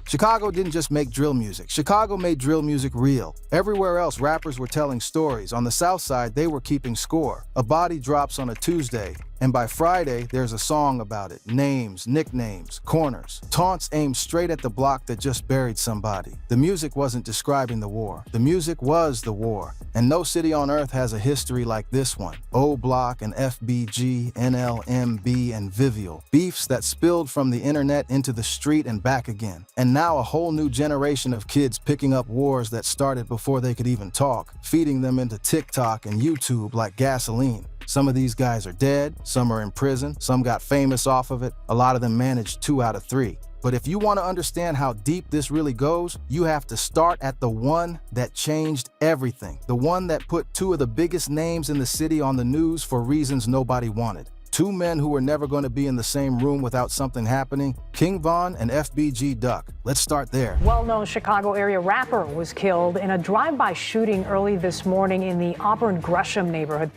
Chicago didn't just make drill music. Chicago made drill music real. Everywhere else, rappers were telling stories. On the South Side, they were keeping score. A body drops on a Tuesday, and by Friday, there's a song about it. Names, nicknames, corners, taunts aimed straight at the block that just buried somebody. The music wasn't describing the war. The music was the war. And no city on earth has a history like this one. O Block and FBG, NLMB and Vivial. Beefs that spilled from the internet into the street and back again. And now a whole new generation of kids picking up wars that started before they could even talk, feeding them into TikTok and YouTube like gasoline. Some of these guys are dead, some are in prison, some got famous off of it, a lot of them managed 2 out of 3. But if you want to understand how deep this really goes, you have to start at the one that changed everything. The one that put 2 of the biggest names in the city on the news for reasons nobody wanted. 2 men who were never going to be in the same room without something happening, King Von and FBG Duck. Let's start there. Well-known Chicago area rapper was killed in a drive-by shooting early this morning in the Auburn Gresham neighborhood.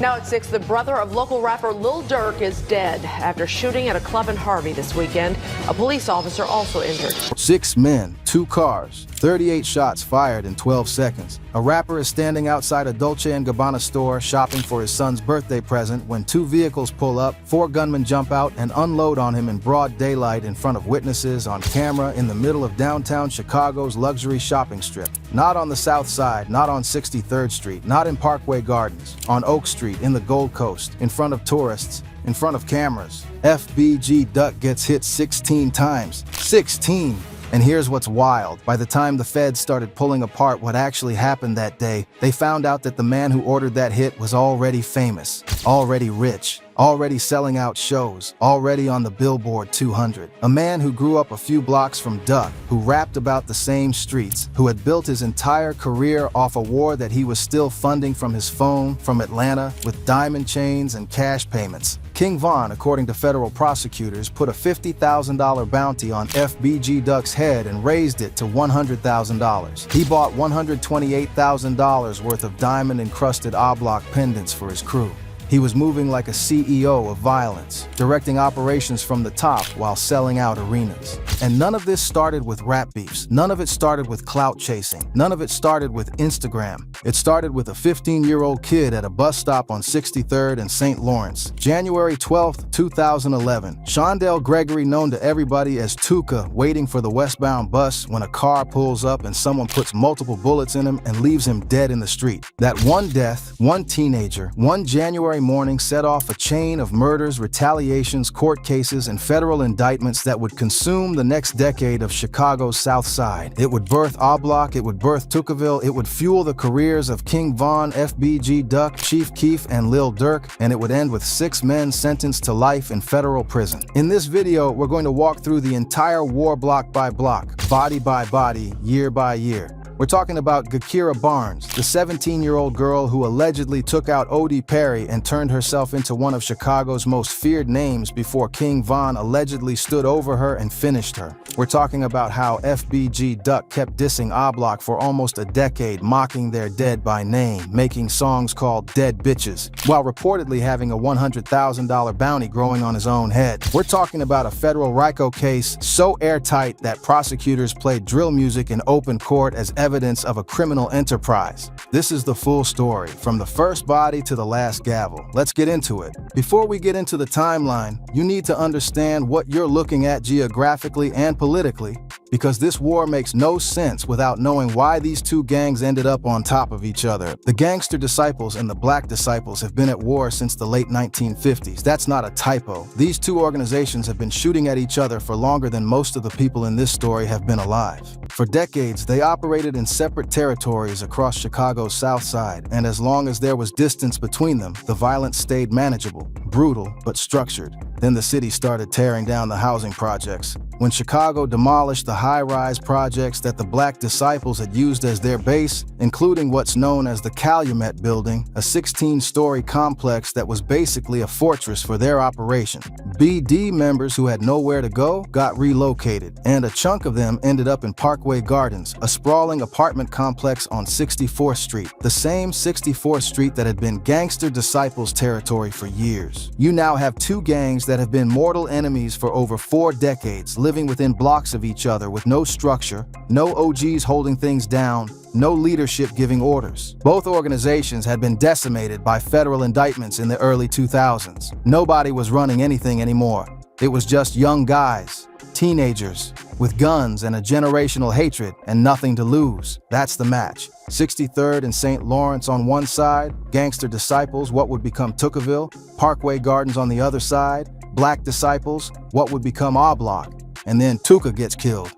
Now at 6, the brother of local rapper Lil Durk is dead after shooting at a club in Harvey this weekend. A police officer also injured. 6 men, 2 cars, 38 shots fired in 12 seconds. A rapper is standing outside a Dolce & Gabbana store shopping for his son's birthday present when 2 vehicles pull up, 4 gunmen jump out and unload on him in broad daylight in front of witnesses on camera in the middle of downtown Chicago's luxury shopping strip. Not on the South Side, not on 63rd Street, not in Parkway Gardens, on Oak Street, in the Gold Coast, in front of tourists, in front of cameras. FBG Duck gets hit 16 times. 16! And here's what's wild. By the time the feds started pulling apart what actually happened that day, they found out that the man who ordered that hit was already famous, already rich, already selling out shows, already on the Billboard 200. A man who grew up a few blocks from Duck, who rapped about the same streets, who had built his entire career off a war that he was still funding from his phone from Atlanta with diamond chains and cash payments. King Von, according to federal prosecutors, put a $50,000 bounty on FBG Duck's head and raised it to $100,000. He bought $128,000 worth of diamond-encrusted oblong pendants for his crew. He was moving like a CEO of violence, directing operations from the top while selling out arenas. And none of this started with rap beefs. None of it started with clout chasing. None of it started with Instagram. It started with a 15-year-old kid at a bus stop on 63rd and St. Lawrence. January 12, 2011. Shondell Gregory, known to everybody as Tuka, waiting for the westbound bus when a car pulls up and someone puts multiple bullets in him and leaves him dead in the street. That one death, one teenager, one January morning set off a chain of murders, retaliations, court cases, and federal indictments that would consume the next decade of Chicago's South Side. It would birth A Block, it would birth Tookaville, it would fuel the careers of King Von, FBG Duck, Chief Keef, and Lil Durk, and it would end with 6 men sentenced to life in federal prison. In this video, we're going to walk through the entire war block by block, body by body, year by year. We're talking about Gakira Barnes, the 17-year-old girl who allegedly took out Odie Perry and turned herself into one of Chicago's most feared names before King Von allegedly stood over her and finished her. We're talking about how FBG Duck kept dissing A Block for almost a decade, mocking their dead by name, making songs called Dead Bitches, while reportedly having a $100,000 bounty growing on his own head. We're talking about a federal RICO case so airtight that prosecutors played drill music in open court as evidence of a criminal enterprise. This is the full story, from the first body to the last gavel. Let's get into it. Before we get into the timeline, you need to understand what you're looking at geographically and politically, because this war makes no sense without knowing why these 2 gangs ended up on top of each other. The Gangster Disciples and the Black Disciples have been at war since the late 1950s. That's not a typo. These 2 organizations have been shooting at each other for longer than most of the people in this story have been alive. For decades, they operated in separate territories across Chicago's South Side, and as long as there was distance between them, the violence stayed manageable, brutal, but structured. Then the city started tearing down the housing projects. When Chicago demolished the high-rise projects that the Black Disciples had used as their base, including what's known as the Calumet Building, a 16-story complex that was basically a fortress for their operation. BD members who had nowhere to go got relocated, and a chunk of them ended up in Parkway Gardens, a sprawling apartment complex on 64th Street, the same 64th Street that had been Gangster Disciples territory for years. You now have 2 gangs that have been mortal enemies for over 4 decades, living living within blocks of each other with no structure, no OGs holding things down, no leadership giving orders. Both organizations had been decimated by federal indictments in the early 2000s. Nobody was running anything anymore. It was just young guys, teenagers, with guns and a generational hatred and nothing to lose. That's the match. 63rd and St. Lawrence on one side, Gangster Disciples, what would become Tookaville, Parkway Gardens on the other side, Black Disciples, what would become our block. And then Tooka gets killed,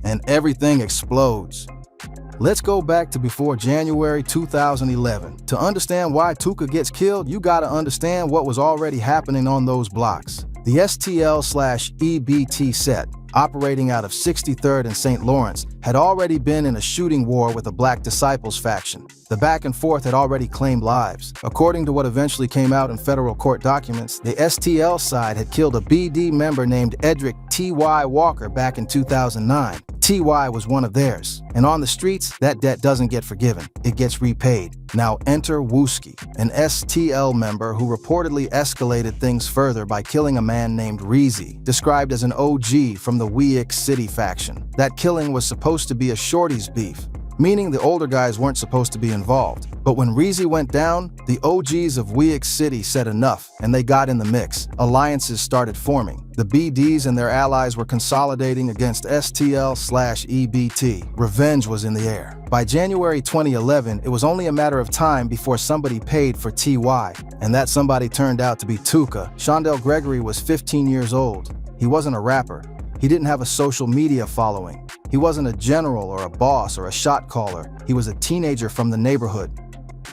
and everything explodes. Let's go back to before January 2011. To understand why Tooka gets killed, you gotta understand what was already happening on those blocks. The STL/EBT set, operating out of 63rd and St. Lawrence, had already been in a shooting war with the Black Disciples faction. The back and forth had already claimed lives. According to what eventually came out in federal court documents, the STL side had killed a BD member named Edric T.Y. Walker back in 2009. T.Y. was one of theirs. And on the streets, that debt doesn't get forgiven. It gets repaid. Now enter Wooski, an STL member who reportedly escalated things further by killing a man named Reezy, described as an OG from the Weex City faction. That killing was supposed to be a shorties beef, meaning the older guys weren't supposed to be involved. But when Reezy went down, the OGs of Weex City said enough, and they got in the mix. Alliances started forming. The BDs and their allies were consolidating against STL/EBT. Revenge was in the air. By January 2011, it was only a matter of time before somebody paid for TY, and that somebody turned out to be Tooka. Shondell Gregory was 15 years old. He wasn't a rapper. He didn't have a social media following. He wasn't a general or a boss or a shot caller. He was a teenager from the neighborhood.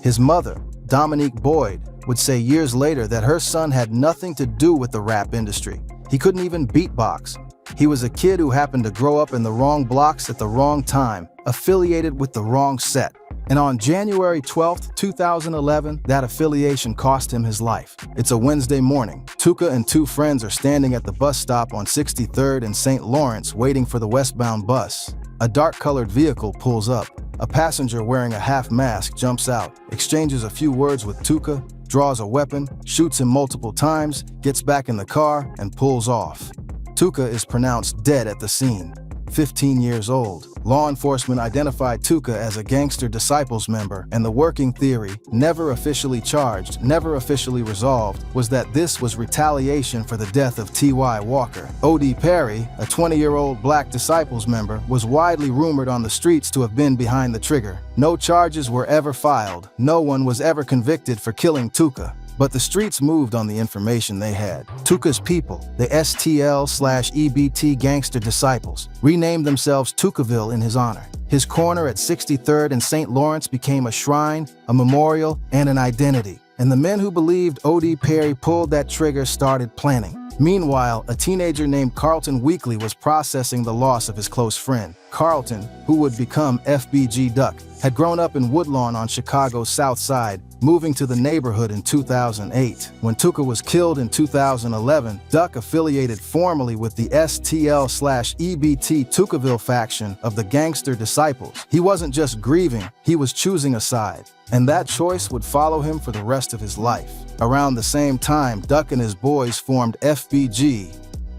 His mother, Dominique Boyd, would say years later that her son had nothing to do with the rap industry. He couldn't even beatbox. He was a kid who happened to grow up in the wrong blocks at the wrong time, affiliated with the wrong set. And on January 12, 2011, that affiliation cost him his life. It's a Wednesday morning. Tooka and two friends are standing at the bus stop on 63rd and St. Lawrence waiting for the westbound bus. A dark-colored vehicle pulls up. A passenger wearing a half mask jumps out, exchanges a few words with Tooka, draws a weapon, shoots him multiple times, gets back in the car, and pulls off. Tooka is pronounced dead at the scene. 15 years old. Law enforcement identified Tooka as a Gangster Disciples member, and the working theory, never officially charged, never officially resolved, was that this was retaliation for the death of T.Y. Walker. O.D. Perry, a 20-year-old Black Disciples member, was widely rumored on the streets to have been behind the trigger. No charges were ever filed. No one was ever convicted for killing Tooka. But the streets moved on the information they had. Tooka's people, the STL/EBT Gangster Disciples, renamed themselves Tookaville in his honor. His corner at 63rd and St. Lawrence became a shrine, a memorial, and an identity. And the men who believed O.D. Perry pulled that trigger started planning. Meanwhile, a teenager named Carlton Weekly was processing the loss of his close friend. Carlton, who would become FBG Duck, had grown up in Woodlawn on Chicago's South Side, moving to the neighborhood in 2008. When Tooka was killed in 2011, Duck affiliated formally with the STL/EBT Tookaville faction of the Gangster Disciples. He wasn't just grieving, he was choosing a side. And that choice would follow him for the rest of his life. Around the same time, Duck and his boys formed FBG,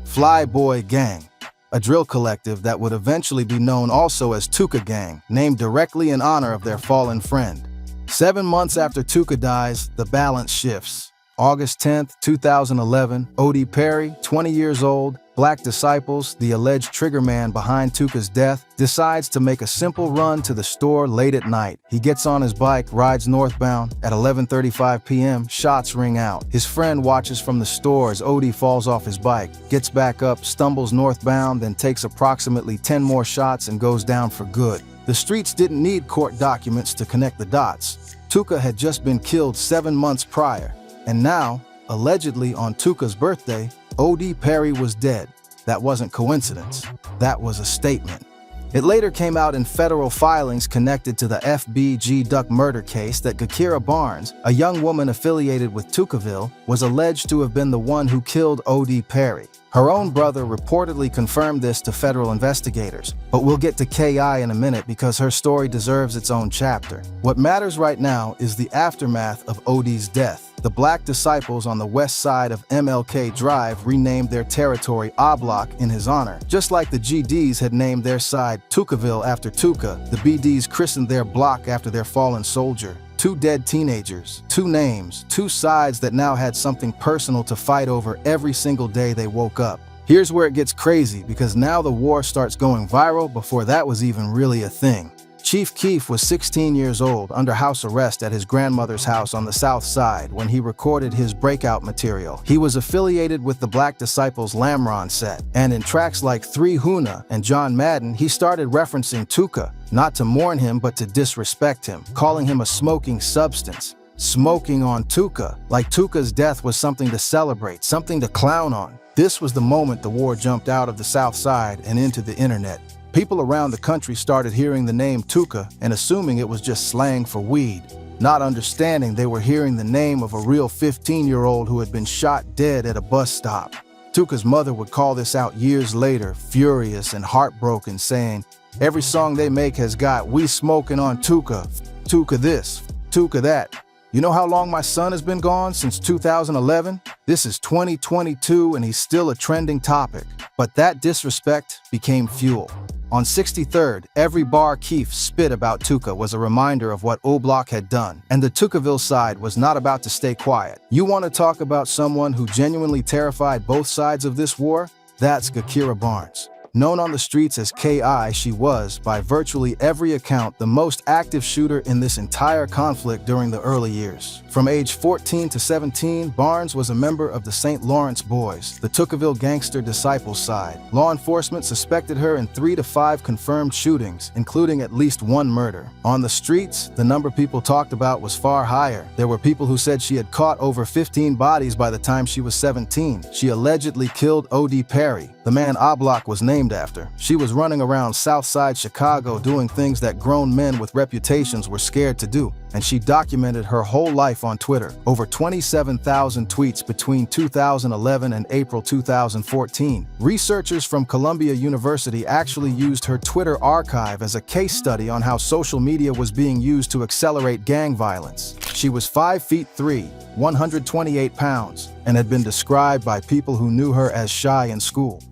Flyboy Gang, a drill collective that would eventually be known also as Tooka Gang, named directly in honor of their fallen friend. 7 months after Tooka dies, the balance shifts. August 10th, 2011, O.D. Perry, 20 years old, Black Disciples, the alleged trigger man behind Tooka's death, decides to make a simple run to the store late at night. He gets on his bike, rides northbound. At 11:35 p.m., shots ring out. His friend watches from the store as O.D. falls off his bike, gets back up, stumbles northbound, then takes approximately 10 more shots and goes down for good. The streets didn't need court documents to connect the dots. Tooka had just been killed 7 months prior. And now, allegedly on Tooka's birthday, O.D. Perry was dead. That wasn't coincidence. That was a statement. It later came out in federal filings connected to the FBG Duck murder case that Gakira Barnes, a young woman affiliated with Tookaville, was alleged to have been the one who killed O.D. Perry. Her own brother reportedly confirmed this to federal investigators, but we'll get to K.I. in a minute because her story deserves its own chapter. What matters right now is the aftermath of O.D.'s death. The Black Disciples on the west side of MLK Drive renamed their territory A-Block in his honor. Just like the GDs had named their side Tukaville after Tuka, the BDs christened their block after their fallen soldier. 2 dead teenagers, 2 names, 2 sides that now had something personal to fight over every single day they woke up. Here's where it gets crazy, because now the war starts going viral before that was even really a thing. Chief Keef was 16 years old, under house arrest at his grandmother's house on the south side when he recorded his breakout material. He was affiliated with the Black Disciples Lamron set, and in tracks like 3 Huna and John Madden, he started referencing Tuka, not to mourn him but to disrespect him, calling him a smoking substance. Smoking on Tuka, like Tuka's death was something to celebrate, something to clown on. This was the moment the war jumped out of the south side and into the internet. People around the country started hearing the name Tuka and assuming it was just slang for weed, not understanding they were hearing the name of a real 15-year-old who had been shot dead at a bus stop. Tuka's mother would call this out years later, furious and heartbroken, saying, "Every song they make has got, 'We smoking on Tuka, Tuka this, Tuka that.' You know how long my son has been gone? Since 2011? This is 2022 and he's still a trending topic." But that disrespect became fuel. On 63rd, every bar Keef spit about Tuka was a reminder of what O-Block had done, and the Tukaville side was not about to stay quiet. You want to talk about someone who genuinely terrified both sides of this war? That's Gakira Barnes. Known on the streets as K.I., she was, by virtually every account, the most active shooter in this entire conflict during the early years. From age 14 to 17, Barnes was a member of the St. Lawrence Boys, the Tukaville gangster disciples side. Law enforcement suspected her in 3 to 5 confirmed shootings, including at least 1 murder. On the streets, the number people talked about was far higher. There were people who said she had caught over 15 bodies by the time she was 17. She allegedly killed O.D. Perry, the man A-Block was named after. She was running around Southside Chicago doing things that grown men with reputations were scared to do, and she documented her whole life on Twitter. Over 27,000 tweets between 2011 and April 2014. Researchers from Columbia University actually used her Twitter archive as a case study on how social media was being used to accelerate gang violence. She was 5 feet 3, 128 pounds, and had been described by people who knew her as shy in school.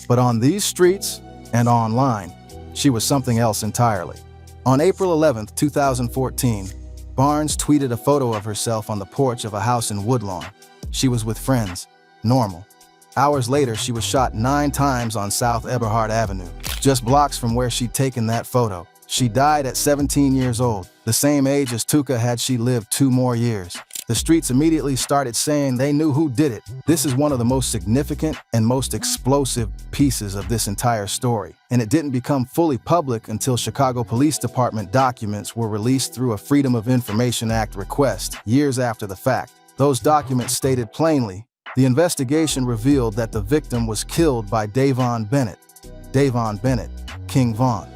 But on these streets and online, she was something else entirely. On April 11, 2014, Barnes tweeted a photo of herself on the porch of a house in Woodlawn. She was with friends. Normal. Hours later, she was shot 9 times on South Eberhard Avenue, just blocks from where she'd taken that photo. She died at 17 years old, the same age as Tuka had she lived 2 more years. The streets immediately started saying they knew who did it. This is one of the most significant and most explosive pieces of this entire story, and it didn't become fully public until Chicago Police Department documents were released through a Freedom of Information Act request years after the fact. Those documents stated plainly, the investigation revealed that the victim was killed by Davon Bennett. Davon Bennett, King Von.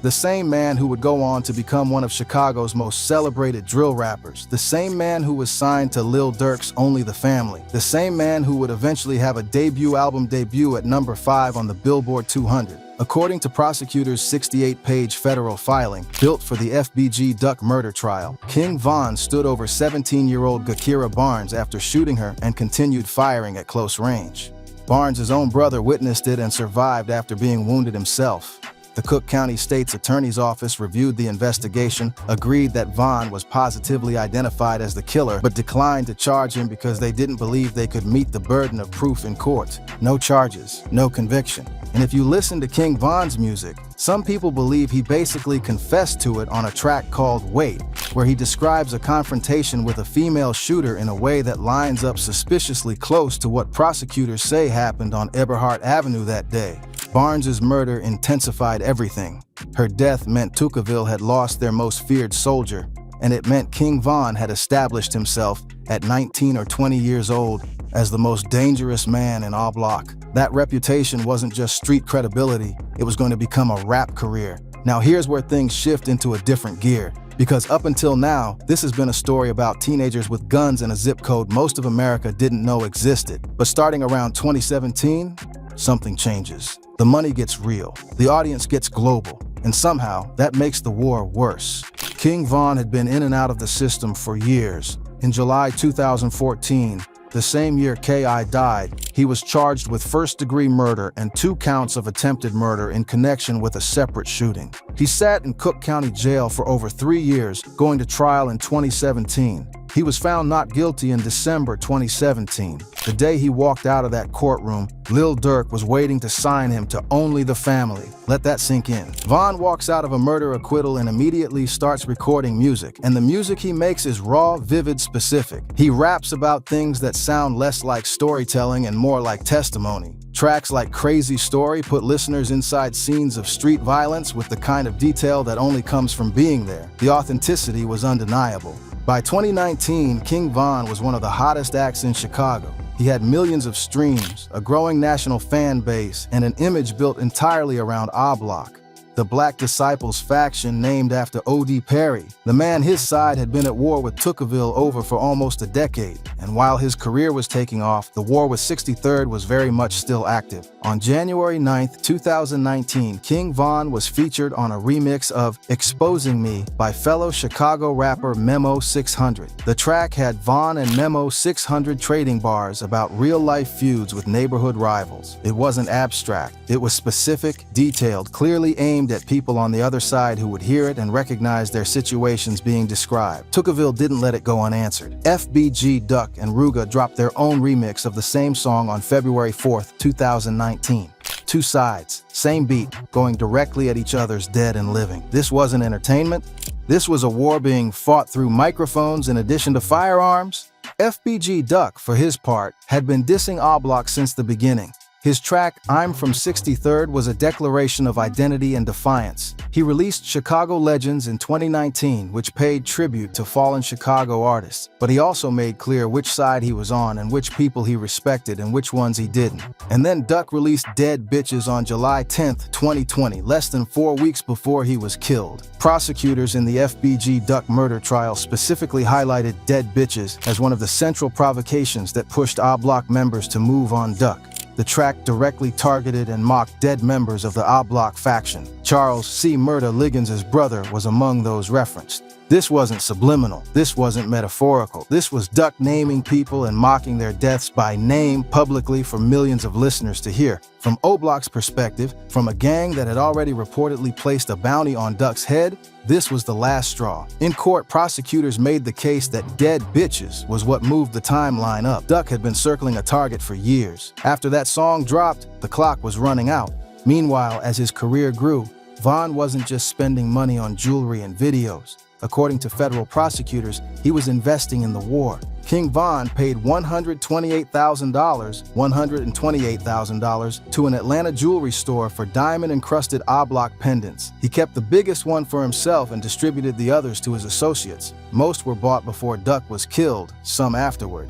The same man who would go on to become one of Chicago's most celebrated drill rappers. The same man who was signed to Lil Durk's Only the Family. The same man who would eventually have a album debut at number 5 on the Billboard 200. According to prosecutors' 68-page federal filing, built for the FBG Duck murder trial, King Von stood over 17-year-old Gakira Barnes after shooting her and continued firing at close range. Barnes' own brother witnessed it and survived after being wounded himself. The Cook County State's Attorney's Office reviewed the investigation, agreed that Vaughn was positively identified as the killer, but declined to charge him because they didn't believe they could meet the burden of proof in court. No charges, no conviction. And if you listen to King Von's music, some people believe he basically confessed to it on a track called Wait, where he describes a confrontation with a female shooter in a way that lines up suspiciously close to what prosecutors say happened on Eberhard Avenue that day. Barnes's murder intensified everything. Her death meant Tukaville had lost their most feared soldier, and it meant King Von had established himself at 19 or 20 years old as the most dangerous man in A-Block. That reputation wasn't just street credibility, it was going to become a rap career. Now here's where things shift into a different gear, because up until now, this has been a story about teenagers with guns in a zip code most of America didn't know existed. But starting around 2017, something changes. The money gets real, the audience gets global, and somehow that makes the war worse. King Von had been in and out of the system for years, In July 2014, the same year K.I. died, he was charged with first-degree murder and 2 counts of attempted murder in connection with a separate shooting. He sat in Cook County Jail for over 3 years, going to trial in 2017. He was found not guilty in December 2017. The day he walked out of that courtroom, Lil Durk was waiting to sign him to Only the Family. Let that sink in. Von walks out of a murder acquittal and immediately starts recording music, and the music he makes is raw, vivid, specific. He raps about things that sound less like storytelling and more like testimony. Tracks like Crazy Story put listeners inside scenes of street violence with the kind of detail that only comes from being there. The authenticity was undeniable. By 2019, King Von was one of the hottest acts in Chicago. He had millions of streams, a growing national fan base, and an image built entirely around A Block, the Black Disciples faction named after O.D. Perry. The man his side had been at war with Tocqueville over for almost a decade, and while his career was taking off, the war with 63rd was very much still active. On January 9, 2019, King Von was featured on a remix of Exposing Me by fellow Chicago rapper Memo 600. The track had Von and Memo 600 trading bars about real-life feuds with neighborhood rivals. It wasn't abstract. It was specific, detailed, clearly aimed at people on the other side who would hear it and recognize their situations being described. Tocqueville didn't let it go unanswered. FBG Duck and Ruga dropped their own remix of the same song on February 4, 2019. 2 sides, same beat, going directly at each other's dead and living. This wasn't entertainment. This was a war being fought through microphones in addition to firearms. FBG Duck, for his part, had been dissing A Block since the beginning. His track, I'm from 63rd, was a declaration of identity and defiance. He released Chicago Legends in 2019, which paid tribute to fallen Chicago artists, but he also made clear which side he was on and which people he respected and which ones he didn't. And then Duck released Dead Bitches on July 10, 2020, less than 4 weeks before he was killed. Prosecutors in the FBG Duck murder trial specifically highlighted Dead Bitches as one of the central provocations that pushed A Block members to move on Duck. The track directly targeted and mocked dead members of the A Block faction. Charles C. Murda Liggins' brother was among those referenced. This wasn't subliminal. This wasn't metaphorical. This was Duck naming people and mocking their deaths by name publicly for millions of listeners to hear. From O Block's perspective, from a gang that had already reportedly placed a bounty on Duck's head, this was the last straw. In court, prosecutors made the case that Dead Bitches was what moved the timeline up. Duck had been circling a target for years. After that song dropped, the clock was running out. Meanwhile, as his career grew, Von wasn't just spending money on jewelry and videos. According to federal prosecutors, he was investing in the war. King Von paid $128,000 to an Atlanta jewelry store for diamond-encrusted A Block pendants. He kept the biggest one for himself and distributed the others to his associates. Most were bought before Duck was killed, some afterward.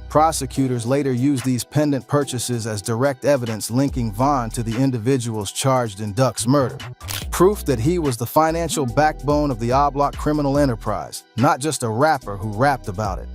Prosecutors later used these pendant purchases as direct evidence linking Von to the individuals charged in Duck's murder. Proof that he was the financial backbone of the A Block criminal enterprise, not just a rapper who rapped about it.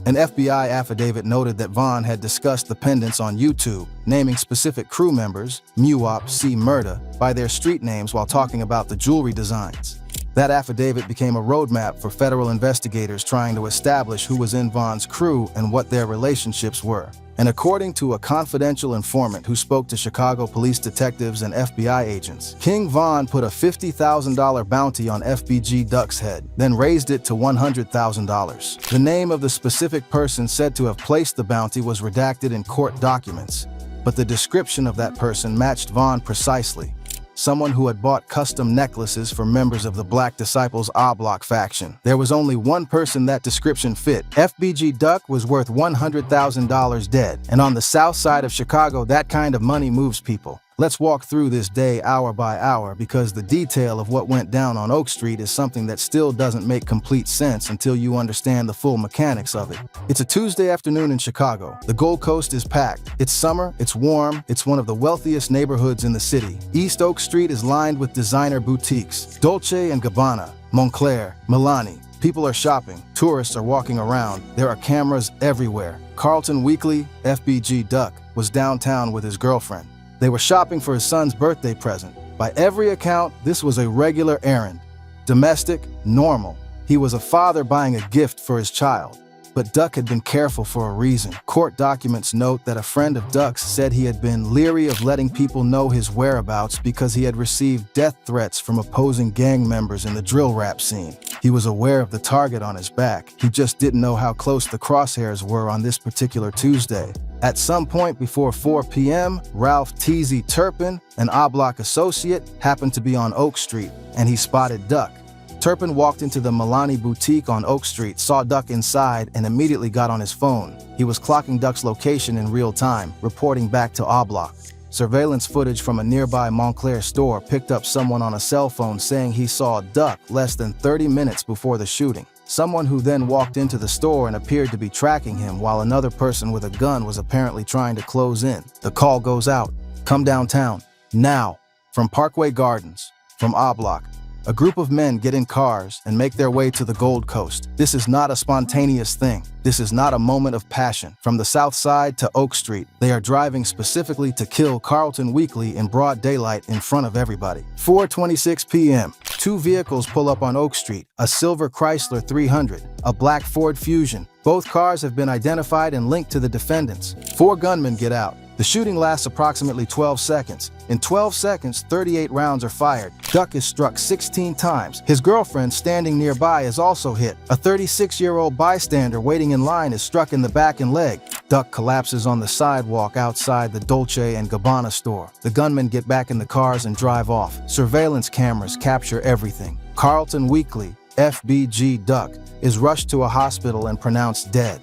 An FBI affidavit noted that Von had discussed the pendants on YouTube, naming specific crew members, Muop C. Murda, by their street names while talking about the jewelry designs. That affidavit became a roadmap for federal investigators trying to establish who was in Von's crew and what their relationships were. And according to a confidential informant who spoke to Chicago police detectives and FBI agents, King Von put a $50,000 bounty on FBG Duck's head, then raised it to $100,000. The name of the specific person said to have placed the bounty was redacted in court documents, but the description of that person matched Von precisely. Someone who had bought custom necklaces for members of the Black Disciples A Block faction. There was only one person that description fit. FBG Duck was worth $100,000 dead, and on the south side of Chicago, that kind of money moves people. Let's walk through this day hour by hour because the detail of what went down on Oak Street is something that still doesn't make complete sense until you understand the full mechanics of it. It's a Tuesday afternoon in Chicago. The Gold Coast is packed. It's summer, it's warm, it's one of the wealthiest neighborhoods in the city. East Oak Street is lined with designer boutiques, Dolce & Gabbana, Moncler, Milani. People are shopping, tourists are walking around, there are cameras everywhere. Carlton Weekly, FBG Duck, was downtown with his girlfriend. They were shopping for his son's birthday present. By every account, this was a regular errand. Domestic, normal. He was a father buying a gift for his child. But Duck had been careful for a reason. Court documents note that a friend of Duck's said he had been leery of letting people know his whereabouts because he had received death threats from opposing gang members in the drill rap scene. He was aware of the target on his back. He just didn't know how close the crosshairs were on this particular Tuesday. At some point before 4 p.m., Ralph T.Z. Turpin, an O-Block associate, happened to be on Oak Street, and he spotted Duck. Turpin walked into the Milani boutique on Oak Street, saw Duck inside, and immediately got on his phone. He was clocking Duck's location in real time, reporting back to O-Block. Surveillance footage from a nearby Montclair store picked up someone on a cell phone saying he saw Duck less than 30 minutes before the shooting. Someone who then walked into the store and appeared to be tracking him while another person with a gun was apparently trying to close in. The call goes out. Come downtown. Now. From Parkway Gardens. From O-Block. A group of men get in cars and make their way to the Gold Coast. This is not a spontaneous thing. This is not a moment of passion. From the South Side to Oak Street, they are driving specifically to kill Carlton Weekly in broad daylight in front of everybody. 4:26 p.m. Two vehicles pull up on Oak Street, a silver Chrysler 300, a black Ford Fusion. Both cars have been identified and linked to the defendants. 4 gunmen get out. The shooting lasts approximately 12 seconds. In 12 seconds, 38 rounds are fired. Duck is struck 16 times. His girlfriend standing nearby is also hit. A 36-year-old bystander waiting in line is struck in the back and leg. Duck collapses on the sidewalk outside the Dolce & Gabbana store. The gunmen get back in the cars and drive off. Surveillance cameras capture everything. Carlton Weekly, FBG Duck, is rushed to a hospital and pronounced dead.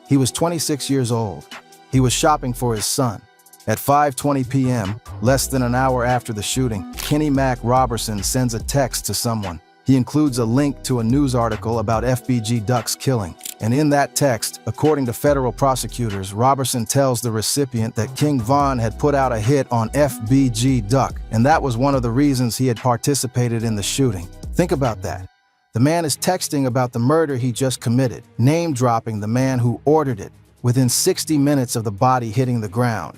He was 26 years old. He was shopping for his son. At 5:20 p.m., less than an hour after the shooting, Kenny Mac Robertson sends a text to someone. He includes a link to a news article about FBG Duck's killing. And in that text, according to federal prosecutors, Robertson tells the recipient that King Von had put out a hit on FBG Duck, and that was one of the reasons he had participated in the shooting. Think about that. The man is texting about the murder he just committed, name-dropping the man who ordered it, within 60 minutes of the body hitting the ground.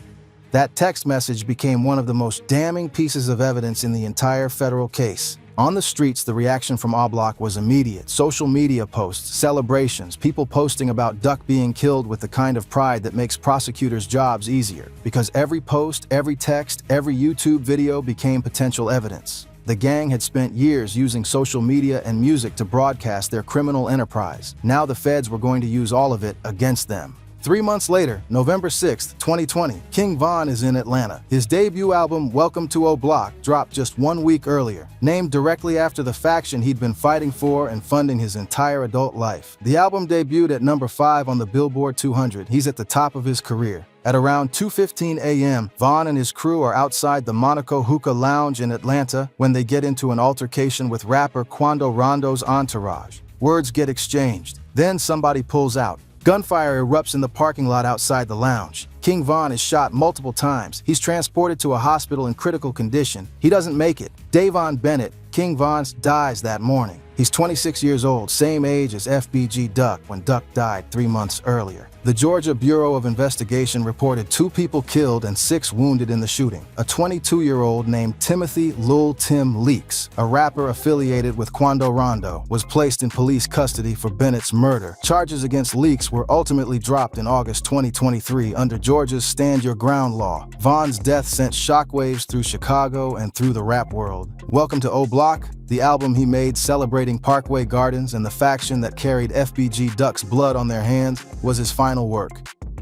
That text message became one of the most damning pieces of evidence in the entire federal case. On the streets, the reaction from O-Block was immediate. Social media posts, celebrations, people posting about Duck being killed with the kind of pride that makes prosecutors' jobs easier. Because every post, every text, every YouTube video became potential evidence. The gang had spent years using social media and music to broadcast their criminal enterprise. Now the feds were going to use all of it against them. 3 months later, November 6, 2020, King Von is in Atlanta. His debut album, Welcome to O-Block, dropped just 1 week earlier. Named directly after the faction he'd been fighting for and funding his entire adult life. The album debuted at number 5 on the Billboard 200. He's at the top of his career. At around 2:15 a.m., Von and his crew are outside the Monaco Hookah Lounge in Atlanta when they get into an altercation with rapper Quando Rondo's entourage. Words get exchanged. Then somebody pulls out. Gunfire erupts in the parking lot outside the lounge. King Von is shot multiple times. He's transported to a hospital in critical condition. He doesn't make it. Davon Bennett, King Von's, dies that morning. He's 26 years old, same age as FBG Duck when Duck died 3 months earlier. The Georgia Bureau of Investigation reported 2 people killed and 6 wounded in the shooting. A 22-year-old named Timothy Lil Tim Leaks, a rapper affiliated with Quando Rondo, was placed in police custody for Bennett's murder. Charges against Leaks were ultimately dropped in August 2023 under Georgia's Stand Your Ground law. Von's death sent shockwaves through Chicago and through the rap world. Welcome to O-Block, the album he made celebrating Parkway Gardens and the faction that carried FBG Duck's blood on their hands, was his final work.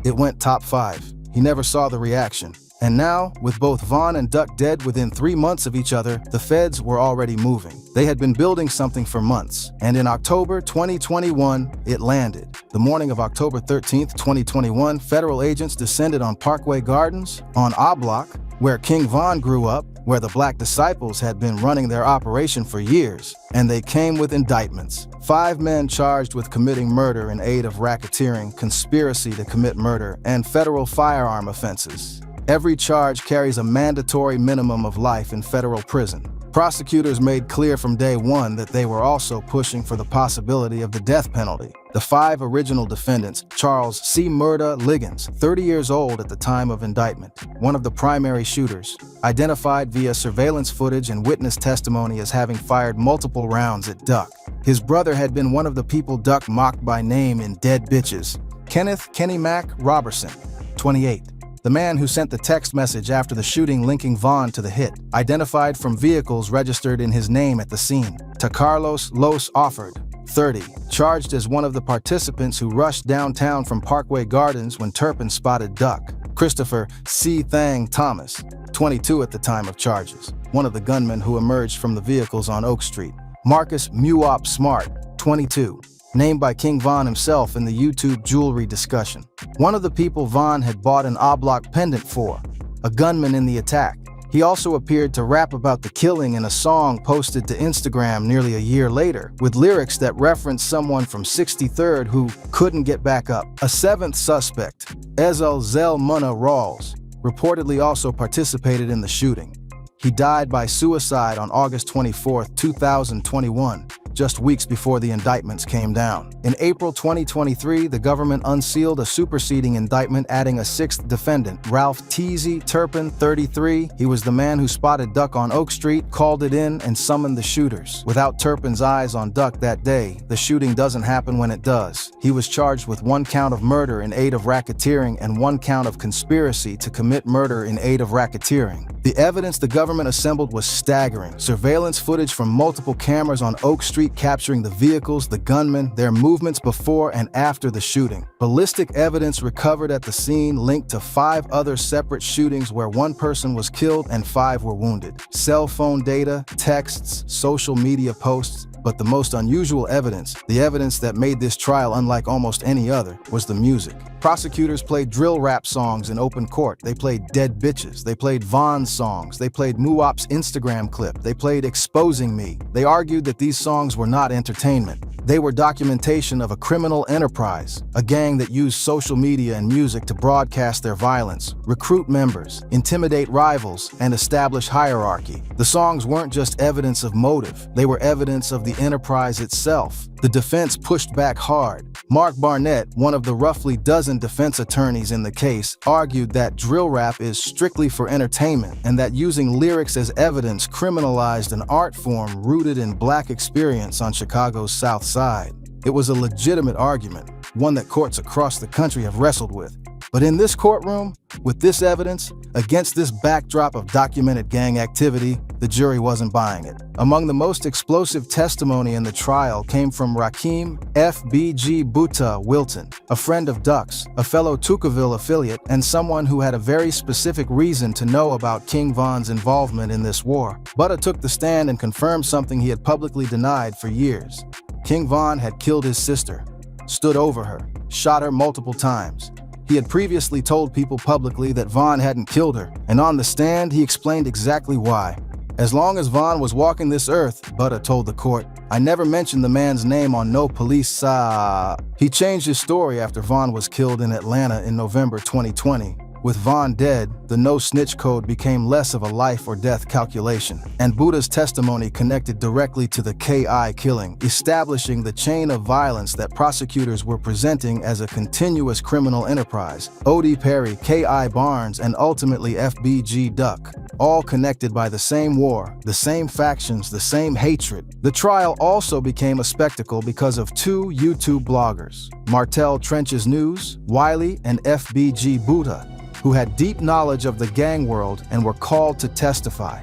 It went top 5. He never saw the reaction. And now, with both Von and Duck dead within 3 months of each other, the feds were already moving. They had been building something for months. And in October 2021, it landed. The morning of October 13th, 2021, federal agents descended on Parkway Gardens, on O-Block, where King Von grew up, where the Black Disciples had been running their operation for years, and they came with indictments. 5 men charged with committing murder in aid of racketeering, conspiracy to commit murder, and federal firearm offenses. Every charge carries a mandatory minimum of life in federal prison. Prosecutors made clear from day one that they were also pushing for the possibility of the death penalty. The 5 original defendants, Charles C. Murda Liggins, 30 years old at the time of indictment, one of the primary shooters, identified via surveillance footage and witness testimony as having fired multiple rounds at Duck. His brother had been one of the people Duck mocked by name in Dead Bitches. Kenneth "Kenny Mac" Robertson, 28. The man who sent the text message after the shooting linking Vaughn to the hit, identified from vehicles registered in his name at the scene. To Carlos Los Offord, 30, charged as one of the participants who rushed downtown from Parkway Gardens when Turpin spotted Duck. Christopher C. Thang Thomas, 22 at the time of charges, one of the gunmen who emerged from the vehicles on Oak Street. Marcus Muop Smart, 22, named by King Von himself in the YouTube jewelry discussion. One of the people Von had bought an oblong pendant for, a gunman in the attack. He also appeared to rap about the killing in a song posted to Instagram nearly a year later, with lyrics that referenced someone from 63rd who couldn't get back up. A seventh suspect, Ezel Zel Munna Rawls, reportedly also participated in the shooting. He died by suicide on August 24, 2021, just weeks before the indictments came down. In April 2023, the government unsealed a superseding indictment adding a sixth defendant, Ralph Teasy Turpin, 33. He was the man who spotted Duck on Oak Street, called it in, and summoned the shooters. Without Turpin's eyes on Duck that day, the shooting doesn't happen when it does. He was charged with 1 count of murder in aid of racketeering and 1 count of conspiracy to commit murder in aid of racketeering. The evidence the government assembled was staggering. Surveillance footage from multiple cameras on Oak Street capturing the vehicles, the gunmen, their movements before and after the shooting. Ballistic evidence recovered at the scene linked to 5 other separate shootings where 1 person was killed and 5 were wounded. Cell phone data, texts, social media posts, but the most unusual evidence, the evidence that made this trial unlike almost any other, was the music. Prosecutors played drill rap songs in open court. They played Dead Bitches. They played Von's songs. They played Muop's Instagram clip. They played Exposing Me. They argued that these songs were not entertainment. They were documentation of a criminal enterprise, a gang that used social media and music to broadcast their violence, recruit members, intimidate rivals, and establish hierarchy. The songs weren't just evidence of motive, they were evidence of the enterprise itself. The defense pushed back hard. Mark Barnett, one of the roughly dozen defense attorneys in the case, argued that drill rap is strictly for entertainment and that using lyrics as evidence criminalized an art form rooted in Black experience on Chicago's South Side. It was a legitimate argument, one that courts across the country have wrestled with. But in this courtroom, with this evidence, against this backdrop of documented gang activity, the jury wasn't buying it. Among the most explosive testimony in the trial came from Rakim FBG Buta Wilton, a friend of Duck's, a fellow Tucaville affiliate, and someone who had a very specific reason to know about King Von's involvement in this war. Buta took the stand and confirmed something he had publicly denied for years. King Von had killed his sister, stood over her, shot her multiple times. He had previously told people publicly that Von hadn't killed her, and on the stand, he explained exactly why. As long as Von was walking this earth, Buta told the court, I never mentioned the man's name on no police. He changed his story after Von was killed in Atlanta in November 2020. With Von dead, the no-snitch code became less of a life or death calculation, and Buta's testimony connected directly to the K.I. killing, establishing the chain of violence that prosecutors were presenting as a continuous criminal enterprise. O.D. Perry, K.I. Barnes, and ultimately FBG Duck, all connected by the same war, the same factions, the same hatred. The trial also became a spectacle because of 2 YouTube bloggers, Martell Trenches News, Wiley, and FBG Buta, who had deep knowledge of the gang world and were called to testify.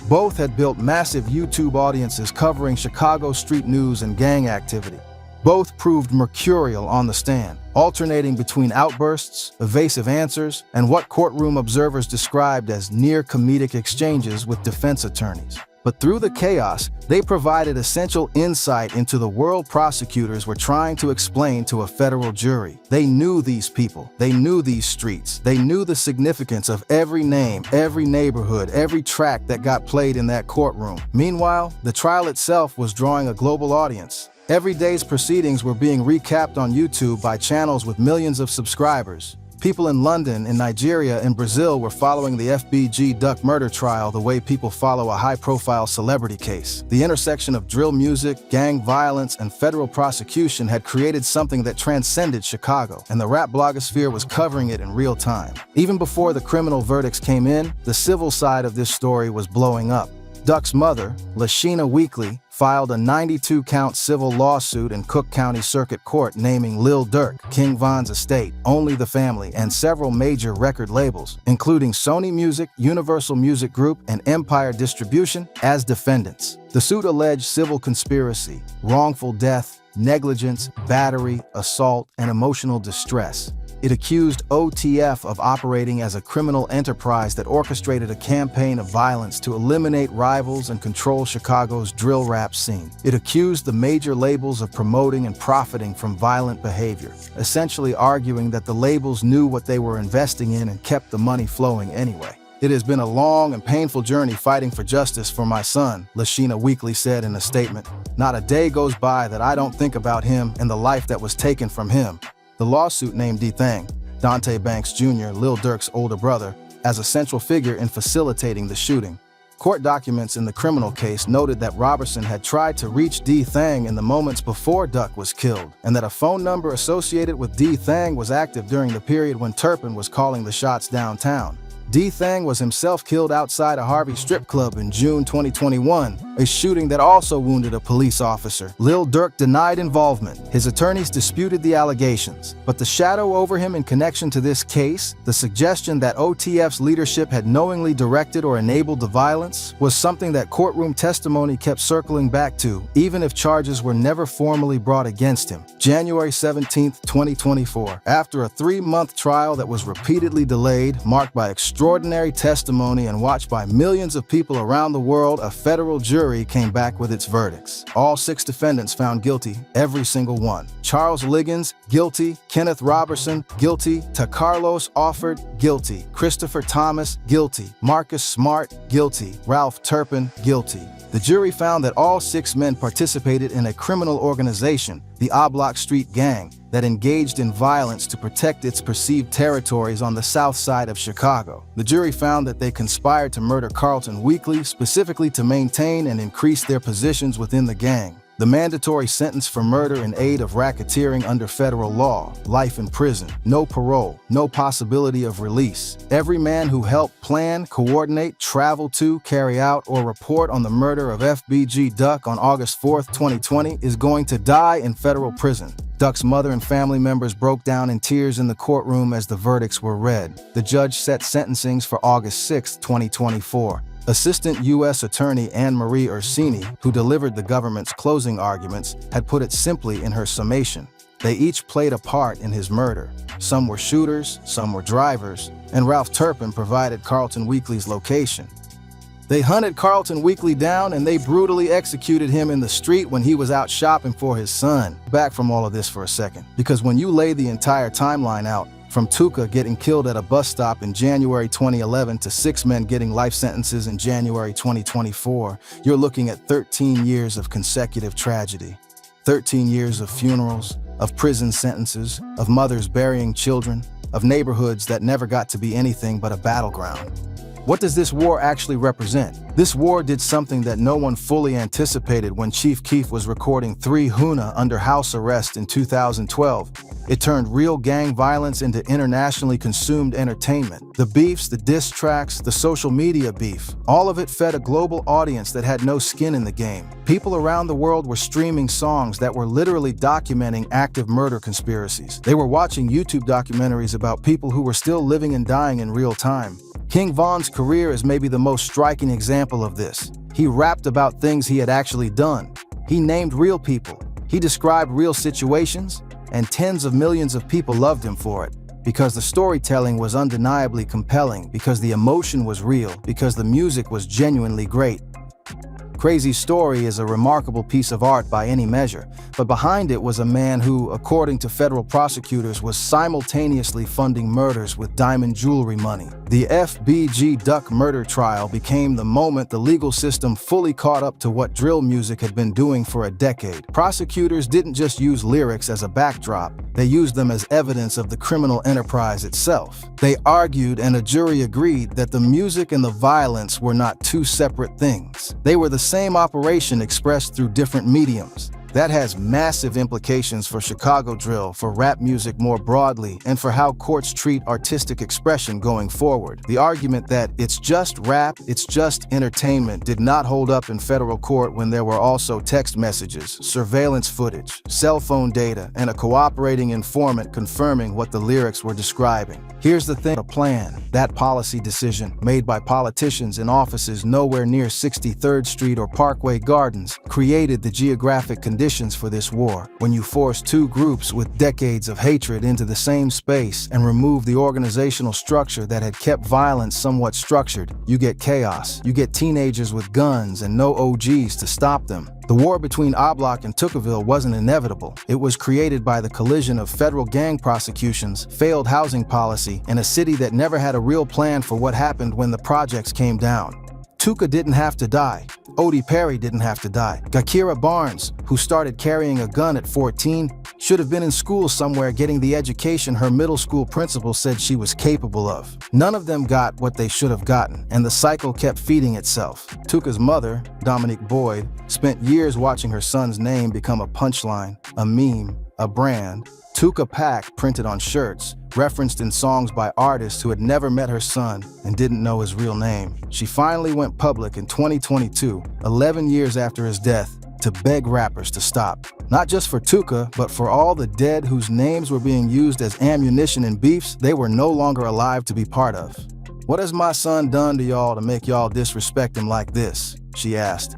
Both had built massive YouTube audiences covering Chicago street news and gang activity. Both proved mercurial on the stand, alternating between outbursts, evasive answers, and what courtroom observers described as near-comedic exchanges with defense attorneys. But through the chaos, they provided essential insight into the world prosecutors were trying to explain to a federal jury. They knew these people, they knew these streets, they knew the significance of every name, every neighborhood, every track that got played in that courtroom. Meanwhile, the trial itself was drawing a global audience. Every day's proceedings were being recapped on YouTube by channels with millions of subscribers. People in London, in Nigeria, and Brazil were following the FBG Duck murder trial the way people follow a high-profile celebrity case. The intersection of drill music, gang violence, and federal prosecution had created something that transcended Chicago, and the rap blogosphere was covering it in real time. Even before the criminal verdicts came in, the civil side of this story was blowing up. Duck's mother, Lashina Weekly, filed a 92-count civil lawsuit in Cook County Circuit Court naming Lil Durk, King Von's estate, Only the Family, and several major record labels, including Sony Music, Universal Music Group, and Empire Distribution, as defendants. The suit alleged civil conspiracy, wrongful death, negligence, battery, assault, and emotional distress. It accused OTF of operating as a criminal enterprise that orchestrated a campaign of violence to eliminate rivals and control Chicago's drill rap scene. It accused the major labels of promoting and profiting from violent behavior, essentially arguing that the labels knew what they were investing in and kept the money flowing anyway. It has been a long and painful journey fighting for justice for my son, Lashina Weekly said in a statement. Not a day goes by that I don't think about him and the life that was taken from him. The lawsuit named D-Thang, Dante Banks Jr., Lil Durk's older brother, as a central figure in facilitating the shooting. Court documents in the criminal case noted that Robertson had tried to reach D-Thang in the moments before Duck was killed, and that a phone number associated with D-Thang was active during the period when Turpin was calling the shots downtown. D-Thang was himself killed outside a Harvey strip club in June 2021, a shooting that also wounded a police officer. Lil Durk denied involvement. His attorneys disputed the allegations, but the shadow over him in connection to this case, the suggestion that OTF's leadership had knowingly directed or enabled the violence, was something that courtroom testimony kept circling back to, even if charges were never formally brought against him. January 17, 2024. After a 3-month trial that was repeatedly delayed, marked by extraordinary testimony and watched by millions of people around the world, a federal jury came back with its verdicts. All 6 defendants found guilty, every single one. Charles Liggins, guilty. Kenneth Robertson, guilty. TaCarlos Offord, guilty. Christopher Thomas, guilty. Marcus Smart, guilty. Ralph Turpin, guilty. The jury found that all 6 men participated in a criminal organization, the Oblock Street Gang, that engaged in violence to protect its perceived territories on the south side of Chicago. The jury found that they conspired to murder Carlton Weekly, specifically to maintain and increase their positions within the gang. The mandatory sentence for murder in aid of racketeering under federal law, life in prison, no parole, no possibility of release. Every man who helped plan, coordinate, travel to, carry out, or report on the murder of FBG Duck on August 4, 2020 is going to die in federal prison. Duck's mother and family members broke down in tears in the courtroom as the verdicts were read. The judge set sentencings for August 6, 2024. Assistant U.S. Attorney Anne Marie Ursini, who delivered the government's closing arguments, had put it simply in her summation. They each played a part in his murder. Some were shooters, some were drivers, and Ralph Turpin provided Carlton Weekly's location. They hunted Carlton Weekly down and they brutally executed him in the street when he was out shopping for his son. Back from all of this for a second, because when you lay the entire timeline out, from Tuka getting killed at a bus stop in January 2011 to 6 men getting life sentences in January 2024, you're looking at 13 years of consecutive tragedy. 13 years of funerals, of prison sentences, of mothers burying children, of neighborhoods that never got to be anything but a battleground. What does this war actually represent? This war did something that no one fully anticipated when Chief Keef was recording 3 Huna under house arrest in 2012. It turned real gang violence into internationally consumed entertainment. The beefs, the diss tracks, the social media beef, all of it fed a global audience that had no skin in the game. People around the world were streaming songs that were literally documenting active murder conspiracies. They were watching YouTube documentaries about people who were still living and dying in real time. King Von's career is maybe the most striking example of this. He rapped about things he had actually done. He named real people. He described real situations, and tens of millions of people loved him for it. Because the storytelling was undeniably compelling, because the emotion was real, because the music was genuinely great. Crazy Story is a remarkable piece of art by any measure, but behind it was a man who, according to federal prosecutors, was simultaneously funding murders with diamond jewelry money. The FBG Duck murder trial became the moment the legal system fully caught up to what drill music had been doing for a decade. Prosecutors didn't just use lyrics as a backdrop, they used them as evidence of the criminal enterprise itself. They argued, and a jury agreed, that the music and the violence were not two separate things. They were the same operation expressed through different mediums. That has massive implications for Chicago drill, for rap music more broadly, and for how courts treat artistic expression going forward. The argument that it's just rap, it's just entertainment did not hold up in federal court when there were also text messages, surveillance footage, cell phone data, and a cooperating informant confirming what the lyrics were describing. Here's the thing, a plan. That policy decision, made by politicians in offices nowhere near 63rd Street or Parkway Gardens, created the geographic conditions for this war. When you force two groups with decades of hatred into the same space and remove the organizational structure that had kept violence somewhat structured, you get chaos. You get teenagers with guns and no OGs to stop them. The war between O'Block and Tocqueville wasn't inevitable. It was created by the collision of federal gang prosecutions, failed housing policy, and a city that never had a real plan for what happened when the projects came down. Tuka didn't have to die. Odie Perry didn't have to die. Gakira Barnes, who started carrying a gun at 14, should have been in school somewhere getting the education her middle school principal said she was capable of. None of them got what they should have gotten, and the cycle kept feeding itself. Tuka's mother, Dominique Boyd, spent years watching her son's name become a punchline, a meme, a brand. Tuka Pack printed on shirts, referenced in songs by artists who had never met her son and didn't know his real name. She finally went public in 2022, 11 years after his death, to beg rappers to stop. Not just for Tuka, but for all the dead whose names were being used as ammunition in beefs they were no longer alive to be part of. "What has my son done to y'all to make y'all disrespect him like this?" she asked.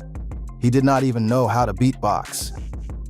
"He did not even know how to beatbox.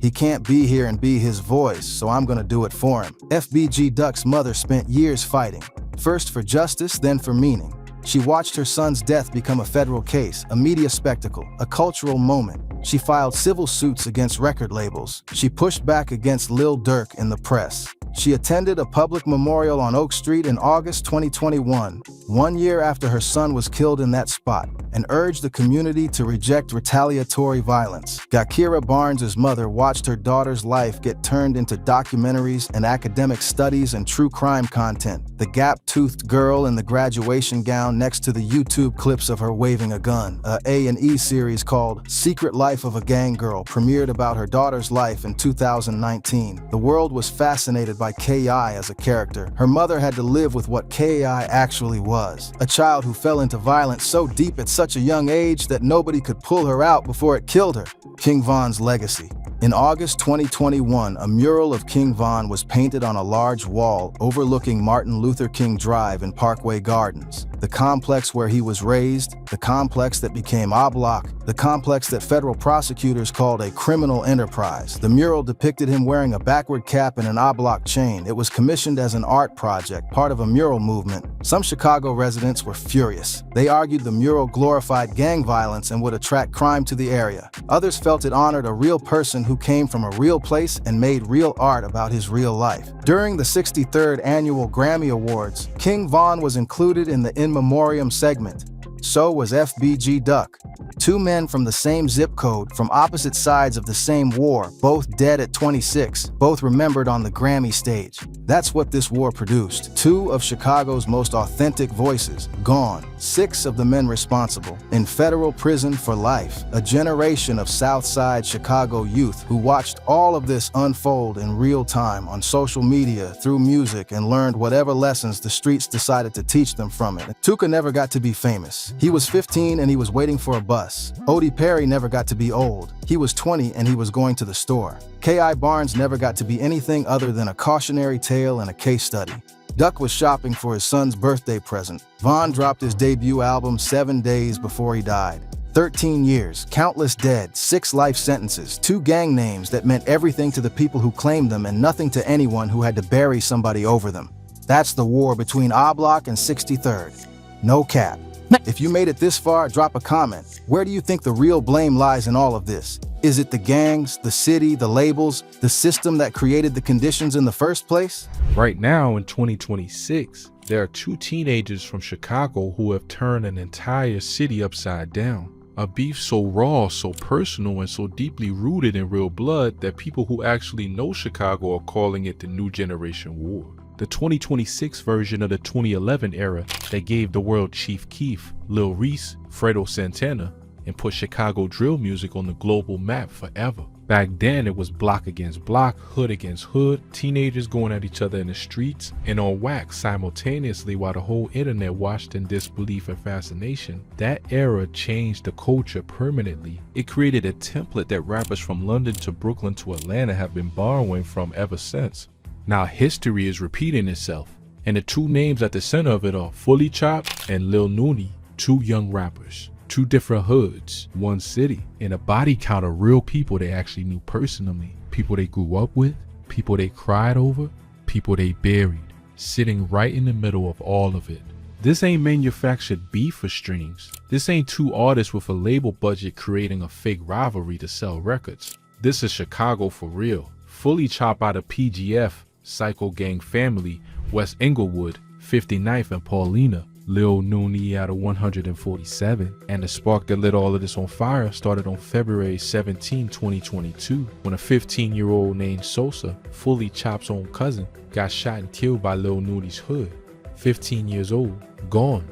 He can't be here and be his voice, so I'm gonna do it for him." FBG Duck's mother spent years fighting, first for justice, then for meaning. She watched her son's death become a federal case, a media spectacle, a cultural moment. She filed civil suits against record labels. She pushed back against Lil Durk in the press. She attended a public memorial on Oak Street in August 2021, 1 year after her son was killed in that spot, and urged the community to reject retaliatory violence. Gakira Barnes' mother watched her daughter's life get turned into documentaries and academic studies and true crime content. The gap-toothed girl in the graduation gown next to the YouTube clips of her waving a gun. A A&E series called Secret Life of a Gang Girl premiered about her daughter's life in 2019. The world was fascinated by K.I. as a character. Her mother had to live with what K.I. actually was, a child who fell into violence so deep at such a young age that nobody could pull her out before it killed her. King Von's legacy. In August 2021, a mural of King Von was painted on a large wall overlooking Martin Luther King Drive in Parkway Gardens, the complex where he was raised, the complex that became O'Block, the complex that federal prosecutors called a criminal enterprise. The mural depicted him wearing a backward cap and an O'Block chain. It was commissioned as an art project, part of a mural movement. Some Chicago residents were furious. They argued the mural glorified gang violence and would attract crime to the area. Others felt it honored a real person who came from a real place and made real art about his real life. During the 63rd Annual Grammy Awards, King Von was included in the In Memoriam segment. So was FBG Duck. Two men from the same zip code, from opposite sides of the same war, both dead at 26, both remembered on the Grammy stage. That's what this war produced. Two of Chicago's most authentic voices, gone. 6 of the men responsible, in federal prison for life. A generation of Southside Chicago youth who watched all of this unfold in real time on social media, through music, and learned whatever lessons the streets decided to teach them from it. Tuka never got to be famous. He was 15 and he was waiting for a bus. Odie Perry never got to be old. He was 20 and he was going to the store. K.I. Barnes never got to be anything other than a cautionary tale and a case study. Duck was shopping for his son's birthday present. Von dropped his debut album 7 days before he died. 13 years, countless dead, 6 life sentences, 2 gang names that meant everything to the people who claimed them and nothing to anyone who had to bury somebody over them. That's the war between O'Block and 63rd. No cap. If you made it this far, drop a comment. Where do you think the real blame lies in all of this? Is it the gangs, the city, the labels, the system that created the conditions in the first place? Right now in 2026, there are 2 teenagers from Chicago who have turned an entire city upside down. A beef so raw, so personal, and so deeply rooted in real blood that people who actually know Chicago are calling it the New Generation War. The 2026 version of the 2011 era that gave the world Chief Keef, Lil Reese, Fredo Santana, and put Chicago drill music on the global map forever. Back then, it was block against block, hood against hood, teenagers going at each other in the streets and on wax simultaneously while the whole internet watched in disbelief and fascination. That era changed the culture permanently. It created a template that rappers from London to Brooklyn to Atlanta have been borrowing from ever since. Now history is repeating itself, and the two names at the center of it are Fully Chopped and Lil Nooney, two young rappers. Two different hoods, one city, and a body count of real people they actually knew personally. People they grew up with, people they cried over, people they buried, sitting right in the middle of all of it. This ain't manufactured beef for streams. This ain't two artists with a label budget creating a fake rivalry to sell records. This is Chicago for real. Fully Chopped out of PGF, Psycho Gang Family, West Englewood, 59th and Paulina. Lil Nooney out of 147, and the spark that lit all of this on fire started on February 17, 2022, when a 15-year-old named Sosa, Fully Chopped's own cousin, got shot and killed by Lil Nooney's hood. 15 years old, gone.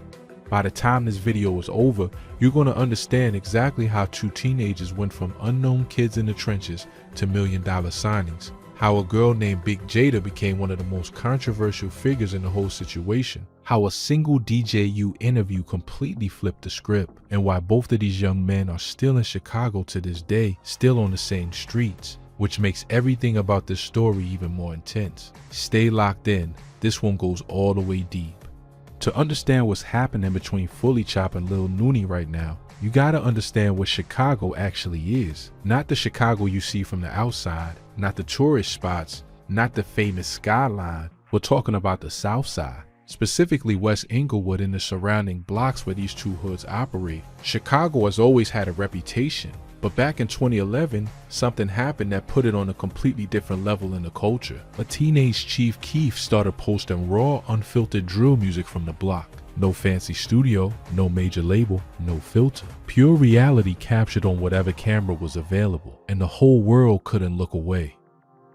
By the time this video is over, you're going to understand exactly how two teenagers went from unknown kids in the trenches to million-dollar signings. How a girl named Big Jada became one of the most controversial figures in the whole situation. How a single DJU interview completely flipped the script, and why both of these young men are still in Chicago to this day, still on the same streets, which makes everything about this story even more intense. Stay locked in, this one goes all the way deep. To understand what's happening between Fully Chopped and Lil Nooney right now, you gotta understand what Chicago actually is. Not the Chicago you see from the outside, not the tourist spots, not the famous skyline. We're talking about the South Side, specifically West Englewood and the surrounding blocks where these two hoods operate. Chicago has always had a reputation, but back in 2011, something happened that put it on a completely different level in the culture. A teenage Chief Keef started posting raw, unfiltered drill music from the block. No fancy studio, no major label, no filter. Pure reality captured on whatever camera was available, and the whole world couldn't look away.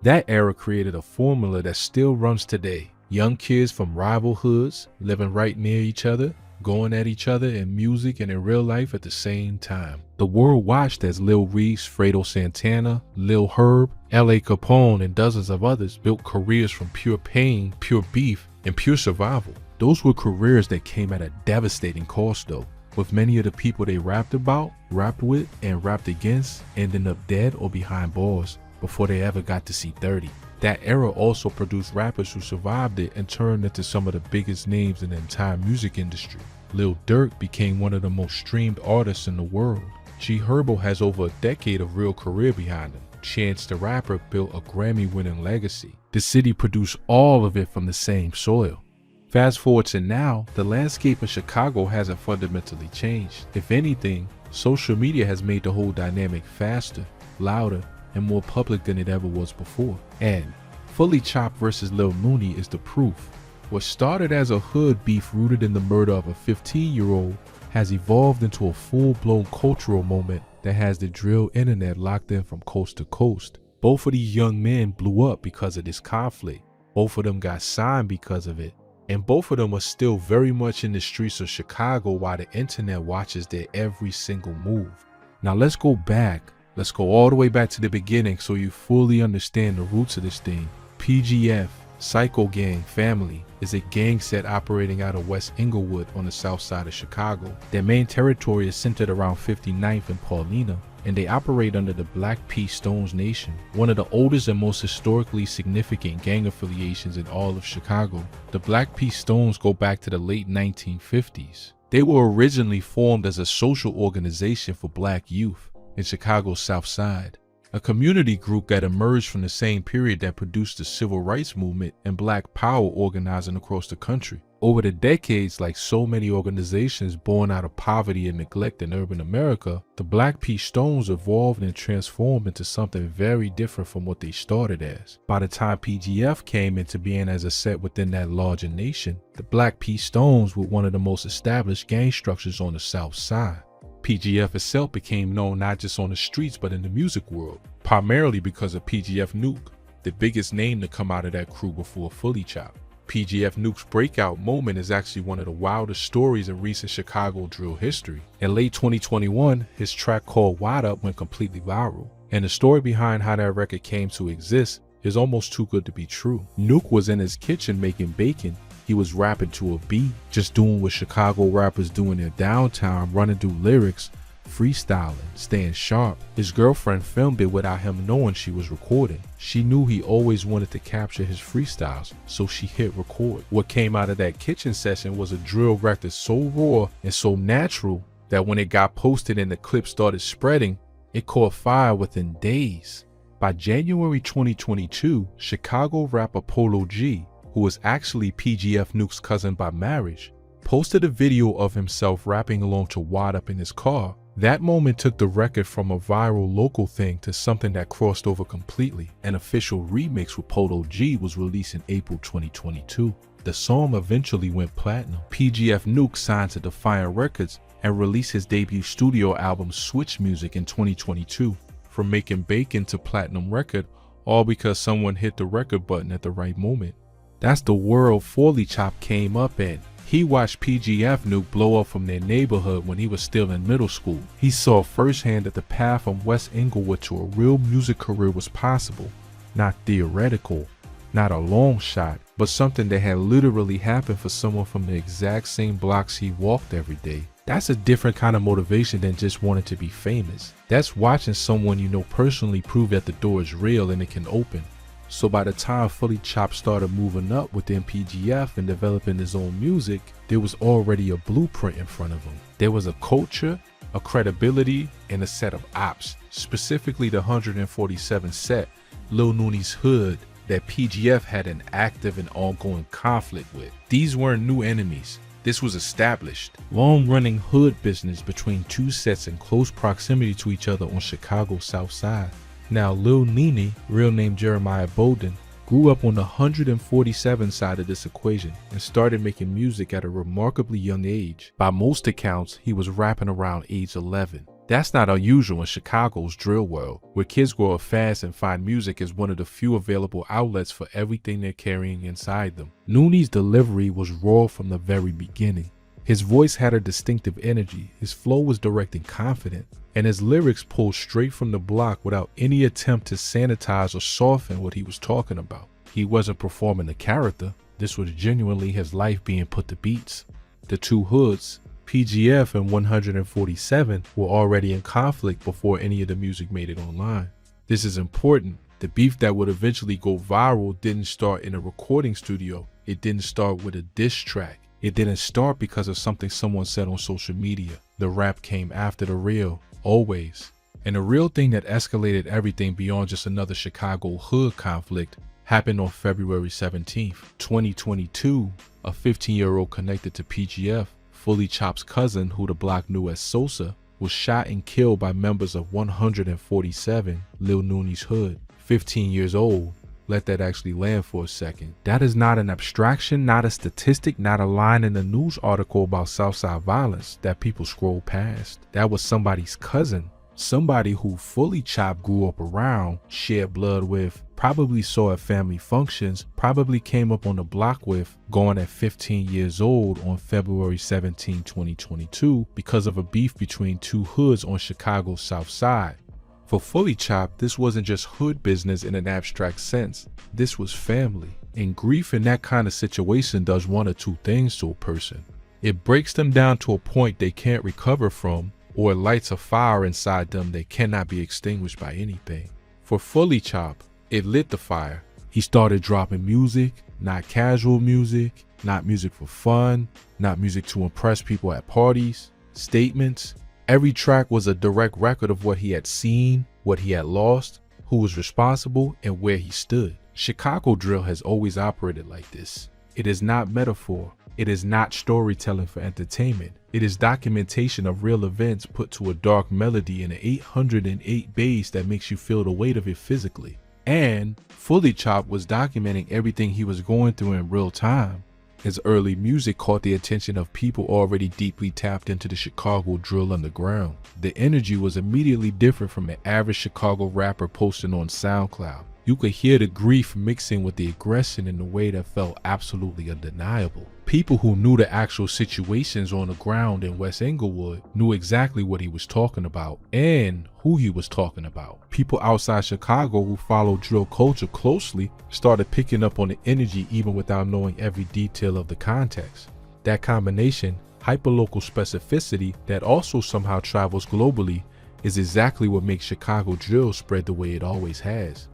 That era created a formula that still runs today. Young kids from rival hoods, living right near each other, going at each other in music and in real life at the same time. The world watched as Lil Reese, Fredo Santana, Lil Herb, L.A. Capone, and dozens of others built careers from pure pain, pure beef, and pure survival. Those were careers that came at a devastating cost though, with many of the people they rapped about, rapped with, and rapped against ending up dead or behind bars before they ever got to see 30. That era also produced rappers who survived it and turned into some of the biggest names in the entire music industry. Lil Durk became one of the most streamed artists in the world. G Herbo has over a decade of real career behind him. Chance the Rapper built a Grammy-winning legacy. The city produced all of it from the same soil. Fast forward to now, the landscape of Chicago hasn't fundamentally changed. If anything, social media has made the whole dynamic faster, louder, and more public than it ever was before. And Fully Chopped versus Lil Nooney is the proof. What started as a hood beef rooted in the murder of a 15-year-old has evolved into a full-blown cultural moment that has the drill internet locked in from coast to coast. Both of these young men blew up because of this conflict. Both of them got signed because of it. And both of them are still very much in the streets of Chicago while the internet watches their every single move. Now let's go back. Let's go all the way back to the beginning so you fully understand the roots of this thing. PGF, Psycho Gang Family, is a gang set operating out of West Englewood on the south side of Chicago. Their main territory is centered around 59th and Paulina, and they operate under the Black P. Stones Nation, one of the oldest and most historically significant gang affiliations in all of Chicago. The Black P. Stones go back to the late 1950s. They were originally formed as a social organization for black youth in Chicago's South Side, a community group that emerged from the same period that produced the civil rights movement and black power organizing across the country. Over the decades, like so many organizations born out of poverty and neglect in urban America, the Black P. Stones evolved and transformed into something very different from what they started as. By the time PGF came into being as a set within that larger nation, the Black P. Stones were one of the most established gang structures on the South Side. PGF itself became known not just on the streets but in the music world, primarily because of PGF Nuke, the biggest name to come out of that crew before Fully Chopped. PGF Nuke's breakout moment is actually one of the wildest stories in recent Chicago drill history. In late 2021, his track called Wide Up went completely viral, and the story behind how that record came to exist is almost too good to be true. Nuke was in his kitchen making bacon. He was rapping to a beat, just doing what Chicago rappers do in their downtime, running through lyrics, freestyling, staying sharp. His girlfriend filmed it without him knowing she was recording. She knew he always wanted to capture his freestyles, so she hit record. What came out of that kitchen session was a drill record so raw and so natural that when it got posted and the clip started spreading, it caught fire within days. By January 2022, Chicago rapper Polo G, who was actually PGF Nuke's cousin by marriage, posted a video of himself rapping along to Wide Up in his car. That moment took the record from a viral local thing to something that crossed over completely. An official remix with Polo G was released in April 2022. The song eventually went platinum. PGF Nuke signed to Defiant Records and released his debut studio album Switch Music in 2022. From making bacon to platinum record, all because someone hit the record button at the right moment. That's the world Fully Chop came up in. He watched PGF Nuke blow up from their neighborhood when he was still in middle school. He saw firsthand that the path from West Inglewood to a real music career was possible. Not theoretical, not a long shot, but something that had literally happened for someone from the exact same blocks he walked every day. That's a different kind of motivation than just wanting to be famous. That's watching someone you know personally prove that the door is real and it can open. So by the time Fully Chop started moving up within PGF and developing his own music, there was already a blueprint in front of him. There was a culture, a credibility, and a set of ops, specifically the 147 set, Lil Nooney's Hood, that PGF had an active and ongoing conflict with. These weren't new enemies. This was established, long-running hood business between two sets in close proximity to each other on Chicago's South Side. Now, Lil Nooney, real name Jeremiah Bolden, grew up on the 147 side of this equation and started making music at a remarkably young age. By most accounts, he was rapping around age 11. That's not unusual in Chicago's drill world, where kids grow up fast and find music as one of the few available outlets for everything they're carrying inside them. Nooney's delivery was raw from the very beginning. His voice had a distinctive energy, his flow was direct and confident, and his lyrics pulled straight from the block without any attempt to sanitize or soften what he was talking about. He wasn't performing a character, this was genuinely his life being put to beats. The two hoods, PGF and 147, were already in conflict before any of the music made it online. This is important. The beef that would eventually go viral didn't start in a recording studio. It didn't start with a diss track. It didn't start because of something someone said on social media. The rap came after the real, always. And the real thing that escalated everything beyond just another Chicago hood conflict happened on February 17th, 2022. A 15-year-old connected to PGF, Fully Chop's cousin, who the block knew as Sosa, was shot and killed by members of 147, Lil Nooney's Hood. 15 years old. Let that actually land for a second. That is not an abstraction, not a statistic, not a line in a news article about Southside violence that people scroll past. That was somebody's cousin. Somebody who Fully Chop grew up around, shared blood with, probably saw at family functions, probably came up on the block with, going at 15 years old on February 17, 2022 because of a beef between two hoods on Chicago's South Side. For Fully Chop, this wasn't just hood business in an abstract sense. This was family. And grief in that kind of situation does one or two things to a person. It breaks them down to a point they can't recover from, or it lights a fire inside them that cannot be extinguished by anything. For Fully Chop, it lit the fire. He started dropping music, not casual music, not music for fun, not music to impress people at parties, statements. Every track was a direct record of what he had seen, what he had lost, who was responsible, and where he stood. Chicago drill has always operated like this. It is not metaphor. It is not storytelling for entertainment. It is documentation of real events put to a dark melody in an 808 bass that makes you feel the weight of it physically. And Fully Chop was documenting everything he was going through in real time. His early music caught the attention of people already deeply tapped into the Chicago drill underground. The energy was immediately different from an average Chicago rapper posting on SoundCloud. You could hear the grief mixing with the aggression in a way that felt absolutely undeniable. People who knew the actual situations on the ground in West Englewood knew exactly what he was talking about and who he was talking about. People outside Chicago who followed drill culture closely started picking up on the energy even without knowing every detail of the context. That combination, hyperlocal specificity that also somehow travels globally, is exactly what makes Chicago drill spread the way it always has.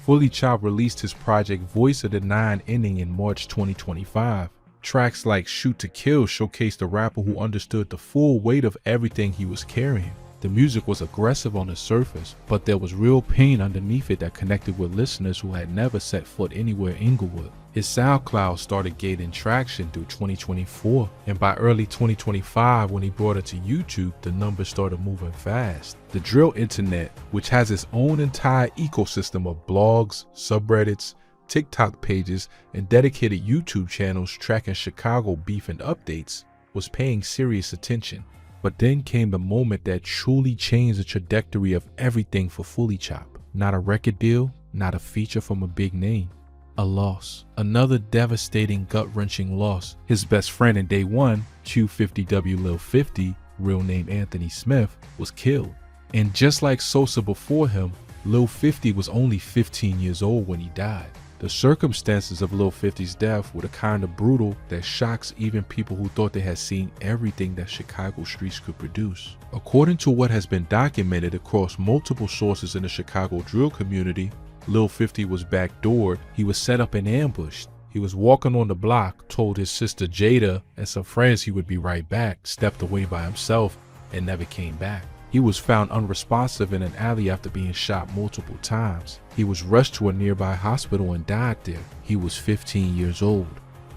Fully Chopped released his project Voice of the Nine Inning in March 2025. Tracks like Shoot to Kill showcased a rapper who understood the full weight of everything he was carrying. The music was aggressive on the surface, but there was real pain underneath it that connected with listeners who had never set foot anywhere in Inglewood. His SoundCloud started gaining traction through 2024, and by early 2025, when he brought it to YouTube, the numbers started moving fast. The drill internet, which has its own entire ecosystem of blogs, subreddits, TikTok pages, and dedicated YouTube channels tracking Chicago beef and updates, was paying serious attention. But then came the moment that truly changed the trajectory of everything for Fully Chopped. Not a record deal, not a feature from a big name. A loss. Another devastating, gut-wrenching loss. His best friend in day one, Q50W Lil 50, real name Anthony Smith, was killed. And just like Sosa before him, Lil 50 was only 15 years old when he died. The circumstances of Lil 50's death were the kind of brutal that shocks even people who thought they had seen everything that Chicago streets could produce. According to what has been documented across multiple sources in the Chicago drill community, Lil 50 was backdoored. He was set up and ambushed. He was walking on the block, told his sister Jada and some friends he would be right back, stepped away by himself, and never came back. He was found unresponsive in an alley after being shot multiple times. He was rushed to a nearby hospital and died there. He was 15 years old.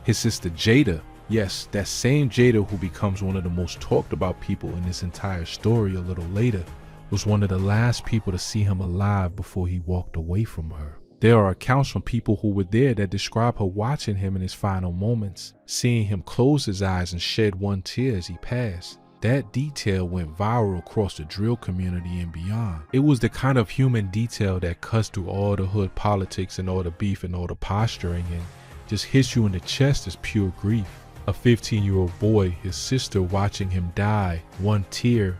His sister Jada, yes, that same Jada who becomes one of the most talked about people in this entire story a little later, was one of the last people to see him alive before he walked away from her. There are accounts from people who were there that describe her watching him in his final moments, seeing him close his eyes and shed one tear as he passed. That detail went viral across the drill community and beyond. It was the kind of human detail that cuts through all the hood politics and all the beef and all the posturing and just hits you in the chest as pure grief. A 15-year-old boy, his sister watching him die, one tear.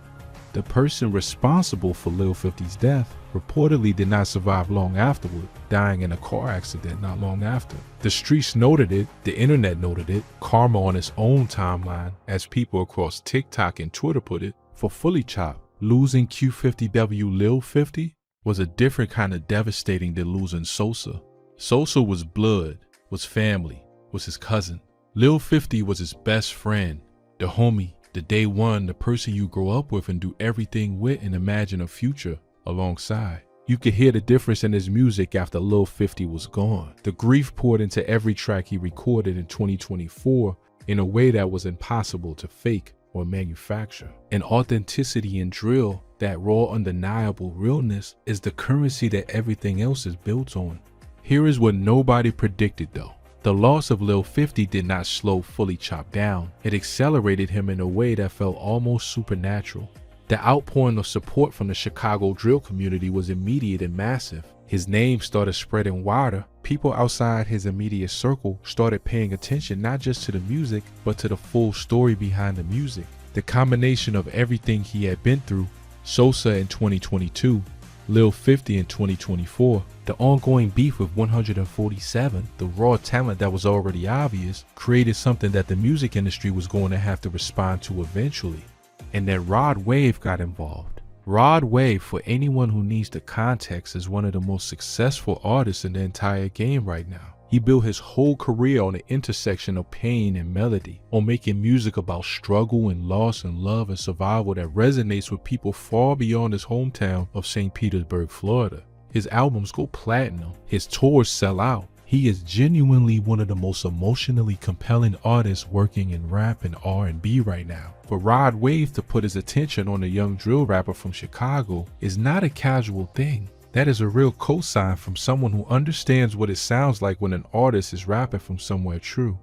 The person responsible for Lil 50's death reportedly did not survive long afterward, dying in a car accident not long after. The streets noted it, the internet noted it, karma on its own timeline, as people across TikTok and Twitter put it. For Fully Chopped, losing Q50W Lil 50 was a different kind of devastating than losing Sosa. Sosa was blood, was family, was his cousin. Lil 50 was his best friend, the homie, the day one, the person you grow up with and do everything with and imagine a future alongside. You could hear the difference in his music after Lil 50 was gone. The grief poured into every track he recorded in 2024 in a way that was impossible to fake or manufacture. And authenticity in drill, that raw, undeniable realness, is the currency that everything else is built on. Here is what nobody predicted though. The loss of Lil 50 did not slow Fully Chopped down. It accelerated him in a way that felt almost supernatural. The outpouring of support from the Chicago drill community was immediate and massive. His name started spreading wider. People outside his immediate circle started paying attention not just to the music, but to the full story behind the music. The combination of everything he had been through, Sosa in 2022, Lil 50 in 2024, the ongoing beef with 147, the raw talent that was already obvious, created something that the music industry was going to have to respond to eventually. And then Rod Wave got involved. Rod Wave, for anyone who needs the context, is one of the most successful artists in the entire game right now. He built his whole career on the intersection of pain and melody, on making music about struggle and loss and love and survival that resonates with people far beyond his hometown of St. Petersburg, Florida. His albums go platinum, his tours sell out. He is genuinely one of the most emotionally compelling artists working in rap and R&B right now. For Rod Wave to put his attention on a young drill rapper from Chicago is not a casual thing. That is a real cosign from someone who understands what it sounds like when an artist is rapping from somewhere true.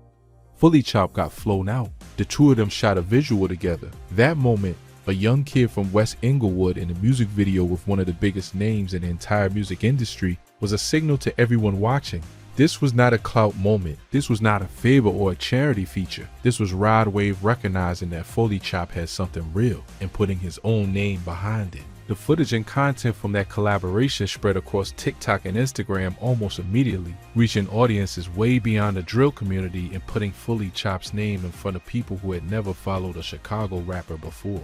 Fully Chopped got flown out. The two of them shot a visual together. That moment A young kid from West Inglewood in a music video with one of the biggest names in the entire music industry was a signal to everyone watching. This was not a clout moment. This was not a favor or a charity feature. This was Rod Wave recognizing that Fully Chop had something real and putting his own name behind it. The footage and content from that collaboration spread across TikTok and Instagram almost immediately, reaching audiences way beyond the drill community and putting Fully Chop's name in front of people who had never followed a Chicago rapper before.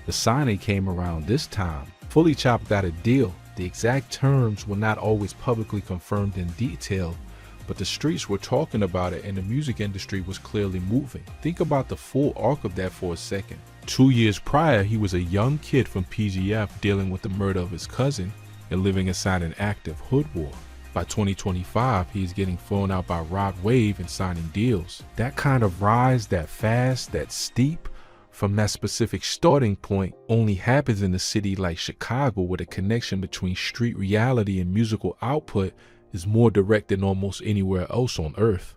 The signing came around this time. Fully Chop got a deal. The exact terms were not always publicly confirmed in detail, but the streets were talking about it and the music industry was clearly moving. Think about the full arc of that for a second. 2 years prior, he was a young kid from PGF dealing with the murder of his cousin and living inside an active hood war. By 2025, he is getting thrown out by Rod Wave and signing deals. That kind of rise, that fast, that steep, from that specific starting point only happens in a city like Chicago, where the connection between street reality and musical output is more direct than almost anywhere else on earth.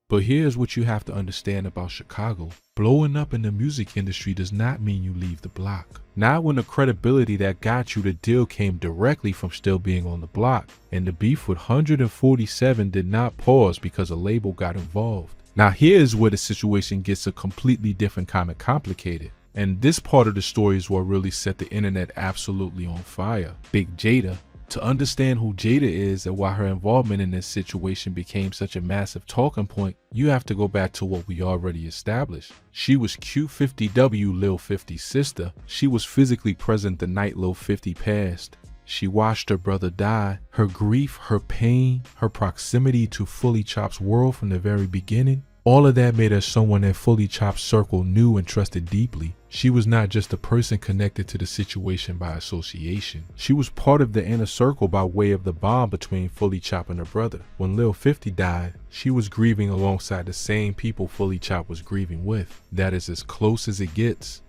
But here's what you have to understand about Chicago. Blowing up in the music industry does not mean you leave the block. Not when the credibility that got you the deal came directly from still being on the block. And the beef with 147 did not pause because a label got involved. Now here's where the situation gets a completely different kind of complicated. And this part of the story is what really set the internet absolutely on fire. Big Jada. To understand who Jada is and why her involvement in this situation became such a massive talking point, you have to go back to what we already established. She was Q50W, Lil 50's sister. She was physically present the night Lil 50 passed. She watched her brother die. Her grief, her pain, her proximity to Fully Chop's world from the very beginning, all of that made her someone that Fully Chop's circle knew and trusted deeply. She was not just a person connected to the situation by association. She was part of the inner circle by way of the bond between Fully Chop and her brother. When Lil 50 died, she was grieving alongside the same people Fully Chop was grieving with. That is as close as it gets.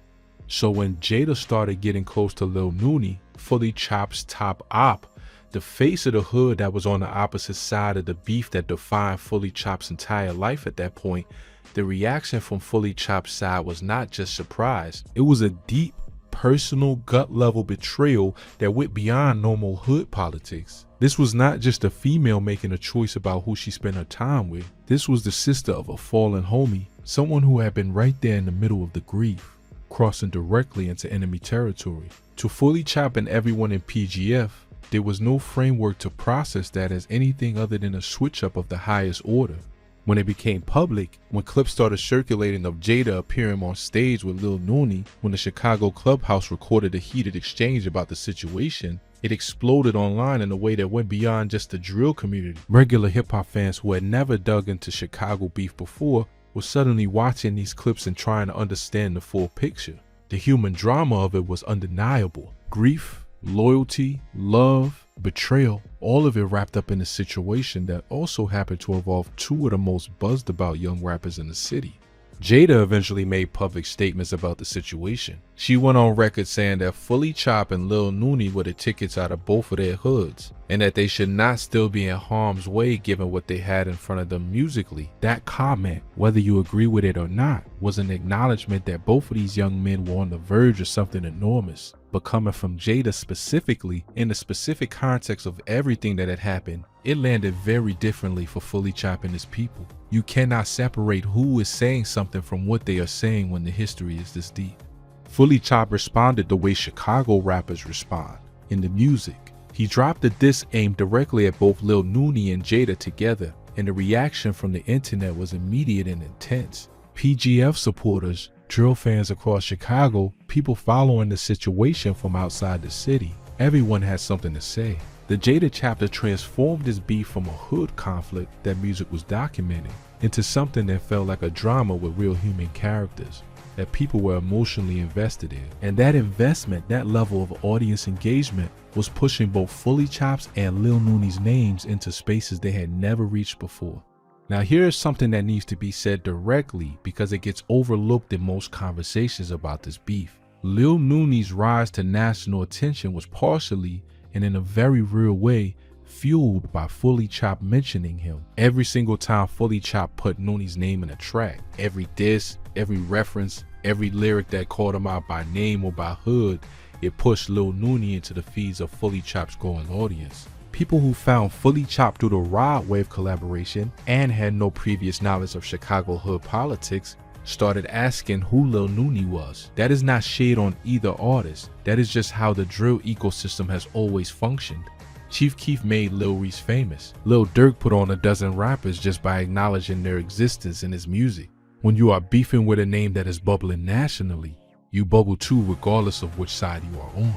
So when Jada started getting close to Lil Nooney, Fully Chop's top op, the face of the hood that was on the opposite side of the beef that defined Fully Chop's entire life at that point, the reaction from Fully Chop's side was not just surprise. It was a deep, personal, gut-level betrayal that went beyond normal hood politics. This was not just a female making a choice about who she spent her time with. This was the sister of a fallen homie, someone who had been right there in the middle of the grief, crossing directly into enemy territory. To Fully Chop and everyone in PGF, there was no framework to process that as anything other than a switch up of the highest order. When it became public, when clips started circulating of Jada appearing on stage with Lil Nooney, when the Chicago Clubhouse recorded a heated exchange about the situation, it exploded online in a way that went beyond just the drill community. Regular hip-hop fans who had never dug into Chicago beef before were suddenly watching these clips and trying to understand the full picture. The human drama of it was undeniable. Grief, loyalty, love, betrayal, all of it wrapped up in a situation that also happened to involve two of the most buzzed about young rappers in the city. Jada eventually made public statements about the situation. She went on record saying that Fully Chop and Lil Nooney were the tickets out of both of their hoods, and that they should not still be in harm's way given what they had in front of them musically. That comment, whether you agree with it or not, was an acknowledgement that both of these young men were on the verge of something enormous. But coming from Jada specifically, in the specific context of everything that had happened, it landed very differently for Fully Chop and his people. You cannot separate who is saying something from what they are saying when the history is this deep. Fully Chop responded the way Chicago rappers respond, in the music. He dropped a diss aimed directly at both Lil Nooney and Jada together, and the reaction from the internet was immediate and intense. PGF supporters, drill fans across Chicago, people following the situation from outside the city. Everyone had something to say. The Jada chapter transformed this beef from a hood conflict that music was documenting into something that felt like a drama with real human characters that people were emotionally invested in. And that investment, that level of audience engagement, was pushing both Fully Chop's and Lil Nooney's names into spaces they had never reached before. Now here is something that needs to be said directly because it gets overlooked in most conversations about this beef. Lil Nooney's rise to national attention was partially, and in a very real way, fueled by Fully Chop mentioning him. Every single time Fully Chop put Nooney's name in a track, every diss, every reference, Every lyric that called him out by name or by hood, it pushed Lil Nooney into the feeds of Fully Chopped's growing audience. People who found Fully Chopped through the Rod Wave collaboration and had no previous knowledge of Chicago hood politics started asking who Lil Nooney was. That is not shade on either artist. That is just how the drill ecosystem has always functioned. Chief Keef made Lil Reese famous. Lil Durk put on a dozen rappers just by acknowledging their existence in his music. When you are beefing with a name that is bubbling nationally, you bubble too regardless of which side you are on.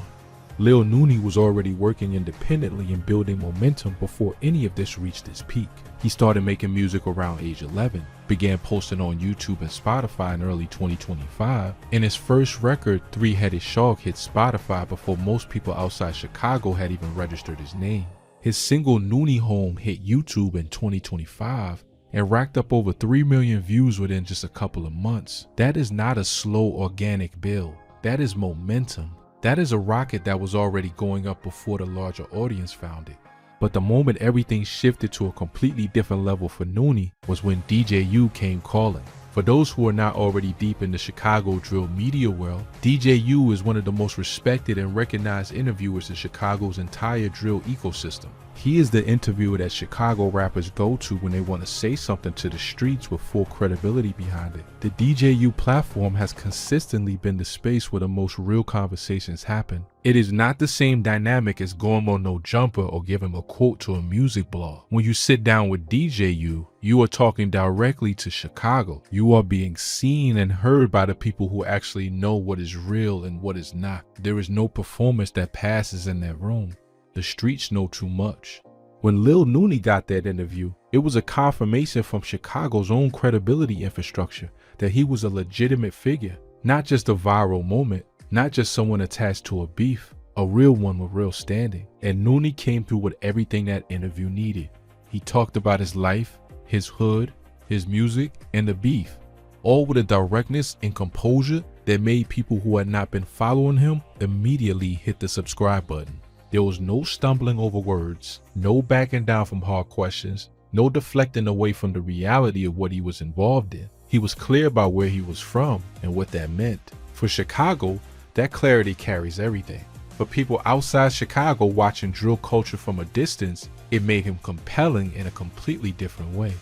Lil Nooney was already working independently and building momentum before any of this reached its peak. He started making music around age 11, began posting on YouTube and Spotify in early 2025, and his first record, Three-Headed Shark, hit Spotify before most people outside Chicago had even registered his name. His single Nooney Home hit YouTube in 2025 and racked up over 3 million views within just a couple of months. That is not a slow organic build. That is momentum. That is a rocket that was already going up before the larger audience found it. But the moment everything shifted to a completely different level for Nooney was when DJU came calling. For those who are not already deep in the Chicago drill media world, DJU is one of the most respected and recognized interviewers in Chicago's entire drill ecosystem. He is the interviewer that Chicago rappers go to when they want to say something to the streets with full credibility behind it. The DJU platform has consistently been the space where the most real conversations happen. It is not the same dynamic as going on No Jumper or giving a quote to a music blog. When you sit down with DJU, you are talking directly to Chicago. You are being seen and heard by the people who actually know what is real and what is not. There is no performance that passes in that room. The streets know too much. When Lil Nooney got that interview, it was a confirmation from Chicago's own credibility infrastructure that he was a legitimate figure, not just a viral moment, not just someone attached to a beef, a real one with real standing. And Nooney came through with everything that interview needed. He talked about his life, his hood, his music, and the beef, all with a directness and composure that made people who had not been following him immediately hit the subscribe button. There was no stumbling over words, no backing down from hard questions, no deflecting away from the reality of what he was involved in. He was clear about where he was from and what that meant. For Chicago, that clarity carries everything. For people outside Chicago watching drill culture from a distance, it made him compelling in a completely different way.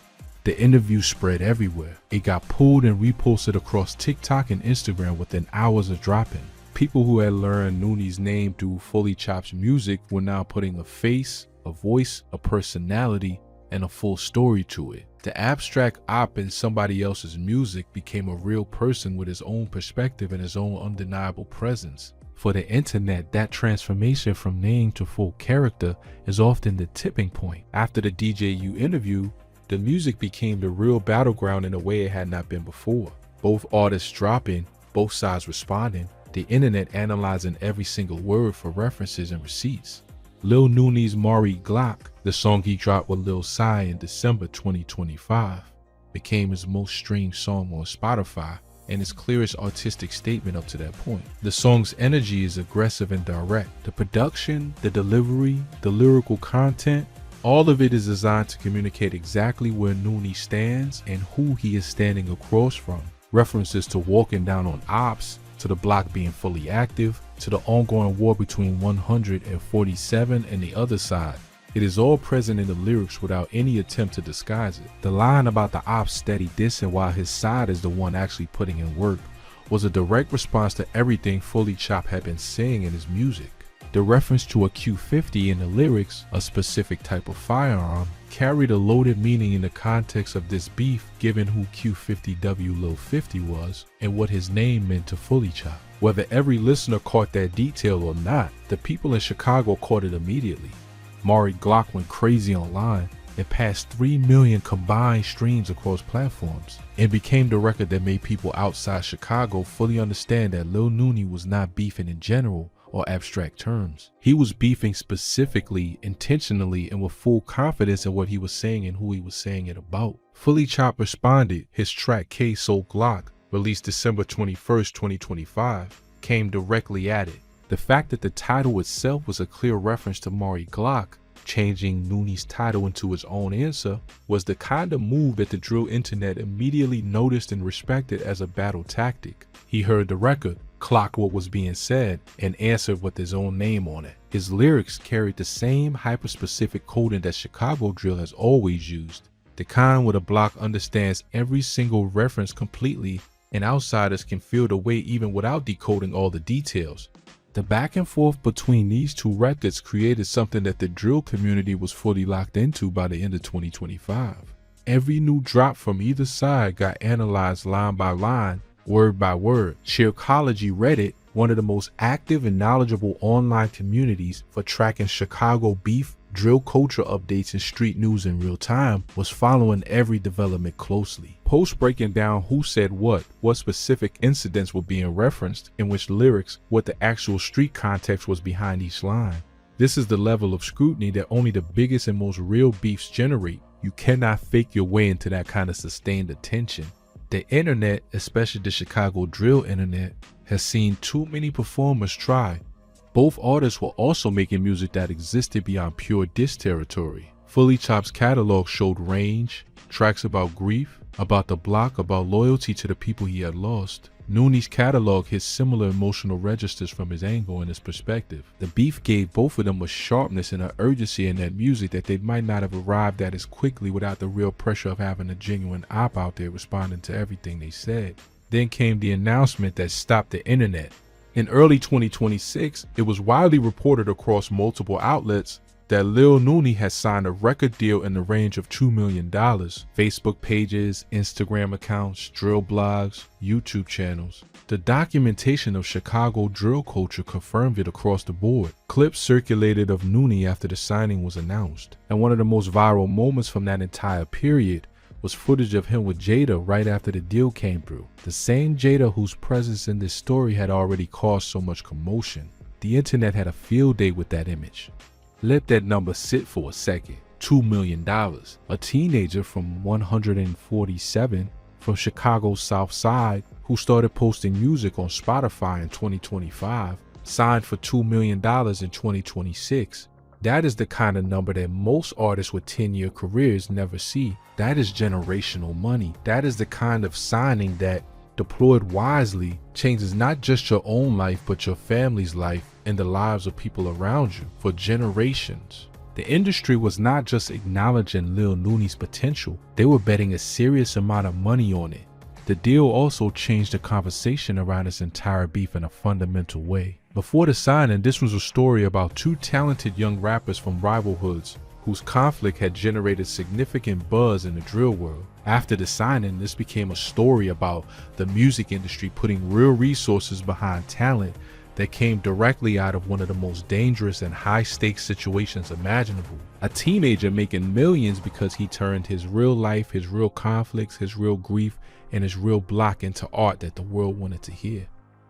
The interview spread everywhere. It got pulled and reposted across TikTok and Instagram within hours of dropping. People who had learned Nooney's name through Fully Chopped's music were now putting a face, a voice, a personality, and a full story to it. The abstract op in somebody else's music became a real person with his own perspective and his own undeniable presence. For the internet, that transformation from name to full character is often the tipping point. After the DJU interview, the music became the real battleground in a way it had not been before. Both artists dropping, both sides responding, the internet analyzing every single word for references and receipts. Lil Nooney's Mari Glock, the song he dropped with Lil Psy in December 2025, became his most streamed song on Spotify and his clearest artistic statement up to that point. The song's energy is aggressive and direct. The production, the delivery, the lyrical content, all of it is designed to communicate exactly where Nooney stands and who he is standing across from. References to walking down on ops, to the block being fully active, to the ongoing war between 147 and the other side. It is all present in the lyrics without any attempt to disguise it. The line about the ops steady dissing while his side is the one actually putting in work was a direct response to everything Fully Chopped had been saying in his music. The reference to a Q50 in the lyrics, a specific type of firearm, carried a loaded meaning in the context of this beef given who Q50W Lil 50 was and what his name meant to Fully Chopped. Whether every listener caught that detail or not, the people in Chicago caught it immediately. Mari Glock went crazy online and passed 3 million combined streams across platforms and became the record that made people outside Chicago fully understand that Lil Nooney was not beefing in general or abstract terms. He was beefing specifically, intentionally, and with full confidence in what he was saying and who he was saying it about. Fully Chopped responded. His track K Soul Glock, released December 21st, 2025, came directly at it. The fact that the title itself was a clear reference to Mari Glock changing Nooney's title into his own answer, was the kind of move that the drill internet immediately noticed and respected as a battle tactic. He heard the record, clocked what was being said, and answered with his own name on it. His lyrics carried the same hyper-specific coding that Chicago drill has always used, the kind where the block understands every single reference completely and outsiders can feel the weight even without decoding all the details. The back and forth between these two records created something that the drill community was fully locked into by the end of 2025. Every new drop from either side got analyzed line by line, word by word. Sharecology Reddit, one of the most active and knowledgeable online communities for tracking Chicago beef, drill culture updates, and street news in real time, was following every development closely. Posts breaking down who said what specific incidents were being referenced, in which lyrics, what the actual street context was behind each line. This is the level of scrutiny that only the biggest and most real beefs generate. You cannot fake your way into that kind of sustained attention. The internet, especially the Chicago drill internet, has seen too many performers try. Both artists were also making music that existed beyond pure diss territory. Fully Chop's catalog showed range, tracks about grief, about the block, about loyalty to the people he had lost. Nooney's catalog hit similar emotional registers from his angle and his perspective. The beef gave both of them a sharpness and an urgency in that music that they might not have arrived at as quickly without the real pressure of having a genuine op out there responding to everything they said. Then came the announcement that stopped the internet. In early 2026, it was widely reported across multiple outlets that Lil Nooney had signed a record deal in the range of $2 million. Facebook pages, Instagram accounts, drill blogs, YouTube channels. The documentation of Chicago drill culture confirmed it across the board. Clips circulated of Nooney after the signing was announced. And one of the most viral moments from that entire period was footage of him with Jada right after the deal came through. The same Jada whose presence in this story had already caused so much commotion. The internet had a field day with that image. Let that number sit for a second. $2 million. A teenager from 147 from Chicago's South Side who started posting music on Spotify in 2025 signed for $2 million in 2026. That is the kind of number that most artists with 10-year careers never see. That is generational money. That is the kind of signing that, deployed wisely, changes not just your own life but your family's life and the lives of people around you for generations. The industry was not just acknowledging Lil Nooney's potential, they were betting a serious amount of money on it. The deal also changed the conversation around this entire beef in a fundamental way. Before the signing, this was a story about two talented young rappers from rival hoods whose conflict had generated significant buzz in the drill world. After the signing, this became a story about the music industry putting real resources behind talent that came directly out of one of the most dangerous and high-stakes situations imaginable. A teenager making millions because he turned his real life, his real conflicts, his real grief, and his real block into art that the world wanted to hear.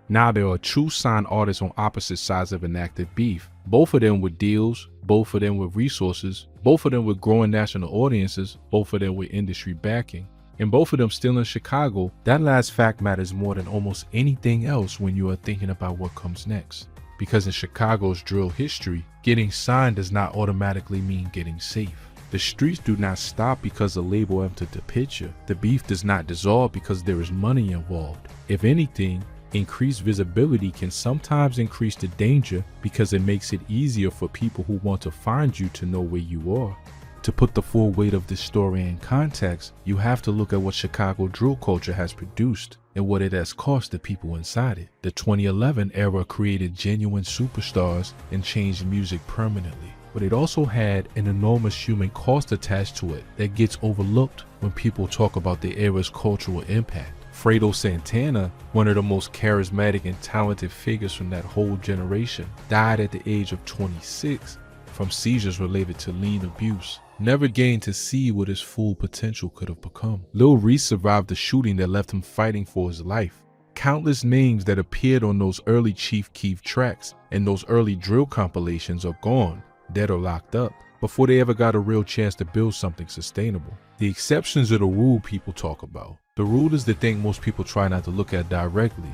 Now there are two signed artists on opposite sides of an active beef. Both of them with deals, both of them with resources, both of them with growing national audiences, both of them with industry backing. And both of them still in Chicago. That last fact matters more than almost anything else when you are thinking about what comes next. Because in Chicago's drill history, getting signed does not automatically mean getting safe. The streets do not stop because a label entered the picture. The beef does not dissolve because there is money involved. If anything, increased visibility can sometimes increase the danger because it makes it easier for people who want to find you to know where you are. To put the full weight of this story in context, you have to look at what Chicago drill culture has produced and what it has cost the people inside it. The 2011 era created genuine superstars and changed music permanently, but it also had an enormous human cost attached to it that gets overlooked when people talk about the era's cultural impact. Fredo Santana, one of the most charismatic and talented figures from that whole generation, died at the age of 26 from seizures related to lean abuse. Never gained to see what his full potential could have become. Lil Reese survived the shooting that left him fighting for his life. Countless names that appeared on those early Chief Keef tracks and those early drill compilations are gone, dead or locked up, before they ever got a real chance to build something sustainable. The exceptions are the rule people talk about. The rule is the thing most people try not to look at directly.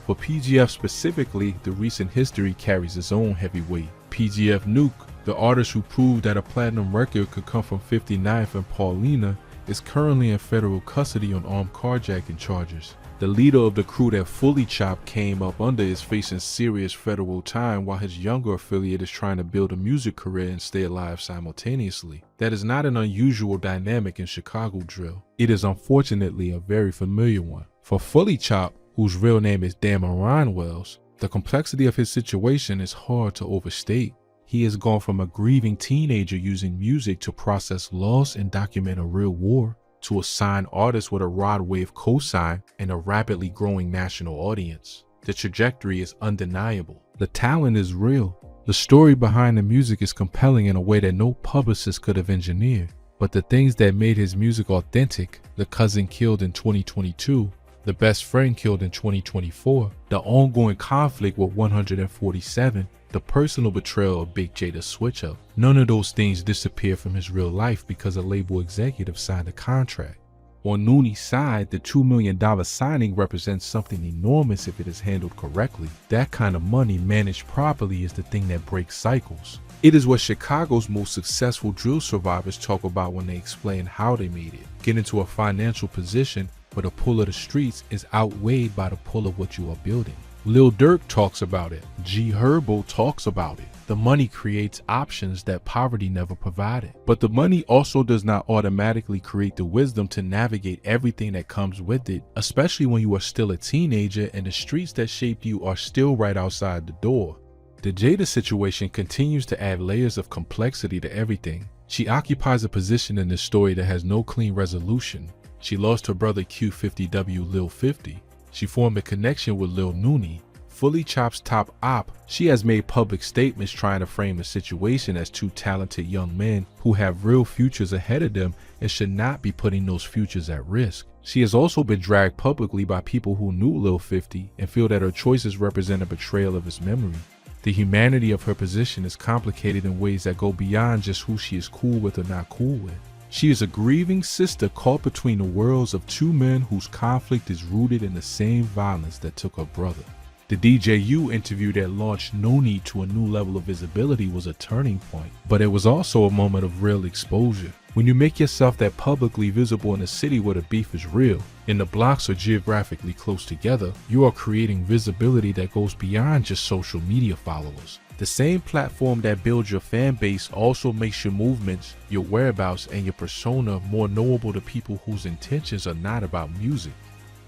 For PGF specifically, the recent history carries its own heavy weight. PGF Nuke, The artist who proved that a platinum record could come from 59th and Paulina is currently in federal custody on armed carjacking charges. The leader of the crew that Fully Chopped came up under is facing serious federal time, while his younger affiliate is trying to build a music career and stay alive simultaneously. That is not an unusual dynamic in Chicago drill. It is unfortunately a very familiar one. For Fully Chopped, whose real name is Damon Wells, the complexity of his situation is hard to overstate. He has gone from a grieving teenager using music to process loss and document a real war, to a signed artist with a Rod Wave cosign and a rapidly growing national audience. The trajectory is undeniable. The talent is real. The story behind the music is compelling in a way that no publicist could have engineered. But the things that made his music authentic, the cousin killed in 2022, the best friend killed in 2024, the ongoing conflict with 147, the personal betrayal of Big J the Switch Up, none of those things disappear from his real life because a label executive signed a contract. On Nooney's side, the $2 million signing represents something enormous if it is handled correctly. That kind of money managed properly is the thing that breaks cycles. It is what Chicago's most successful drill survivors talk about when they explain how they made it. Get into a financial position where the pull of the streets is outweighed by the pull of what you are building. Lil Durk talks about it. G Herbo talks about it. The money creates options that poverty never provided. But the money also does not automatically create the wisdom to navigate everything that comes with it, especially when you are still a teenager and the streets that shaped you are still right outside the door. The Jada situation continues to add layers of complexity to everything. She occupies a position in this story that has no clean resolution. She lost her brother Q50W Lil 50. She formed a connection with Lil Nooney, Fully Chopped's top op. She has made public statements trying to frame the situation as two talented young men who have real futures ahead of them and should not be putting those futures at risk. She has also been dragged publicly by people who knew Lil 50 and feel that her choices represent a betrayal of his memory. The humanity of her position is complicated in ways that go beyond just who she is cool with or not cool with. She is a grieving sister caught between the worlds of two men whose conflict is rooted in the same violence that took her brother. The DJU interview that launched Nooney to a new level of visibility was a turning point, but it was also a moment of real exposure. When you make yourself that publicly visible in a city where the beef is real, and the blocks are geographically close together, you are creating visibility that goes beyond just social media followers. The same platform that builds your fan base also makes your movements, your whereabouts, and your persona more knowable to people whose intentions are not about music.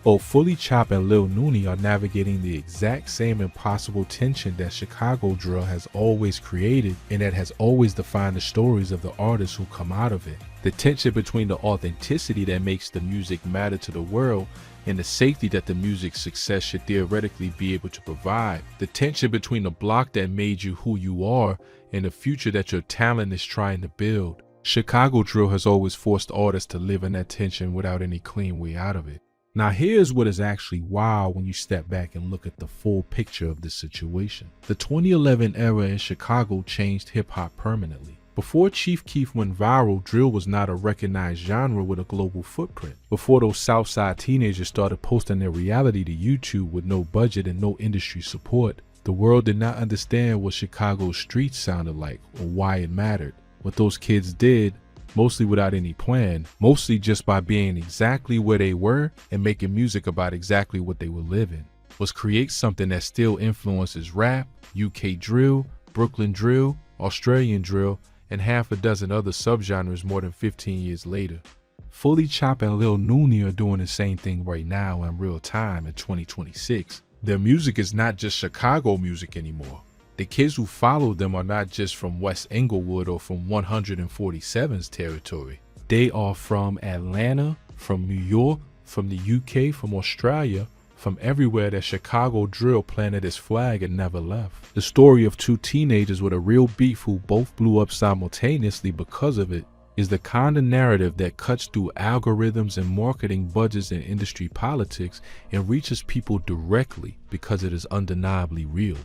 Both Fully Chopped and Lil Nooney are navigating the exact same impossible tension that Chicago drill has always created and that has always defined the stories of the artists who come out of it. The tension between the authenticity that makes the music matter to the world and the safety that the music's success should theoretically be able to provide. The tension between the block that made you who you are and the future that your talent is trying to build. Chicago drill has always forced artists to live in that tension without any clean way out of it. Now here's what is actually wild when you step back and look at the full picture of this situation. The 2011 era in Chicago changed hip-hop permanently. Before Chief Keef went viral, drill was not a recognized genre with a global footprint. Before those Southside teenagers started posting their reality to YouTube with no budget and no industry support, the world did not understand what Chicago's streets sounded like or why it mattered. What those kids did, mostly without any plan, mostly just by being exactly where they were and making music about exactly what they were living, was create something that still influences rap, UK drill, Brooklyn drill, Australian drill, and half a dozen other subgenres more than 15 years later. Fully Chopped and Lil Nooney are doing the same thing right now in real time in 2026. Their music is not just Chicago music anymore. The kids who follow them are not just from West Englewood or from 147's territory. They are from Atlanta, from New York, from the UK, from Australia, from everywhere that Chicago drill planted its flag and never left. The story of two teenagers with a real beef who both blew up simultaneously because of it is the kind of narrative that cuts through algorithms and marketing budgets and industry politics and reaches people directly because it is undeniably real.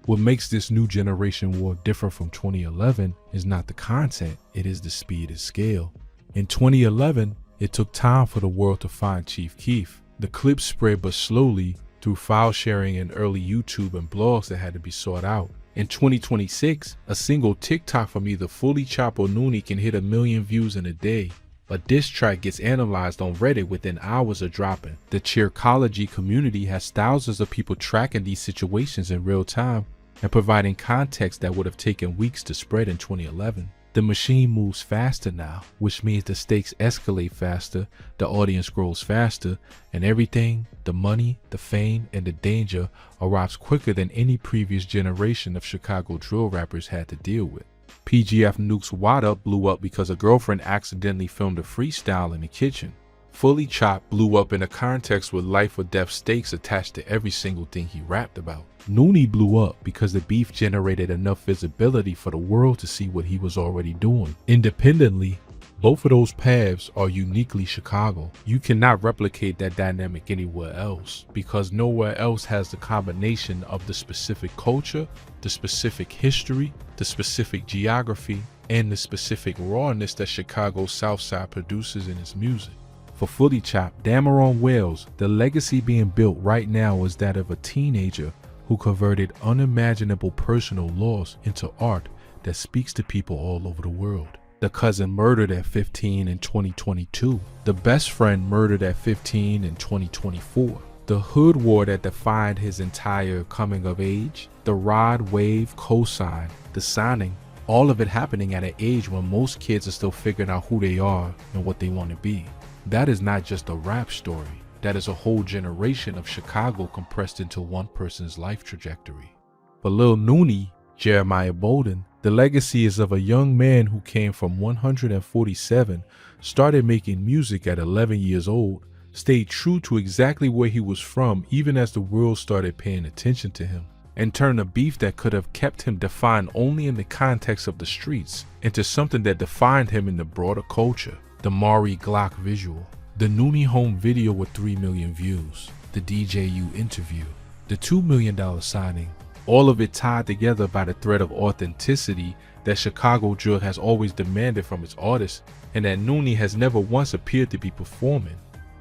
What makes this new generation war different from 2011 is not the content, it is the speed and scale. In 2011, it took time for the world to find Chief Keef. The clip spread but slowly through file sharing and early YouTube and blogs that had to be sought out. In 2026, a single TikTok from either Fully Chop or Nooney can hit 1 million views in a day. A diss track gets analyzed on Reddit within hours of dropping. The Cheercology community has thousands of people tracking these situations in real time and providing context that would have taken weeks to spread in 2011. The machine moves faster now, which means the stakes escalate faster, the audience grows faster, and everything, the money, the fame, and the danger arrives quicker than any previous generation of Chicago drill rappers had to deal with. PGF Nuke's Wada blew up because a girlfriend accidentally filmed a freestyle in the kitchen. Fully Chopped blew up in a context with life or death stakes attached to every single thing he rapped about. Nooney blew up because the beef generated enough visibility for the world to see what he was already doing. Independently, both of those paths are uniquely Chicago. You cannot replicate that dynamic anywhere else because nowhere else has the combination of the specific culture, the specific history, the specific geography, and the specific rawness that Chicago's South Side produces in its music. For Fully Chopped, Dameron Wells, the legacy being built right now is that of a teenager who converted unimaginable personal loss into art that speaks to people all over the world. The cousin murdered at 15 in 2022. The best friend murdered at 15 in 2024. The hood war that defined his entire coming of age, the rod wave cosign, the signing, all of it happening at an age when most kids are still figuring out who they are and what they want to be. That is not just a rap story. That is a whole generation of Chicago compressed into one person's life trajectory. For Lil Nooney, Jeremiah Bolden, the legacy is of a young man who came from 147, started making music at 11 years old, stayed true to exactly where he was from even as the world started paying attention to him, and turned a beef that could have kept him defined only in the context of the streets into something that defined him in the broader culture. The Mari Glock visual, the Nooney home video with 3 million views, the DJU interview, the $2 million signing, all of it tied together by the thread of authenticity that Chicago drill has always demanded from its artists and that Nooney has never once appeared to be performing.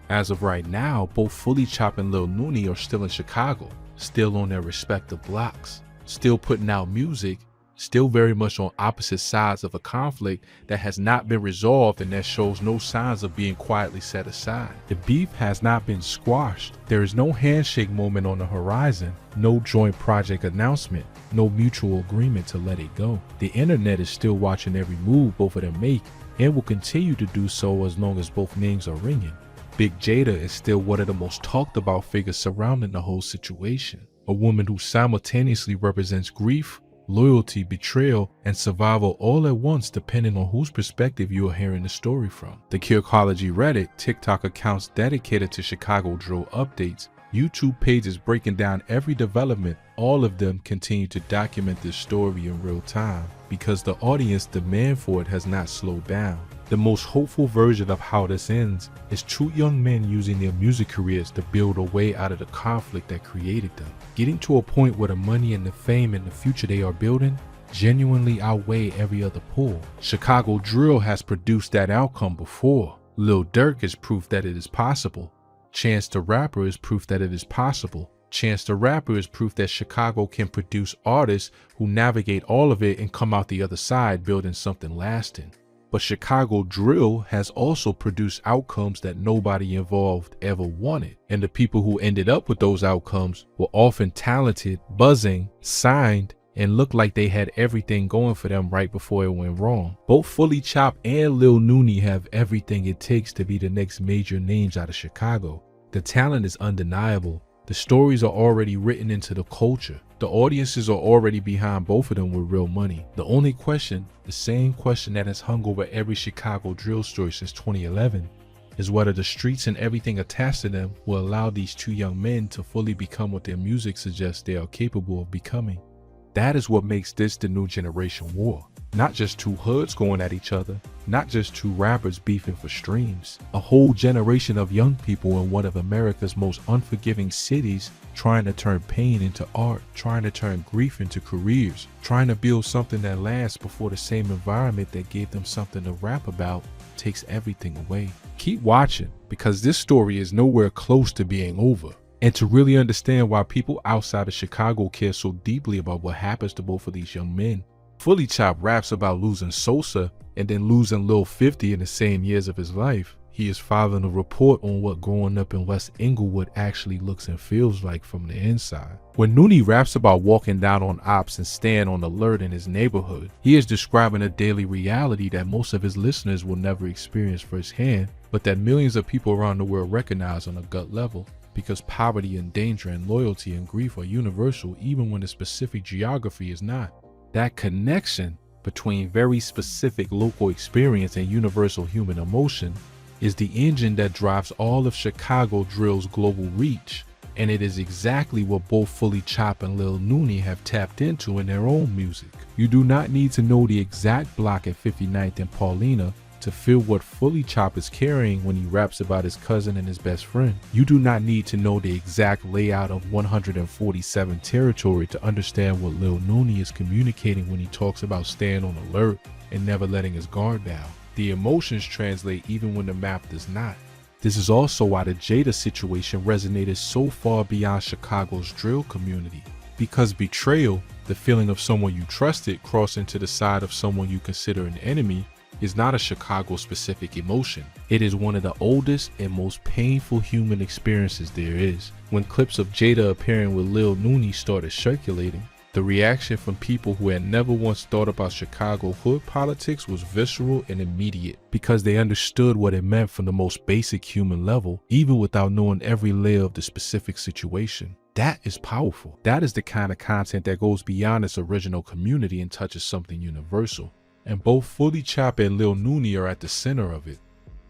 As of right now, both Fully Chopped and Lil Nooney are still in Chicago, still on their respective blocks, still putting out music, still very much on opposite sides of a conflict that has not been resolved and that shows no signs of being quietly set aside. The beef has not been squashed. There is no handshake moment on the horizon, no joint project announcement, no mutual agreement to let it go. The internet is still watching every move both of them make and will continue to do so as long as both names are ringing. Big Jada is still one of the most talked about figures surrounding the whole situation, a woman who simultaneously represents grief, loyalty, betrayal, and survival all at once depending on whose perspective you are hearing the story from. The Cheercology Reddit, TikTok accounts dedicated to Chicago drill updates, YouTube pages breaking down every development, all of them continue to document this story in real time because the audience demand for it has not slowed down. The most hopeful version of how this ends is two young men using their music careers to build a way out of the conflict that created them, getting to a point where the money and the fame and the future they are building genuinely outweigh every other pull. Chicago drill has produced that outcome before. Lil Durk is proof that it is possible. Chance the Rapper is proof that it is possible. Chance the Rapper is proof that Chicago can produce artists who navigate all of it and come out the other side building something lasting. But Chicago drill has also produced outcomes that nobody involved ever wanted. And the people who ended up with those outcomes were often talented, buzzing, signed, and looked like they had everything going for them right before it went wrong. Both Fully Chopped and Lil Nooney have everything it takes to be the next major names out of Chicago. The talent is undeniable. The stories are already written into the culture. The audiences are already behind both of them with real money. The only question, the same question that has hung over every Chicago drill story since 2011, is whether the streets and everything attached to them will allow these two young men to fully become what their music suggests they are capable of becoming. That is what makes this the new generation war. Not just two hoods going at each other, not just two rappers beefing for streams. A whole generation of young people in one of America's most unforgiving cities trying to turn pain into art, trying to turn grief into careers, trying to build something that lasts before the same environment that gave them something to rap about takes everything away. Keep watching because this story is nowhere close to being over. And to really understand why people outside of Chicago care so deeply about what happens to both of these young men, Fully Chopped raps about losing Sosa and then losing Lil 50 in the same years of his life. He is filing a report on what growing up in West Inglewood actually looks and feels like from the inside. When Nooney raps about walking down on ops and staying on alert in his neighborhood, he is describing a daily reality that most of his listeners will never experience firsthand, but that millions of people around the world recognize on a gut level, because poverty and danger and loyalty and grief are universal even when the specific geography is not. That connection between very specific local experience and universal human emotion is the engine that drives all of Chicago Drill's global reach, and it is exactly what both Fully Chopped and Lil Nooney have tapped into in their own music. You do not need to know the exact block at 59th and Paulina to feel what Fully Chopped is carrying when he raps about his cousin and his best friend. You do not need to know the exact layout of 147 territory to understand what Lil Nooney is communicating when he talks about staying on alert and never letting his guard down. The emotions translate even when the map does not. This is also why the Jada situation resonated so far beyond Chicago's drill community. Because betrayal, the feeling of someone you trusted crossing to the side of someone you consider an enemy, is not a Chicago-specific emotion. It is one of the oldest and most painful human experiences there is. When clips of Jada appearing with Lil Nooney started circulating, the reaction from people who had never once thought about Chicago hood politics was visceral and immediate, because they understood what it meant from the most basic human level, even without knowing every layer of the specific situation. That is powerful. That is the kind of content that goes beyond its original community and touches something universal. And both Fully Chopped and Lil Nooney are at the center of it.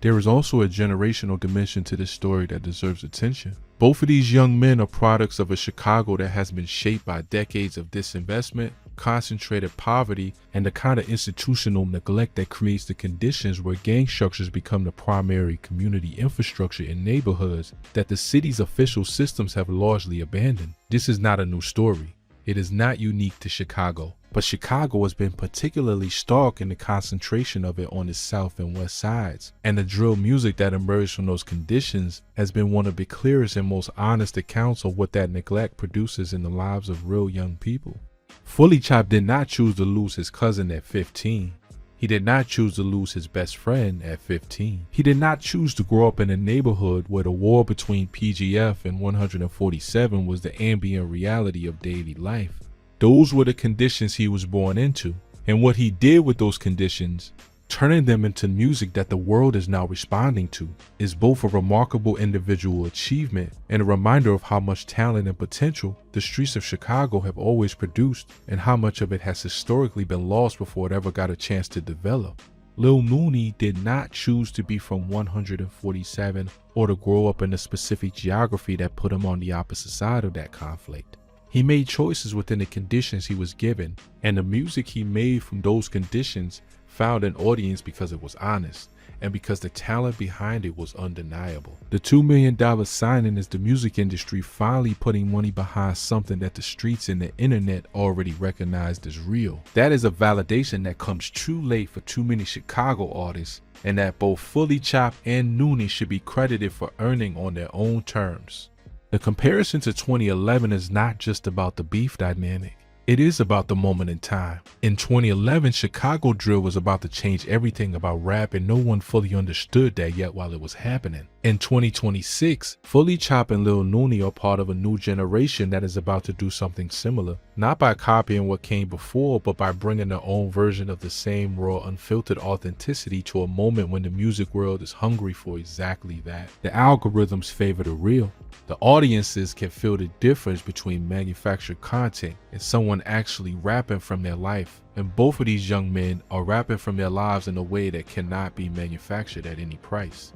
There is also a generational dimension to this story that deserves attention. Both of these young men are products of a Chicago that has been shaped by decades of disinvestment, concentrated poverty, and the kind of institutional neglect that creates the conditions where gang structures become the primary community infrastructure in neighborhoods that the city's official systems have largely abandoned. This is not a new story. It is not unique to Chicago, but Chicago has been particularly stark in the concentration of it on its south and west sides, and the drill music that emerged from those conditions has been one of the clearest and most honest accounts of what that neglect produces in the lives of real young people. Fully Chopped did not choose to lose his cousin at 15. He did not choose to lose his best friend at 15. He did not choose to grow up in a neighborhood where the war between PGF and 147 was the ambient reality of daily life. Those were the conditions he was born into, and what he did with those conditions, turning them into music that the world is now responding to, is both a remarkable individual achievement and a reminder of how much talent and potential the streets of Chicago have always produced, and how much of it has historically been lost before it ever got a chance to develop. Lil Nooney did not choose to be from 147 or to grow up in a specific geography that put him on the opposite side of that conflict. He made choices within the conditions he was given, and the music he made from those conditions found an audience because it was honest, and because the talent behind it was undeniable. The $2 million signing is the music industry finally putting money behind something that the streets and the internet already recognized as real. That is a validation that comes too late for too many Chicago artists, and that both Fully Chopped and Nooney should be credited for earning on their own terms. The comparison to 2011 is not just about the beef dynamic. It is about the moment in time. In 2011, Chicago drill was about to change everything about rap, and no one fully understood that yet while it was happening. In 2026, Fully Chopped and Lil Nooney are part of a new generation that is about to do something similar, not by copying what came before, but by bringing their own version of the same raw, unfiltered authenticity to a moment when the music world is hungry for exactly that. The algorithms favor the real. The audiences can feel the difference between manufactured content and someone actually rapping from their life. And both of these young men are rapping from their lives in a way that cannot be manufactured at any price.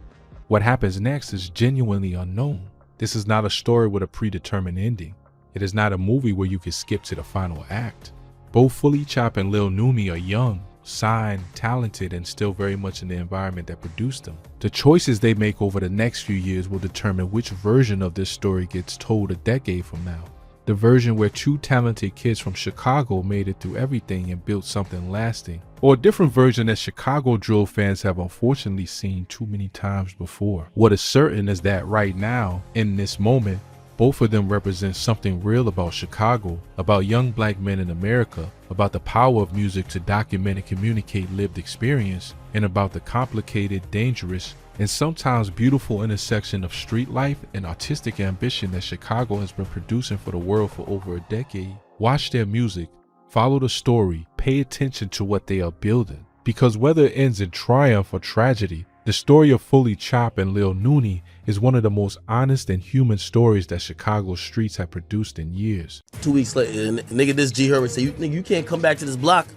What happens next is genuinely unknown. This is not a story with a predetermined ending. It is not a movie where you can skip to the final act. Both Fully Chopped and Lil Nooney are young, signed, talented, and still very much in the environment that produced them. The choices they make over the next few years will determine which version of this story gets told a decade from now. The version where two talented kids from Chicago made it through everything and built something lasting, or a different version that Chicago drill fans have unfortunately seen too many times before. What is certain is that right now, in this moment, Both of them represent something real about Chicago, about young black men in America, about the power of music to document and communicate lived experience, and about the complicated, dangerous, and sometimes beautiful intersection of street life and artistic ambition that Chicago has been producing for the world for over a decade. Watch their music, follow the story, pay attention to what they are building. Because whether it ends in triumph or tragedy, the story of Fully Chop and Lil Nooney is one of the most honest and human stories that Chicago's streets have produced in years. 2 weeks later, nigga, this G Herbo say, nigga, you can't come back to this block.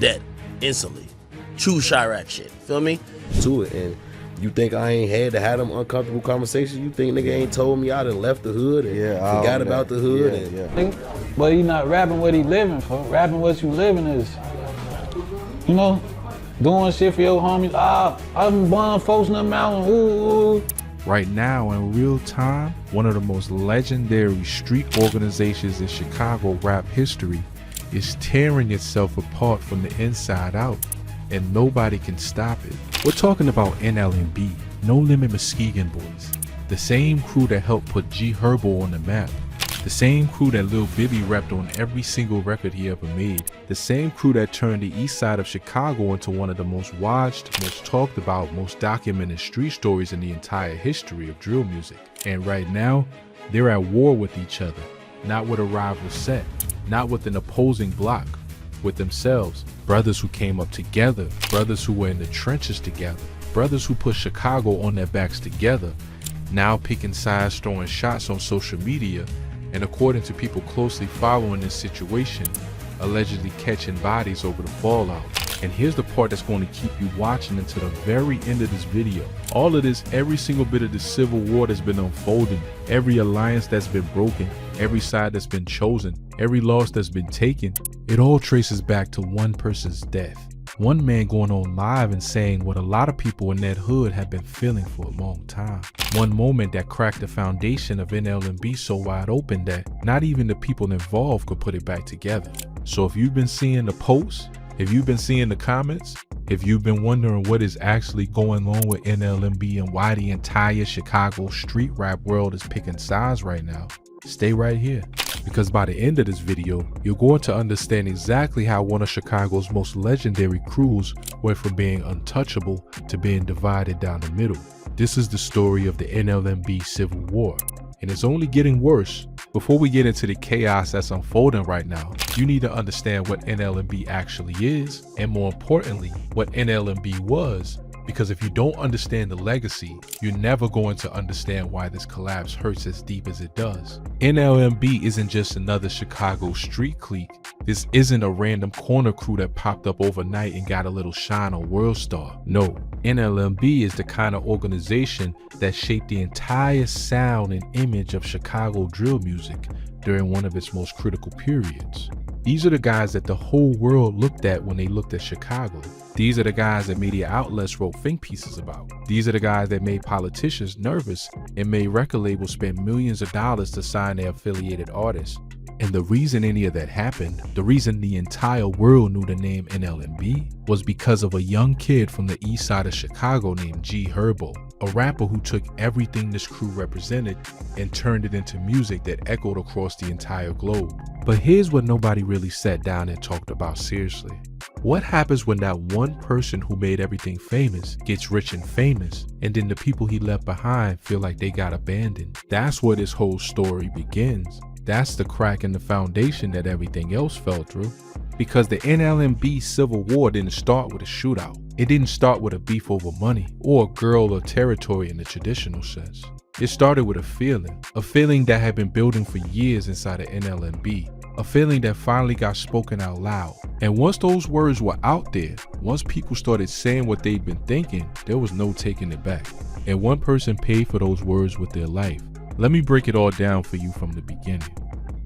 Dead. Instantly. True Chirac shit. Feel me? To it. And you think I ain't had to have them uncomfortable conversations? You think nigga ain't told me I done left the hood and forgot about the hood? But he not rapping what he living for. Rapping what you living is, you know, doing shit for your homies. I'm blowing folks in the mountain. Ooh. Right now, in real time, one of the most legendary street organizations in Chicago rap history is tearing itself apart from the inside out, and nobody can stop it. We're talking about NLMB, No Limit Muskegon Boys, the same crew that helped put G Herbo on the map, the same crew that Lil Bibby repped on every single record he ever made, the same crew that turned the east side of Chicago into one of the most watched, most talked about, most documented street stories in the entire history of drill music. And right now, they're at war with each other, not with a rival set, not with an opposing block, with themselves. Brothers who came up together, brothers who were in the trenches together, brothers who put Chicago on their backs together, now picking sides, throwing shots on social media, and according to people closely following this situation, allegedly catching bodies over the fallout. And here's the part that's going to keep you watching until the very end of this video. All of this, every single bit of the civil war that's been unfolding, every alliance that's been broken, every side that's been chosen, every loss that's been taken, it all traces back to one person's death. One man going on live and saying what a lot of people in that hood have been feeling for a long time. One moment that cracked the foundation of NLMB so wide open that not even the people involved could put it back together. So if you've been seeing the posts, if you've been seeing the comments, if you've been wondering what is actually going on with NLMB and why the entire Chicago street rap world is picking sides right now, stay right here. Because by the end of this video, you're going to understand exactly how one of Chicago's most legendary crews went from being untouchable to being divided down the middle. This is the story of the NLMB Civil War, and it's only getting worse. Before we get into the chaos that's unfolding right now, you need to understand what NLMB actually is, and more importantly, what NLMB was. Because if you don't understand the legacy, you're never going to understand why this collapse hurts as deep as it does. NLMB isn't just another Chicago street clique. This isn't a random corner crew that popped up overnight and got a little shine on World Star. No, NLMB is the kind of organization that shaped the entire sound and image of Chicago drill music during one of its most critical periods. These are the guys that the whole world looked at when they looked at Chicago. These are the guys that media outlets wrote think pieces about. These are the guys that made politicians nervous and made record labels spend millions of dollars to sign their affiliated artists. And the reason any of that happened, the reason the entire world knew the name NLMB, was because of a young kid from the east side of Chicago named G Herbo, a rapper who took everything this crew represented and turned it into music that echoed across the entire globe. But here's what nobody really sat down and talked about seriously. What happens when that one person who made everything famous gets rich and famous, and then the people he left behind feel like they got abandoned? That's where this whole story begins. That's the crack in the foundation that everything else fell through. Because the NLMB Civil War didn't start with a shootout. It didn't start with a beef over money or a girl or territory in the traditional sense. It started with a feeling that had been building for years inside of NLMB, a feeling that finally got spoken out loud. And once those words were out there, once people started saying what they'd been thinking, there was no taking it back. And one person paid for those words with their life. Let me break it all down for you from the beginning.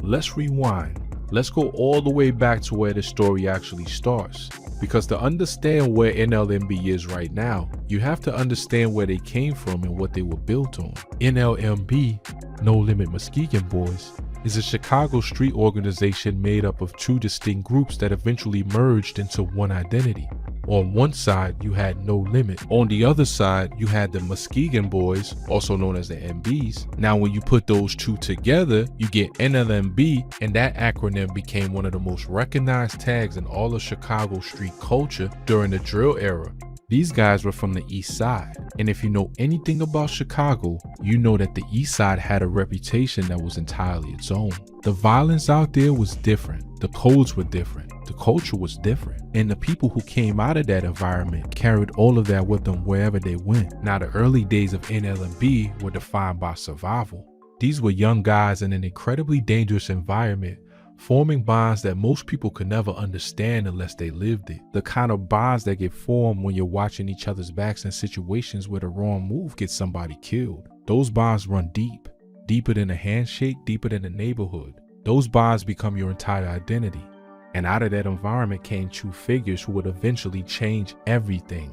Let's rewind. Let's go all the way back to where the story actually starts. Because to understand where NLMB is right now, you have to understand where they came from and what they were built on. NLMB, No Limit Muskegon Boys, is a Chicago street organization made up of two distinct groups that eventually merged into one identity. On one side, you had No Limit. On the other side, you had the Muskegon Boys, also known as the MBs. Now, when you put those two together, you get NLMB, and that acronym became one of the most recognized tags in all of Chicago street culture during the drill era. These guys were from the East Side, and if you know anything about Chicago, you know that the East Side had a reputation that was entirely its own. The violence out there was different, the codes were different, the culture was different, and the people who came out of that environment carried all of that with them wherever they went. Now, the early days of NLMB were defined by survival. These were young guys in an incredibly dangerous environment, forming bonds that most people could never understand unless they lived it. The kind of bonds that get formed when you're watching each other's backs in situations where the wrong move gets somebody killed. Those bonds run deep, deeper than a handshake, deeper than a neighborhood. Those bonds become your entire identity. And out of that environment came true figures who would eventually change everything.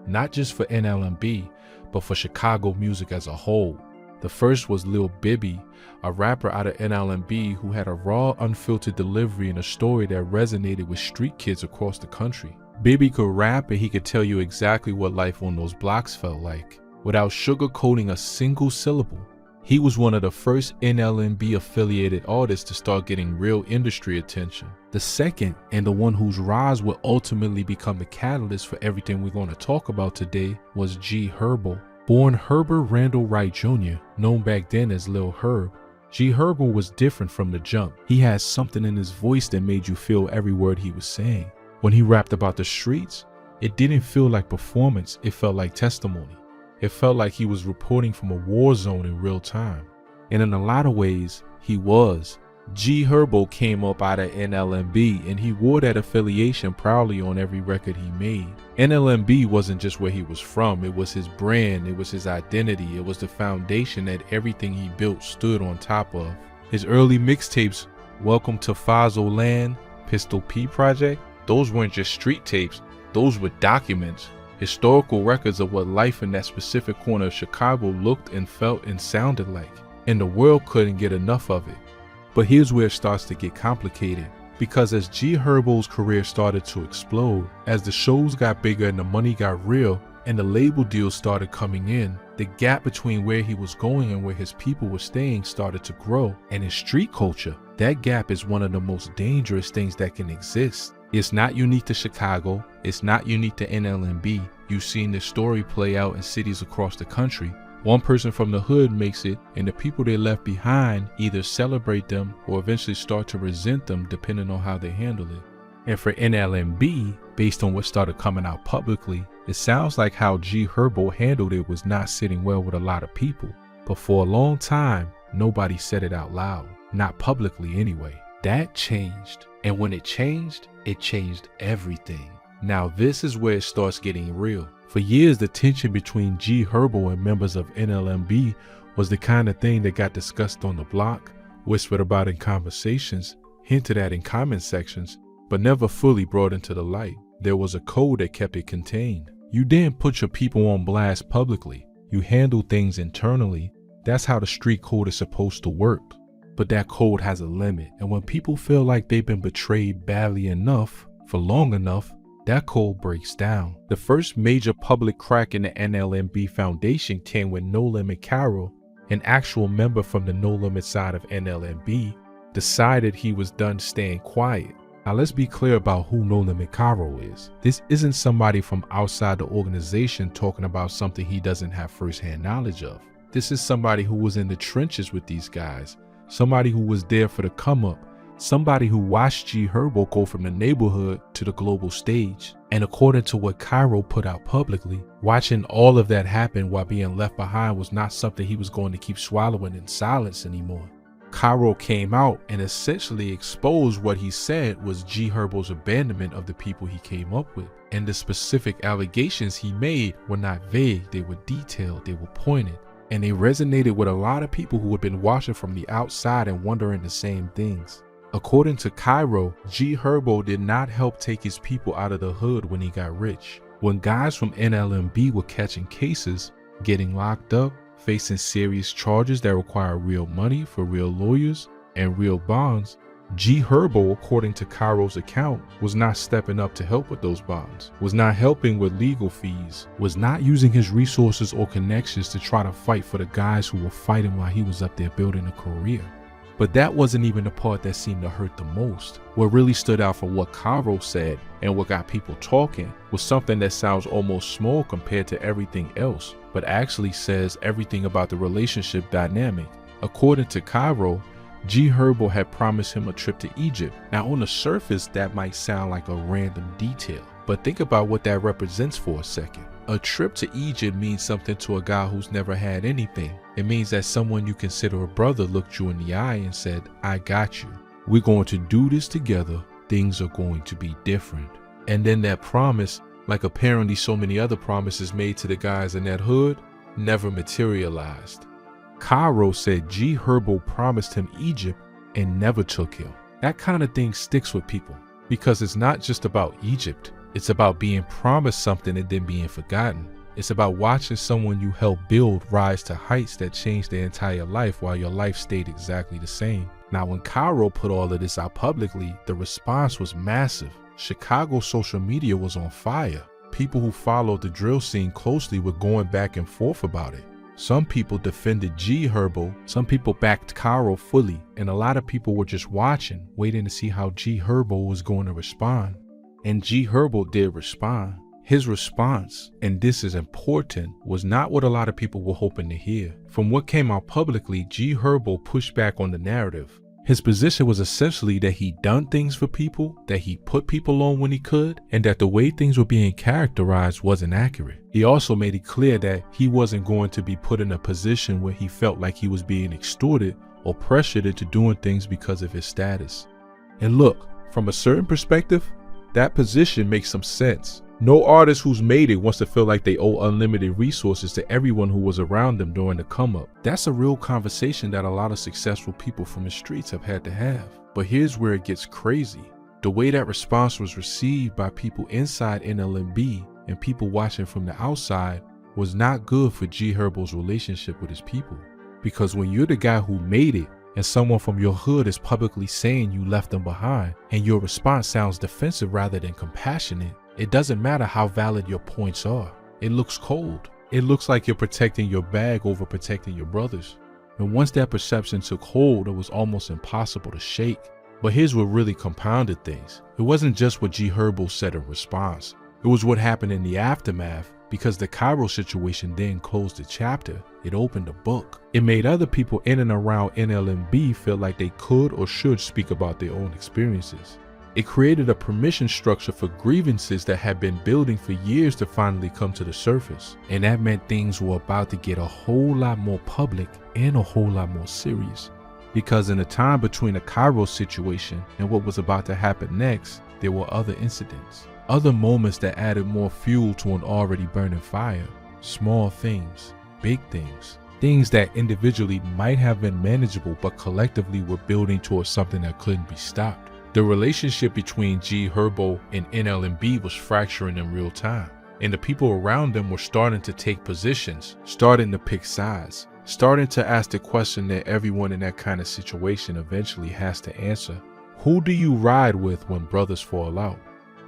Not just for NLMB, but for Chicago music as a whole. The first was Lil Bibby, a rapper out of NLMB who had a raw, unfiltered delivery and a story that resonated with street kids across the country. Bibby could rap and he could tell you exactly what life on those blocks felt like, without sugarcoating a single syllable. He was one of the first NLMB affiliated artists to start getting real industry attention. The second, and the one whose rise would ultimately become the catalyst for everything we're going to talk about today, was G Herbo. Born Herbert Randall Wright Jr., known back then as Lil Herb, G Herbo was different from the jump. He had something in his voice that made you feel every word he was saying. When he rapped about the streets, it didn't feel like performance, it felt like testimony. It felt like he was reporting from a war zone in real time. And in a lot of ways, he was. G Herbo came up out of NLMB and he wore that affiliation proudly on every record he made. NLMB wasn't just where he was from, it was his brand, it was his identity, it was the foundation that everything he built stood on top of. His early mixtapes, Welcome to Fazo Land, Pistol P Project, those weren't just street tapes, those were documents, historical records of what life in that specific corner of Chicago looked and felt and sounded like. And the world couldn't get enough of it. But here's where it starts to get complicated, because as G Herbo's career started to explode, as the shows got bigger and the money got real and the label deals started coming in, the gap between where he was going and where his people were staying started to grow. And in street culture, that gap is one of the most dangerous things that can exist. It's not unique to Chicago, it's not unique to NLMB. You've seen this story play out in cities across the country. One person from the hood makes it, and the people they left behind either celebrate them or eventually start to resent them depending on how they handle it. And for NLMB, based on what started coming out publicly, it sounds like how G Herbo handled it was not sitting well with a lot of people. But for a long time, nobody said it out loud, not publicly anyway. That changed, and when it changed everything. Now this is where it starts getting real. For years, the tension between G Herbo and members of NLMB was the kind of thing that got discussed on the block, whispered about in conversations, hinted at in comment sections, but never fully brought into the light. There was a code that kept it contained. You didn't put your people on blast publicly. You handled things internally. That's how the street code is supposed to work. But that code has a limit, and when people feel like they've been betrayed badly enough, for long enough, that code breaks down. The first major public crack in the NLMB foundation came when No Limit Caro, an actual member from the No Limit side of NLMB, decided he was done staying quiet. Now let's be clear about who No Limit Caro is. This isn't somebody from outside the organization talking about something he doesn't have firsthand knowledge of. This is somebody who was in the trenches with these guys, somebody who was there for the come up, somebody who watched G Herbo go from the neighborhood to the global stage. And according to what Caro put out publicly, watching all of that happen while being left behind was not something he was going to keep swallowing in silence anymore. Caro came out and essentially exposed what he said was G Herbo's abandonment of the people he came up with. And the specific allegations he made were not vague, they were detailed, they were pointed. And they resonated with a lot of people who had been watching from the outside and wondering the same things. According to Caro, G Herbo did not help take his people out of the hood when he got rich. When guys from NLMB were catching cases, getting locked up, facing serious charges that require real money for real lawyers and real bonds, G Herbo, according to Cairo's account, was not stepping up to help with those bonds, was not helping with legal fees, was not using his resources or connections to try to fight for the guys who were fighting while he was up there building a career. But that wasn't even the part that seemed to hurt the most. What really stood out for what Cairo said and what got people talking was something that sounds almost small compared to everything else, but actually says everything about the relationship dynamic. According to Cairo, G Herbo had promised him a trip to Egypt. Now on the surface that might sound like a random detail, but think about what that represents for a second. A trip to Egypt means something to a guy who's never had anything. It means that someone you consider a brother looked you in the eye and said, I got you. We're going to do this together. Things are going to be different. And then that promise, like apparently so many other promises made to the guys in that hood, never materialized. Cairo said G Herbo promised him Egypt and never took him. That kind of thing sticks with people because it's not just about Egypt. It's about being promised something and then being forgotten. It's about watching someone you helped build rise to heights that changed their entire life while your life stayed exactly the same. Now, when Cairo put all of this out publicly, the response was massive. Chicago social media was on fire. People who followed the drill scene closely were going back and forth about it. Some people defended G Herbo, some people backed Cairo fully, and a lot of people were just watching, waiting to see how G Herbo was going to respond. And G Herbo did respond. His response, and this is important, was not what a lot of people were hoping to hear. From what came out publicly, G Herbo pushed back on the narrative. His position was essentially that he done things for people, that he put people on when he could, and that the way things were being characterized wasn't accurate. He also made it clear that he wasn't going to be put in a position where he felt like he was being extorted or pressured into doing things because of his status. And look, from a certain perspective, that position makes some sense. No artist who's made it wants to feel like they owe unlimited resources to everyone who was around them during the come up. That's a real conversation that a lot of successful people from the streets have had to have. But here's where it gets crazy. The way that response was received by people inside NLMB and people watching from the outside was not good for G Herbo's relationship with his people. Because when you're the guy who made it, and someone from your hood is publicly saying you left them behind, and your response sounds defensive rather than compassionate, it doesn't matter how valid your points are. It looks cold. It looks like you're protecting your bag over protecting your brothers. And once that perception took hold, it was almost impossible to shake. But here's what really compounded things. It wasn't just what G Herbo said in response. It was what happened in the aftermath, because the Cairo situation then closed the chapter. It opened a book. It made other people in and around NLMB feel like they could or should speak about their own experiences. It created a permission structure for grievances that had been building for years to finally come to the surface. And that meant things were about to get a whole lot more public and a whole lot more serious. Because in the time between the Cairo situation and what was about to happen next, there were other incidents. Other moments that added more fuel to an already burning fire. Small things, big things. Things that individually might have been manageable but collectively were building towards something that couldn't be stopped. The relationship between G Herbo and NLMB was fracturing in real time. And the people around them were starting to take positions, starting to pick sides, starting to ask the question that everyone in that kind of situation eventually has to answer. Who do you ride with when brothers fall out?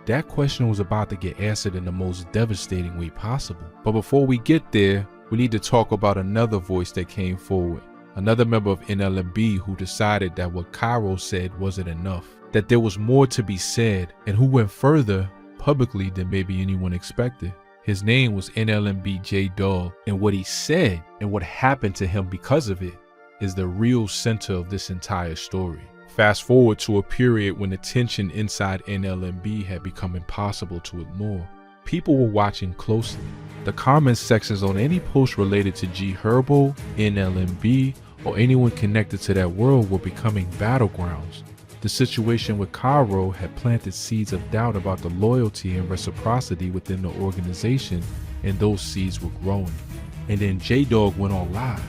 That question was about to get answered in the most devastating way possible. But before we get there, we need to talk about another voice that came forward. Another member of NLMB who decided that what Cairo said wasn't enough, that there was more to be said, and who went further publicly than maybe anyone expected. His name was NLMB J Dog, and what he said and what happened to him because of it is the real center of this entire story. Fast forward to a period when the tension inside NLMB had become impossible to ignore. People were watching closely. The comment sections on any post related to G Herbo, NLMB, or anyone connected to that world were becoming battlegrounds. The situation with Cairo had planted seeds of doubt about the loyalty and reciprocity within the organization, and those seeds were growing. And then J Dog went on live.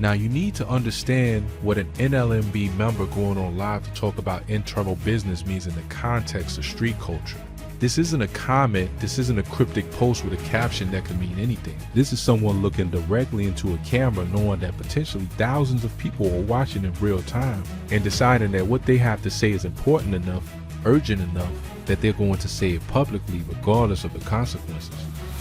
Now you need to understand what an NLMB member going on live to talk about internal business means in the context of street culture. This isn't a comment, this isn't a cryptic post with a caption that could mean anything. This is someone looking directly into a camera knowing that potentially thousands of people are watching in real time and deciding that what they have to say is important enough, urgent enough, that they're going to say it publicly regardless of the consequences.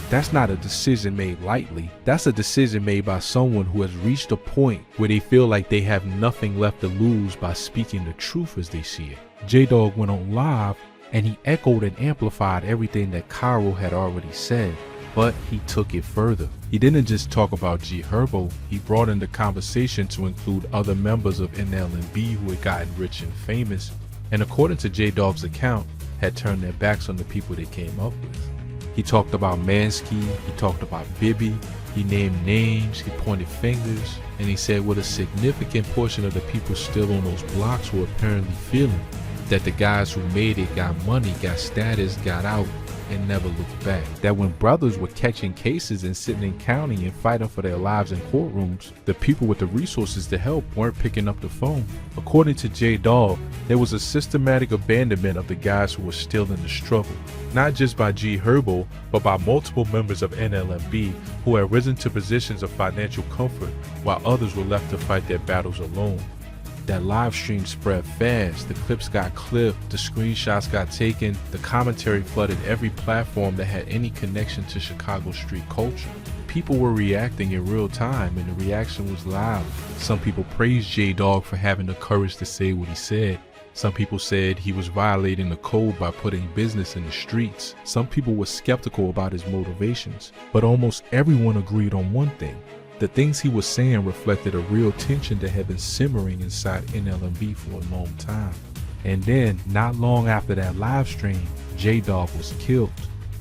That's not a decision made lightly. That's a decision made by someone who has reached a point where they feel like they have nothing left to lose by speaking the truth as they see it. J-Dog went on live and he echoed and amplified everything that Cairo had already said, but he took it further. He didn't just talk about G Herbo, he brought in the conversation to include other members of NLMB who had gotten rich and famous, and according to J-Dog's account, had turned their backs on the people they came up with. He talked about Mansky, he talked about Bibby, he named names, he pointed fingers, and he said what a significant portion of the people still on those blocks were apparently feeling. That the guys who made it got money, got status, got out, and never looked back. That when brothers were catching cases and sitting in county and fighting for their lives in courtrooms, the people with the resources to help weren't picking up the phone. According to J-Dog, there was a systematic abandonment of the guys who were still in the struggle. Not just by G Herbo, but by multiple members of NLMB who had risen to positions of financial comfort while others were left to fight their battles alone. That live stream spread fast, the clips got clipped, the screenshots got taken, the commentary flooded every platform that had any connection to Chicago street culture. People were reacting in real time and the reaction was loud. Some people praised J-Dog for having the courage to say what he said. Some people said he was violating the code by putting business in the streets. Some people were skeptical about his motivations, but almost everyone agreed on one thing. The things he was saying reflected a real tension that had been simmering inside NLMB for a long time. And then, not long after that live stream, J-Dog was killed.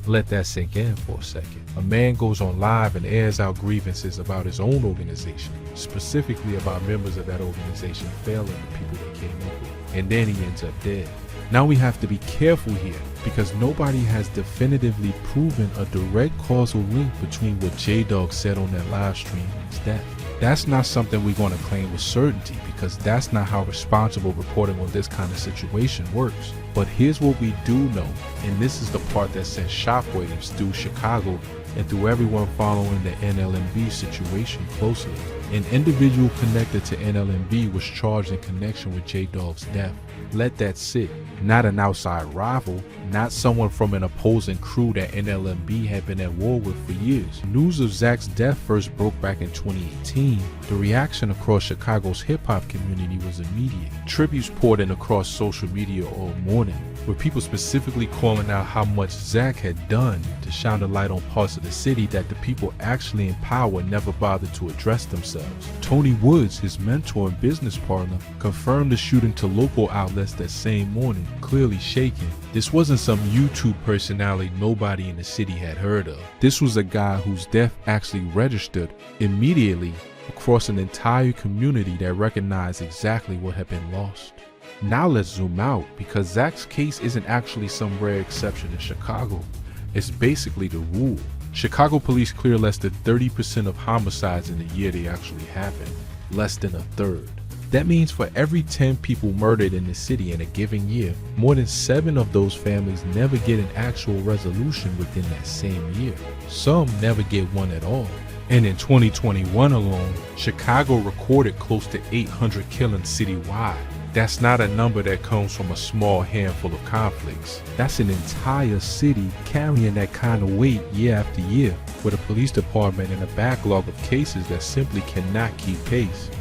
Let that sink in for a second. A man goes on live and airs out grievances about his own organization, specifically about members of that organization failing the people they came up with. And then he ends up dead. Now we have to be careful here because nobody has definitively proven a direct causal link between what J-Dog said on that live stream and his death. That's not something we're going to claim with certainty because that's not how responsible reporting on this kind of situation works. But here's what we do know, and this is the part that sent shockwaves through Chicago and through everyone following the NLMB situation closely. An individual connected to NLMB was charged in connection with J-Dog's death. Let that sit. Not an outside rival, not someone from an opposing crew that NLMB had been at war with for years. News of Zach's death first broke back in 2018. The reaction across Chicago's hip-hop community was immediate. Tributes poured in across social media all morning, with people specifically calling out how much Zach had done to shine a light on parts of the city that the people actually in power never bothered to address themselves. Tony Woods, his mentor and business partner, confirmed the shooting to local outlets that same morning, clearly shaken. This wasn't some YouTube personality nobody in the city had heard of. This was a guy whose death actually registered immediately across an entire community that recognized exactly what had been lost. Now let's zoom out, because Zach's case isn't actually some rare exception in Chicago. It's basically the rule. Chicago police clear less than 30% of homicides in the year they actually happen, less than a third. That means for every 10 people murdered in the city in a given year, more than 7 of those families never get an actual resolution within that same year. Some never get one at all. And in 2021 alone, Chicago recorded close to 800 killings citywide. That's not a number that comes from a small handful of conflicts. That's an entire city carrying that kind of weight year after year, with a police department and a backlog of cases that simply cannot keep pace.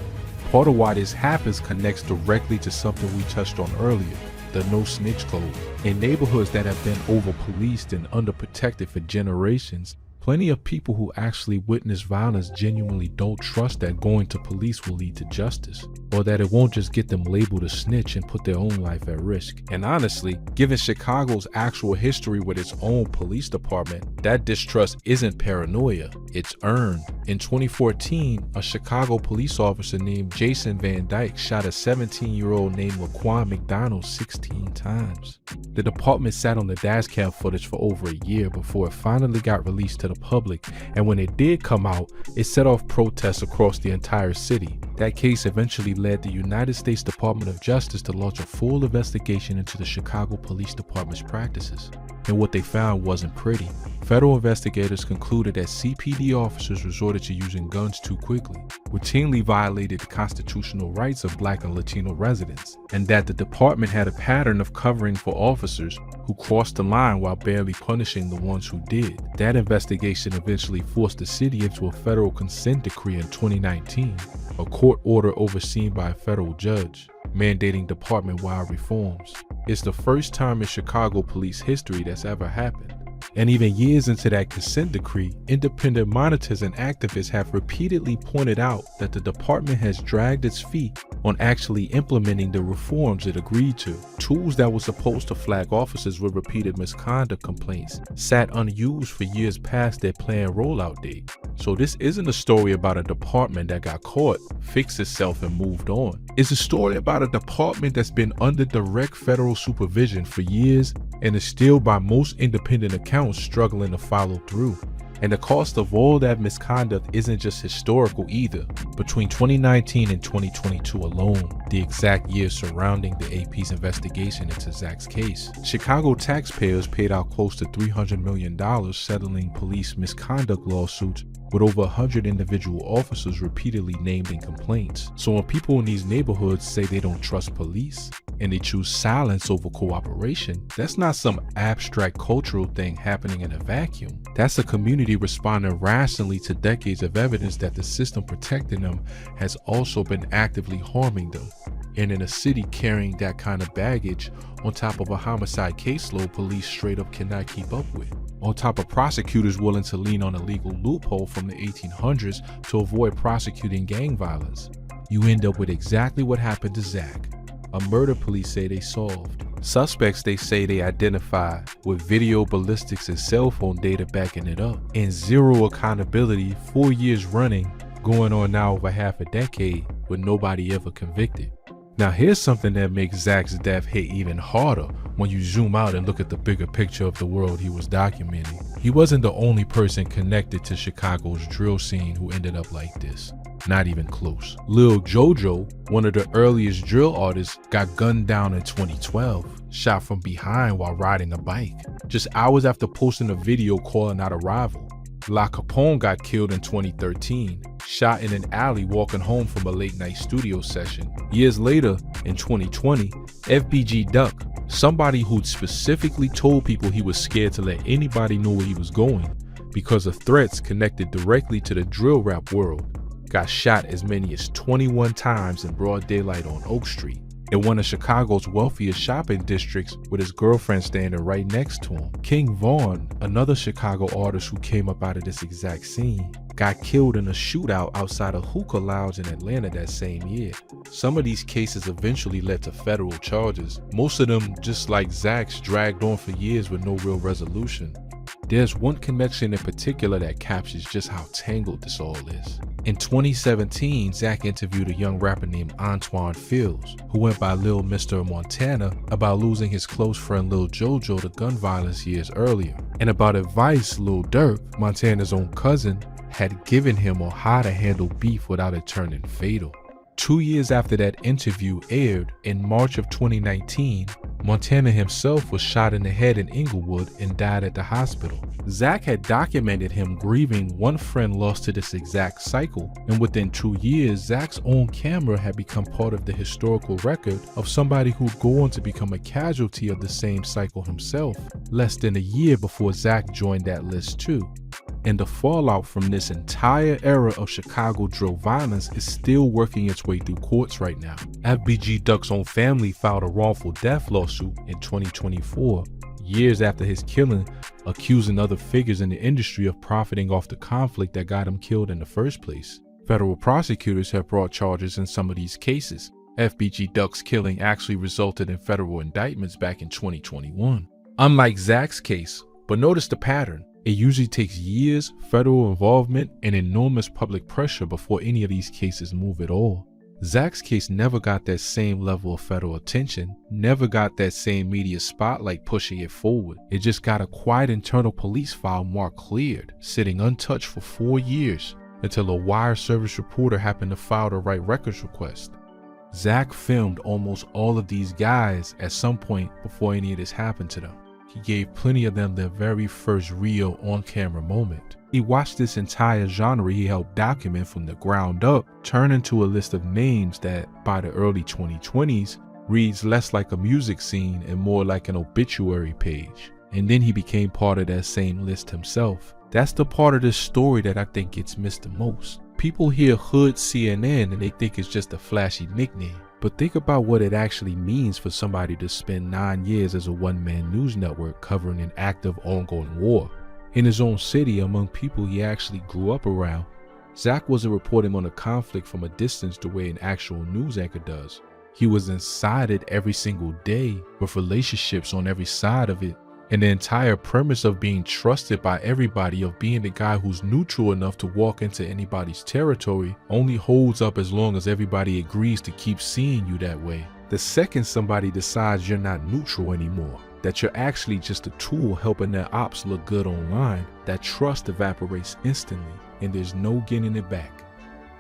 Part of why this happens connects directly to something we touched on earlier, the no snitch code. In neighborhoods that have been over-policed and underprotected for generations, plenty of people who actually witness violence genuinely don't trust that going to police will lead to justice, or that it won't just get them labeled a snitch and put their own life at risk. And honestly, given Chicago's actual history with its own police department, that distrust isn't paranoia, it's earned. In 2014, a Chicago police officer named Jason Van Dyke shot a 17-year-old named Laquan McDonald 16 times. The department sat on the dash cam footage for over a year before it finally got released to the public, and when it did come out, it set off protests across the entire city. That case eventually led the United States Department of Justice to launch a full investigation into the Chicago Police Department's practices. And what they found wasn't pretty. Federal investigators concluded that CPD officers resorted to using guns too quickly, routinely violated the constitutional rights of Black and Latino residents, and that the department had a pattern of covering for officers who crossed the line while barely punishing the ones who did. That investigation eventually forced the city into a federal consent decree in 2019, a court order overseen by a federal judge, mandating department-wide reforms. It's the first time in Chicago police history that's ever happened. And even years into that consent decree, independent monitors and activists have repeatedly pointed out that the department has dragged its feet on actually implementing the reforms it agreed to. Tools that were supposed to flag officers with repeated misconduct complaints sat unused for years past their planned rollout date. So this isn't a story about a department that got caught, fixed itself, and moved on. It's a story about a department that's been under direct federal supervision for years and is still, by most independent accounts, struggling to follow through. And the cost of all that misconduct isn't just historical either. Between 2019 and 2022 alone, the exact years surrounding the AP's investigation into Zach's case, Chicago taxpayers paid out close to $300 million settling police misconduct lawsuits with over 100 individual officers repeatedly named in complaints. So when people in these neighborhoods say they don't trust police and they choose silence over cooperation, that's not some abstract cultural thing happening in a vacuum. That's a community responding rationally to decades of evidence that the system protecting them has also been actively harming them. And in a city carrying that kind of baggage, on top of a homicide caseload police straight up cannot keep up with, on top of prosecutors willing to lean on a legal loophole from the 1800s to avoid prosecuting gang violence, you end up with exactly what happened to Zach. A murder police say they solved. Suspects they say they identified with video ballistics and cell phone data backing it up. And zero accountability 4 years running, going on now over half a decade with nobody ever convicted. Now here's something that makes Zach's death hit even harder when you zoom out and look at the bigger picture of the world he was documenting. He wasn't the only person connected to Chicago's drill scene who ended up like this. Not even close. Lil Jojo, one of the earliest drill artists, got gunned down in 2012, shot from behind while riding a bike, just hours after posting a video calling out a rival. La Capone got killed in 2013, shot in an alley walking home from a late night studio session. Years later, in 2020, FBG Duck, somebody who'd specifically told people he was scared to let anybody know where he was going because of threats connected directly to the drill rap world, got shot as many as 21 times in broad daylight on Oak Street, in one of Chicago's wealthiest shopping districts with his girlfriend standing right next to him. King Von, another Chicago artist who came up out of this exact scene, got killed in a shootout outside a hookah lounge in Atlanta that same year. Some of these cases eventually led to federal charges, most of them, just like Zach's, dragged on for years with no real resolution. There's one connection in particular that captures just how tangled this all is. In 2017, Zach interviewed a young rapper named Antoine Fields, who went by Lil Mr. Montana, about losing his close friend Lil Jojo to gun violence years earlier, and about advice Lil Durk, Montana's own cousin, had given him on how to handle beef without it turning fatal. 2 years after that interview aired, in March of 2019, Montana himself was shot in the head in Inglewood and died at the hospital. Zach had documented him grieving one friend lost to this exact cycle, and within 2 years, Zach's own camera had become part of the historical record of somebody who'd go on to become a casualty of the same cycle himself, less than a year before Zach joined that list too. And the fallout from this entire era of Chicago drill violence is still working its way through courts right now. FBG Duck's own family filed a wrongful death lawsuit in 2024, years after his killing, accusing other figures in the industry of profiting off the conflict that got him killed in the first place. Federal prosecutors have brought charges in some of these cases. FBG Duck's killing actually resulted in federal indictments back in 2021. Unlike Zach's case, but notice the pattern. It usually takes years, federal involvement, and enormous public pressure before any of these cases move at all. Zach's case never got that same level of federal attention, never got that same media spotlight pushing it forward. It just got a quiet internal police file marked cleared, sitting untouched for 4 years. until a wire service reporter happened to file the right records request. Zach filmed almost all of these guys at some point before any of this happened to them. He gave plenty of them their very first real on-camera moment. He watched this entire genre he helped document from the ground up turn into a list of names that, by the early 2020s, reads less like a music scene and more like an obituary page. And then he became part of that same list himself. That's the part of this story that I think gets missed the most. People hear Hood CNN and they think it's just a flashy nickname. But think about what it actually means for somebody to spend 9 years as a one-man news network covering an active, ongoing war. In his own city, among people he actually grew up around, Zach wasn't reporting on a conflict from a distance the way an actual news anchor does. He was inside it every single day, with relationships on every side of it. And the entire premise of being trusted by everybody, of being the guy who's neutral enough to walk into anybody's territory, only holds up as long as everybody agrees to keep seeing you that way. The second somebody decides you're not neutral anymore, that you're actually just a tool helping their ops look good online, that trust evaporates instantly, and there's no getting it back.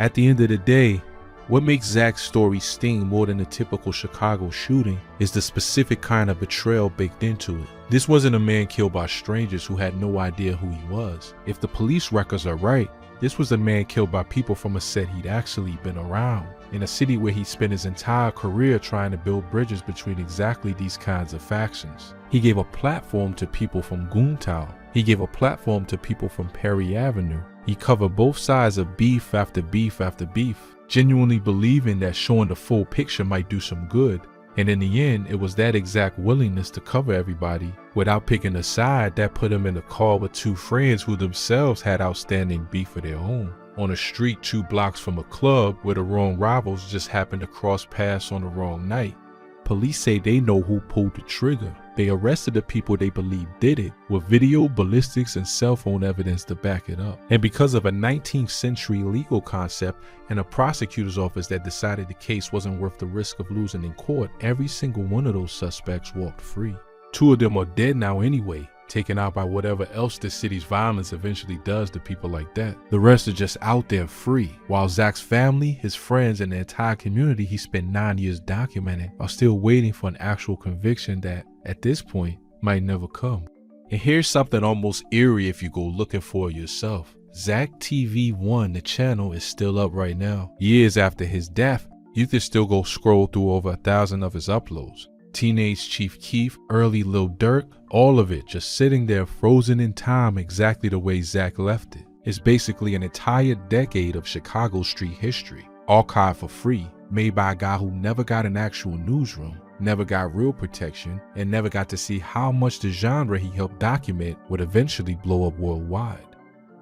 At the end of the day, what makes Zach's story sting more than a typical Chicago shooting is the specific kind of betrayal baked into it. This wasn't a man killed by strangers who had no idea who he was. If the police records are right, this was a man killed by people from a set he'd actually been around, in a city where he spent his entire career trying to build bridges between exactly these kinds of factions. He gave a platform to people from Goontown. He gave a platform to people from Perry Avenue. He covered both sides of beef after beef after beef, genuinely believing that showing the full picture might do some good. And in the end, it was that exact willingness to cover everybody without picking a side that put him in a car with two friends who themselves had outstanding beef of their own, on a street 2 blocks from a club where the wrong rivals just happened to cross paths on the wrong night. Police say they know who pulled the trigger. They arrested the people they believe did it, with video, ballistics, and cell phone evidence to back it up. And because of a 19th century legal concept and a prosecutor's office that decided the case wasn't worth the risk of losing in court, every single one of those suspects walked free. 2 of them are dead now anyway, taken out by whatever else the city's violence eventually does to people like that. The rest are just out there free, while Zach's family, his friends, and the entire community he spent 9 years documenting are still waiting for an actual conviction that, at this point, might never come. And here's something almost eerie if you go looking for it yourself. Zach TV 1, the channel, is still up right now. Years after his death, you can still go scroll through over 1,000 of his uploads. Teenage Chief Keef, early Lil Durk, all of it just sitting there frozen in time exactly the way Zach left it. It's basically an entire decade of Chicago street history, archived for free, made by a guy who never got an actual newsroom, never got real protection, and never got to see how much the genre he helped document would eventually blow up worldwide.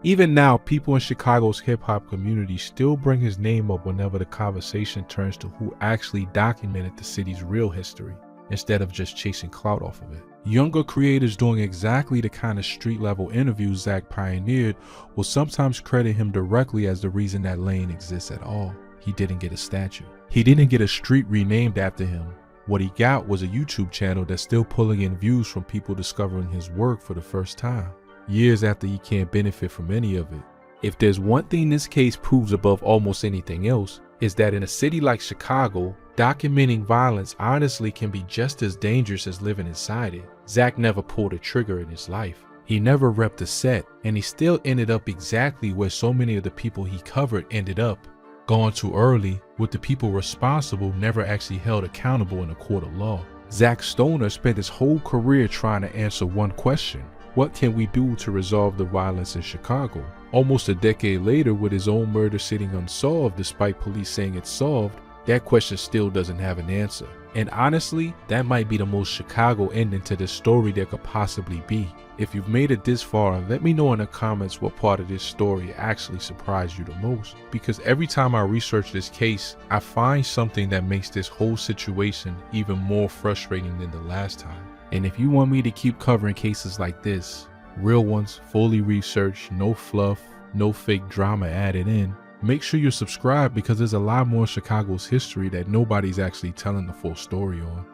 Even now, people in Chicago's hip-hop community still bring his name up whenever the conversation turns to who actually documented the city's real history, instead of just chasing clout off of it. Younger creators doing exactly the kind of street-level interviews Zach pioneered will sometimes credit him directly as the reason that lane exists at all. He didn't get a statue. He didn't get a street renamed after him. What he got was a YouTube channel that's still pulling in views from people discovering his work for the first time, years after he can't benefit from any of it. If there's one thing this case proves above almost anything else, is that in a city like Chicago, documenting violence honestly can be just as dangerous as living inside it. Zach never pulled a trigger in his life. He never repped a set, and he still ended up exactly where so many of the people he covered ended up. Gone too early, with the people responsible never actually held accountable in a court of law. Zach Stoner spent his whole career trying to answer one question: what can we do to resolve the violence in Chicago? Almost a decade later, with his own murder sitting unsolved despite police saying it's solved, that question still doesn't have an answer. And honestly, that might be the most Chicago ending to this story there could possibly be. If you've made it this far, let me know in the comments what part of this story actually surprised you the most. Because every time I research this case, I find something that makes this whole situation even more frustrating than the last time. And if you want me to keep covering cases like this, real ones, fully researched, no fluff, no fake drama added in, make sure you're subscribed, because there's a lot more Chicago's history that nobody's actually telling the full story on.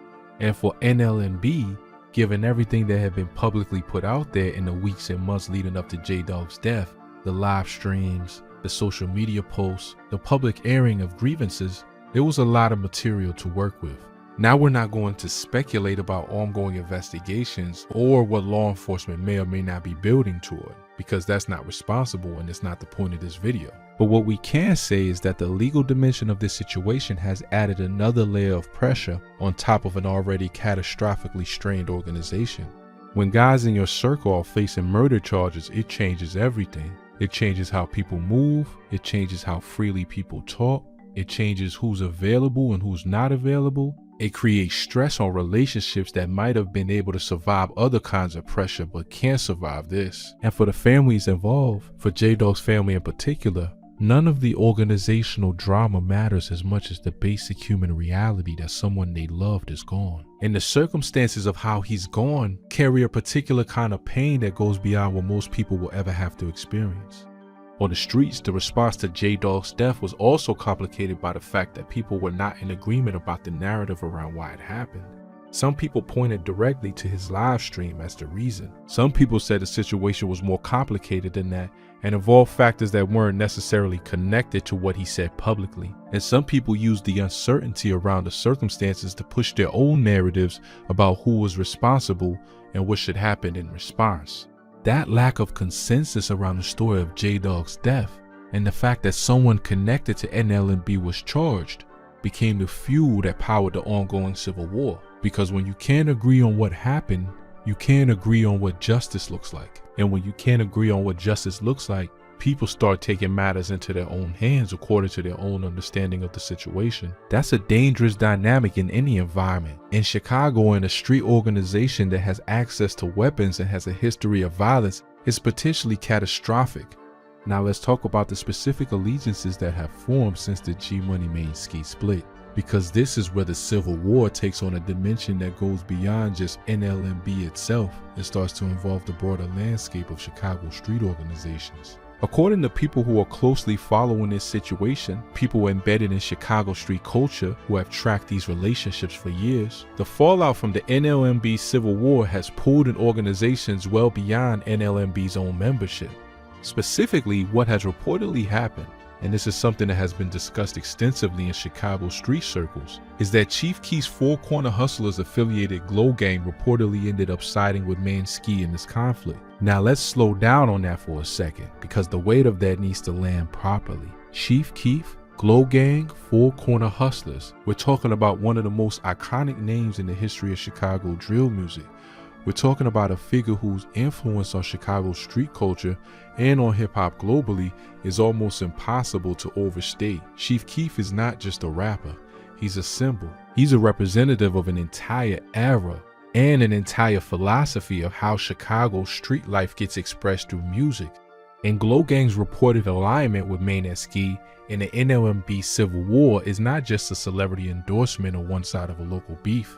And for NLNB, given everything that had been publicly put out there in the weeks and months leading up to J-Dog's death, the live streams, the social media posts, the public airing of grievances, there was a lot of material to work with. Now we're not going to speculate about ongoing investigations or what law enforcement may or may not be building toward, because that's not responsible and it's not the point of this video. But what we can say is that the legal dimension of this situation has added another layer of pressure on top of an already catastrophically strained organization. When guys in your circle are facing murder charges, it changes everything. It changes how people move, it changes how freely people talk, it changes who's available and who's not available. It creates stress on relationships that might have been able to survive other kinds of pressure but can't survive this. And for the families involved, for J-Dog's family in particular, none of the organizational drama matters as much as the basic human reality that someone they loved is gone. And the circumstances of how he's gone carry a particular kind of pain that goes beyond what most people will ever have to experience. On the streets, the response to J-Dog's death was also complicated by the fact that people were not in agreement about the narrative around why it happened. Some people pointed directly to his live stream as the reason. Some people said the situation was more complicated than that and involved factors that weren't necessarily connected to what he said publicly. And some people used the uncertainty around the circumstances to push their own narratives about who was responsible and what should happen in response. That lack of consensus around the story of J-Dog's death and the fact that someone connected to NLMB was charged became the fuel that powered the ongoing civil war. Because when you can't agree on what happened, you can't agree on what justice looks like. And when you can't agree on what justice looks like, people start taking matters into their own hands according to their own understanding of the situation. That's a dangerous dynamic in any environment. In Chicago, in a street organization that has access to weapons and has a history of violence, it's potentially catastrophic. Now let's talk about the specific allegiances that have formed since the G-Money Main Ski split, because this is where the Civil War takes on a dimension that goes beyond just NLMB itself and starts to involve the broader landscape of Chicago street organizations. According to people who are closely following this situation, people embedded in Chicago street culture who have tracked these relationships for years, the fallout from the NLMB Civil War has pulled in organizations well beyond NLMB's own membership. Specifically, what has reportedly happened, and this is something that has been discussed extensively in Chicago street circles, is that Chief Keef's Four Corner Hustlers affiliated Glow Gang reportedly ended up siding with Main Ski in this conflict. Now let's slow down on that for a second, because the weight of that needs to land properly. Chief Keef, Glow Gang, Four Corner Hustlers. We're talking about one of the most iconic names in the history of Chicago drill music. We're talking about a figure whose influence on Chicago street culture and on hip-hop globally is almost impossible to overstate. Chief Keef is not just a rapper, he's a symbol. He's a representative of an entire era and an entire philosophy of how Chicago street life gets expressed through music. And Glow Gang's reported alignment with Main Ski in the NLMB Civil War is not just a celebrity endorsement on one side of a local beef.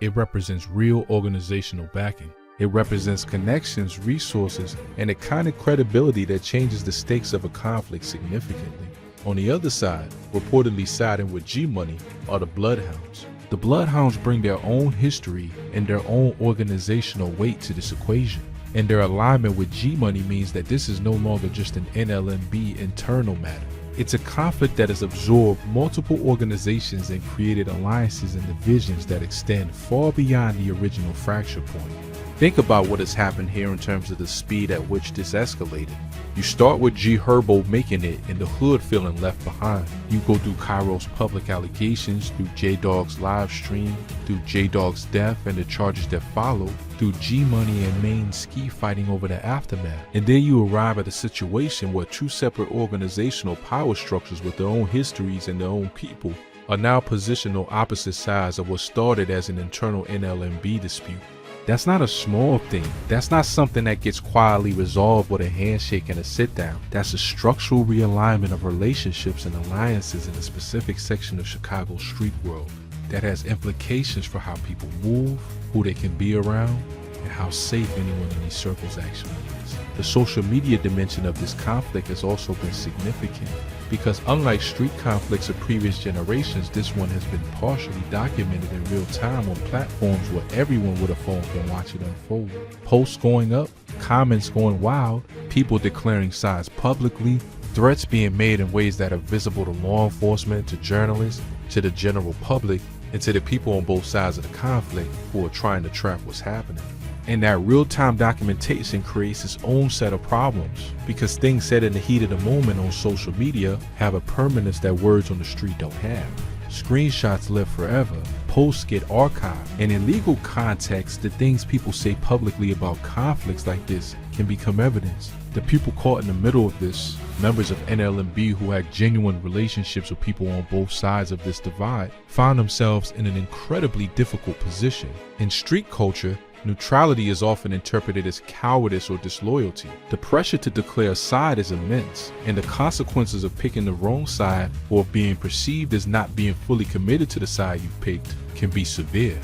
It represents real organizational backing. It represents connections, resources, and the kind of credibility that changes the stakes of a conflict significantly. On the other side, reportedly siding with G-Money, are the Bloodhounds. The Bloodhounds bring their own history and their own organizational weight to this equation. And their alignment with G-Money means that this is no longer just an NLMB internal matter. It's a conflict that has absorbed multiple organizations and created alliances and divisions that extend far beyond the original fracture point. Think about what has happened here in terms of the speed at which this escalated. You start with G Herbo making it and the hood feeling left behind. You go through Cairo's public allegations, through J-Dog's live stream, through J-Dog's death and the charges that follow, through G-Money and Main Ski fighting over the aftermath. And then you arrive at a situation where two separate organizational power structures with their own histories and their own people are now positioned on opposite sides of what started as an internal NLMB dispute. That's not a small thing. That's not something that gets quietly resolved with a handshake and a sit down. That's a structural realignment of relationships and alliances in a specific section of Chicago's street world that has implications for how people move, who they can be around, and how safe anyone in these circles actually is. The social media dimension of this conflict has also been significant because unlike street conflicts of previous generations, this one has been partially documented in real time on platforms where everyone with a phone can watch it unfold. Posts going up, comments going wild, people declaring sides publicly, Threats being made in ways that are visible to law enforcement, to journalists, to the general public, and to the people on both sides of the conflict who are trying to track what's happening. And that real-time documentation creates its own set of problems because things said in the heat of the moment on social media have a permanence that words on the street don't have. Screenshots live forever, posts get archived, and in legal context, the things people say publicly about conflicts like this can become evidence. The people caught in the middle of this, members of NLMB who had genuine relationships with people on both sides of this divide, found themselves in an incredibly difficult position. In street culture, neutrality is often interpreted as cowardice or disloyalty. The pressure to declare a side is immense, and the consequences of picking the wrong side or being perceived as not being fully committed to the side you picked can be severe.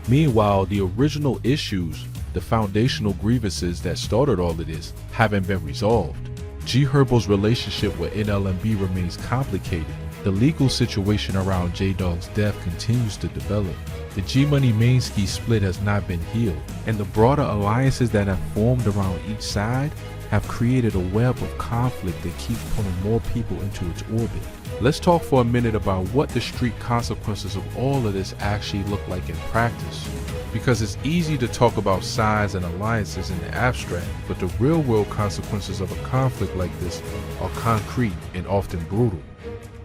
Meanwhile, the original issues, the foundational grievances that started all of this, haven't been resolved. G Herbo's relationship with NLMB remains complicated. The legal situation around J-Dog's death continues to develop. The G-Money Mainski split has not been healed, and the broader alliances that have formed around each side have created a web of conflict that keeps pulling more people into its orbit. Let's talk for a minute about what the street consequences of all of this actually look like in practice. Because it's easy to talk about sides and alliances in the abstract, but the real-world consequences of a conflict like this are concrete and often brutal.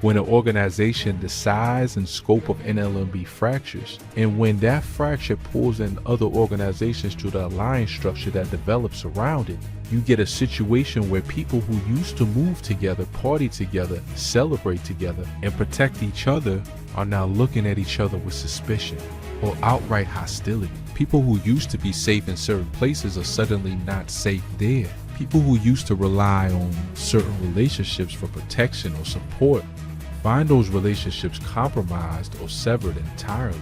When an organization the size and scope of NLMB fractures, and when that fracture pulls in other organizations to the alliance structure that develops around it, you get a situation where people who used to move together, party together, celebrate together, and protect each other are now looking at each other with suspicion or outright hostility. People who used to be safe in certain places are suddenly not safe there. People who used to rely on certain relationships for protection or support find those relationships compromised or severed entirely.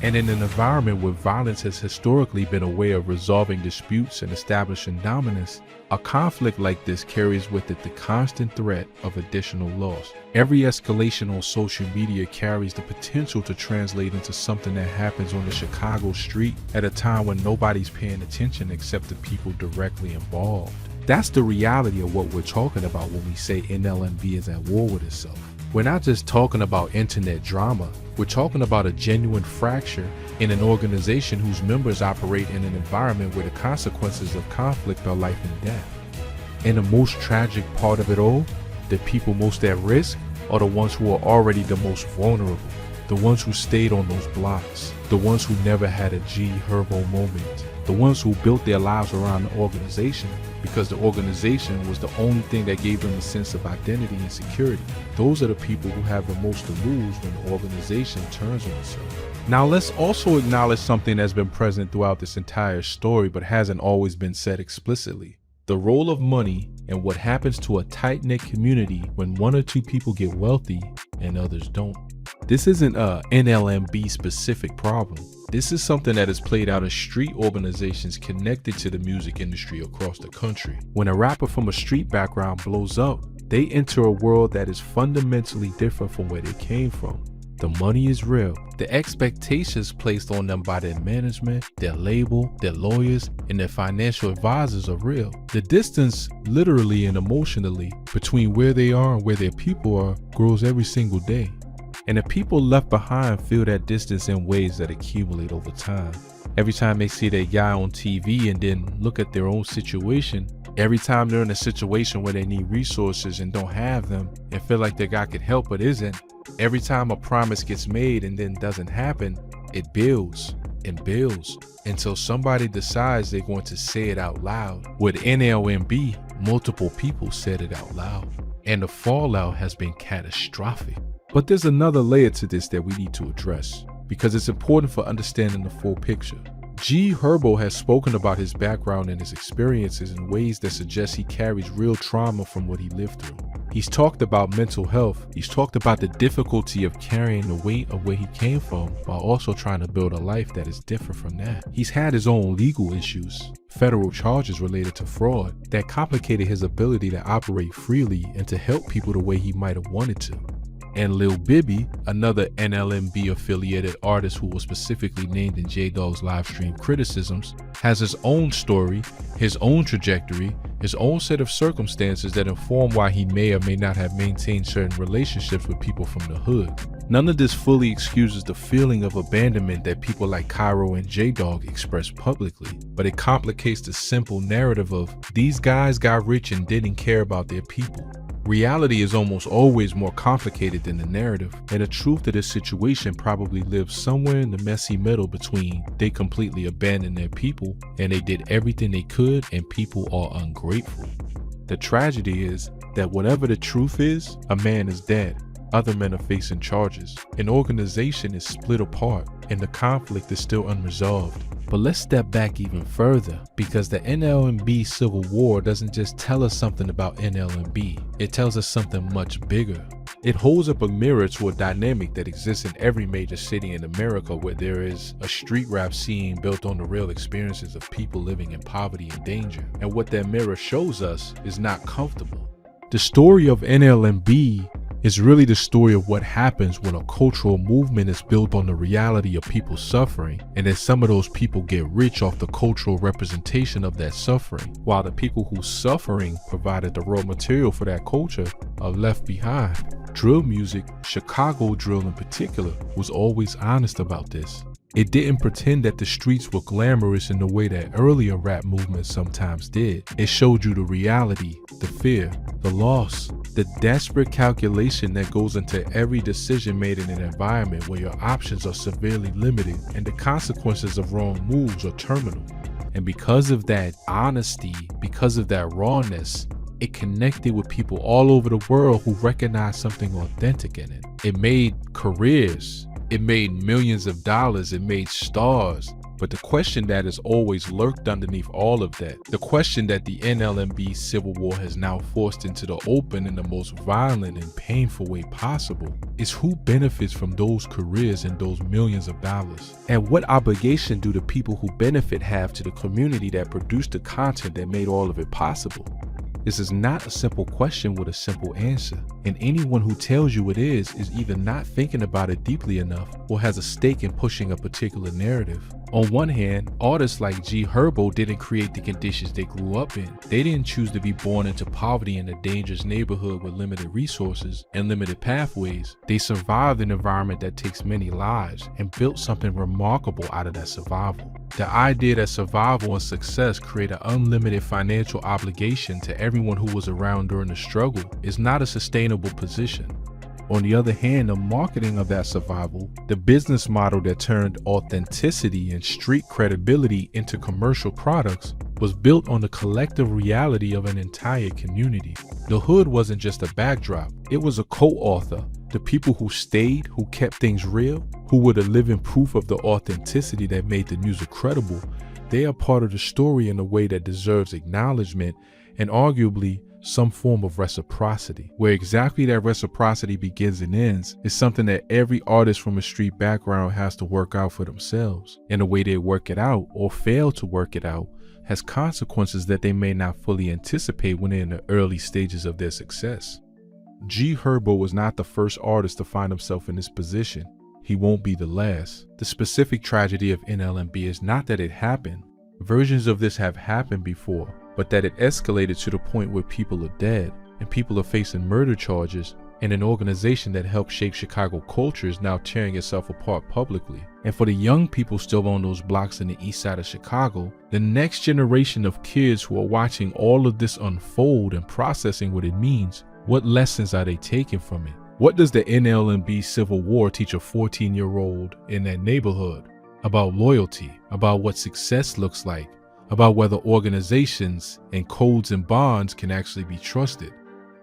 And in an environment where violence has historically been a way of resolving disputes and establishing dominance, a conflict like this carries with it the constant threat of additional loss. Every escalation on social media carries the potential to translate into something that happens on the Chicago street at a time when nobody's paying attention except the people directly involved. That's the reality of what we're talking about when we say NLMB is at war with itself. We're not just talking about internet drama, we're talking about a genuine fracture in an organization whose members operate in an environment where the consequences of conflict are life and death. And the most tragic part of it all, the people most at risk are the ones who are already the most vulnerable, the ones who stayed on those blocks, the ones who never had a G Herbo moment, the ones who built their lives around the organization because the organization was the only thing that gave them a sense of identity and security. Those are the people who have the most to lose when the organization turns on itself. Now let's also acknowledge something that's been present throughout this entire story but hasn't always been said explicitly. The role of money and what happens to a tight-knit community when one or two people get wealthy and others don't. This isn't a NLMB specific problem. This is something that is played out in street organizations connected to the music industry across the country. When a rapper from a street background blows up, they enter a world that is fundamentally different from where they came from. The money is real. The expectations placed on them by their management, their label, their lawyers, and their financial advisors are real. The distance, literally and emotionally, between where they are and where their people are grows every single day. And the people left behind feel that distance in ways that accumulate over time. Every time they see their guy on TV and then look at their own situation, every time they're in a situation where they need resources and don't have them and feel like their guy could help but isn't, every time a promise gets made and then doesn't happen, it builds and builds until somebody decides they're going to say it out loud. With NLMB, multiple people said it out loud, and the fallout has been catastrophic. But there's another layer to this that we need to address, because it's important for understanding the full picture. G Herbo has spoken about his background and his experiences in ways that suggest he carries real trauma from what he lived through. He's talked about mental health. He's talked about the difficulty of carrying the weight of where he came from while also trying to build a life that is different from that. He's had his own legal issues, federal charges related to fraud that complicated his ability to operate freely and to help people the way he might have wanted to. And Lil Bibby, another NLMB affiliated artist who was specifically named in J-Dog's live stream criticisms, has his own story, his own trajectory, his own set of circumstances that inform why he may or may not have maintained certain relationships with people from the hood. None of this fully excuses the feeling of abandonment that people like Cairo and J-Dog express publicly, but it complicates the simple narrative of these guys got rich and didn't care about their people. Reality is almost always more complicated than the narrative, and the truth of this situation probably lives somewhere in the messy middle between they completely abandoned their people and they did everything they could and people are ungrateful. The tragedy is that whatever the truth is, a man is dead. Other men are facing charges. An organization is split apart and the conflict is still unresolved. But let's step back even further, because the NLMB Civil War doesn't just tell us something about NLMB, it tells us something much bigger. It holds up a mirror to a dynamic that exists in every major city in America where there is a street rap scene built on the real experiences of people living in poverty and danger. And what that mirror shows us is not comfortable. The story of NLMB is really the story of what happens when a cultural movement is built on the reality of people suffering, and then some of those people get rich off the cultural representation of that suffering, while the people whose suffering provided the raw material for that culture are left behind. Drill music, Chicago drill in particular, was always honest about this. It didn't pretend that the streets were glamorous in the way that earlier rap movements sometimes did. It showed you the reality, the fear, the loss, the desperate calculation that goes into every decision made in an environment where your options are severely limited and the consequences of wrong moves are terminal. And because of that honesty, because of that rawness, it connected with people all over the world who recognized something authentic in it. It made careers. It made millions of dollars, it made stars. But the question that has always lurked underneath all of that, the question that the NLMB Civil War has now forced into the open in the most violent and painful way possible, is who benefits from those careers and those millions of dollars? And what obligation do the people who benefit have to the community that produced the content that made all of it possible? This is not a simple question with a simple answer, and anyone who tells you it is either not thinking about it deeply enough or has a stake in pushing a particular narrative. On one hand, artists like G Herbo didn't create the conditions they grew up in. They didn't choose to be born into poverty in a dangerous neighborhood with limited resources and limited pathways. They survived an environment that takes many lives and built something remarkable out of that survival. The idea that survival and success create an unlimited financial obligation to everyone who was around during the struggle is not a sustainable position. On the other hand, the marketing of that survival, the business model that turned authenticity and street credibility into commercial products, was built on the collective reality of an entire community. The hood wasn't just a backdrop, it was a co-author. The people who stayed, who kept things real, who were the living proof of the authenticity that made the music credible, they are part of the story in a way that deserves acknowledgement and arguably some form of reciprocity. Where exactly that reciprocity begins and ends is something that every artist from a street background has to work out for themselves. And the way they work it out or fail to work it out has consequences that they may not fully anticipate when they're in the early stages of their success. G Herbo was not the first artist to find himself in this position. He won't be the last. The specific tragedy of NLMB is not that it happened. Versions of this have happened before, but that it escalated to the point where people are dead and people are facing murder charges, and an organization that helped shape Chicago culture is now tearing itself apart publicly. And for the young people still on those blocks in the east side of Chicago, the next generation of kids who are watching all of this unfold and processing what it means, what lessons are they taking from it? What does the NLMB Civil War teach a 14-year-old in that neighborhood about loyalty, about what success looks like, about whether organizations and codes and bonds can actually be trusted?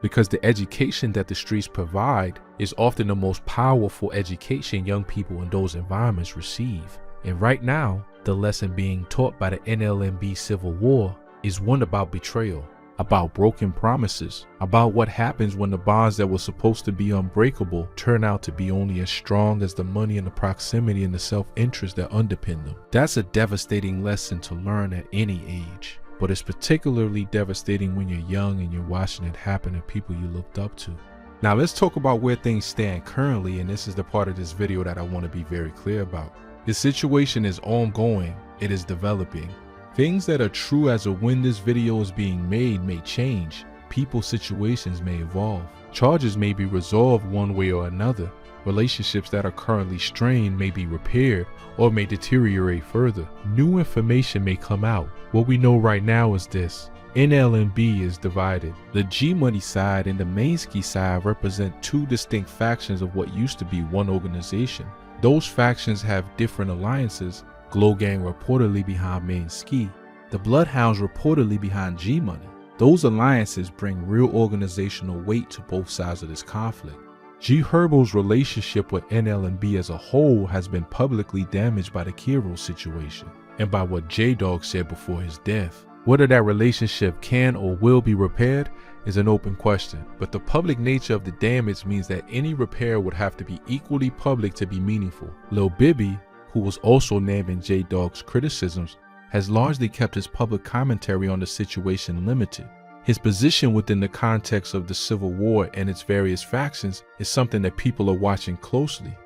Because the education that the streets provide is often the most powerful education young people in those environments receive. And right now, the lesson being taught by the NLMB Civil War is one about betrayal, about broken promises, about what happens when the bonds that were supposed to be unbreakable turn out to be only as strong as the money and the proximity and the self-interest that underpin them. That's a devastating lesson to learn at any age, but it's particularly devastating when you're young and you're watching it happen to people you looked up to. Now let's talk about where things stand currently, and this is the part of this video that I want to be very clear about. The situation is ongoing, it is developing. Things that are true as of when this video is being made may change. People's situations may evolve. Charges may be resolved one way or another. Relationships that are currently strained may be repaired or may deteriorate further. New information may come out. What we know right now is this: NLMB is divided. The G Money side and the Mainski side represent two distinct factions of what used to be one organization. Those factions have different alliances. Glow Gang reportedly behind Mainski. The Bloodhounds reportedly behind G Money. Those alliances bring real organizational weight to both sides of this conflict. G Herbo's relationship with NLMB as a whole has been publicly damaged by the Kiro situation and by what J-Dog said before his death. Whether that relationship can or will be repaired is an open question, but the public nature of the damage means that any repair would have to be equally public to be meaningful. Lil Bibby, who was also named in J-Dog's criticisms, has largely kept his public commentary on the situation limited. His position within the context of the Civil War and its various factions is something that people are watching closely.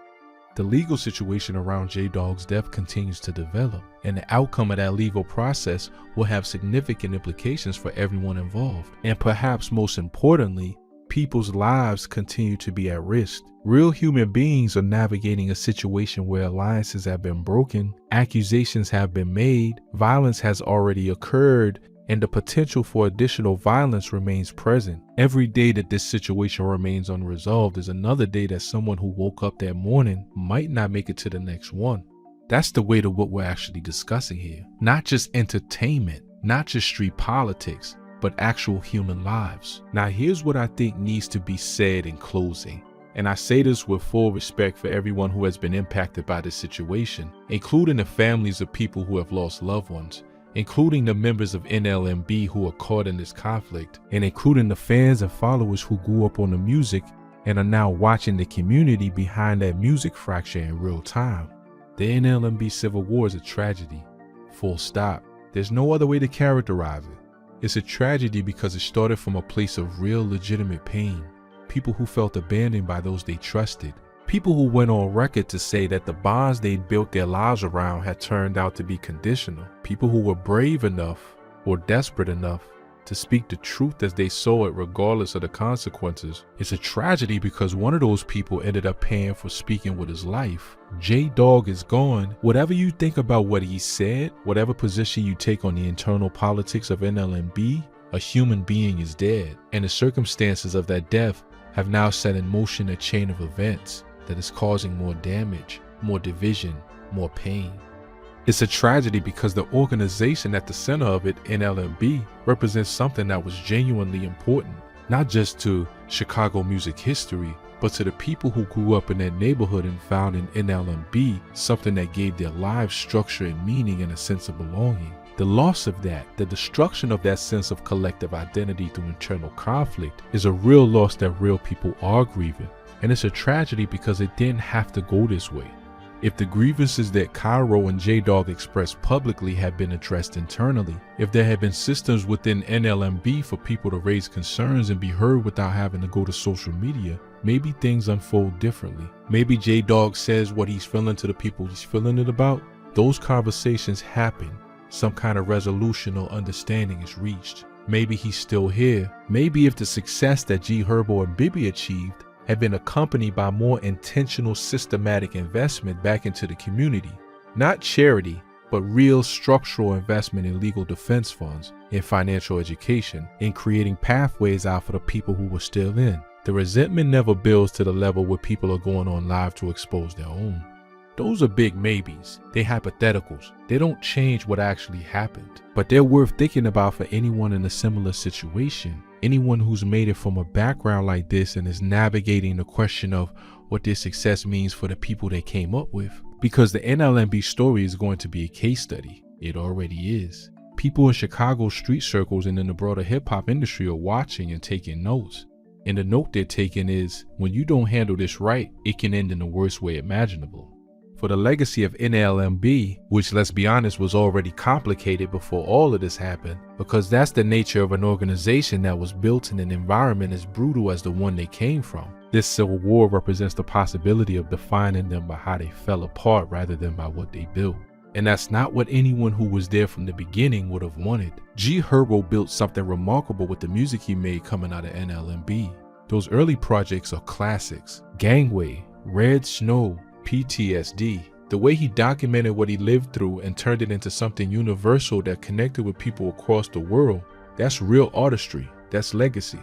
The legal situation around J-Dog's death continues to develop, and the outcome of that legal process will have significant implications for everyone involved. And perhaps most importantly, people's lives continue to be at risk. Real human beings are navigating a situation where alliances have been broken, accusations have been made, violence has already occurred, and the potential for additional violence remains present. Every day that this situation remains unresolved is another day that someone who woke up that morning might not make it to the next one. That's the weight of what we're actually discussing here. Not just entertainment, not just street politics, but actual human lives. Now here's what I think needs to be said in closing. And I say this with full respect for everyone who has been impacted by this situation, including the families of people who have lost loved ones, including the members of NLMB who are caught in this conflict, and including the fans and followers who grew up on the music and are now watching the community behind that music fracture in real time. The NLMB Civil War is a tragedy. Full stop. There's no other way to characterize it. It's a tragedy because it started from a place of real legitimate pain. People who felt abandoned by those they trusted. People who went on record to say that the bonds they'd built their lives around had turned out to be conditional. People who were brave enough or desperate enough to speak the truth as they saw it regardless of the consequences. It's a tragedy because one of those people ended up paying for speaking with his life. J-Dog is gone. Whatever you think about what he said, whatever position you take on the internal politics of NLMB, a human being is dead. And the circumstances of that death have now set in motion a chain of events that is causing more damage, more division, more pain. It's a tragedy because the organization at the center of it, NLMB, represents something that was genuinely important, not just to Chicago music history, but to the people who grew up in that neighborhood and found in NLMB something that gave their lives structure and meaning and a sense of belonging. The loss of that, the destruction of that sense of collective identity through internal conflict, is a real loss that real people are grieving. And it's a tragedy because it didn't have to go this way. If the grievances that Cairo and J-Dog expressed publicly had been addressed internally, if there had been systems within NLMB for people to raise concerns and be heard without having to go to social media, maybe things unfold differently. Maybe J-Dog says what he's feeling to the people he's feeling it about. Those conversations happen. Some kind of resolution or understanding is reached. Maybe he's still here. Maybe if the success that G Herbo and Bibby achieved had been accompanied by more intentional systematic investment back into the community. Not charity, but real structural investment in legal defense funds, in financial education, in creating pathways out for the people who were still in. The resentment never builds to the level where people are going on live to expose their own. Those are big maybes. They're hypotheticals. They don't change what actually happened, but they're worth thinking about for anyone in a similar situation. Anyone who's made it from a background like this and is navigating the question of what this success means for the people they came up with. Because the NLMB story is going to be a case study. It already is. People in Chicago street circles and in the broader hip hop industry are watching and taking notes. And the note they're taking is, when you don't handle this right, it can end in the worst way imaginable. For the legacy of NLMB, which let's be honest was already complicated before all of this happened, because that's the nature of an organization that was built in an environment as brutal as the one they came from. This civil war represents the possibility of defining them by how they fell apart rather than by what they built. And that's not what anyone who was there from the beginning would have wanted. G Herbo built something remarkable with the music he made coming out of NLMB. Those early projects are classics. Gangway, Red Snow, PTSD. The way he documented what he lived through and turned it into something universal that connected with people across the world, that's real artistry, that's legacy.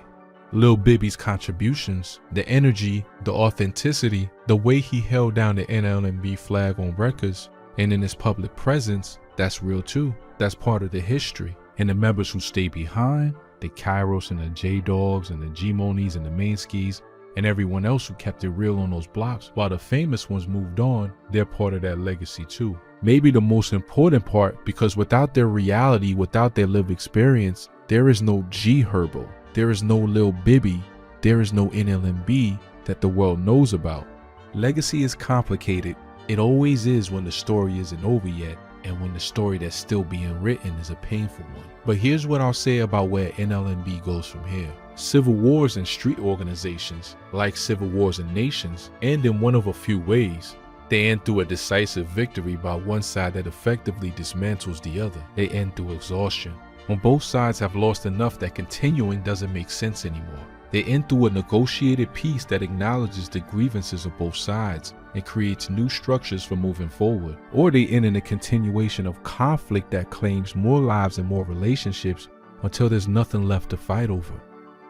Lil Bibby's contributions, the energy, the authenticity, the way he held down the NLMB flag on records and in his public presence, that's real too. That's part of the history. And the members who stayed behind, the Kairos and the J-Dogs and the G-Monies and the Mainskis and everyone else who kept it real on those blocks, while the famous ones moved on, they're part of that legacy too. Maybe the most important part, because without their reality, without their lived experience, there is no G Herbo, there is no Lil Bibby, there is no NLMB that the world knows about. Legacy is complicated. It always is when the story isn't over yet, and when the story that's still being written is a painful one. But here's what I'll say about where NLMB goes from here. Civil wars and street organizations, like civil wars and nations, end in one of a few ways. They end through a decisive victory by one side that effectively dismantles the other. They end through exhaustion. When both sides have lost enough that continuing doesn't make sense anymore. They end through a negotiated peace that acknowledges the grievances of both sides and creates new structures for moving forward. Or they end in a continuation of conflict that claims more lives and more relationships until there's nothing left to fight over.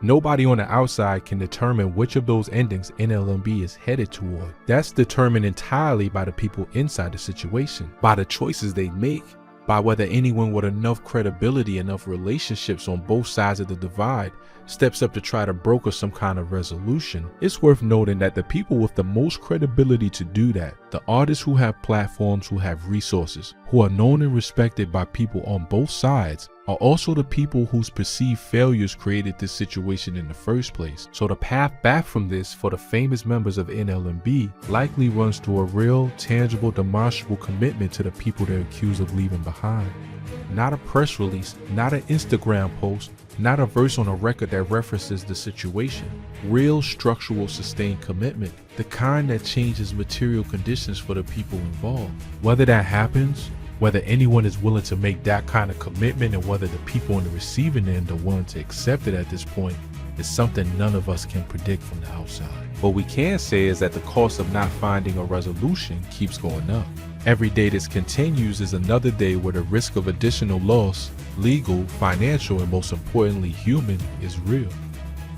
Nobody on the outside can determine which of those endings NLMB is headed toward. That's determined entirely by the people inside the situation, by the choices they make, by whether anyone with enough credibility, enough relationships on both sides of the divide steps up to try to broker some kind of resolution. It's worth noting that the people with the most credibility to do that, the artists who have platforms, who have resources, who are known and respected by people on both sides, are also the people whose perceived failures created this situation in the first place. So the path back from this for the famous members of NLMB likely runs through a real, tangible, demonstrable commitment to the people they're accused of leaving behind. Not a press release, not an Instagram post, not a verse on a record that references the situation. Real, structural, sustained commitment, the kind that changes material conditions for the people involved. Whether that happens, whether anyone is willing to make that kind of commitment, and whether the people on the receiving end are willing to accept it at this point, is something none of us can predict from the outside. What we can say is that the cost of not finding a resolution keeps going up. Every day this continues is another day where the risk of additional loss, legal, financial, and most importantly human, is real.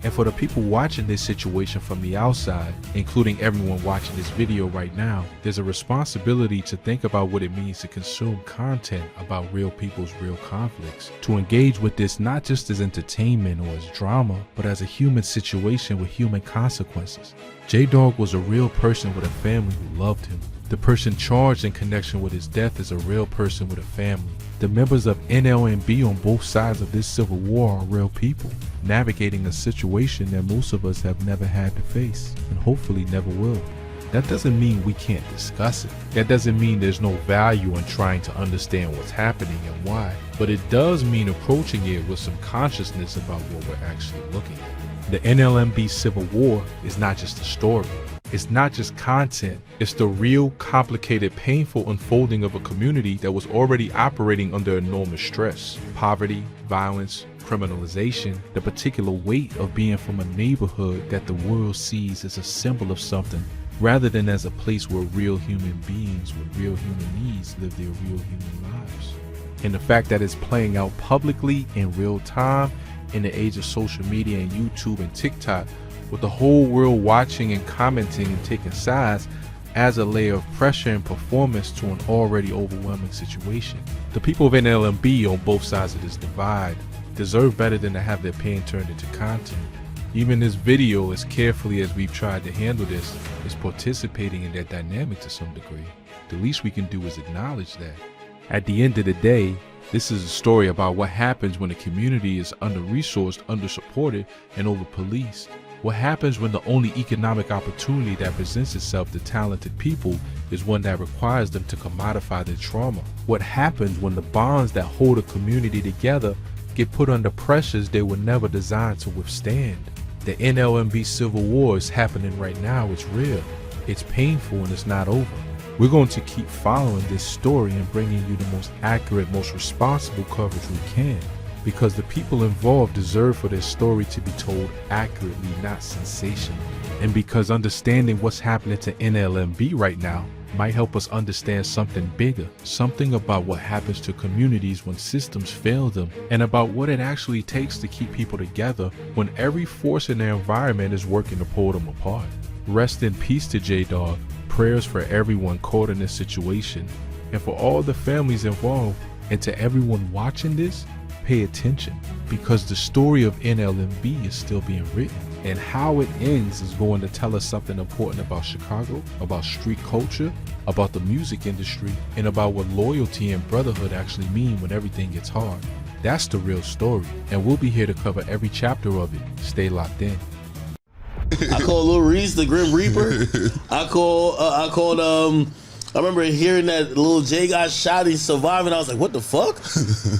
And for the people watching this situation from the outside, including everyone watching this video right now, there's a responsibility to think about what it means to consume content about real people's real conflicts, to engage with this not just as entertainment or as drama, but as a human situation with human consequences. J-Dog was a real person with a family who loved him. The person charged in connection with his death is a real person with a family. The members of NLMB on both sides of this civil war are real people, navigating a situation that most of us have never had to face, and hopefully never will. That doesn't mean we can't discuss it. That doesn't mean there's no value in trying to understand what's happening and why. But it does mean approaching it with some consciousness about what we're actually looking at. The NLMB Civil War is not just a story. It's not just content. It's the real, complicated, painful unfolding of a community that was already operating under enormous stress. Poverty, violence, criminalization, the particular weight of being from a neighborhood that the world sees as a symbol of something, rather than as a place where real human beings with real human needs live their real human lives. And the fact that it's playing out publicly in real time in the age of social media and YouTube and TikTok, with the whole world watching and commenting and taking sides, adds a layer of pressure and performance to an already overwhelming situation. The people of NLMB on both sides of this divide deserve better than to have their pain turned into content. Even this video, as carefully as we've tried to handle this, is participating in that dynamic to some degree. The least we can do is acknowledge that. At the end of the day, this is a story about what happens when a community is under-resourced, under-supported, and over-policed. What happens when the only economic opportunity that presents itself to talented people is one that requires them to commodify their trauma? What happens when the bonds that hold a community together get put under pressures they were never designed to withstand? The NLMB Civil War is happening right now. It's real, it's painful, and it's not over. We're going to keep following this story and bringing you the most accurate, most responsible coverage we can, because the people involved deserve for their story to be told accurately, not sensational. And because understanding what's happening to NLMB right now might help us understand something bigger, something about what happens to communities when systems fail them, and about what it actually takes to keep people together when every force in their environment is working to pull them apart. Rest in peace to J-Dog. Prayers for everyone caught in this situation, and for all the families involved, and to everyone watching this, pay attention, because the story of NLMB is still being written, and how it ends is going to tell us something important about Chicago, about street culture, about the music industry, and about what loyalty and brotherhood actually mean when everything gets hard. That's the real story, and we'll be here to cover every chapter of it. Stay locked in. I call Lil Reese the Grim Reaper. I remember hearing that Lil J got shot, he survived, and I was like, what the fuck?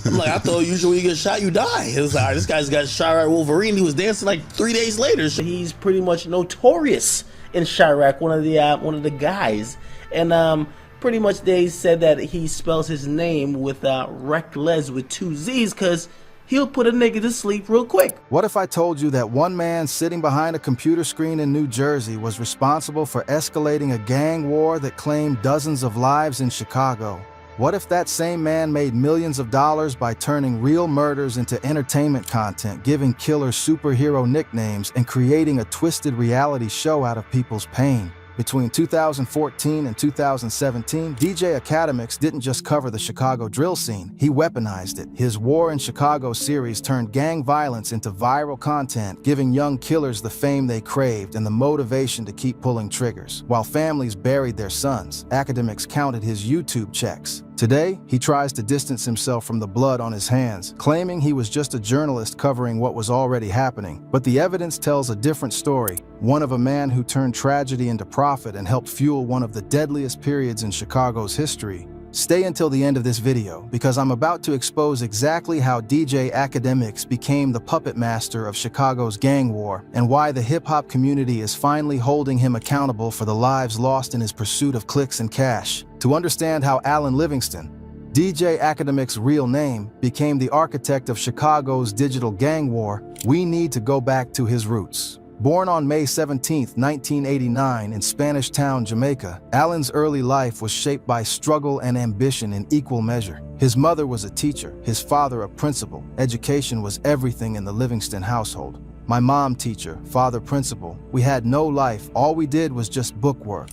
I'm like, I thought usually when you get shot, you die. It was like, all right, this guy's got shot at Wolverine. He was dancing like 3 days later. He's pretty much notorious in Chirac, one of the guys. And pretty much they said that he spells his name with Reckless with 2 Z's, because he'll put a nigga to sleep real quick. What if I told you that one man sitting behind a computer screen in New Jersey was responsible for escalating a gang war that claimed dozens of lives in Chicago? What if that same man made millions of dollars by turning real murders into entertainment content, giving killers superhero nicknames, and creating a twisted reality show out of people's pain? Between 2014 and 2017, DJ Academics didn't just cover the Chicago drill scene, he weaponized it. His War in Chicago series turned gang violence into viral content, giving young killers the fame they craved and the motivation to keep pulling triggers. While families buried their sons, Academics counted his YouTube checks. Today, he tries to distance himself from the blood on his hands, claiming he was just a journalist covering what was already happening. But the evidence tells a different story, one of a man who turned tragedy into profit and helped fuel one of the deadliest periods in Chicago's history. Stay until the end of this video, because I'm about to expose exactly how DJ Academics became the puppet master of Chicago's gang war, and why the hip-hop community is finally holding him accountable for the lives lost in his pursuit of clicks and cash. To understand how Alan Livingston, DJ Academics' real name, became the architect of Chicago's digital gang war, we need to go back to his roots. Born on May 17, 1989 in Spanish Town, Jamaica, Alan's early life was shaped by struggle and ambition in equal measure. His mother was a teacher, his father a principal. Education was everything in the Livingston household. My mom teacher, father principal. We had no life, all we did was just bookwork,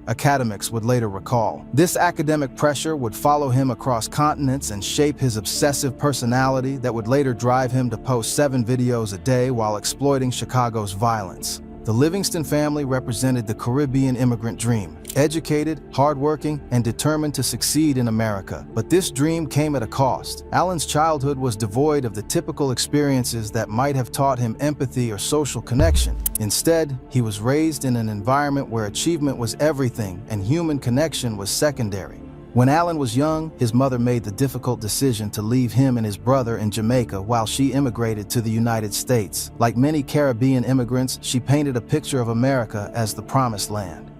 Academics would later recall. This academic pressure would follow him across continents and shape his obsessive personality that would later drive him to post 7 videos a day while exploiting Chicago's violence. The Livingston family represented the Caribbean immigrant dream, educated, hardworking, and determined to succeed in America. But this dream came at a cost. Alan's childhood was devoid of the typical experiences that might have taught him empathy or social connection. Instead, he was raised in an environment where achievement was everything and human connection was secondary. When Alan was young, his mother made the difficult decision to leave him and his brother in Jamaica while she immigrated to the United States. Like many Caribbean immigrants, she painted a picture of America as the promised land.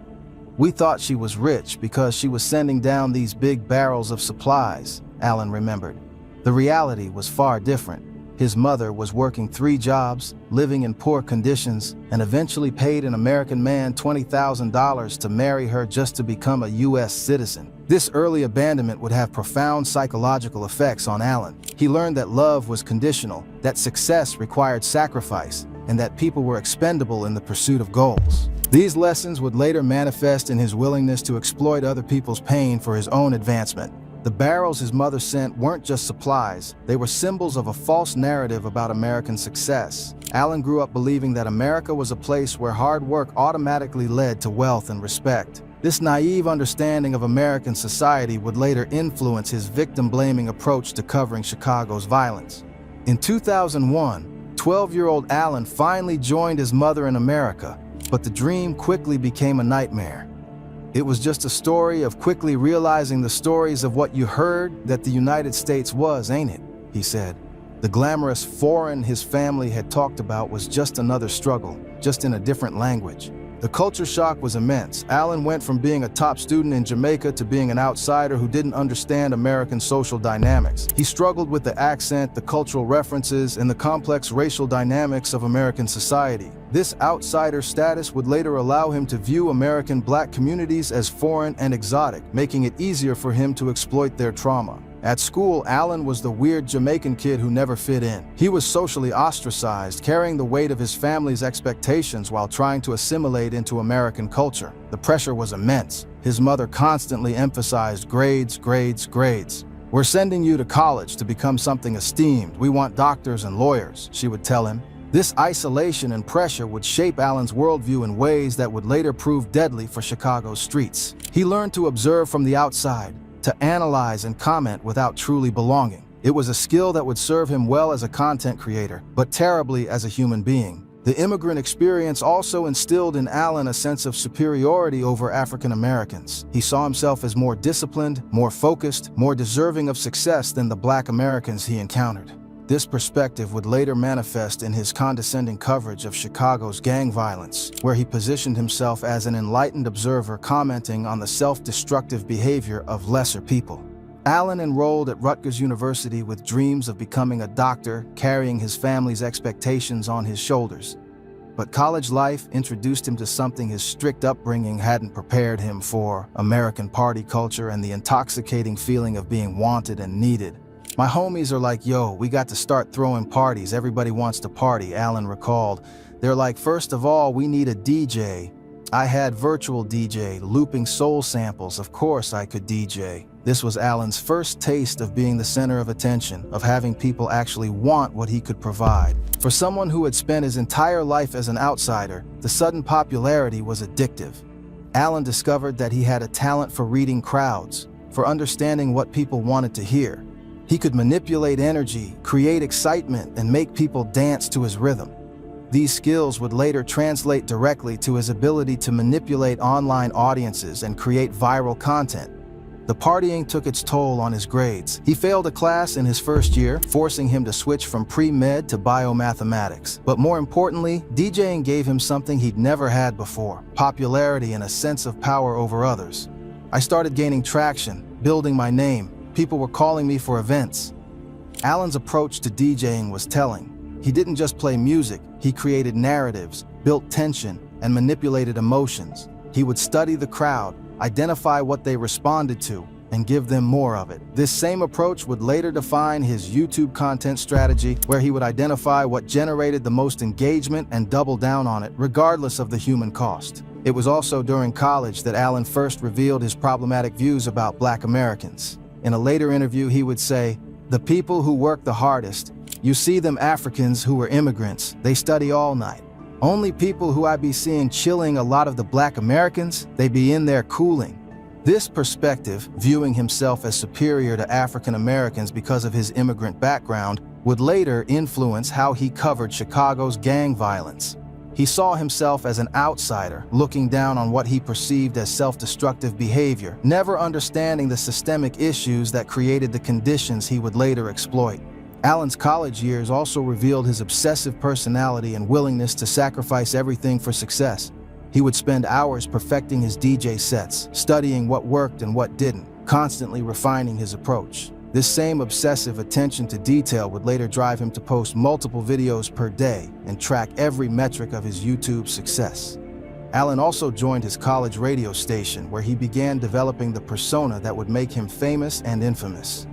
We thought she was rich because she was sending down these big barrels of supplies, Alan remembered. The reality was far different. His mother was working 3 jobs, living in poor conditions, and eventually paid an American man $20,000 to marry her just to become a U.S. citizen. This early abandonment would have profound psychological effects on Alan. He learned that love was conditional, that success required sacrifice, and that people were expendable in the pursuit of goals. These lessons would later manifest in his willingness to exploit other people's pain for his own advancement. The barrels his mother sent weren't just supplies, they were symbols of a false narrative about American success. Alan grew up believing that America was a place where hard work automatically led to wealth and respect. This naive understanding of American society would later influence his victim-blaming approach to covering Chicago's violence. In 2001, 12-year-old Alan finally joined his mother in America, but the dream quickly became a nightmare. It was just a story of quickly realizing the stories of what you heard that the United States was, ain't it? He said. The glamorous foreign his family had talked about was just another struggle, just in a different language. The culture shock was immense. Allen went from being a top student in Jamaica to being an outsider who didn't understand American social dynamics. He struggled with the accent, the cultural references, and the complex racial dynamics of American society. This outsider status would later allow him to view American black communities as foreign and exotic, making it easier for him to exploit their trauma. At school, Allen was the weird Jamaican kid who never fit in. He was socially ostracized, carrying the weight of his family's expectations while trying to assimilate into American culture. The pressure was immense. His mother constantly emphasized grades, grades, grades. "We're sending you to college to become something esteemed. We want doctors and lawyers," she would tell him. This isolation and pressure would shape Allen's worldview in ways that would later prove deadly for Chicago's streets. He learned to observe from the outside, to analyze and comment without truly belonging. It was a skill that would serve him well as a content creator, but terribly as a human being. The immigrant experience also instilled in Allen a sense of superiority over African Americans. He saw himself as more disciplined, more focused, more deserving of success than the Black Americans he encountered. This perspective would later manifest in his condescending coverage of Chicago's gang violence, where he positioned himself as an enlightened observer commenting on the self-destructive behavior of lesser people. Allen enrolled at Rutgers University with dreams of becoming a doctor, carrying his family's expectations on his shoulders. But college life introduced him to something his strict upbringing hadn't prepared him for: American party culture and the intoxicating feeling of being wanted and needed. "My homies are like, yo, we got to start throwing parties. Everybody wants to party," Allen recalled. "They're like, first of all, we need a DJ. I had virtual DJ, looping soul samples. Of course I could DJ." This was Allen's first taste of being the center of attention, of having people actually want what he could provide. For someone who had spent his entire life as an outsider, the sudden popularity was addictive. Allen discovered that he had a talent for reading crowds, for understanding what people wanted to hear. He could manipulate energy, create excitement, and make people dance to his rhythm. These skills would later translate directly to his ability to manipulate online audiences and create viral content. The partying took its toll on his grades. He failed a class in his first year, forcing him to switch from pre-med to biomathematics. But more importantly, DJing gave him something he'd never had before: popularity and a sense of power over others. "I started gaining traction, building my name. People were calling me for events." Allen's approach to DJing was telling. He didn't just play music, he created narratives, built tension, and manipulated emotions. He would study the crowd, identify what they responded to, and give them more of it. This same approach would later define his YouTube content strategy, where he would identify what generated the most engagement and double down on it, regardless of the human cost. It was also during college that Allen first revealed his problematic views about Black Americans. In a later interview, he would say, "The people who work the hardest, you see them Africans who are immigrants, they study all night. Only people who I be seeing chilling a lot of the Black Americans, they be in there cooling." This perspective, viewing himself as superior to African Americans because of his immigrant background, would later influence how he covered Chicago's gang violence. He saw himself as an outsider, looking down on what he perceived as self-destructive behavior, never understanding the systemic issues that created the conditions he would later exploit. Allen's college years also revealed his obsessive personality and willingness to sacrifice everything for success. He would spend hours perfecting his DJ sets, studying what worked and what didn't, constantly refining his approach. This same obsessive attention to detail would later drive him to post multiple videos per day and track every metric of his YouTube success. Allen also joined his college radio station, where he began developing the persona that would make him famous and infamous.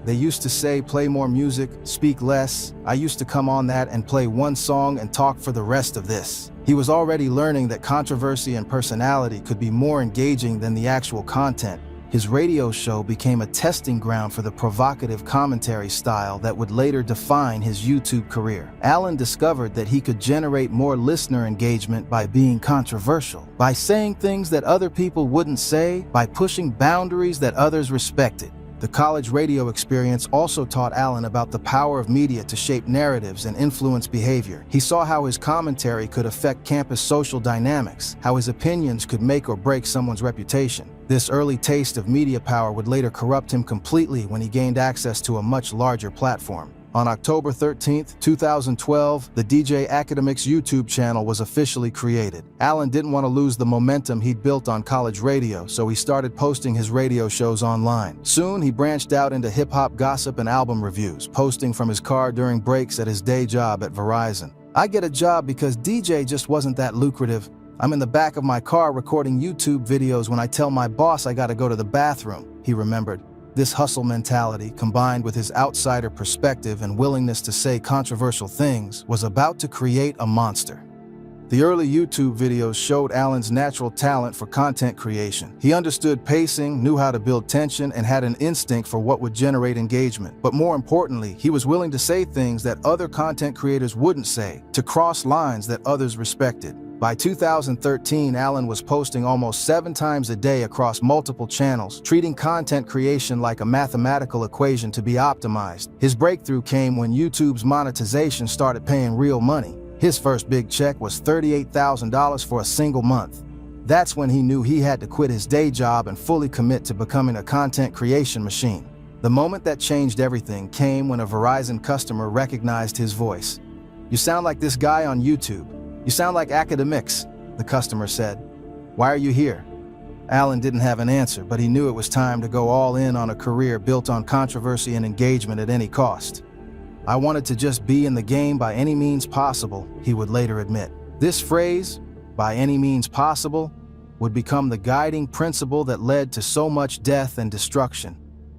They used to say, "Play more music, speak less." I used to come on that and play one song and talk for the rest of this. He was already learning that controversy and personality could be more engaging than the actual content. His radio show became a testing ground for the provocative commentary style that would later define his YouTube career. Allen discovered that he could generate more listener engagement by being controversial, by saying things that other people wouldn't say, by pushing boundaries that others respected. The college radio experience also taught Allen about the power of media to shape narratives and influence behavior. He saw how his commentary could affect campus social dynamics, how his opinions could make or break someone's reputation. This early taste of media power would later corrupt him completely when he gained access to a much larger platform. On October 13, 2012, the DJ Academics YouTube channel was officially created. Allen didn't want to lose the momentum he'd built on college radio, so he started posting his radio shows online. Soon, he branched out into hip-hop gossip and album reviews, posting from his car during breaks at his day job at Verizon. "I get a job because DJ just wasn't that lucrative. I'm in the back of my car recording YouTube videos when I tell my boss I gotta go to the bathroom," he remembered. This hustle mentality, combined with his outsider perspective and willingness to say controversial things, was about to create a monster. The early YouTube videos showed Allen's natural talent for content creation. He understood pacing, knew how to build tension, and had an instinct for what would generate engagement. But more importantly, he was willing to say things that other content creators wouldn't say, to cross lines that others respected. By 2013, Allen was posting almost 7 times a day across multiple channels, treating content creation like a mathematical equation to be optimized. His breakthrough came when YouTube's monetization started paying real money. His first big check was $38,000 for a single month. That's when he knew he had to quit his day job and fully commit to becoming a content creation machine. The moment that changed everything came when a Verizon customer recognized his voice. "You sound like this guy on YouTube. You sound like Academics," the customer said. "Why are you here?" Allen didn't have an answer, but he knew it was time to go all in on a career built on controversy and engagement at any cost. "I wanted to just be in the game by any means possible," he would later admit. This phrase, "by any means possible," would become the guiding principle that led to so much death and destruction.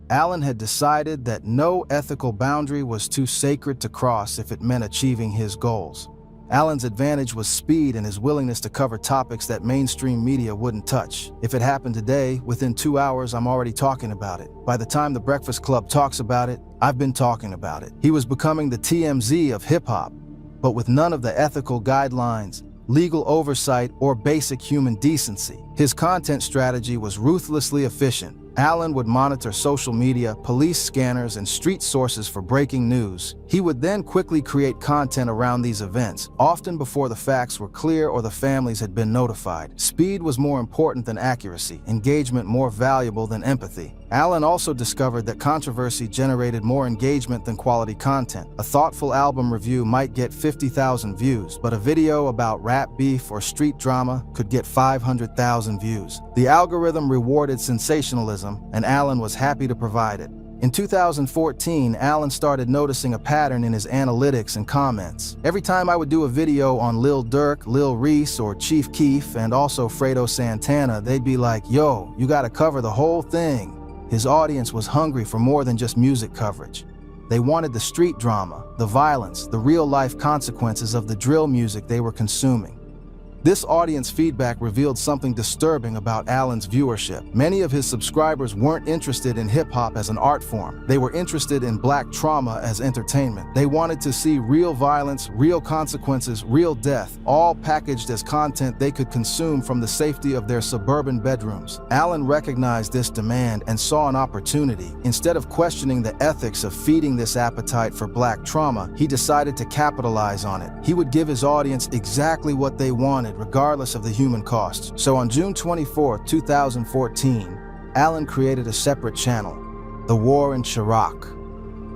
Allen had decided that no ethical boundary was too sacred to cross if it meant achieving his goals. Allen's advantage was speed and his willingness to cover topics that mainstream media wouldn't touch. "If it happened today, within 2 hours I'm already talking about it. By the time the Breakfast Club talks about it, I've been talking about it." He was becoming the TMZ of hip-hop, but with none of the ethical guidelines, legal oversight, or basic human decency. His content strategy was ruthlessly efficient. Allen would monitor social media, police scanners, and street sources for breaking news. He would then quickly create content around these events, often before the facts were clear or the families had been notified. Speed was more important than accuracy, engagement more valuable than empathy. Allen also discovered that controversy generated more engagement than quality content. A thoughtful album review might get 50,000 views, but a video about rap beef or street drama could get 500,000 views. The algorithm rewarded sensationalism, and Allen was happy to provide it. In 2014, Allen started noticing a pattern in his analytics and comments. Every time I would do a video on Lil Durk, Lil Reese, or Chief Keef, and also Fredo Santana, they'd be like, "Yo, you gotta cover the whole thing." His audience was hungry for more than just music coverage. They wanted the street drama, the violence, the real-life consequences of the drill music they were consuming. This audience feedback revealed something disturbing about Allen's viewership. Many of his subscribers weren't interested in hip-hop as an art form. They were interested in black trauma as entertainment. They wanted to see real violence, real consequences, real death, all packaged as content they could consume from the safety of their suburban bedrooms. Allen recognized this demand and saw an opportunity. Instead of questioning the ethics of feeding this appetite for black trauma, he decided to capitalize on it. He would give his audience exactly what they wanted, regardless of the human cost. So on June 24, 2014, Allen created a separate channel, The War in Chiraq.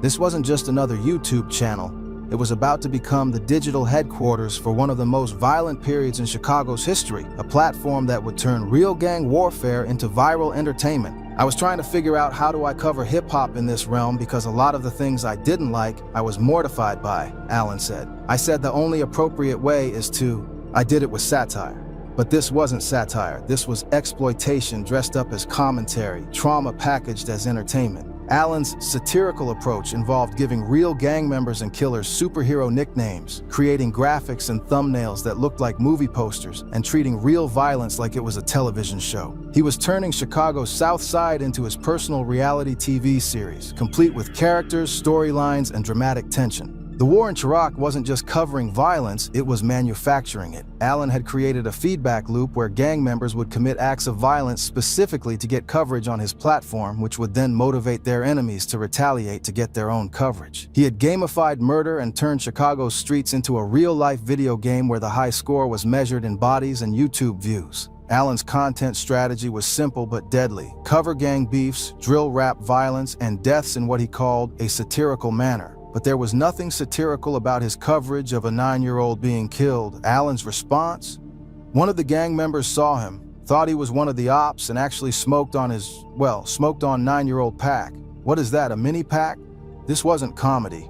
This wasn't just another YouTube channel. It was about to become the digital headquarters for one of the most violent periods in Chicago's history, a platform that would turn real gang warfare into viral entertainment. "I was trying to figure out how do I cover hip-hop in this realm because a lot of the things I didn't like, I was mortified by," Allen said. "I said the only appropriate way is to I did it with satire. But this wasn't satire. This was exploitation dressed up as commentary, trauma packaged as entertainment." Allen's satirical approach involved giving real gang members and killers superhero nicknames, creating graphics and thumbnails that looked like movie posters, and treating real violence like it was a television show. He was turning Chicago's South Side into his personal reality TV series, complete with characters, storylines, and dramatic tension. The War in Chiraq wasn't just covering violence, it was manufacturing it. Allen had created a feedback loop where gang members would commit acts of violence specifically to get coverage on his platform, which would then motivate their enemies to retaliate to get their own coverage. He had gamified murder and turned Chicago's streets into a real-life video game where the high score was measured in bodies and YouTube views. Allen's content strategy was simple but deadly. Cover gang beefs, drill rap violence, and deaths in what he called a satirical manner. but there was nothing satirical about his coverage of a 9-year-old being killed. Allen's response? One of the gang members saw him, thought he was one of the ops, and actually smoked on 9-year-old pack. What is that, a mini pack? This wasn't comedy.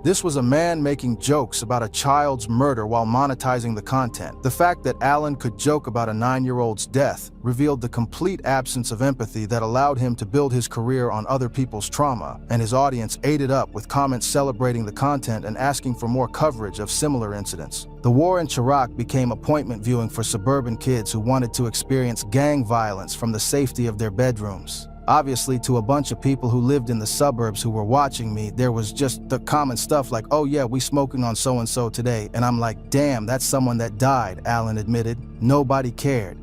This was a man making jokes about a child's murder while monetizing the content. The fact that Allen could joke about a 9-year-old's death revealed the complete absence of empathy that allowed him to build his career on other people's trauma, and his audience ate it up with comments celebrating the content and asking for more coverage of similar incidents. The war in Chiraq became appointment viewing for suburban kids who wanted to experience gang violence from the safety of their bedrooms. Obviously, to a bunch of people who lived in the suburbs who were watching me, there was just the common stuff like, oh yeah, we smoking on so-and-so today. And I'm like, damn, that's someone that died, Allen admitted. Nobody cared.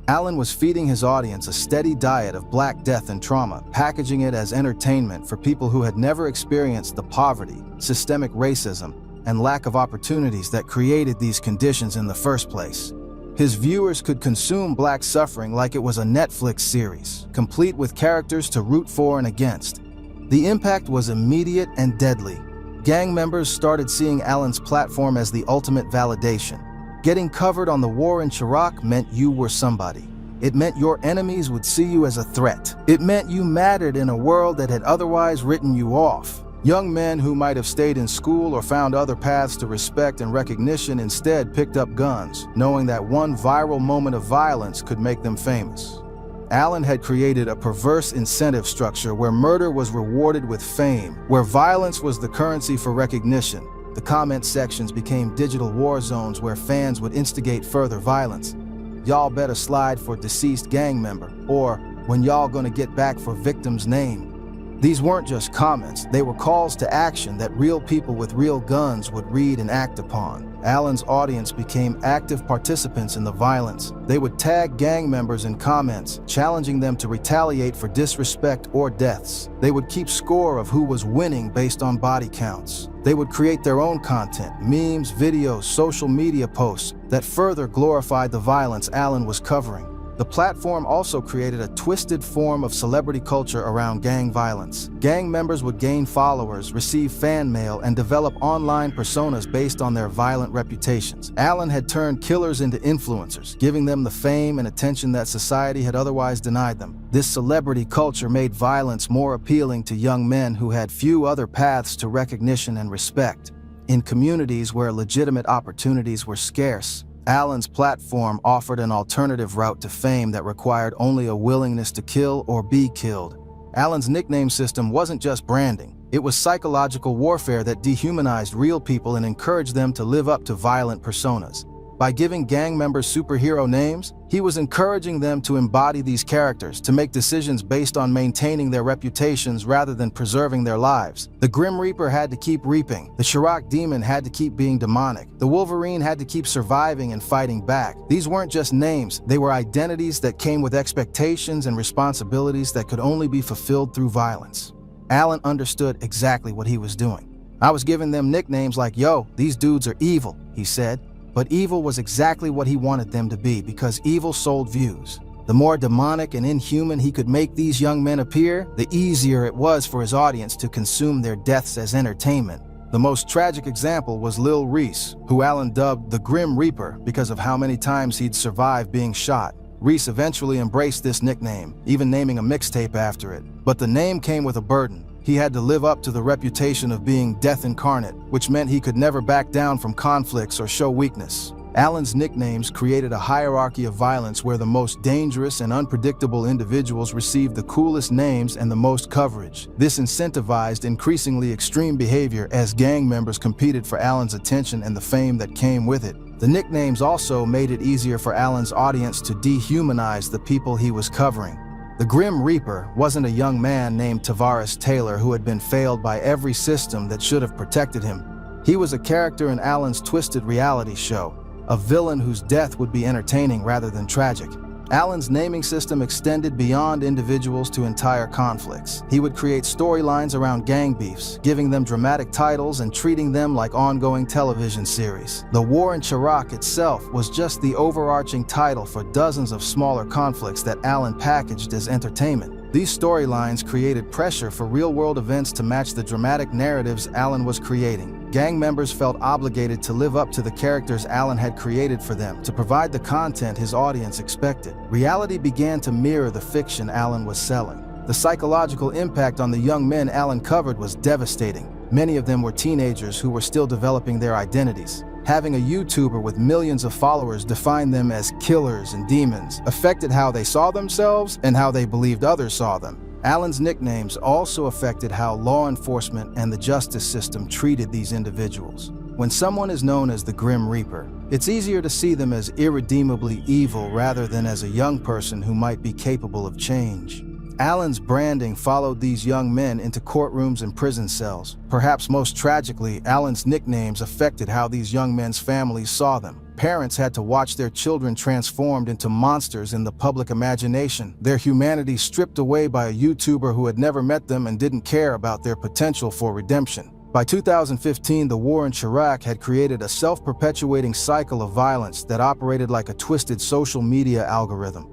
Allen was feeding his audience a steady diet of Black death and trauma, packaging it as entertainment for people who had never experienced the poverty, systemic racism, and lack of opportunities that created these conditions in the first place. His viewers could consume Black suffering like it was a Netflix series, complete with characters to root for and against. The impact was immediate and deadly. Gang members started seeing Allen's platform as the ultimate validation. Getting covered on the war in Chiraq meant you were somebody. It meant your enemies would see you as a threat. It meant you mattered in a world that had otherwise written you off. Young men who might have stayed in school or found other paths to respect and recognition instead picked up guns, knowing that one viral moment of violence could make them famous. Allen had created a perverse incentive structure where murder was rewarded with fame, where violence was the currency for recognition. The comment sections became digital war zones where fans would instigate further violence. Y'all better slide for deceased gang member, or when y'all gonna get back for victim's name. These weren't just comments, they were calls to action that real people with real guns would read and act upon. Allen's audience became active participants in the violence. They would tag gang members in comments, challenging them to retaliate for disrespect or deaths. They would keep score of who was winning based on body counts. They would create their own content, memes, videos, social media posts that further glorified the violence Allen was covering. The platform also created a twisted form of celebrity culture around gang violence. Gang members would gain followers, receive fan mail, and develop online personas based on their violent reputations. Allen had turned killers into influencers, giving them the fame and attention that society had otherwise denied them. This celebrity culture made violence more appealing to young men who had few other paths to recognition and respect. In communities where legitimate opportunities were scarce, Allen's platform offered an alternative route to fame that required only a willingness to kill or be killed. Allen's nickname system wasn't just branding. It was psychological warfare that dehumanized real people and encouraged them to live up to violent personas. By giving gang members superhero names, he was encouraging them to embody these characters, to make decisions based on maintaining their reputations rather than preserving their lives. The Grim Reaper had to keep reaping. The Chiraq Demon had to keep being demonic. The Wolverine had to keep surviving and fighting back. These weren't just names, they were identities that came with expectations and responsibilities that could only be fulfilled through violence. Allen understood exactly what he was doing. I was giving them nicknames like, yo, these dudes are evil, he said. But evil was exactly what he wanted them to be because evil sold views. The more demonic and inhuman he could make these young men appear, the easier it was for his audience to consume their deaths as entertainment. The most tragic example was Lil Reese, who Allen dubbed the Grim Reaper because of how many times he'd survived being shot. Reese eventually embraced this nickname, even naming a mixtape after it. But the name came with a burden. He had to live up to the reputation of being death incarnate, which meant he could never back down from conflicts or show weakness. Allen's nicknames created a hierarchy of violence where the most dangerous and unpredictable individuals received the coolest names and the most coverage. This incentivized increasingly extreme behavior as gang members competed for Allen's attention and the fame that came with it. The nicknames also made it easier for Allen's audience to dehumanize the people he was covering. The Grim Reaper wasn't a young man named Tavares Taylor who had been failed by every system that should have protected him. He was a character in Allen's twisted reality show, a villain whose death would be entertaining rather than tragic. Allen's naming system extended beyond individuals to entire conflicts. He would create storylines around gang beefs, giving them dramatic titles and treating them like ongoing television series. The war in Chiraq itself was just the overarching title for dozens of smaller conflicts that Allen packaged as entertainment. These storylines created pressure for real-world events to match the dramatic narratives Allen was creating. Gang members felt obligated to live up to the characters Allen had created for them, to provide the content his audience expected. Reality began to mirror the fiction Allen was selling. The psychological impact on the young men Allen covered was devastating. Many of them were teenagers who were still developing their identities. Having a YouTuber with millions of followers define them as killers and demons affected how they saw themselves and how they believed others saw them. Allen's nicknames also affected how law enforcement and the justice system treated these individuals. When someone is known as the Grim Reaper, it's easier to see them as irredeemably evil rather than as a young person who might be capable of change. Allen's branding followed these young men into courtrooms and prison cells. Perhaps most tragically, Allen's nicknames affected how these young men's families saw them. Parents had to watch their children transformed into monsters in the public imagination, their humanity stripped away by a YouTuber who had never met them and didn't care about their potential for redemption. By 2015, the war in Chiraq had created a self-perpetuating cycle of violence that operated like a twisted social media algorithm.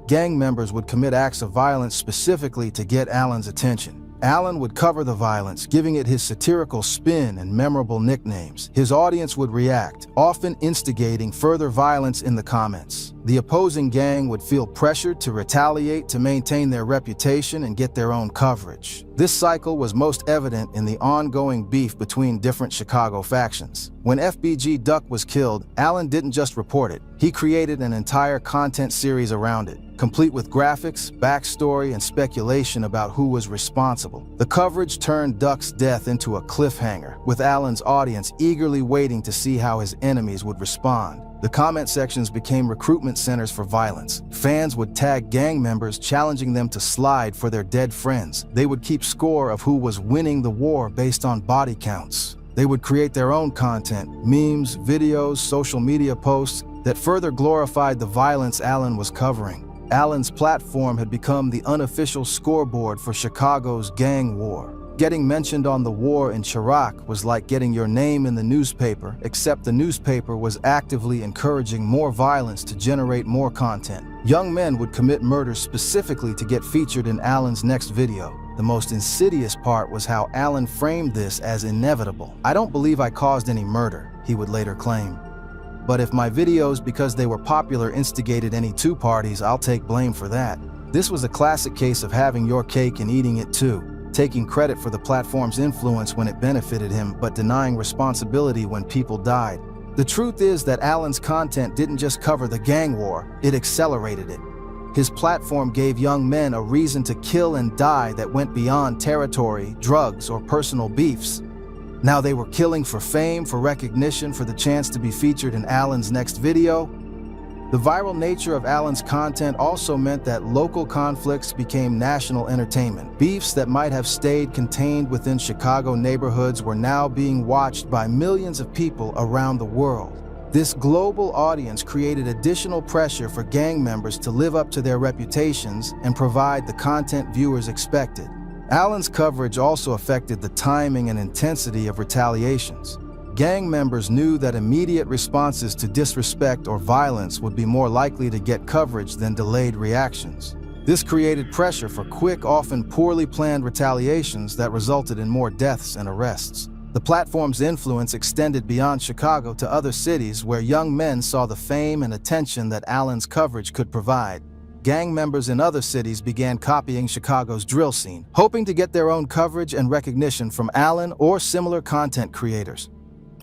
Gang members would commit acts of violence specifically to get Allen's attention. Allen would cover the violence, giving it his satirical spin and memorable nicknames. His audience would react, often instigating further violence in the comments. The opposing gang would feel pressured to retaliate to maintain their reputation and get their own coverage. This cycle was most evident in the ongoing beef between different Chicago factions. When FBG Duck was killed, Allen didn't just report it. He created an entire content series around it, complete with graphics, backstory, and speculation about who was responsible. The coverage turned Duck's death into a cliffhanger, with Allen's audience eagerly waiting to see how his enemies would respond. The comment sections became recruitment centers for violence. Fans would tag gang members, challenging them to slide for their dead friends. They would keep score of who was winning the war based on body counts. They would create their own content, memes, videos, social media posts that further glorified the violence Allen was covering. Allen's platform had become the unofficial scoreboard for Chicago's gang war. Getting mentioned on the war in Chiraq was like getting your name in the newspaper, except the newspaper was actively encouraging more violence to generate more content. Young men would commit murders specifically to get featured in Allen's next video. The most insidious part was how Allen framed this as inevitable. "I don't believe I caused any murder," he would later claim. "But if my videos, because they were popular, instigated any two parties, I'll take blame for that." This was a classic case of having your cake and eating it too, taking credit for the platform's influence when it benefited him, but denying responsibility when people died. The truth is that Allen's content didn't just cover the gang war, it accelerated it. His platform gave young men a reason to kill and die that went beyond territory, drugs, or personal beefs. Now they were killing for fame, for recognition, for the chance to be featured in Allen's next video. The viral nature of Allen's content also meant that local conflicts became national entertainment. Beefs that might have stayed contained within Chicago neighborhoods were now being watched by millions of people around the world. This global audience created additional pressure for gang members to live up to their reputations and provide the content viewers expected. Allen's coverage also affected the timing and intensity of retaliations. Gang members knew that immediate responses to disrespect or violence would be more likely to get coverage than delayed reactions. This created pressure for quick, often poorly planned retaliations that resulted in more deaths and arrests. The platform's influence extended beyond Chicago to other cities where young men saw the fame and attention that Allen's coverage could provide. Gang members in other cities began copying Chicago's drill scene, hoping to get their own coverage and recognition from Allen or similar content creators.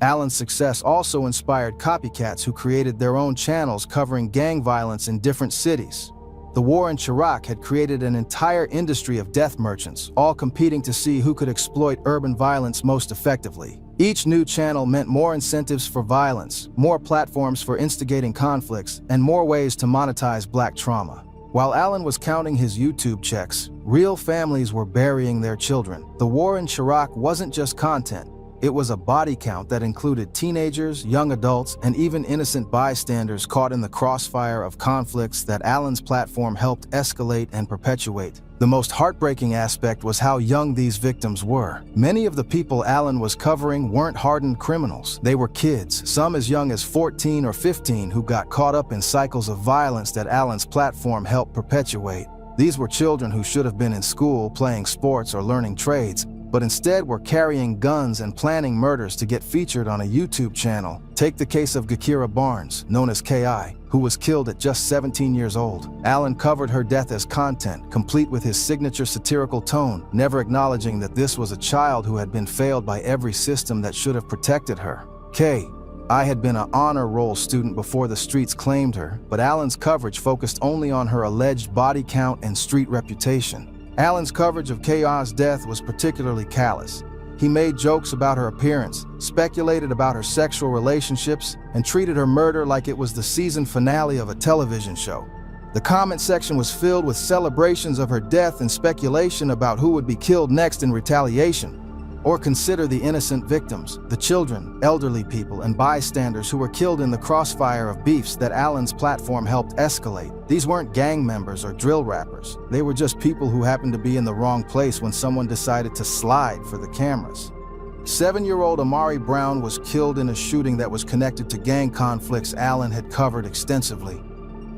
Allen's success also inspired copycats who created their own channels covering gang violence in different cities. The war in Chiraq had created an entire industry of death merchants, all competing to see who could exploit urban violence most effectively. Each new channel meant more incentives for violence, more platforms for instigating conflicts, and more ways to monetize Black trauma. While Allen was counting his YouTube checks, real families were burying their children. The war in Chiraq wasn't just content. It was a body count that included teenagers, young adults, and even innocent bystanders caught in the crossfire of conflicts that Allen's platform helped escalate and perpetuate. The most heartbreaking aspect was how young these victims were. Many of the people Allen was covering weren't hardened criminals. They were kids, some as young as 14 or 15, who got caught up in cycles of violence that Allen's platform helped perpetuate. These were children who should have been in school, playing sports or learning trades, but instead were carrying guns and planning murders to get featured on a YouTube channel. Take the case of Gakira Barnes, known as K.I., who was killed at just 17 years old. Allen covered her death as content, complete with his signature satirical tone, never acknowledging that this was a child who had been failed by every system that should have protected her. K.I. had been an honor roll student before the streets claimed her, but Allen's coverage focused only on her alleged body count and street reputation. Allen's coverage of K.I.'s death was particularly callous. He made jokes about her appearance, speculated about her sexual relationships, and treated her murder like it was the season finale of a television show. The comment section was filled with celebrations of her death and speculation about who would be killed next in retaliation. Or consider the innocent victims, the children, elderly people, and bystanders who were killed in the crossfire of beefs that Allen's platform helped escalate. These weren't gang members or drill rappers. They were just people who happened to be in the wrong place when someone decided to slide for the cameras. 7-year-old Amari Brown was killed in a shooting that was connected to gang conflicts Allen had covered extensively.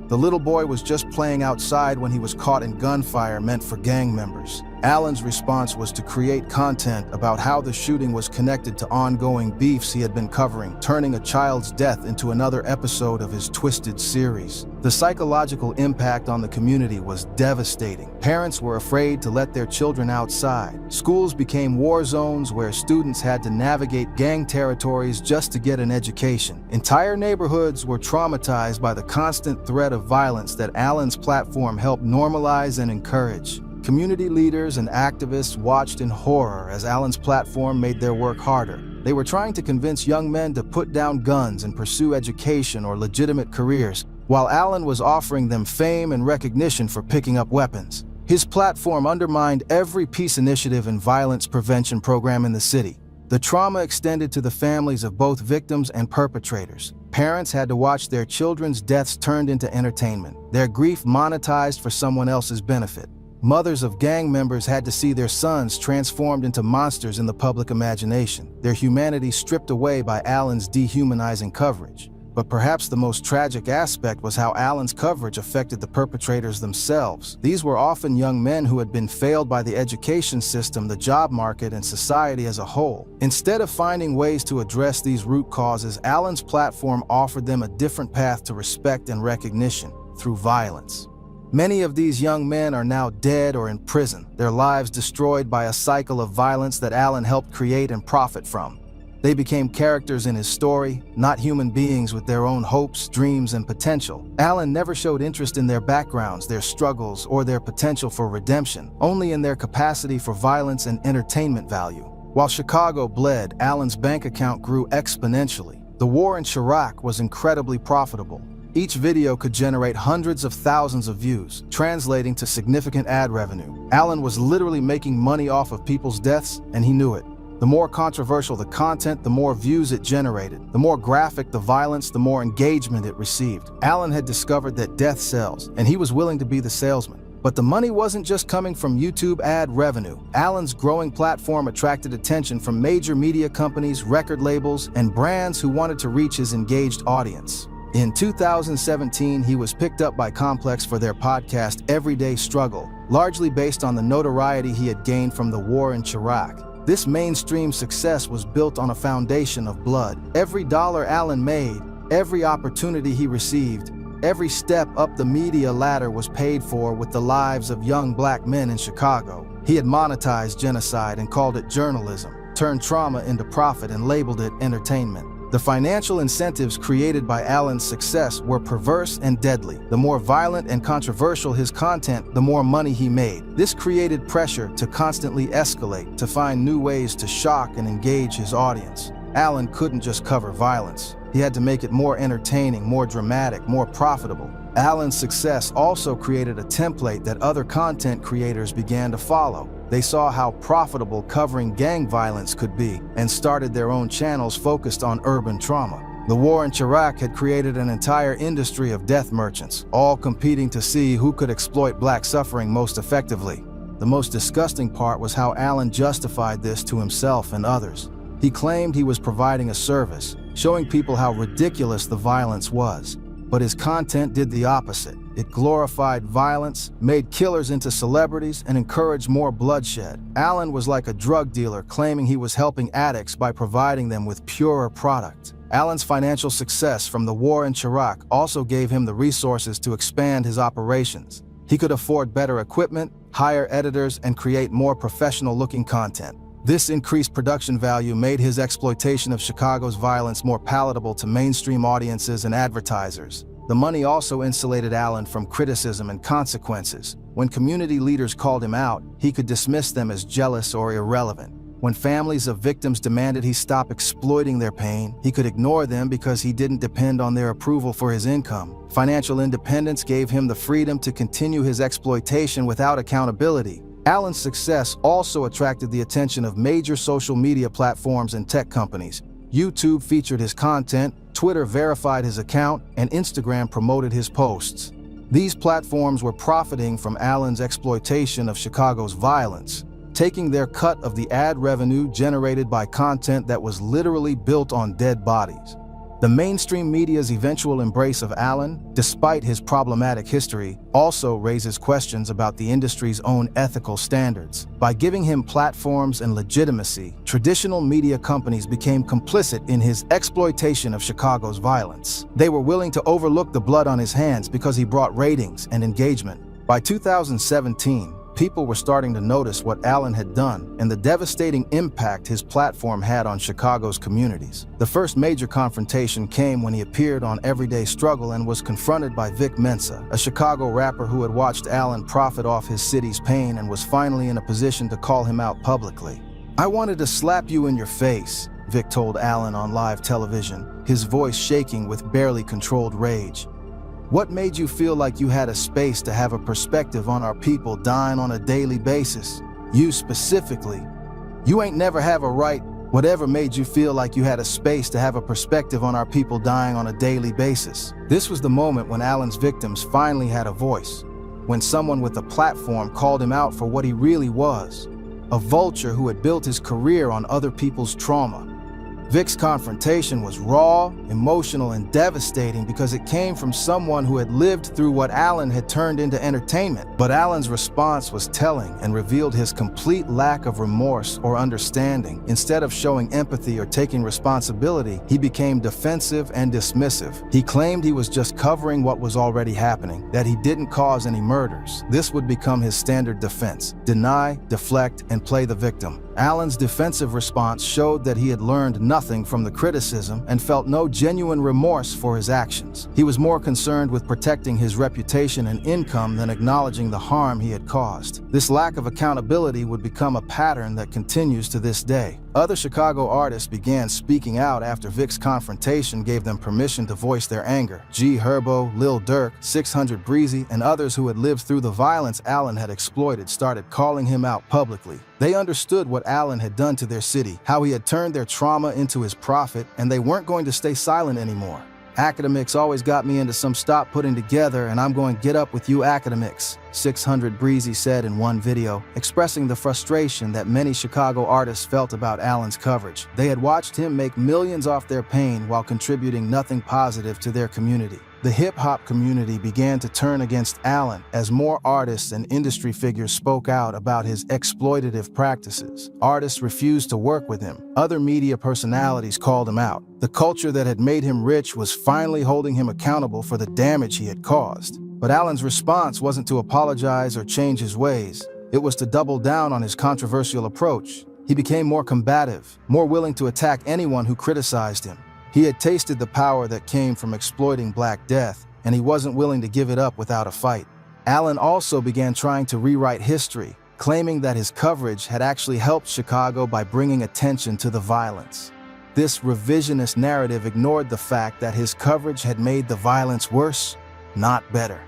The little boy was just playing outside when he was caught in gunfire meant for gang members. Allen's response was to create content about how the shooting was connected to ongoing beefs he had been covering, turning a child's death into another episode of his twisted series. The psychological impact on the community was devastating. Parents were afraid to let their children outside. Schools became war zones where students had to navigate gang territories just to get an education. Entire neighborhoods were traumatized by the constant threat of violence that Allen's platform helped normalize and encourage. Community leaders and activists watched in horror as Allen's platform made their work harder. They were trying to convince young men to put down guns and pursue education or legitimate careers, while Allen was offering them fame and recognition for picking up weapons. His platform undermined every peace initiative and violence prevention program in the city. The trauma extended to the families of both victims and perpetrators. Parents had to watch their children's deaths turned into entertainment, their grief monetized for someone else's benefit. Mothers of gang members had to see their sons transformed into monsters in the public imagination, their humanity stripped away by Allen's dehumanizing coverage. But perhaps the most tragic aspect was how Allen's coverage affected the perpetrators themselves. These were often young men who had been failed by the education system, the job market, and society as a whole. Instead of finding ways to address these root causes, Allen's platform offered them a different path to respect and recognition through violence. Many of these young men are now dead or in prison, their lives destroyed by a cycle of violence that Allen helped create and profit from. They became characters in his story, not human beings with their own hopes, dreams, and potential. Allen never showed interest in their backgrounds, their struggles, or their potential for redemption, only in their capacity for violence and entertainment value. While Chicago bled, Allen's bank account grew exponentially. The war in Chiraq was incredibly profitable. Each video could generate hundreds of thousands of views, translating to significant ad revenue. Allen was literally making money off of people's deaths, and he knew it. The more controversial the content, the more views it generated. The more graphic the violence, the more engagement it received. Allen had discovered that death sells, and he was willing to be the salesman. But the money wasn't just coming from YouTube ad revenue. Allen's growing platform attracted attention from major media companies, record labels, and brands who wanted to reach his engaged audience. In 2017, he was picked up by Complex for their podcast Everyday Struggle, largely based on the notoriety he had gained from the war in Chiraq. This mainstream success was built on a foundation of blood. Every dollar Allen made, every opportunity he received, every step up the media ladder was paid for with the lives of young black men in Chicago. He had monetized genocide and called it journalism, turned trauma into profit and labeled it entertainment. The financial incentives created by Allen's success were perverse and deadly. The more violent and controversial his content, the more money he made. This created pressure to constantly escalate, to find new ways to shock and engage his audience. Allen couldn't just cover violence. He had to make it more entertaining, more dramatic, more profitable. Allen's success also created a template that other content creators began to follow. They saw how profitable covering gang violence could be and started their own channels focused on urban trauma. The war in Chiraq had created an entire industry of death merchants, all competing to see who could exploit black suffering most effectively. The most disgusting part was how Allen justified this to himself and others. He claimed he was providing a service, showing people how ridiculous the violence was. But his content did the opposite. It glorified violence, made killers into celebrities, and encouraged more bloodshed. Allen was like a drug dealer claiming he was helping addicts by providing them with purer product. Allen's financial success from the war in Iraq also gave him the resources to expand his operations. He could afford better equipment, hire editors, and create more professional-looking content. This increased production value made his exploitation of Chicago's violence more palatable to mainstream audiences and advertisers. The money also insulated Allen from criticism and consequences. When community leaders called him out, he could dismiss them as jealous or irrelevant. When families of victims demanded he stop exploiting their pain, he could ignore them because he didn't depend on their approval for his income. Financial independence gave him the freedom to continue his exploitation without accountability. Allen's success also attracted the attention of major social media platforms and tech companies. YouTube featured his content, Twitter verified his account, and Instagram promoted his posts. These platforms were profiting from Allen's exploitation of Chicago's violence, taking their cut of the ad revenue generated by content that was literally built on dead bodies. The mainstream media's eventual embrace of Allen, despite his problematic history, also raises questions about the industry's own ethical standards. By giving him platforms and legitimacy, traditional media companies became complicit in his exploitation of Chicago's violence. They were willing to overlook the blood on his hands because he brought ratings and engagement. By 2017, people were starting to notice what Allen had done and the devastating impact his platform had on Chicago's communities. The first major confrontation came when he appeared on Everyday Struggle and was confronted by Vic Mensa, a Chicago rapper who had watched Allen profit off his city's pain and was finally in a position to call him out publicly. "I wanted to slap you in your face," Vic told Allen on live television, his voice shaking with barely controlled rage. "What made you feel like you had a space to have a perspective on our people dying on a daily basis? You specifically. You ain't never have a right. Whatever made you feel like you had a space to have a perspective on our people dying on a daily basis?" This was the moment when Allen's victims finally had a voice, when someone with a platform called him out for what he really was, a vulture who had built his career on other people's trauma. Vic's confrontation was raw, emotional, and devastating because it came from someone who had lived through what Allen had turned into entertainment. But Allen's response was telling and revealed his complete lack of remorse or understanding. Instead of showing empathy or taking responsibility, he became defensive and dismissive. He claimed he was just covering what was already happening, that he didn't cause any murders. This would become his standard defense: deny, deflect, and play the victim. Allen's defensive response showed that he had learned nothing from the criticism and felt no genuine remorse for his actions. He was more concerned with protecting his reputation and income than acknowledging the harm he had caused. This lack of accountability would become a pattern that continues to this day. Other Chicago artists began speaking out after Vic's confrontation gave them permission to voice their anger. G Herbo, Lil Durk, 600 Breezy, and others who had lived through the violence Allen had exploited started calling him out publicly. They understood what Allen had done to their city, how he had turned their trauma into his profit, and they weren't going to stay silent anymore. "Academics always got me into some stop putting together, and I'm going to get up with you academics," 600 Breezy said in one video, expressing the frustration that many Chicago artists felt about Allen's coverage. They had watched him make millions off their pain while contributing nothing positive to their community. The hip-hop community began to turn against Allen as more artists and industry figures spoke out about his exploitative practices. Artists refused to work with him. Other media personalities called him out. The culture that had made him rich was finally holding him accountable for the damage he had caused. But Allen's response wasn't to apologize or change his ways. It was to double down on his controversial approach. He became more combative, more willing to attack anyone who criticized him. He had tasted the power that came from exploiting Black Death, and he wasn't willing to give it up without a fight. Allen also began trying to rewrite history, claiming that his coverage had actually helped Chicago by bringing attention to the violence. This revisionist narrative ignored the fact that his coverage had made the violence worse, not better.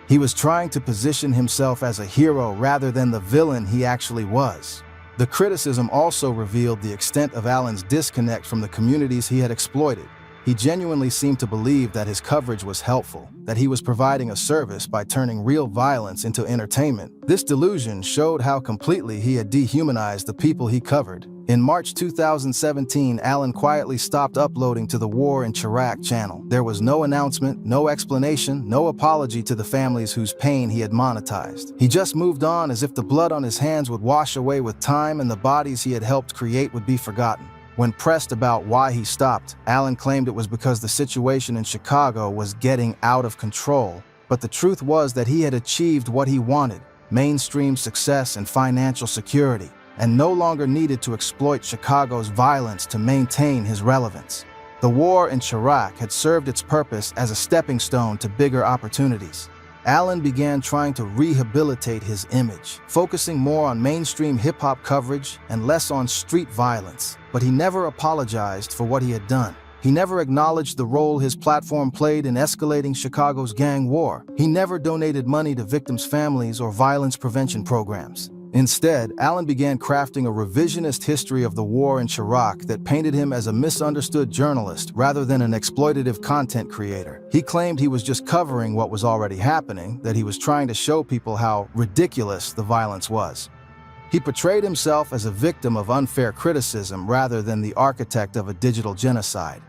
He was trying to position himself as a hero rather than the villain he actually was. The criticism also revealed the extent of Allen's disconnect from the communities he had exploited. He genuinely seemed to believe that his coverage was helpful, that he was providing a service by turning real violence into entertainment. This delusion showed how completely he had dehumanized the people he covered. In March 2017, Allen quietly stopped uploading to the War in Chiraq channel. There was no announcement, no explanation, no apology to the families whose pain he had monetized. He just moved on as if the blood on his hands would wash away with time and the bodies he had helped create would be forgotten. When pressed about why he stopped, Allen claimed it was because the situation in Chicago was getting out of control. But the truth was that he had achieved what he wanted: mainstream success and financial security, and no longer needed to exploit Chicago's violence to maintain his relevance. The war in Chiraq had served its purpose as a stepping stone to bigger opportunities. Allen began trying to rehabilitate his image, focusing more on mainstream hip-hop coverage and less on street violence. But he never apologized for what he had done. He never acknowledged the role his platform played in escalating Chicago's gang war. He never donated money to victims' families or violence prevention programs. Instead, Allen began crafting a revisionist history of the war in Chiraq that painted him as a misunderstood journalist rather than an exploitative content creator. He claimed he was just covering what was already happening, that he was trying to show people how ridiculous the violence was. He portrayed himself as a victim of unfair criticism rather than the architect of a digital genocide.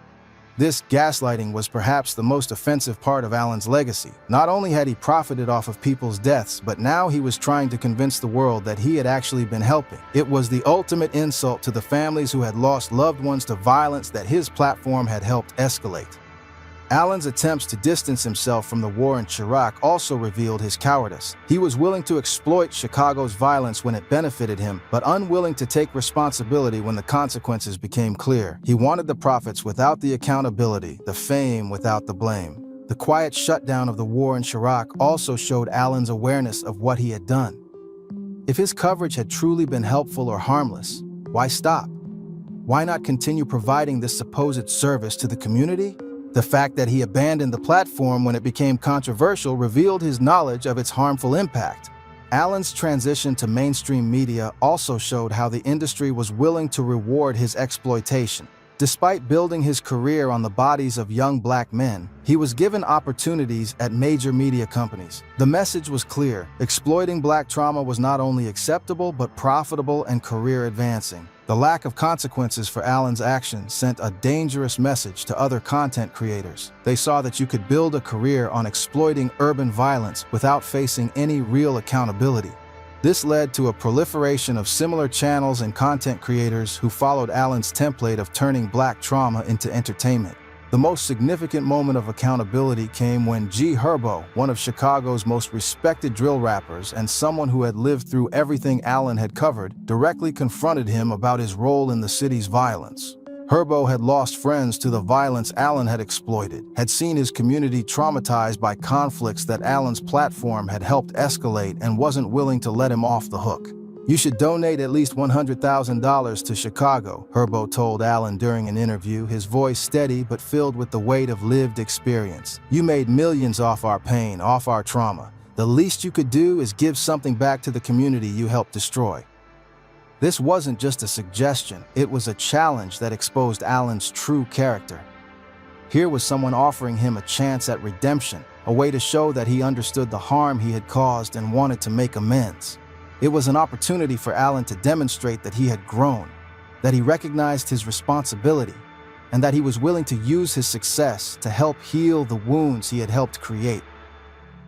This gaslighting was perhaps the most offensive part of Allen's legacy. Not only had he profited off of people's deaths, but now he was trying to convince the world that he had actually been helping. It was the ultimate insult to the families who had lost loved ones to violence that his platform had helped escalate. Allen's attempts to distance himself from the war in Chiraq also revealed his cowardice. He was willing to exploit Chicago's violence when it benefited him, but unwilling to take responsibility when the consequences became clear. He wanted the profits without the accountability, the fame without the blame. The quiet shutdown of the war in Chiraq also showed Allen's awareness of what he had done. If his coverage had truly been helpful or harmless, why stop? Why not continue providing this supposed service to the community? The fact that he abandoned the platform when it became controversial revealed his knowledge of its harmful impact. Allen's transition to mainstream media also showed how the industry was willing to reward his exploitation. Despite building his career on the bodies of young black men, he was given opportunities at major media companies. The message was clear: exploiting black trauma was not only acceptable but profitable and career-advancing. The lack of consequences for Allen's actions sent a dangerous message to other content creators. They saw that you could build a career on exploiting urban violence without facing any real accountability. This led to a proliferation of similar channels and content creators who followed Allen's template of turning black trauma into entertainment. The most significant moment of accountability came when G Herbo, one of Chicago's most respected drill rappers and someone who had lived through everything Allen had covered, directly confronted him about his role in the city's violence. Herbo had lost friends to the violence Allen had exploited, had seen his community traumatized by conflicts that Allen's platform had helped escalate, and wasn't willing to let him off the hook. "You should donate at least $100,000 to Chicago," Herbo told Allen during an interview, his voice steady but filled with the weight of lived experience. "You made millions off our pain, off our trauma. The least you could do is give something back to the community you helped destroy." This wasn't just a suggestion, it was a challenge that exposed Allen's true character. Here was someone offering him a chance at redemption, a way to show that he understood the harm he had caused and wanted to make amends. It was an opportunity for Allen to demonstrate that he had grown, that he recognized his responsibility, and that he was willing to use his success to help heal the wounds he had helped create.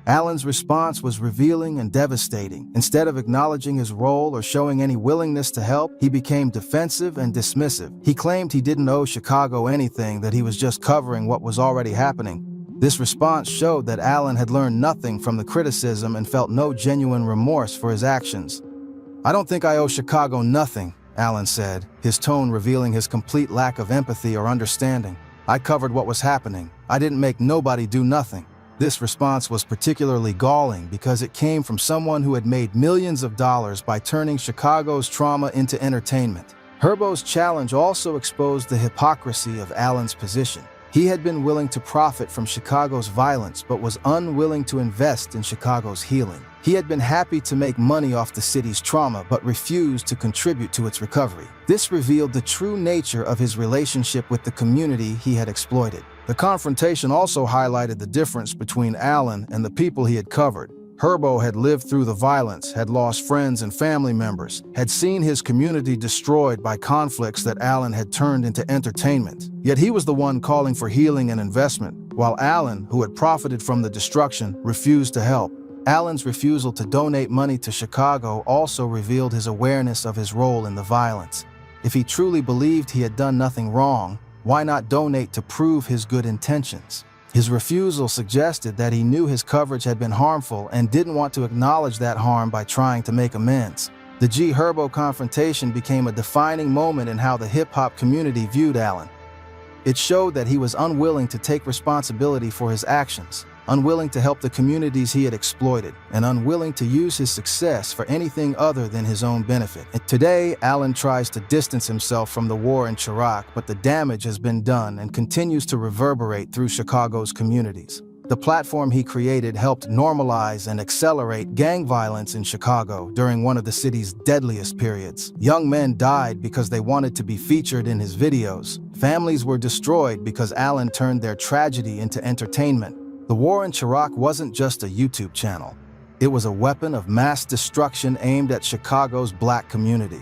Allen's response was revealing and devastating. Instead of acknowledging his role or showing any willingness to help, he became defensive and dismissive. He claimed he didn't owe Chicago anything, that he was just covering what was already happening. This response showed that Allen had learned nothing from the criticism and felt no genuine remorse for his actions. "I don't think I owe Chicago nothing," Allen said, his tone revealing his complete lack of empathy or understanding. "I covered what was happening. I didn't make nobody do nothing." This response was particularly galling because it came from someone who had made millions of dollars by turning Chicago's trauma into entertainment. Herbo's challenge also exposed the hypocrisy of Allen's position. He had been willing to profit from Chicago's violence but was unwilling to invest in Chicago's healing. He had been happy to make money off the city's trauma but refused to contribute to its recovery. This revealed the true nature of his relationship with the community he had exploited. The confrontation also highlighted the difference between Allen and the people he had covered. Herbo had lived through the violence, had lost friends and family members, had seen his community destroyed by conflicts that Allen had turned into entertainment. Yet he was the one calling for healing and investment, while Allen, who had profited from the destruction, refused to help. Allen's refusal to donate money to Chicago also revealed his awareness of his role in the violence. If he truly believed he had done nothing wrong, why not donate to prove his good intentions? His refusal suggested that he knew his coverage had been harmful and didn't want to acknowledge that harm by trying to make amends. The G Herbo confrontation became a defining moment in how the hip-hop community viewed Allen. It showed that he was unwilling to take responsibility for his actions, unwilling to help the communities he had exploited, and unwilling to use his success for anything other than his own benefit. And today, Allen tries to distance himself from the war in Chiraq, but the damage has been done and continues to reverberate through Chicago's communities. The platform he created helped normalize and accelerate gang violence in Chicago during one of the city's deadliest periods. Young men died because they wanted to be featured in his videos. Families were destroyed because Allen turned their tragedy into entertainment. The war in Chiraq wasn't just a YouTube channel. It was a weapon of mass destruction aimed at Chicago's black community.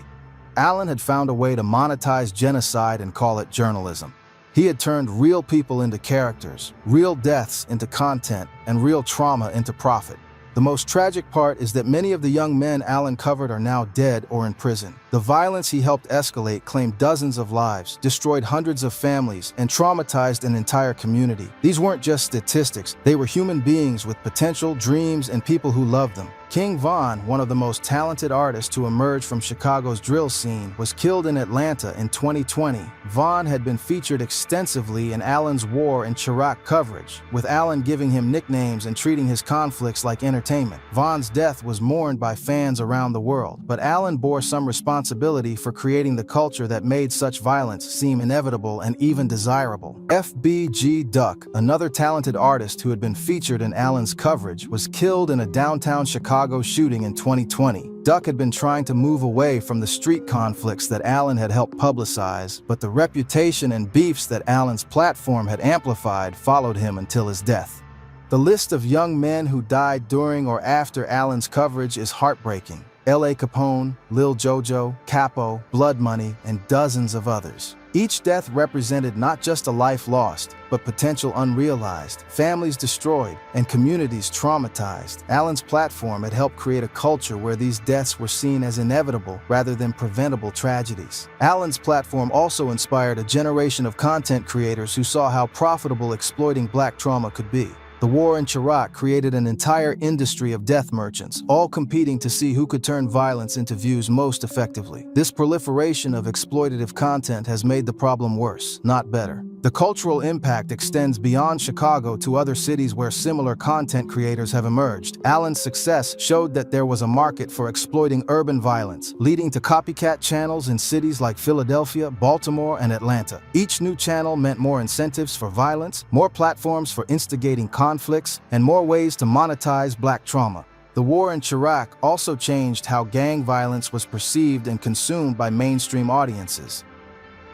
Allen had found a way to monetize genocide and call it journalism. He had turned real people into characters, real deaths into content, and real trauma into profit. The most tragic part is that many of the young men Allen covered are now dead or in prison. The violence he helped escalate claimed dozens of lives, destroyed hundreds of families, and traumatized an entire community. These weren't just statistics, they were human beings with potential, dreams, and people who loved them. King Von, one of the most talented artists to emerge from Chicago's drill scene, was killed in Atlanta in 2020. Von had been featured extensively in Allen's war and Chiraq coverage, with Allen giving him nicknames and treating his conflicts like entertainment. Von's death was mourned by fans around the world, but Allen bore some responsibility for creating the culture that made such violence seem inevitable and even desirable. FBG Duck, another talented artist who had been featured in Allen's coverage, was killed in a downtown Chicago shooting in 2020. Duck had been trying to move away from the street conflicts that Allen had helped publicize, but the reputation and beefs that Allen's platform had amplified followed him until his death. The list of young men who died during or after Allen's coverage is heartbreaking. L.A. Capone, Lil Jojo, Capo, Blood Money, and dozens of others. Each death represented not just a life lost, but potential unrealized, families destroyed, and communities traumatized. Allen's platform had helped create a culture where these deaths were seen as inevitable rather than preventable tragedies. Allen's platform also inspired a generation of content creators who saw how profitable exploiting black trauma could be. The war in Chiraq created an entire industry of death merchants, all competing to see who could turn violence into views most effectively. This proliferation of exploitative content has made the problem worse, not better. The cultural impact extends beyond Chicago to other cities where similar content creators have emerged. Allen's success showed that there was a market for exploiting urban violence, leading to copycat channels in cities like Philadelphia, Baltimore, and Atlanta. Each new channel meant more incentives for violence, more platforms for instigating conflicts, and more ways to monetize black trauma. The war in Chiraq also changed how gang violence was perceived and consumed by mainstream audiences.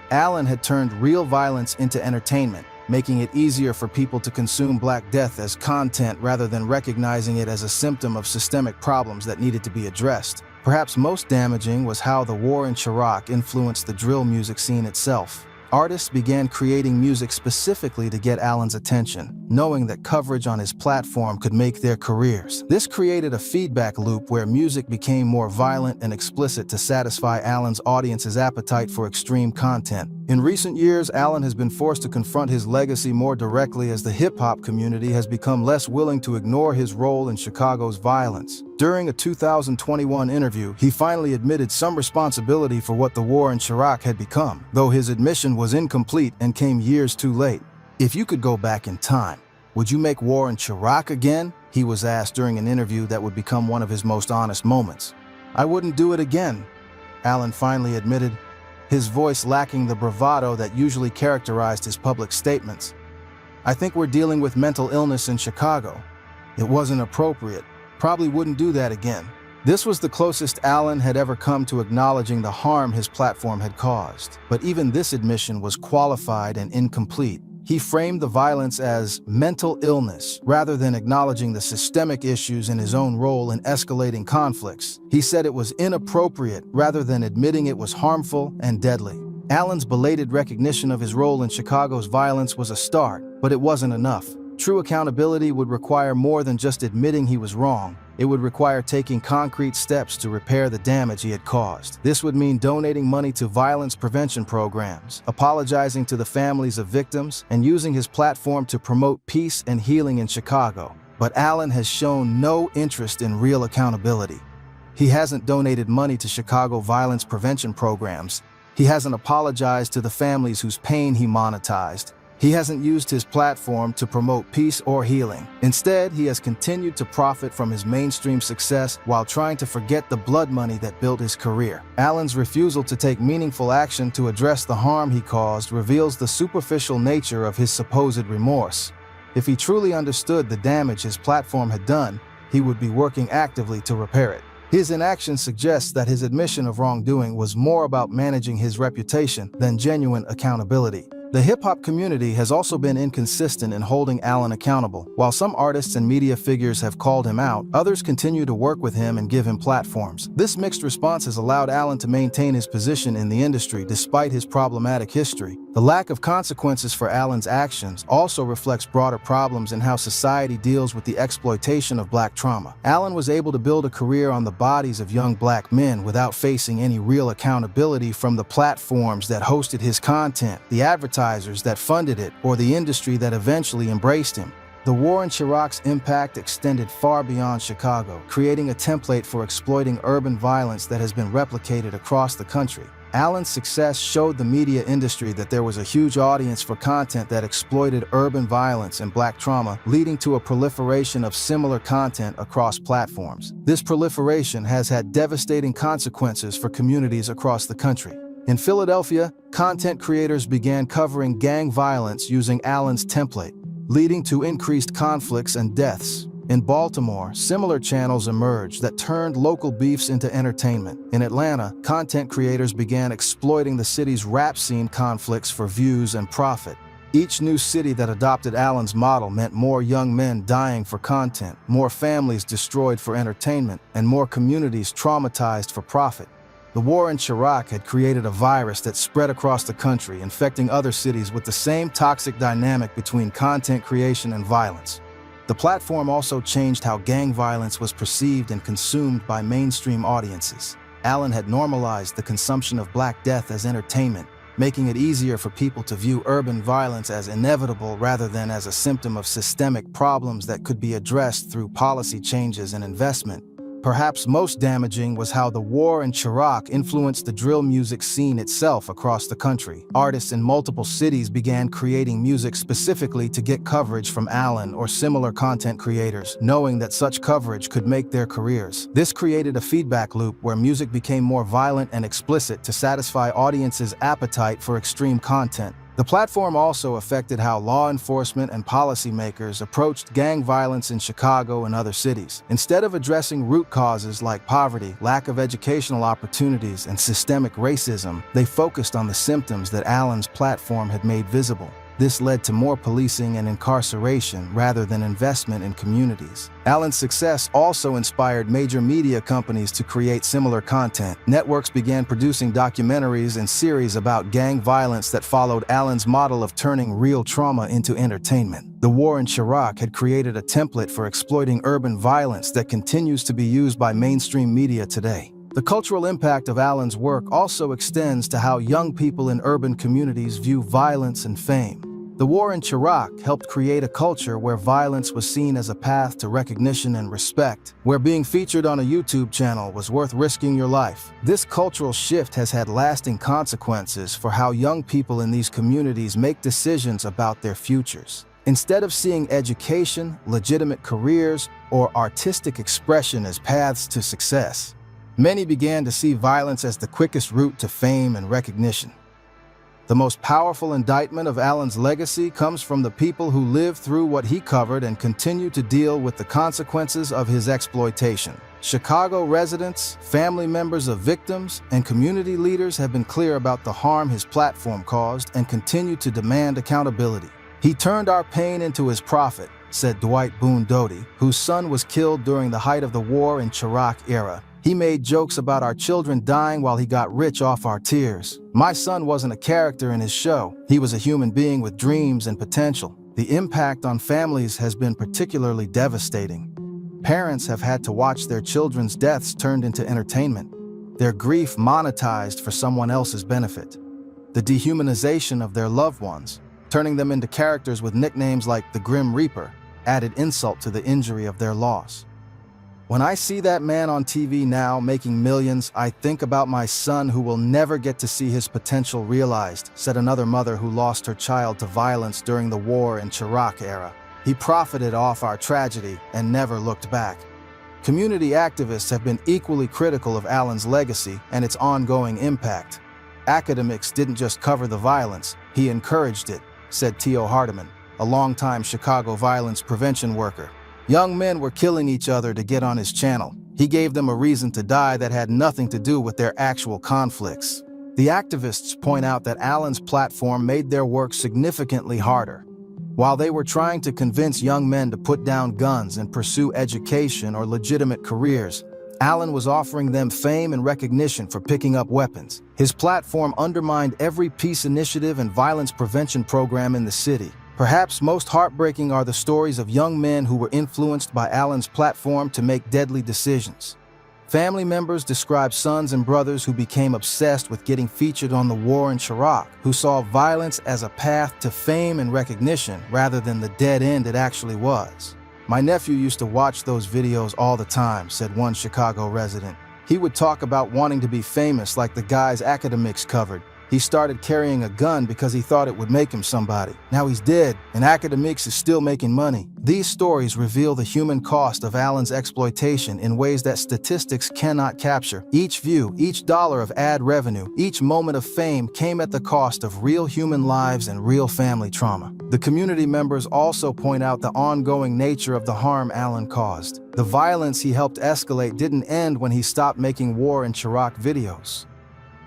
Allen had turned real violence into entertainment, making it easier for people to consume Black Death as content rather than recognizing it as a symptom of systemic problems that needed to be addressed. Perhaps most damaging was how the war in Chiraq influenced the drill music scene itself. Artists began creating music specifically to get Allen's attention, knowing that coverage on his platform could make their careers. This created a feedback loop where music became more violent and explicit to satisfy Allen's audience's appetite for extreme content. In recent years, Allen has been forced to confront his legacy more directly as the hip-hop community has become less willing to ignore his role in Chicago's violence. During a 2021 interview, he finally admitted some responsibility for what the war in Chiraq had become, though his admission was incomplete and came years too late. If you could go back in time, would you make war in Chiraq again? He was asked during an interview that would become one of his most honest moments. I wouldn't do it again, Allen finally admitted, his voice lacking the bravado that usually characterized his public statements. I think we're dealing with mental illness in Chicago. It wasn't appropriate. Probably wouldn't do that again. This was the closest Allen had ever come to acknowledging the harm his platform had caused. But even this admission was qualified and incomplete. He framed the violence as mental illness rather than acknowledging the systemic issues in his own role in escalating conflicts. He said it was inappropriate rather than admitting it was harmful and deadly. Allen's belated recognition of his role in Chicago's violence was a start, but it wasn't enough. True accountability would require more than just admitting he was wrong. It would require taking concrete steps to repair the damage he had caused. This would mean donating money to violence prevention programs, apologizing to the families of victims, and using his platform to promote peace and healing in Chicago. But Allen has shown no interest in real accountability. He hasn't donated money to Chicago violence prevention programs. He hasn't apologized to the families whose pain he monetized. He hasn't used his platform to promote peace or healing. Instead, he has continued to profit from his mainstream success while trying to forget the blood money that built his career. Allen's refusal to take meaningful action to address the harm he caused reveals the superficial nature of his supposed remorse. If he truly understood the damage his platform had done, he would be working actively to repair it. His inaction suggests that his admission of wrongdoing was more about managing his reputation than genuine accountability. The hip-hop community has also been inconsistent in holding Allen accountable. While some artists and media figures have called him out, others continue to work with him and give him platforms. This mixed response has allowed Allen to maintain his position in the industry despite his problematic history. The lack of consequences for Allen's actions also reflects broader problems in how society deals with the exploitation of black trauma. Allen was able to build a career on the bodies of young black men without facing any real accountability from the platforms that hosted his content, the advertisers that funded it, or the industry that eventually embraced him. The war in Chiroc's impact extended far beyond Chicago, creating a template for exploiting urban violence that has been replicated across the country. Allen's success showed the media industry that there was a huge audience for content that exploited urban violence and black trauma, leading to a proliferation of similar content across platforms. This proliferation has had devastating consequences for communities across the country. In Philadelphia, content creators began covering gang violence using Allen's template, leading to increased conflicts and deaths. In Baltimore, similar channels emerged that turned local beefs into entertainment. In Atlanta, content creators began exploiting the city's rap scene conflicts for views and profit. Each new city that adopted Allen's model meant more young men dying for content, more families destroyed for entertainment, and more communities traumatized for profit. The war in Chiraq had created a virus that spread across the country, infecting other cities with the same toxic dynamic between content creation and violence. The platform also changed how gang violence was perceived and consumed by mainstream audiences. Allen had normalized the consumption of Black death as entertainment, making it easier for people to view urban violence as inevitable rather than as a symptom of systemic problems that could be addressed through policy changes and investment. Perhaps most damaging was how the war in Chiraq influenced the drill music scene itself across the country. Artists in multiple cities began creating music specifically to get coverage from Allen or similar content creators, knowing that such coverage could make their careers. This created a feedback loop where music became more violent and explicit to satisfy audiences' appetite for extreme content. The platform also affected how law enforcement and policymakers approached gang violence in Chicago and other cities. Instead of addressing root causes like poverty, lack of educational opportunities, and systemic racism, they focused on the symptoms that Allen's platform had made visible. This led to more policing and incarceration rather than investment in communities. Allen's success also inspired major media companies to create similar content. Networks began producing documentaries and series about gang violence that followed Allen's model of turning real trauma into entertainment. The war in Chiraq had created a template for exploiting urban violence that continues to be used by mainstream media today. The cultural impact of Allen's work also extends to how young people in urban communities view violence and fame. The war in Chiraq helped create a culture where violence was seen as a path to recognition and respect, where being featured on a YouTube channel was worth risking your life. This cultural shift has had lasting consequences for how young people in these communities make decisions about their futures. Instead of seeing education, legitimate careers, or artistic expression as paths to success, many began to see violence as the quickest route to fame and recognition. The most powerful indictment of Allen's legacy comes from the people who lived through what he covered and continue to deal with the consequences of his exploitation. Chicago residents, family members of victims, and community leaders have been clear about the harm his platform caused and continue to demand accountability. He turned our pain into his profit, said Dwight Boone Doty, whose son was killed during the height of the war in Chirac era. He made jokes about our children dying while he got rich off our tears. My son wasn't a character in his show. He was a human being with dreams and potential. The impact on families has been particularly devastating. Parents have had to watch their children's deaths turned into entertainment, their grief monetized for someone else's benefit. The dehumanization of their loved ones, turning them into characters with nicknames like the Grim Reaper, added insult to the injury of their loss. When I see that man on TV now making millions, I think about my son who will never get to see his potential realized, said another mother who lost her child to violence during the war in Chirac era. He profited off our tragedy and never looked back. Community activists have been equally critical of Allen's legacy and its ongoing impact. Academics didn't just cover the violence, he encouraged it, said Tio Hardiman, a longtime Chicago violence prevention worker. Young men were killing each other to get on his channel. He gave them a reason to die that had nothing to do with their actual conflicts. The activists point out that Allen's platform made their work significantly harder. While they were trying to convince young men to put down guns and pursue education or legitimate careers, Allen was offering them fame and recognition for picking up weapons. His platform undermined every peace initiative and violence prevention program in the city. Perhaps most heartbreaking are the stories of young men who were influenced by Allen's platform to make deadly decisions. Family members describe sons and brothers who became obsessed with getting featured on the war in Chirac, who saw violence as a path to fame and recognition rather than the dead end it actually was. My nephew used to watch those videos all the time, said one Chicago resident. He would talk about wanting to be famous like the guys academics covered. He started carrying a gun because he thought it would make him somebody. Now he's dead, and academics is still making money. These stories reveal the human cost of Allen's exploitation in ways that statistics cannot capture. Each view, each dollar of ad revenue, each moment of fame came at the cost of real human lives and real family trauma. The community members also point out the ongoing nature of the harm Allen caused. The violence he helped escalate didn't end when he stopped making war in Chirac videos.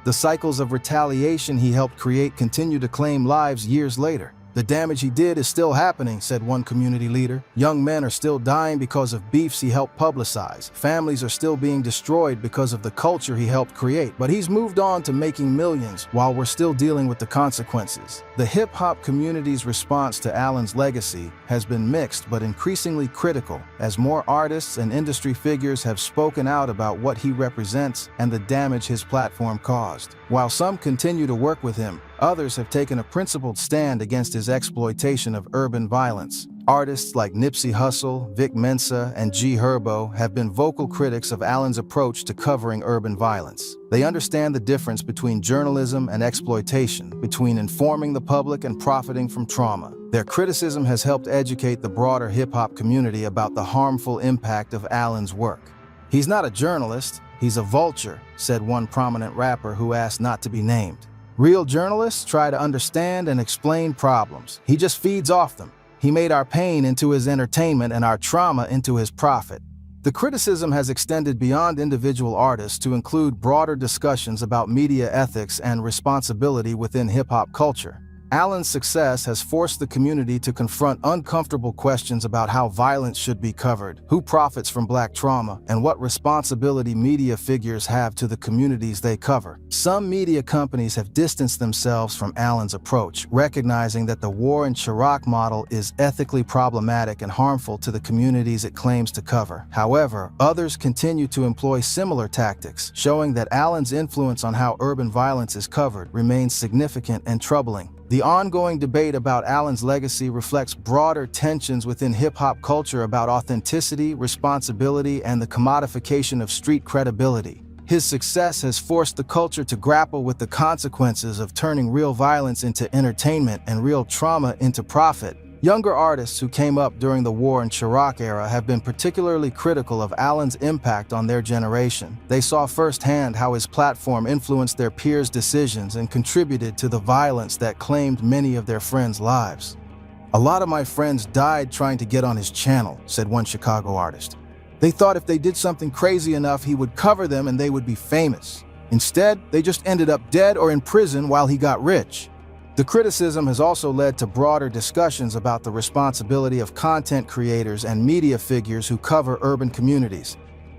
The cycles of retaliation he helped create continue to claim lives years later. The damage he did is still happening, said one community leader. Young men are still dying because of beefs he helped publicize. Families are still being destroyed because of the culture he helped create. But he's moved on to making millions while we're still dealing with the consequences. The hip-hop community's response to Allen's legacy has been mixed but increasingly critical as more artists and industry figures have spoken out about what he represents and the damage his platform caused. While some continue to work with him, others have taken a principled stand against his exploitation of urban violence. Artists like Nipsey Hussle, Vic Mensa, and G Herbo have been vocal critics of Allen's approach to covering urban violence. They understand the difference between journalism and exploitation, between informing the public and profiting from trauma. Their criticism has helped educate the broader hip-hop community about the harmful impact of Allen's work. He's not a journalist, he's a vulture, said one prominent rapper who asked not to be named. Real journalists try to understand and explain problems. He just feeds off them. He made our pain into his entertainment and our trauma into his profit. The criticism has extended beyond individual artists to include broader discussions about media ethics and responsibility within hip-hop culture. Allen's success has forced the community to confront uncomfortable questions about how violence should be covered, who profits from Black trauma, and what responsibility media figures have to the communities they cover. Some media companies have distanced themselves from Allen's approach, recognizing that the war in Chirac model is ethically problematic and harmful to the communities it claims to cover. However, others continue to employ similar tactics, showing that Allen's influence on how urban violence is covered remains significant and troubling. The ongoing debate about Allen's legacy reflects broader tensions within hip-hop culture about authenticity, responsibility, and the commodification of street credibility. His success has forced the culture to grapple with the consequences of turning real violence into entertainment and real trauma into profit. Younger artists who came up during the War and Chirac era have been particularly critical of Allen's impact on their generation. They saw firsthand how his platform influenced their peers' decisions and contributed to the violence that claimed many of their friends' lives. "A lot of my friends died trying to get on his channel," said one Chicago artist. "They thought if they did something crazy enough, he would cover them and they would be famous. Instead, they just ended up dead or in prison while he got rich." The criticism has also led to broader discussions about the responsibility of content creators and media figures who cover urban communities.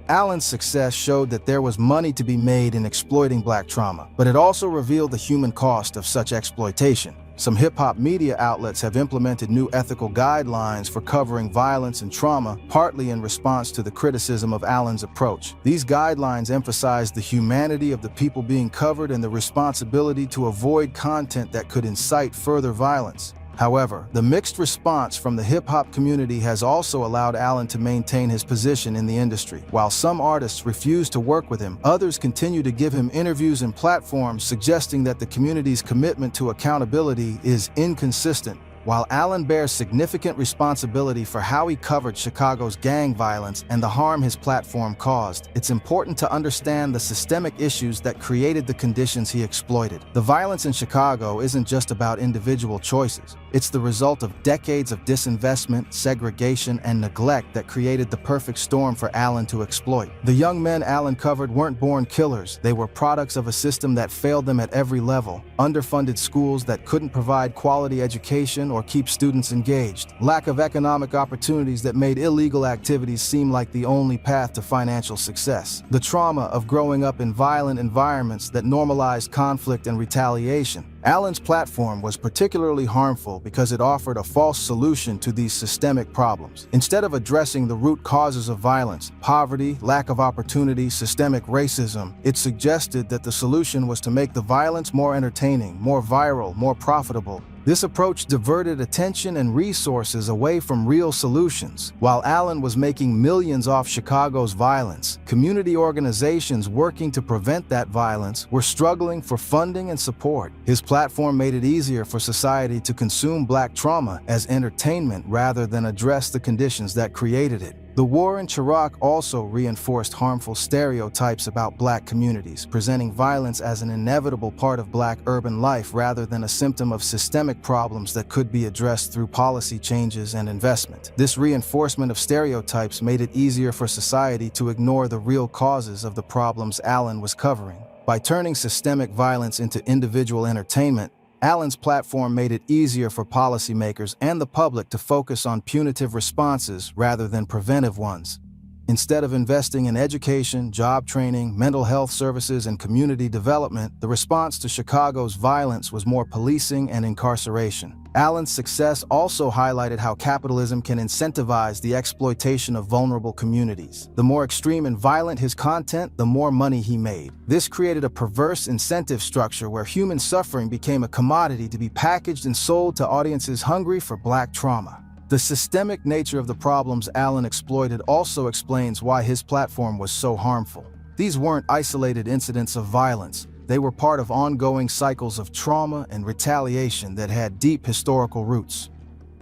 Allen's success showed that there was money to be made in exploiting Black trauma, but it also revealed the human cost of such exploitation. Some hip-hop media outlets have implemented new ethical guidelines for covering violence and trauma, partly in response to the criticism of Allen's approach. These guidelines emphasize the humanity of the people being covered and the responsibility to avoid content that could incite further violence. However, the mixed response from the hip-hop community has also allowed Allen to maintain his position in the industry. While some artists refuse to work with him, others continue to give him interviews and platforms, suggesting that the community's commitment to accountability is inconsistent. While Allen bears significant responsibility for how he covered Chicago's gang violence and the harm his platform caused, it's important to understand the systemic issues that created the conditions he exploited. The violence in Chicago isn't just about individual choices. It's the result of decades of disinvestment, segregation, and neglect that created the perfect storm for Allen to exploit. The young men Allen covered weren't born killers. They were products of a system that failed them at every level. Underfunded schools that couldn't provide quality education or keep students engaged. Lack of economic opportunities that made illegal activities seem like the only path to financial success. The trauma of growing up in violent environments that normalized conflict and retaliation. Allen's platform was particularly harmful because it offered a false solution to these systemic problems. Instead of addressing the root causes of violence, poverty, lack of opportunity, systemic racism, it suggested that the solution was to make the violence more entertaining, more viral, more profitable. This approach diverted attention and resources away from real solutions. While Allen was making millions off Chicago's violence, community organizations working to prevent that violence were struggling for funding and support. His platform made it easier for society to consume Black trauma as entertainment rather than address the conditions that created it. The war in Chirac also reinforced harmful stereotypes about Black communities, presenting violence as an inevitable part of Black urban life rather than a symptom of systemic problems that could be addressed through policy changes and investment. This reinforcement of stereotypes made it easier for society to ignore the real causes of the problems Allen was covering. By turning systemic violence into individual entertainment, Allen's platform made it easier for policymakers and the public to focus on punitive responses rather than preventive ones. Instead of investing in education, job training, mental health services, and community development, the response to Chicago's violence was more policing and incarceration. Allen's success also highlighted how capitalism can incentivize the exploitation of vulnerable communities. The more extreme and violent his content, the more money he made. This created a perverse incentive structure where human suffering became a commodity to be packaged and sold to audiences hungry for Black trauma. The systemic nature of the problems Allen exploited also explains why his platform was so harmful. These weren't isolated incidents of violence. They were part of ongoing cycles of trauma and retaliation that had deep historical roots.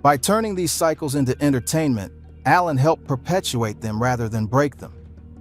By turning these cycles into entertainment, Allen helped perpetuate them rather than break them.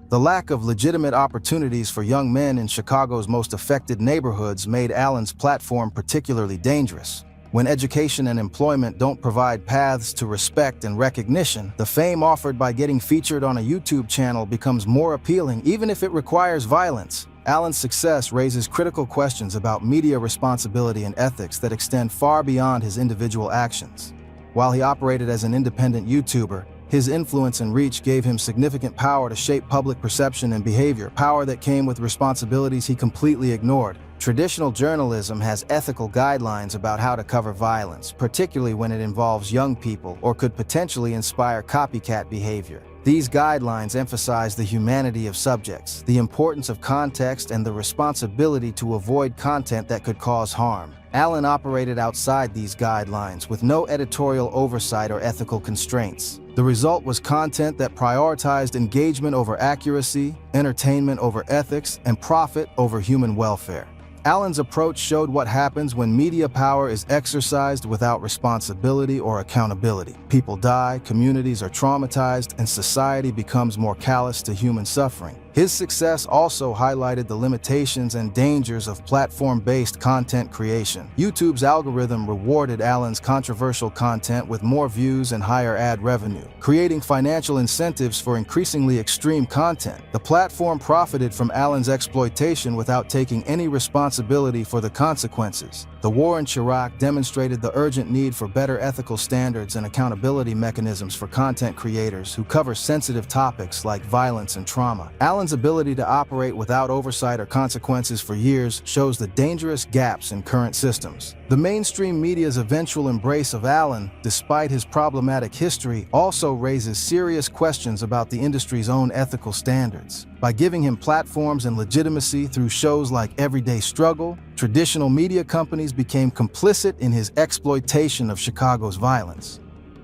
The lack of legitimate opportunities for young men in Chicago's most affected neighborhoods made Allen's platform particularly dangerous. When education and employment don't provide paths to respect and recognition, the fame offered by getting featured on a YouTube channel becomes more appealing even if it requires violence. Allen's success raises critical questions about media responsibility and ethics that extend far beyond his individual actions. While he operated as an independent YouTuber, his influence and reach gave him significant power to shape public perception and behavior, power that came with responsibilities he completely ignored. Traditional journalism has ethical guidelines about how to cover violence, particularly when it involves young people or could potentially inspire copycat behavior. These guidelines emphasize the humanity of subjects, the importance of context, and the responsibility to avoid content that could cause harm. Allen operated outside these guidelines with no editorial oversight or ethical constraints. The result was content that prioritized engagement over accuracy, entertainment over ethics, and profit over human welfare. Allen's approach showed what happens when media power is exercised without responsibility or accountability. People die, communities are traumatized, and society becomes more callous to human suffering. His success also highlighted the limitations and dangers of platform-based content creation. YouTube's algorithm rewarded Allen's controversial content with more views and higher ad revenue, creating financial incentives for increasingly extreme content. The platform profited from Allen's exploitation without taking any responsibility for the consequences. The war in Chiraq demonstrated the urgent need for better ethical standards and accountability mechanisms for content creators who cover sensitive topics like violence and trauma. Allen's ability to operate without oversight or consequences for years shows the dangerous gaps in current systems. The mainstream media's eventual embrace of Allen, despite his problematic history, also raises serious questions about the industry's own ethical standards. By giving him platforms and legitimacy through shows like Everyday Struggle, traditional media companies became complicit in his exploitation of Chicago's violence.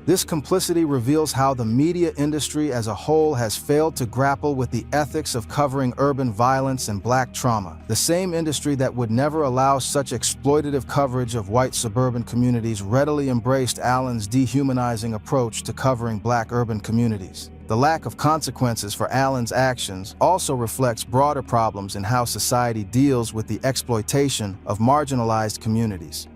This complicity reveals how the media industry as a whole has failed to grapple with the ethics of covering urban violence and black trauma. The same industry that would never allow such exploitative coverage of white suburban communities readily embraced Allen's dehumanizing approach to covering black urban communities. The lack of consequences for Allen's actions also reflects broader problems in how society deals with the exploitation of marginalized communities.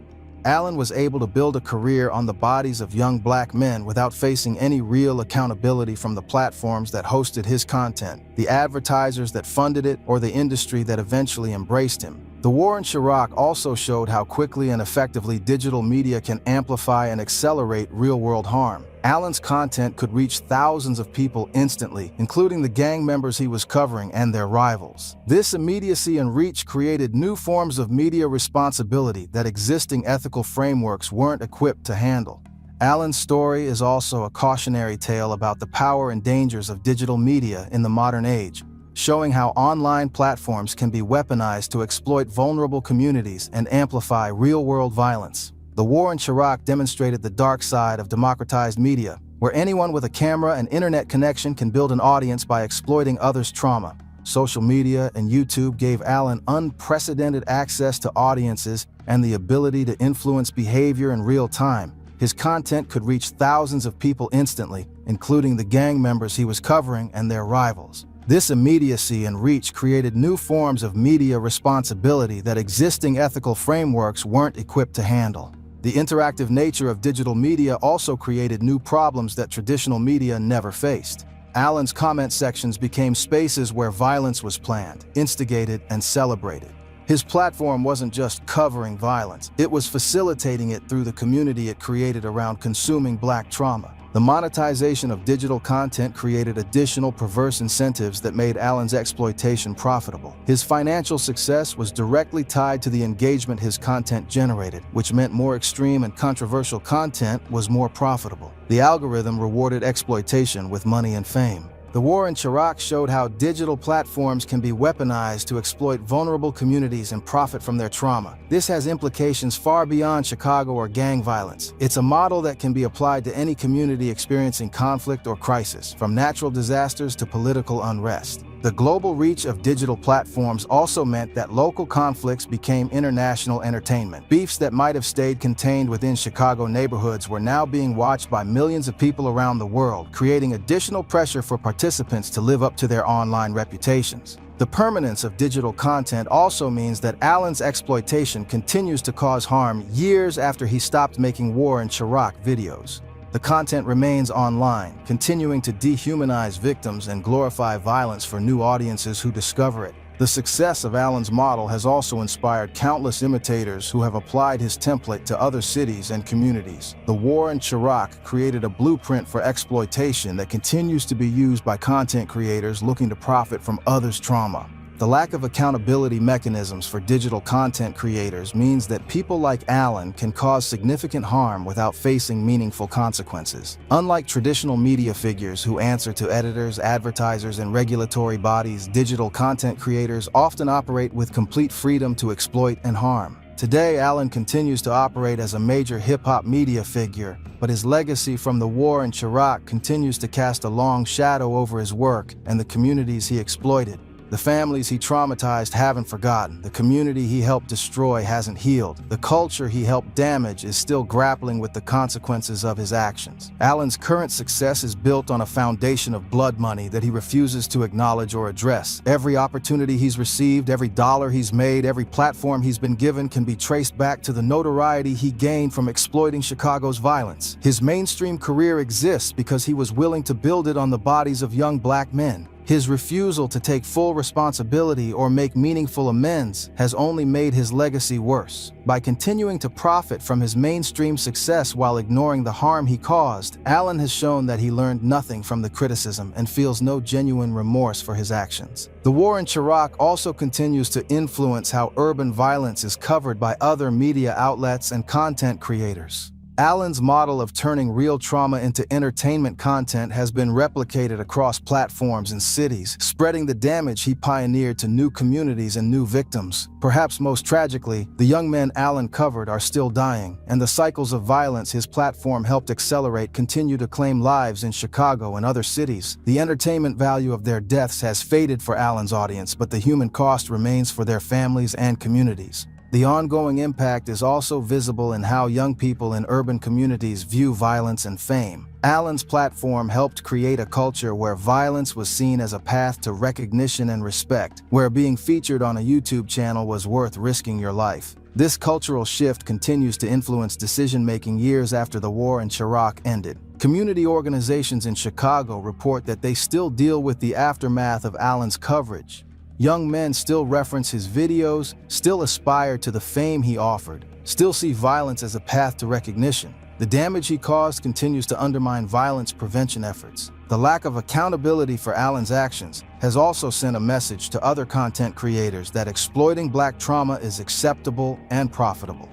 Allen was able to build a career on the bodies of young black men without facing any real accountability from the platforms that hosted his content, the advertisers that funded it, or the industry that eventually embraced him. The war in Chiraq also showed how quickly and effectively digital media can amplify and accelerate real-world harm. Allen's content could reach thousands of people instantly, including the gang members he was covering and their rivals. This immediacy and reach created new forms of media responsibility that existing ethical frameworks weren't equipped to handle. Allen's story is also a cautionary tale about the power and dangers of digital media in the modern age, showing how online platforms can be weaponized to exploit vulnerable communities and amplify real-world violence. The war in Chiraq demonstrated the dark side of democratized media, where anyone with a camera and internet connection can build an audience by exploiting others' trauma. Social media and YouTube gave Allen unprecedented access to audiences and the ability to influence behavior in real time. His content could reach thousands of people instantly, including the gang members he was covering and their rivals. This immediacy and reach created new forms of media responsibility that existing ethical frameworks weren't equipped to handle. The interactive nature of digital media also created new problems that traditional media never faced. Allen's comment sections became spaces where violence was planned, instigated, and celebrated. His platform wasn't just covering violence, it was facilitating it through the community it created around consuming black trauma. The monetization of digital content created additional perverse incentives that made Allen's exploitation profitable. His financial success was directly tied to the engagement his content generated, which meant more extreme and controversial content was more profitable. The algorithm rewarded exploitation with money and fame. The war in Chiraq showed how digital platforms can be weaponized to exploit vulnerable communities and profit from their trauma. This has implications far beyond Chicago or gang violence. It's a model that can be applied to any community experiencing conflict or crisis, from natural disasters to political unrest. The global reach of digital platforms also meant that local conflicts became international entertainment. Beefs that might have stayed contained within Chicago neighborhoods were now being watched by millions of people around the world, creating additional pressure for participants to live up to their online reputations. The permanence of digital content also means that Allen's exploitation continues to cause harm years after he stopped making war in Chiraq videos. The content remains online, continuing to dehumanize victims and glorify violence for new audiences who discover it. The success of Allen's model has also inspired countless imitators who have applied his template to other cities and communities. The war in Chiraq created a blueprint for exploitation that continues to be used by content creators looking to profit from others' trauma. The lack of accountability mechanisms for digital content creators means that people like Allen can cause significant harm without facing meaningful consequences. Unlike traditional media figures who answer to editors, advertisers, and regulatory bodies, digital content creators often operate with complete freedom to exploit and harm. Today, Allen continues to operate as a major hip-hop media figure, but his legacy from the war in Chiraq continues to cast a long shadow over his work and the communities he exploited. The families he traumatized haven't forgotten. The community he helped destroy hasn't healed. The culture he helped damage is still grappling with the consequences of his actions. Allen's current success is built on a foundation of blood money that he refuses to acknowledge or address. Every opportunity he's received, every dollar he's made, every platform he's been given can be traced back to the notoriety he gained from exploiting Chicago's violence. His mainstream career exists because he was willing to build it on the bodies of young black men. His refusal to take full responsibility or make meaningful amends has only made his legacy worse. By continuing to profit from his mainstream success while ignoring the harm he caused, Allen has shown that he learned nothing from the criticism and feels no genuine remorse for his actions. The war in Chiraq also continues to influence how urban violence is covered by other media outlets and content creators. Allen's model of turning real trauma into entertainment content has been replicated across platforms and cities, spreading the damage he pioneered to new communities and new victims. Perhaps most tragically, the young men Allen covered are still dying, and the cycles of violence his platform helped accelerate continue to claim lives in Chicago and other cities. The entertainment value of their deaths has faded for Allen's audience, but the human cost remains for their families and communities. The ongoing impact is also visible in how young people in urban communities view violence and fame. Allen's platform helped create a culture where violence was seen as a path to recognition and respect, where being featured on a YouTube channel was worth risking your life. This cultural shift continues to influence decision-making years after the war in Chiraq ended. Community organizations in Chicago report that they still deal with the aftermath of Allen's coverage. Young men still reference his videos, still aspire to the fame he offered, still see violence as a path to recognition. The damage he caused continues to undermine violence prevention efforts. The lack of accountability for Allen's actions has also sent a message to other content creators that exploiting black trauma is acceptable and profitable.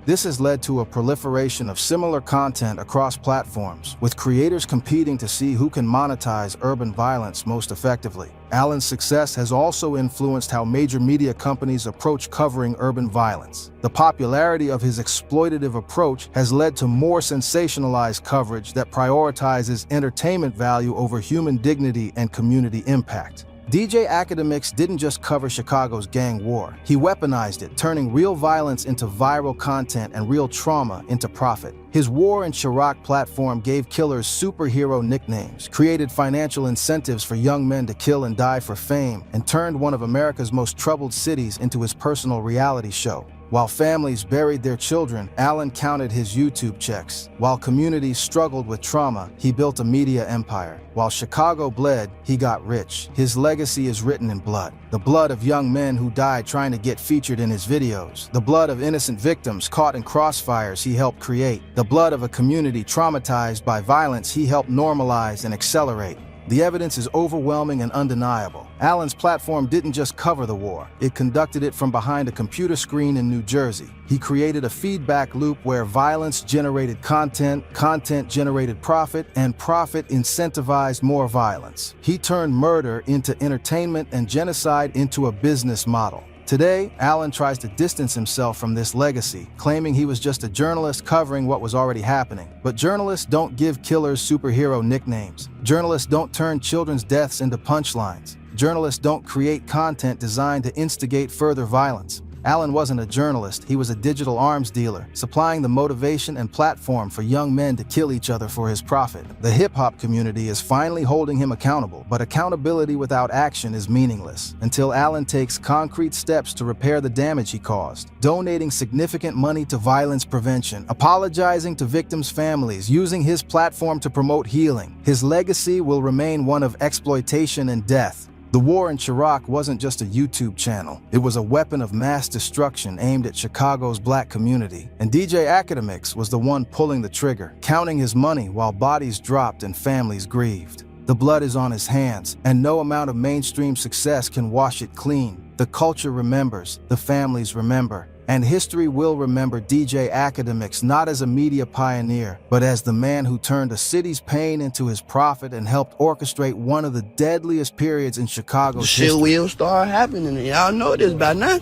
This has led to a proliferation of similar content across platforms, with creators competing to see who can monetize urban violence most effectively. Allen's success has also influenced how major media companies approach covering urban violence. The popularity of his exploitative approach has led to more sensationalized coverage that prioritizes entertainment value over human dignity and community impact. DJ Akademiks didn't just cover Chicago's gang war. He weaponized it, turning real violence into viral content and real trauma into profit. His War in Chiraq platform gave killers superhero nicknames, created financial incentives for young men to kill and die for fame, and turned one of America's most troubled cities into his personal reality show. While families buried their children, Allen counted his YouTube checks. While communities struggled with trauma, he built a media empire. While Chicago bled, he got rich. His legacy is written in blood. The blood of young men who died trying to get featured in his videos. The blood of innocent victims caught in crossfires he helped create. The blood of a community traumatized by violence he helped normalize and accelerate. The evidence is overwhelming and undeniable. Allen's platform didn't just cover the war, it conducted it from behind a computer screen in New Jersey. He created a feedback loop where violence generated content, content generated profit, and profit incentivized more violence. He turned murder into entertainment and genocide into a business model. Today, Allen tries to distance himself from this legacy, claiming he was just a journalist covering what was already happening. But journalists don't give killers superhero nicknames. Journalists don't turn children's deaths into punchlines. Journalists don't create content designed to instigate further violence. Allen wasn't a journalist, he was a digital arms dealer, supplying the motivation and platform for young men to kill each other for his profit. The hip-hop community is finally holding him accountable, but accountability without action is meaningless until Allen takes concrete steps to repair the damage he caused, donating significant money to violence prevention, apologizing to victims' families, using his platform to promote healing. His legacy will remain one of exploitation and death. The war in Chiraq wasn't just a YouTube channel. It was a weapon of mass destruction aimed at Chicago's black community. And DJ Akademiks was the one pulling the trigger, counting his money while bodies dropped and families grieved. The blood is on his hands, and no amount of mainstream success can wash it clean. The culture remembers, the families remember, and history will remember DJ Akademiks not as a media pioneer, but as the man who turned a city's pain into his profit and helped orchestrate one of the deadliest periods in Chicago's history. Shit will start happening, and y'all know this by now.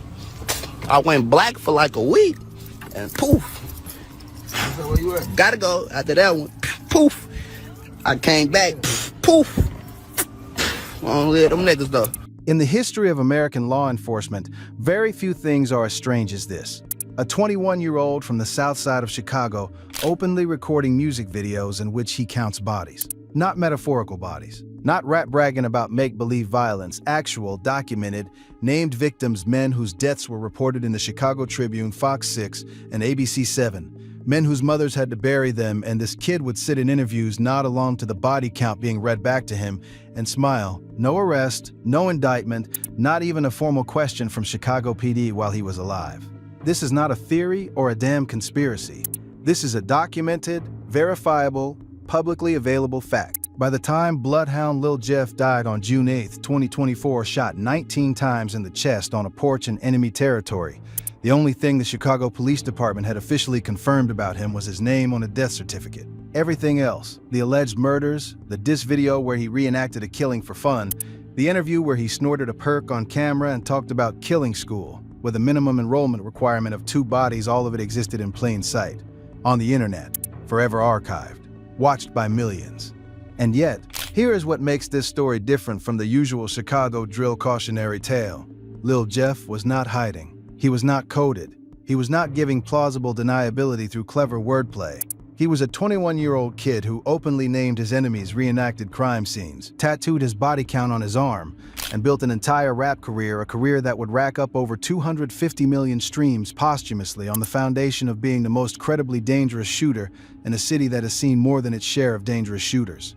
I went black for like a week, and poof. Where you at? Gotta go after that one. Poof. I came back. Poof. I don't live them niggas though. In the history of American law enforcement, very few things are as strange as this. A 21-year-old from the south side of Chicago openly recording music videos in which he counts bodies. Not metaphorical bodies. Not rap bragging about make-believe violence. Actual, documented, named victims, men whose deaths were reported in the Chicago Tribune, Fox 6, and ABC 7. Men whose mothers had to bury them, and this kid would sit in interviews, nod along to the body count being read back to him, and smile. No arrest, no indictment, not even a formal question from Chicago PD while he was alive. This is not a theory or a damn conspiracy. This is a documented, verifiable, publicly available fact. By the time Bloodhound Lil Jeff died on June 8, 2024, shot 19 times in the chest on a porch in enemy territory, the only thing the Chicago Police Department had officially confirmed about him was his name on a death certificate. Everything else, the alleged murders, the diss video where he reenacted a killing for fun, the interview where he snorted a perk on camera and talked about killing school, with a minimum enrollment requirement of 2 bodies, all of it existed in plain sight, on the internet, forever archived, watched by millions. And yet, here is what makes this story different from the usual Chicago drill cautionary tale. Lil Jeff was not hiding. He was not coded. He was not giving plausible deniability through clever wordplay. He was a 21-year-old kid who openly named his enemies reenacted crime scenes, tattooed his body count on his arm, and built an entire rap career, a career that would rack up over 250 million streams posthumously on the foundation of being the most credibly dangerous shooter in a city that has seen more than its share of dangerous shooters.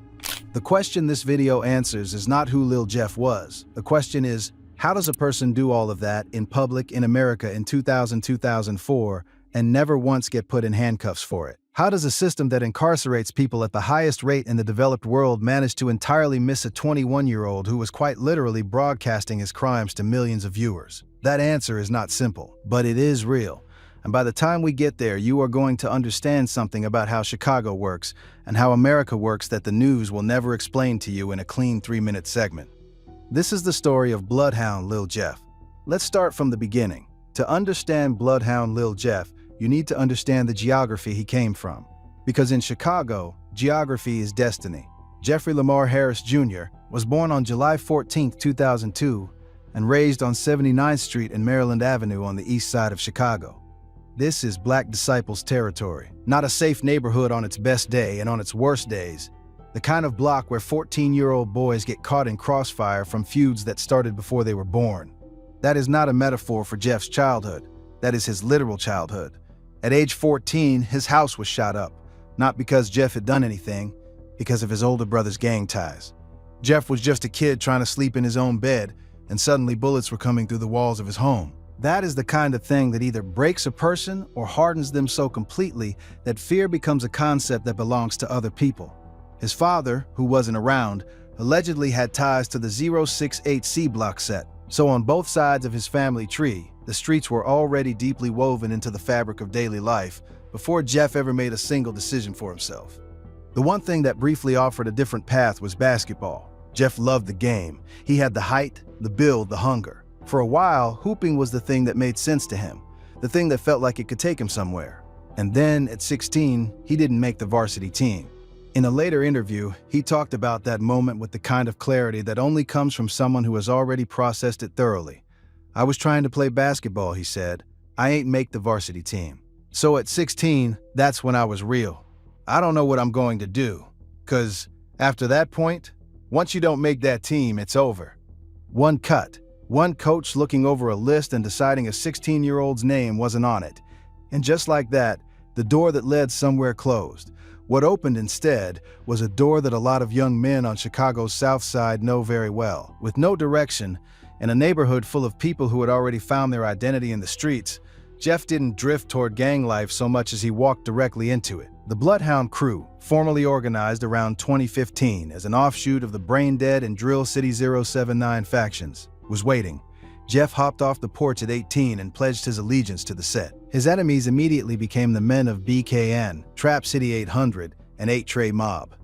The question this video answers is not who Lil Jeff was. The question is, how does a person do all of that in public in America in 2000-2004 and never once get put in handcuffs for it? How does a system that incarcerates people at the highest rate in the developed world manage to entirely miss a 21-year-old who was quite literally broadcasting his crimes to millions of viewers? That answer is not simple, but it is real. And by the time we get there, you are going to understand something about how Chicago works and how America works that the news will never explain to you in a clean 3-minute segment. This is the story of Bloodhound Lil Jeff. Let's start from the beginning. To understand Bloodhound Lil Jeff, you need to understand the geography he came from. Because in Chicago, geography is destiny. Jeffrey Lamar Harris Jr. was born on July 14, 2002, and raised on 79th Street and Maryland Avenue on the east side of Chicago. This is Black Disciples territory, not a safe neighborhood on its best day and on its worst days. The kind of block where 14-year-old boys get caught in crossfire from feuds that started before they were born. That is not a metaphor for Jeff's childhood. That is his literal childhood. At age 14, his house was shot up, not because Jeff had done anything, because of his older brother's gang ties. Jeff was just a kid trying to sleep in his own bed, and suddenly bullets were coming through the walls of his home. That is the kind of thing that either breaks a person or hardens them so completely that fear becomes a concept that belongs to other people. His father, who wasn't around, allegedly had ties to the 068C block set, so on both sides of his family tree, the streets were already deeply woven into the fabric of daily life before Jeff ever made a single decision for himself. The one thing that briefly offered a different path was basketball. Jeff loved the game. He had the height, the build, the hunger. For a while, hooping was the thing that made sense to him, the thing that felt like it could take him somewhere. And then, at 16, he didn't make the varsity team. In a later interview, he talked about that moment with the kind of clarity that only comes from someone who has already processed it thoroughly. I was trying to play basketball, he said. I ain't make the varsity team. So at 16, that's when I was real. I don't know what I'm going to do, 'cause after that point, once you don't make that team, it's over. One cut, one coach looking over a list and deciding a 16-year-old's name wasn't on it. And just like that, the door that led somewhere closed. What opened instead was a door that a lot of young men on Chicago's South Side know very well. With no direction, in a neighborhood full of people who had already found their identity in the streets, Jeff didn't drift toward gang life so much as he walked directly into it. The Bloodhound Crew, formally organized around 2015 as an offshoot of the Brain Dead and Drill City 079 factions, was waiting. Jeff hopped off the porch at 18 and pledged his allegiance to the set. His enemies immediately became the men of BKN, Trap City 800, and 8 Trey Mob.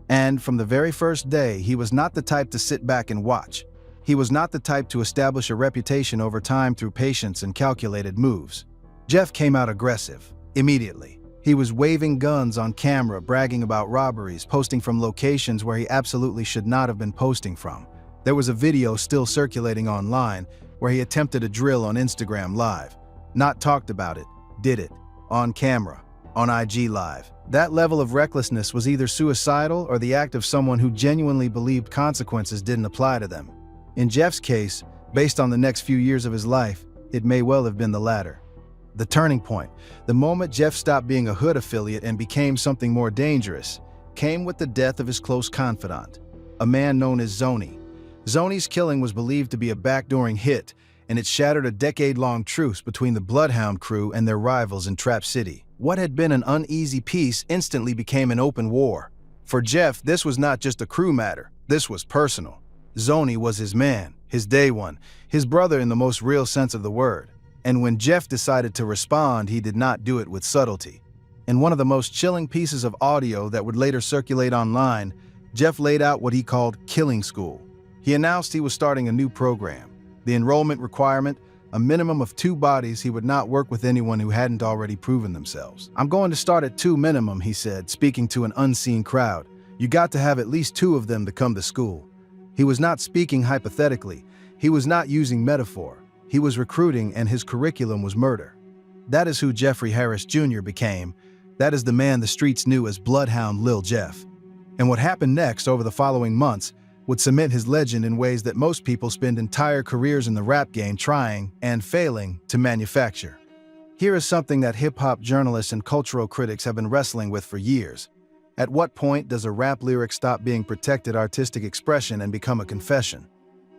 And from the very first day, he was not the type to sit back and watch. He was not the type to establish a reputation over time through patience and calculated moves. Jeff came out aggressive, immediately. He was waving guns on camera, bragging about robberies, posting from locations where he absolutely should not have been posting from. There was a video still circulating online where he attempted a drill on Instagram Live. Not talked about it, did it. On camera, on IG Live. That level of recklessness was either suicidal or the act of someone who genuinely believed consequences didn't apply to them. In Jeff's case, based on the next few years of his life, it may well have been the latter. The turning point, the moment Jeff stopped being a Hood affiliate and became something more dangerous, came with the death of his close confidant, a man known as Zoni. Zoni's killing was believed to be a backdooring hit, and it shattered a decade-long truce between the Bloodhound crew and their rivals in Trap City. What had been an uneasy peace instantly became an open war. For Jeff, this was not just a crew matter, this was personal. Zoni was his man, his day one, his brother in the most real sense of the word. And when Jeff decided to respond, he did not do it with subtlety. In one of the most chilling pieces of audio that would later circulate online, Jeff laid out what he called Killing School. He announced he was starting a new program. The enrollment requirement, a minimum of 2 bodies. He would not work with anyone who hadn't already proven themselves. I'm going to start at 2 minimum, he said, speaking to an unseen crowd. You got to have at least 2 of them to come to school. He was not speaking hypothetically. He was not using metaphor. He was recruiting, and his curriculum was murder. That is who Jeffrey Harris Jr. became. That is the man the streets knew as Bloodhound Lil Jeff. And what happened next over the following months would cement his legend in ways that most people spend entire careers in the rap game trying and failing to manufacture. Here is something that hip-hop journalists and cultural critics have been wrestling with for years. At what point does a rap lyric stop being protected artistic expression and become a confession?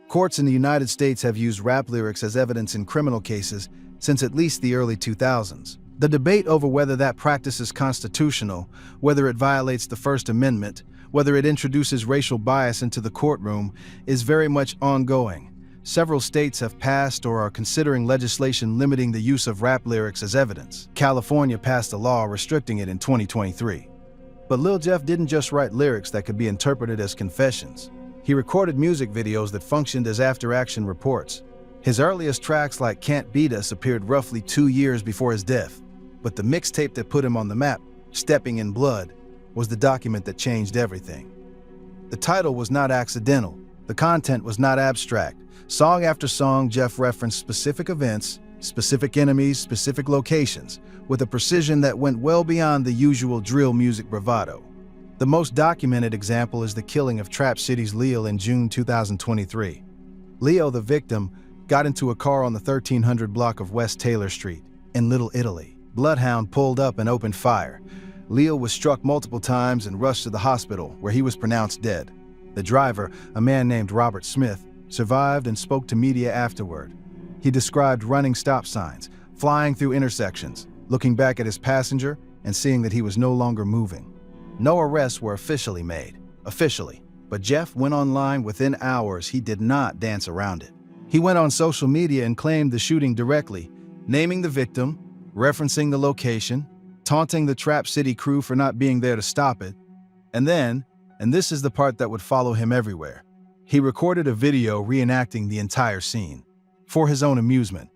Courts in the United States have used rap lyrics as evidence in criminal cases since at least the early 2000s. The debate over whether that practice is constitutional, whether it violates the First Amendment, whether it introduces racial bias into the courtroom, is very much ongoing. Several states have passed or are considering legislation limiting the use of rap lyrics as evidence. California passed a law restricting it in 2023. But Lil Jeff didn't just write lyrics that could be interpreted as confessions. He recorded music videos that functioned as after-action reports. His earliest tracks like Can't Beat Us appeared roughly 2 years before his death. But the mixtape that put him on the map, Stepping in Blood, was the document that changed everything. The title was not accidental. The content was not abstract. Song after song, Jeff referenced specific events, specific enemies, specific locations, with a precision that went well beyond the usual drill music bravado. The most documented example is the killing of Trap City's Leo in June 2023. Leo, the victim, got into a car on the 1300 block of West Taylor Street in Little Italy. Bloodhound pulled up and opened fire. Leo was struck multiple times and rushed to the hospital, where he was pronounced dead. The driver, a man named Robert Smith, survived and spoke to media afterward. He described running stop signs, flying through intersections, looking back at his passenger and seeing that he was no longer moving. No arrests were officially made, but Jeff went online within hours. He did not dance around it. He went on social media and claimed the shooting directly, naming the victim, referencing the location, taunting the Trap City crew for not being there to stop it, and then, and this is the part that would follow him everywhere, he recorded a video reenacting the entire scene. For his own amusement.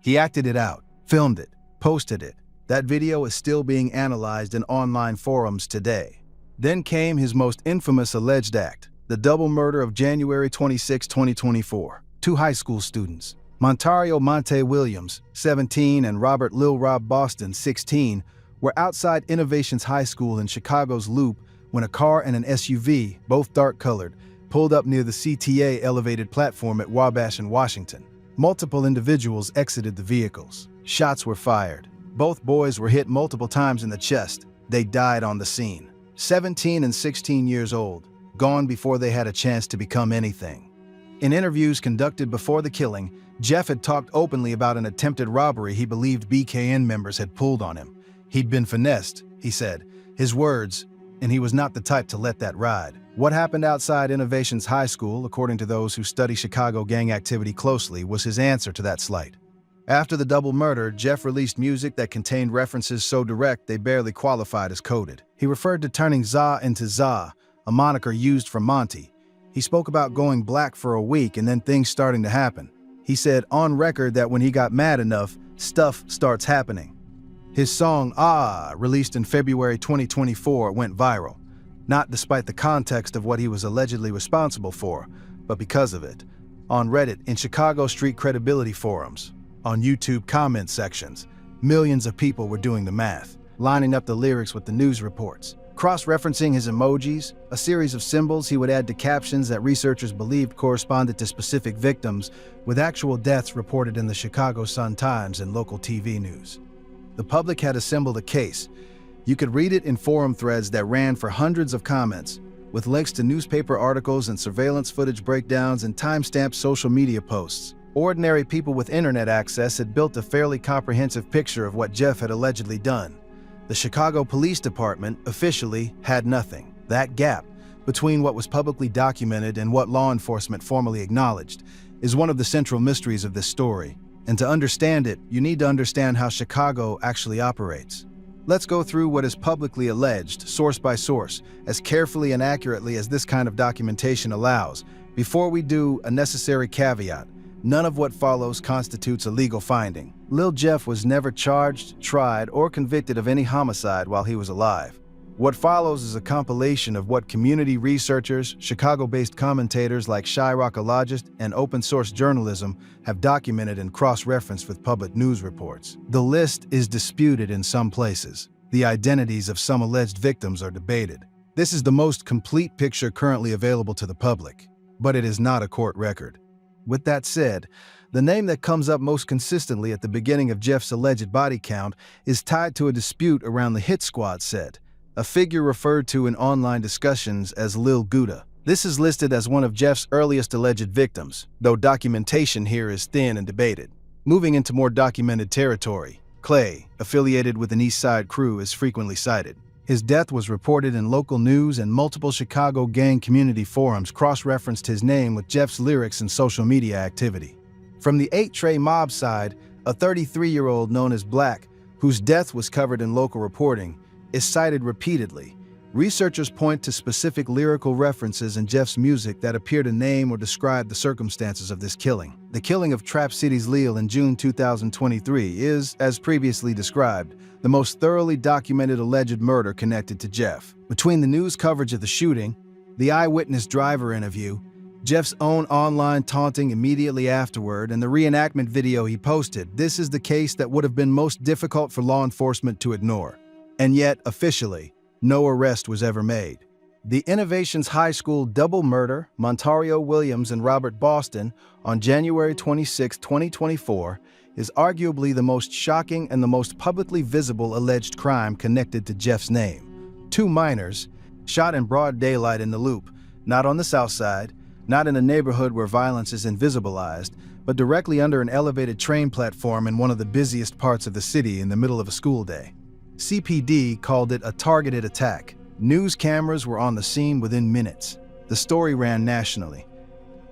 He acted it out, filmed it, posted it. That video is still being analyzed in online forums today. Then came his most infamous alleged act, the double murder of January 26, 2024. 2 high school students, Montario Monte Williams, 17, and Robert Lil Rob Boston, 16, were outside Innovations High School in Chicago's Loop when a car and an SUV, both dark-colored, pulled up near the CTA elevated platform at Wabash in Washington. Multiple individuals exited the vehicles. Shots were fired. Both boys were hit multiple times in the chest. They died on the scene. 17 and 16 years old, gone before they had a chance to become anything. In interviews conducted before the killing, Jeff had talked openly about an attempted robbery he believed BKN members had pulled on him. He'd been finessed, he said, his words, and he was not the type to let that ride. What happened outside Innovations High School, according to those who study Chicago gang activity closely, was his answer to that slight. After the double murder, Jeff released music that contained references so direct they barely qualified as coded. He referred to turning Za into Za, a moniker used for Monty. He spoke about going black for a week and then things starting to happen. He said on record that when he got mad enough, stuff starts happening. His song, Ah, released in February 2024, went viral, not despite the context of what he was allegedly responsible for, but because of it. On Reddit, in Chicago street credibility forums, on YouTube comment sections, millions of people were doing the math, lining up the lyrics with the news reports, cross-referencing his emojis, a series of symbols he would add to captions that researchers believed corresponded to specific victims, with actual deaths reported in the Chicago Sun-Times and local TV news. The public had assembled a case. You could read it in forum threads that ran for hundreds of comments, with links to newspaper articles and surveillance footage breakdowns and time-stamped social media posts. Ordinary people with internet access had built a fairly comprehensive picture of what Jeff had allegedly done. The Chicago Police Department officially had nothing. That gap between what was publicly documented and what law enforcement formally acknowledged is one of the central mysteries of this story. And to understand it, you need to understand how Chicago actually operates. Let's go through what is publicly alleged, source by source, as carefully and accurately as this kind of documentation allows. Before we do, a necessary caveat. None of what follows constitutes a legal finding. Lil Jeff was never charged, tried, or convicted of any homicide while he was alive. What follows is a compilation of what community researchers, Chicago-based commentators like Chiracologist, and open-source journalism have documented and cross-referenced with public news reports. The list is disputed in some places. The identities of some alleged victims are debated. This is the most complete picture currently available to the public, but it is not a court record. With that said, the name that comes up most consistently at the beginning of Jeff's alleged body count is tied to a dispute around the Hit Squad set, a figure referred to in online discussions as Lil Gouda. This is listed as one of Jeff's earliest alleged victims, though documentation here is thin and debated. Moving into more documented territory, Clay, affiliated with an East Side crew, is frequently cited. His death was reported in local news, and multiple Chicago gang community forums cross-referenced his name with Jeff's lyrics and social media activity. From the 8 Trey mob side, a 33-year-old known as Black, whose death was covered in local reporting, is cited repeatedly. Researchers point to specific lyrical references in Jeff's music that appear to name or describe the circumstances of this killing. The killing of Trap City's Lil in June 2023 is, as previously described, the most thoroughly documented alleged murder connected to Jeff. Between the news coverage of the shooting, the eyewitness driver interview, Jeff's own online taunting immediately afterward, and the reenactment video he posted, this is the case that would have been most difficult for law enforcement to ignore. And yet, officially, no arrest was ever made. The Innovations High School double murder, Montario Williams and Robert Boston, on January 26, 2024, is arguably the most shocking and the most publicly visible alleged crime connected to Jeff's name. 2 minors, shot in broad daylight in the Loop, not on the South Side, not in a neighborhood where violence is invisibilized, but directly under an elevated train platform in one of the busiest parts of the city in the middle of a school day. CPD called it a targeted attack. News cameras were on the scene within minutes. The story ran nationally.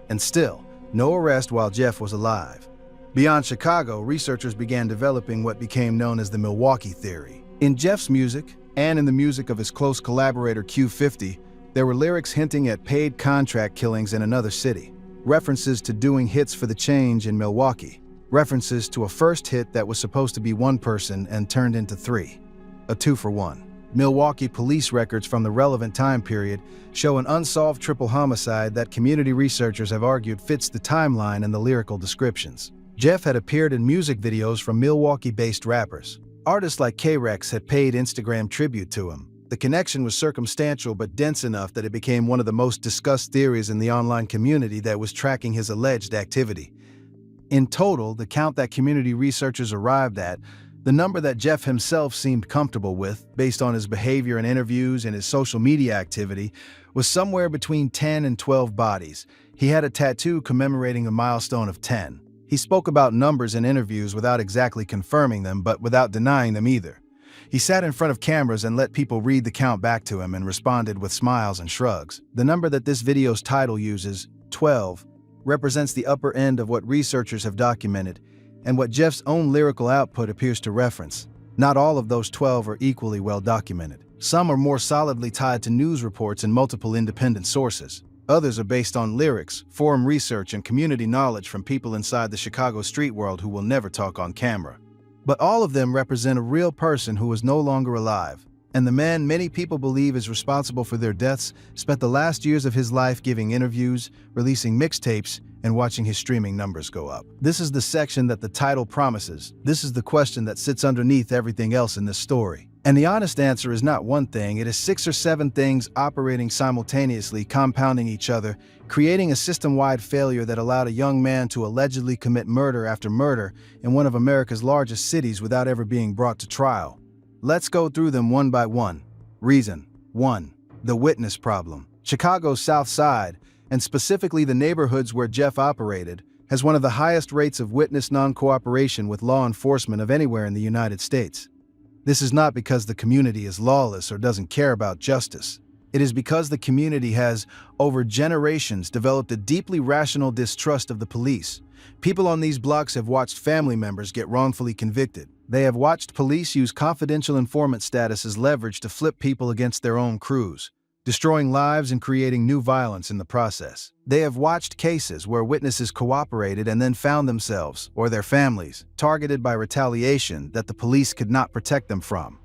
And still, no arrest while Jeff was alive. Beyond Chicago, researchers began developing what became known as the Milwaukee Theory. In Jeff's music, and in the music of his close collaborator Q50, there were lyrics hinting at paid contract killings in another city, references to doing hits for the change in Milwaukee, references to a first hit that was supposed to be 1 person and turned into 3, a 2-for-1. Milwaukee police records from the relevant time period show an unsolved triple homicide that community researchers have argued fits the timeline and the lyrical descriptions. Jeff had appeared in music videos from Milwaukee-based rappers. Artists like K-Rex had paid Instagram tribute to him. The connection was circumstantial but dense enough that it became one of the most discussed theories in the online community that was tracking his alleged activity. In total, the count that community researchers arrived at, the number that Jeff himself seemed comfortable with, based on his behavior in interviews and his social media activity, was somewhere between 10 and 12 bodies. He had a tattoo commemorating a milestone of 10. He spoke about numbers in interviews without exactly confirming them, but without denying them either. He sat in front of cameras and let people read the count back to him and responded with smiles and shrugs. The number that this video's title uses, 12, represents the upper end of what researchers have documented and what Jeff's own lyrical output appears to reference. Not all of those 12 are equally well documented. Some are more solidly tied to news reports and multiple independent sources. Others are based on lyrics, forum research, and community knowledge from people inside the Chicago street world who will never talk on camera. But all of them represent a real person who is no longer alive. And the man many people believe is responsible for their deaths spent the last years of his life giving interviews, releasing mixtapes, and watching his streaming numbers go up. This is the section that the title promises. This is the question that sits underneath everything else in this story. And the honest answer is not one thing, it is 6 or 7 things operating simultaneously, compounding each other, creating a system-wide failure that allowed a young man to allegedly commit murder after murder in one of America's largest cities without ever being brought to trial. Let's go through them one by one. Reason 1. The witness problem. Chicago's South Side, and specifically the neighborhoods where Jeff operated, has one of the highest rates of witness non-cooperation with law enforcement of anywhere in the United States. This is not because the community is lawless or doesn't care about justice. It is because the community has, over generations, developed a deeply rational distrust of the police. People on these blocks have watched family members get wrongfully convicted. They have watched police use confidential informant status as leverage to flip people against their own crews, destroying lives and creating new violence in the process. They have watched cases where witnesses cooperated and then found themselves, or their families, targeted by retaliation that the police could not protect them from.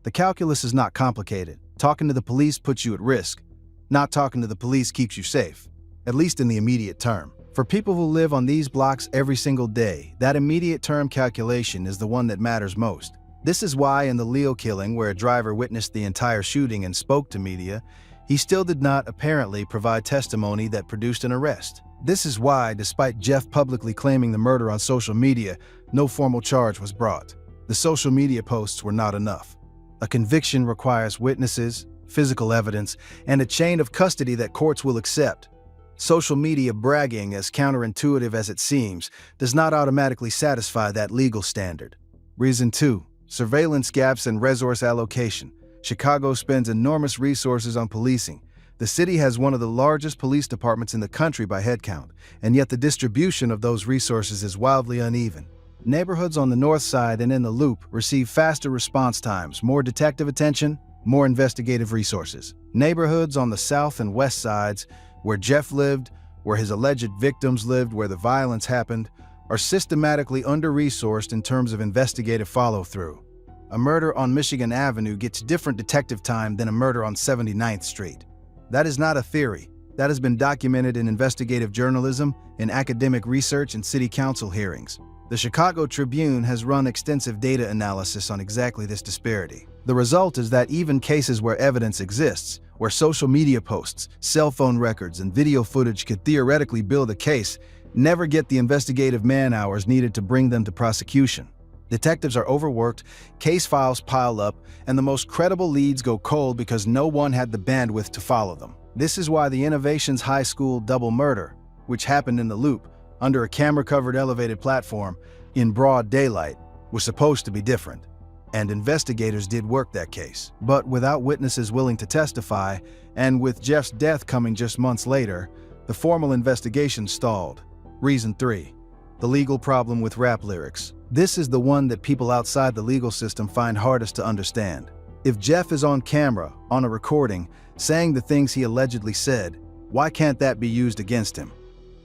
The calculus is not complicated. Talking to the police puts you at risk. Not talking to the police keeps you safe, at least in the immediate term. For people who live on these blocks every single day, that immediate term calculation is the one that matters most. This is why in the Leo killing, where a driver witnessed the entire shooting and spoke to media, he still did not apparently provide testimony that produced an arrest. This is why, despite Jeff publicly claiming the murder on social media, no formal charge was brought. The social media posts were not enough. A conviction requires witnesses, physical evidence, and a chain of custody that courts will accept. Social media bragging, as counterintuitive as it seems, does not automatically satisfy that legal standard. Reason 2. Surveillance gaps and resource allocation. Chicago spends enormous resources on policing. The city has one of the largest police departments in the country by headcount, and yet the distribution of those resources is wildly uneven. Neighborhoods on the north side and in the Loop receive faster response times, more detective attention, more investigative resources. Neighborhoods on the south and west sides, where Jeff lived, where his alleged victims lived, where the violence happened, are systematically under-resourced in terms of investigative follow-through. A murder on Michigan Avenue gets different detective time than a murder on 79th Street. That is not a theory. That has been documented in investigative journalism, in academic research, and city council hearings. The Chicago Tribune has run extensive data analysis on exactly this disparity. The result is that even cases where evidence exists, where social media posts, cell phone records, and video footage could theoretically build a case, never get the investigative man-hours needed to bring them to prosecution. Detectives are overworked, case files pile up, and the most credible leads go cold because no one had the bandwidth to follow them. This is why the Innovations High School double murder, which happened in the Loop, under a camera-covered elevated platform, in broad daylight, was supposed to be different. And investigators did work that case. But without witnesses willing to testify, and with Jeff's death coming just months later, the formal investigation stalled. Reason 3. The legal problem with rap lyrics. This is the one that people outside the legal system find hardest to understand. If Jeff is on camera, on a recording, saying the things he allegedly said, why can't that be used against him?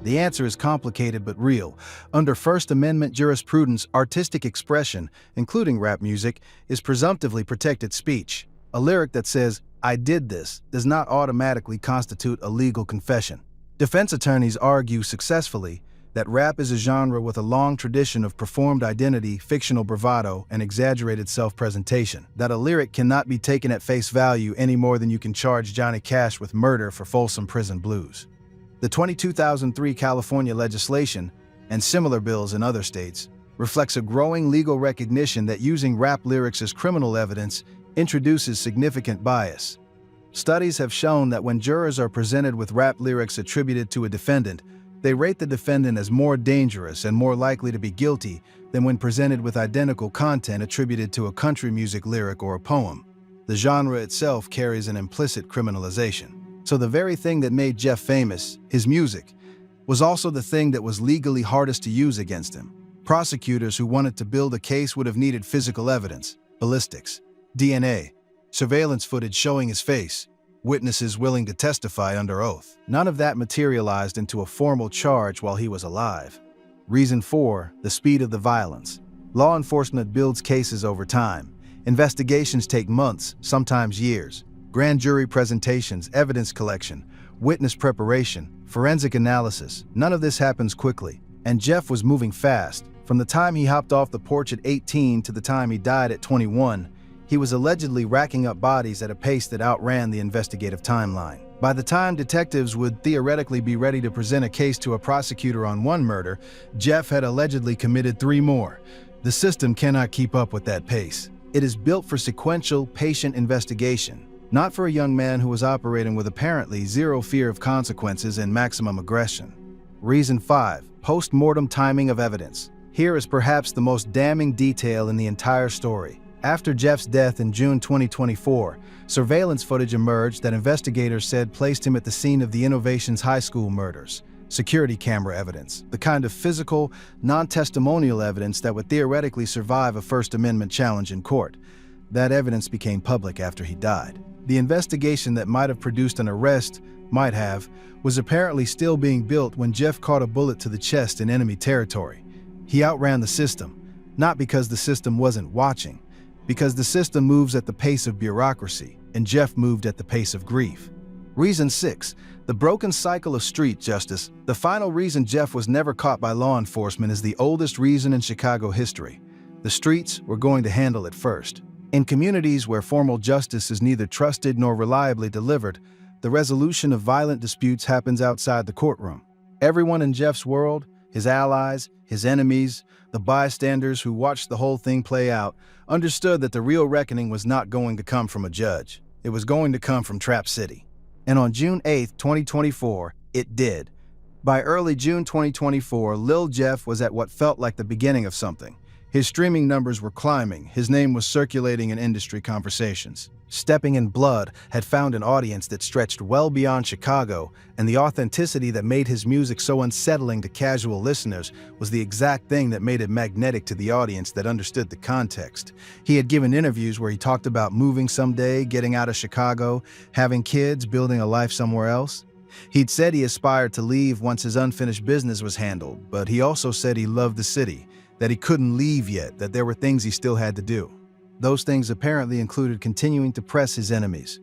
The answer is complicated but real. Under First Amendment jurisprudence, artistic expression, including rap music, is presumptively protected speech. A lyric that says, "I did this," does not automatically constitute a legal confession. Defense attorneys argue successfully that rap is a genre with a long tradition of performed identity, fictional bravado, and exaggerated self-presentation. That a lyric cannot be taken at face value any more than you can charge Johnny Cash with murder for Folsom Prison Blues. The 2003 California legislation, and similar bills in other states, reflects a growing legal recognition that using rap lyrics as criminal evidence introduces significant bias. Studies have shown that when jurors are presented with rap lyrics attributed to a defendant, they rate the defendant as more dangerous and more likely to be guilty than when presented with identical content attributed to a country music lyric or a poem. The genre itself carries an implicit criminalization. So the very thing that made Jeff famous, his music, was also the thing that was legally hardest to use against him. Prosecutors who wanted to build a case would have needed physical evidence, ballistics, DNA, surveillance footage showing his face, witnesses willing to testify under oath. None of that materialized into a formal charge while he was alive. Reason 4, the speed of the violence. Law enforcement builds cases over time. Investigations take months, sometimes years. Grand jury presentations, evidence collection, witness preparation, forensic analysis. None of this happens quickly. And Jeff was moving fast. From the time he hopped off the porch at 18 to the time he died at 21, he was allegedly racking up bodies at a pace that outran the investigative timeline. By the time detectives would theoretically be ready to present a case to a prosecutor on one murder, Jeff had allegedly committed 3 more. The system cannot keep up with that pace. It is built for sequential, patient investigation, not for a young man who was operating with apparently zero fear of consequences and maximum aggression. Reason 5. Post-mortem timing of evidence. Here is perhaps the most damning detail in the entire story. After Jeff's death in June 2024, surveillance footage emerged that investigators said placed him at the scene of the Innovations High School murders. Security camera evidence, the kind of physical, non-testimonial evidence that would theoretically survive a First Amendment challenge in court. That evidence became public after he died. The investigation that might have produced an arrest, was apparently still being built when Jeff caught a bullet to the chest in enemy territory. He outran the system, not because the system wasn't watching, because the system moves at the pace of bureaucracy, and Jeff moved at the pace of grief. Reason 6. The broken cycle of street justice. The final reason Jeff was never caught by law enforcement is the oldest reason in Chicago history. The streets were going to handle it first. In communities where formal justice is neither trusted nor reliably delivered, the resolution of violent disputes happens outside the courtroom. Everyone in Jeff's world, his allies, his enemies, the bystanders who watched the whole thing play out, understood that the real reckoning was not going to come from a judge. It was going to come from Trap City. And on June 8, 2024, it did. By early June 2024, Lil Jeff was at what felt like the beginning of something. His streaming numbers were climbing, his name was circulating in industry conversations. Stepping in Blood had found an audience that stretched well beyond Chicago, and the authenticity that made his music so unsettling to casual listeners was the exact thing that made it magnetic to the audience that understood the context. He had given interviews where he talked about moving someday, getting out of Chicago, having kids, building a life somewhere else. He'd said he aspired to leave once his unfinished business was handled, but he also said he loved the city, that he couldn't leave yet, that there were things he still had to do. Those things apparently included continuing to press his enemies.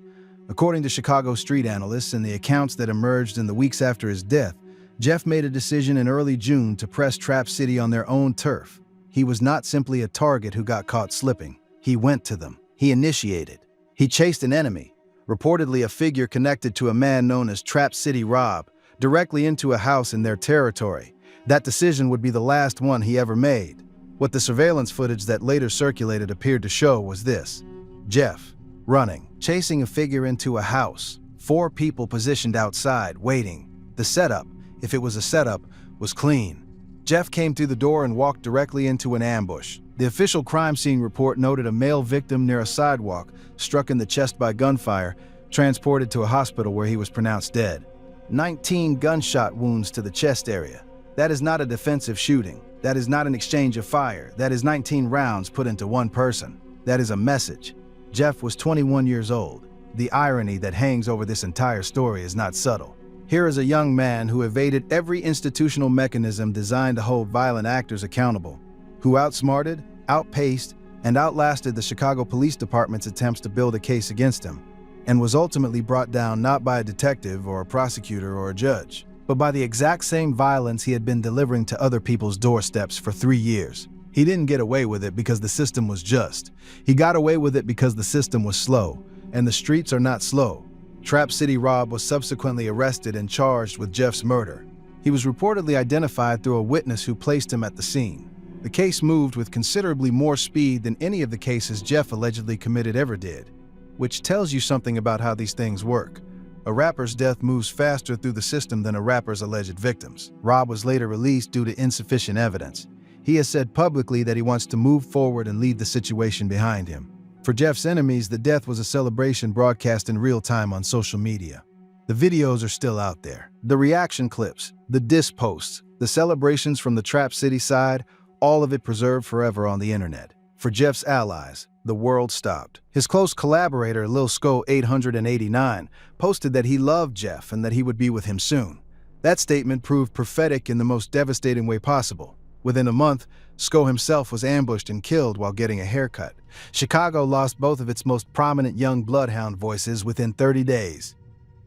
According to Chicago street analysts and the accounts that emerged in the weeks after his death, Jeff made a decision in early June to press Trap City on their own turf. He was not simply a target who got caught slipping. He went to them. He initiated. He chased an enemy, reportedly a figure connected to a man known as Trap City Rob, directly into a house in their territory. That decision would be the last one he ever made. What the surveillance footage that later circulated appeared to show was this: Jeff, running, chasing a figure into a house, 4 people positioned outside, waiting. The setup, if it was a setup, was clean. Jeff came through the door and walked directly into an ambush. The official crime scene report noted a male victim near a sidewalk, struck in the chest by gunfire, transported to a hospital where he was pronounced dead. 19 gunshot wounds to the chest area. That is not a defensive shooting. That is not an exchange of fire. That is 19 rounds put into one person. That is a message. Jeff was 21 years old. The irony that hangs over this entire story is not subtle. Here is a young man who evaded every institutional mechanism designed to hold violent actors accountable, who outsmarted, outpaced, and outlasted the Chicago Police Department's attempts to build a case against him, and was ultimately brought down not by a detective or a prosecutor or a judge, but by the exact same violence he had been delivering to other people's doorsteps for 3 years. He didn't get away with it because the system was just. He got away with it because the system was slow, and the streets are not slow. Trap City Rob was subsequently arrested and charged with Jeff's murder. He was reportedly identified through a witness who placed him at the scene. The case moved with considerably more speed than any of the cases Jeff allegedly committed ever did, which tells you something about how these things work. A rapper's death moves faster through the system than a rapper's alleged victims. Rob was later released due to insufficient evidence. He has said publicly that he wants to move forward and leave the situation behind him. For Jeff's enemies, the death was a celebration broadcast in real time on social media. The videos are still out there. The reaction clips, the diss posts, the celebrations from the Trap City side, all of it preserved forever on the internet. For Jeff's allies, the world stopped. His close collaborator, Lil Sko 889, posted that he loved Jeff and that he would be with him soon. That statement proved prophetic in the most devastating way possible. Within a month, Sko himself was ambushed and killed while getting a haircut. Chicago lost both of its most prominent young bloodhound voices within 30 days.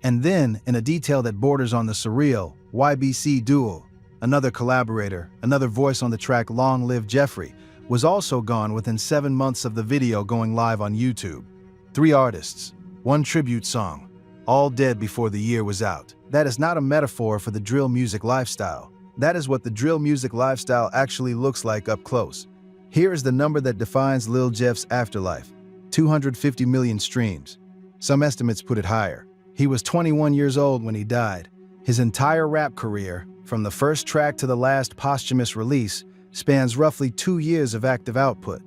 And then, in a detail that borders on the surreal, YBC Duel, another collaborator, another voice on the track Long Live Jeffrey, was also gone within 7 months of the video going live on YouTube. 3 artists, 1 tribute song, all dead before the year was out. That is not a metaphor for the drill music lifestyle. That is what the drill music lifestyle actually looks like up close. Here is the number that defines Lil Jeff's afterlife: 250 million streams. Some estimates put it higher. He was 21 years old when he died. His entire rap career, from the first track to the last posthumous release, spans roughly 2 years of active output.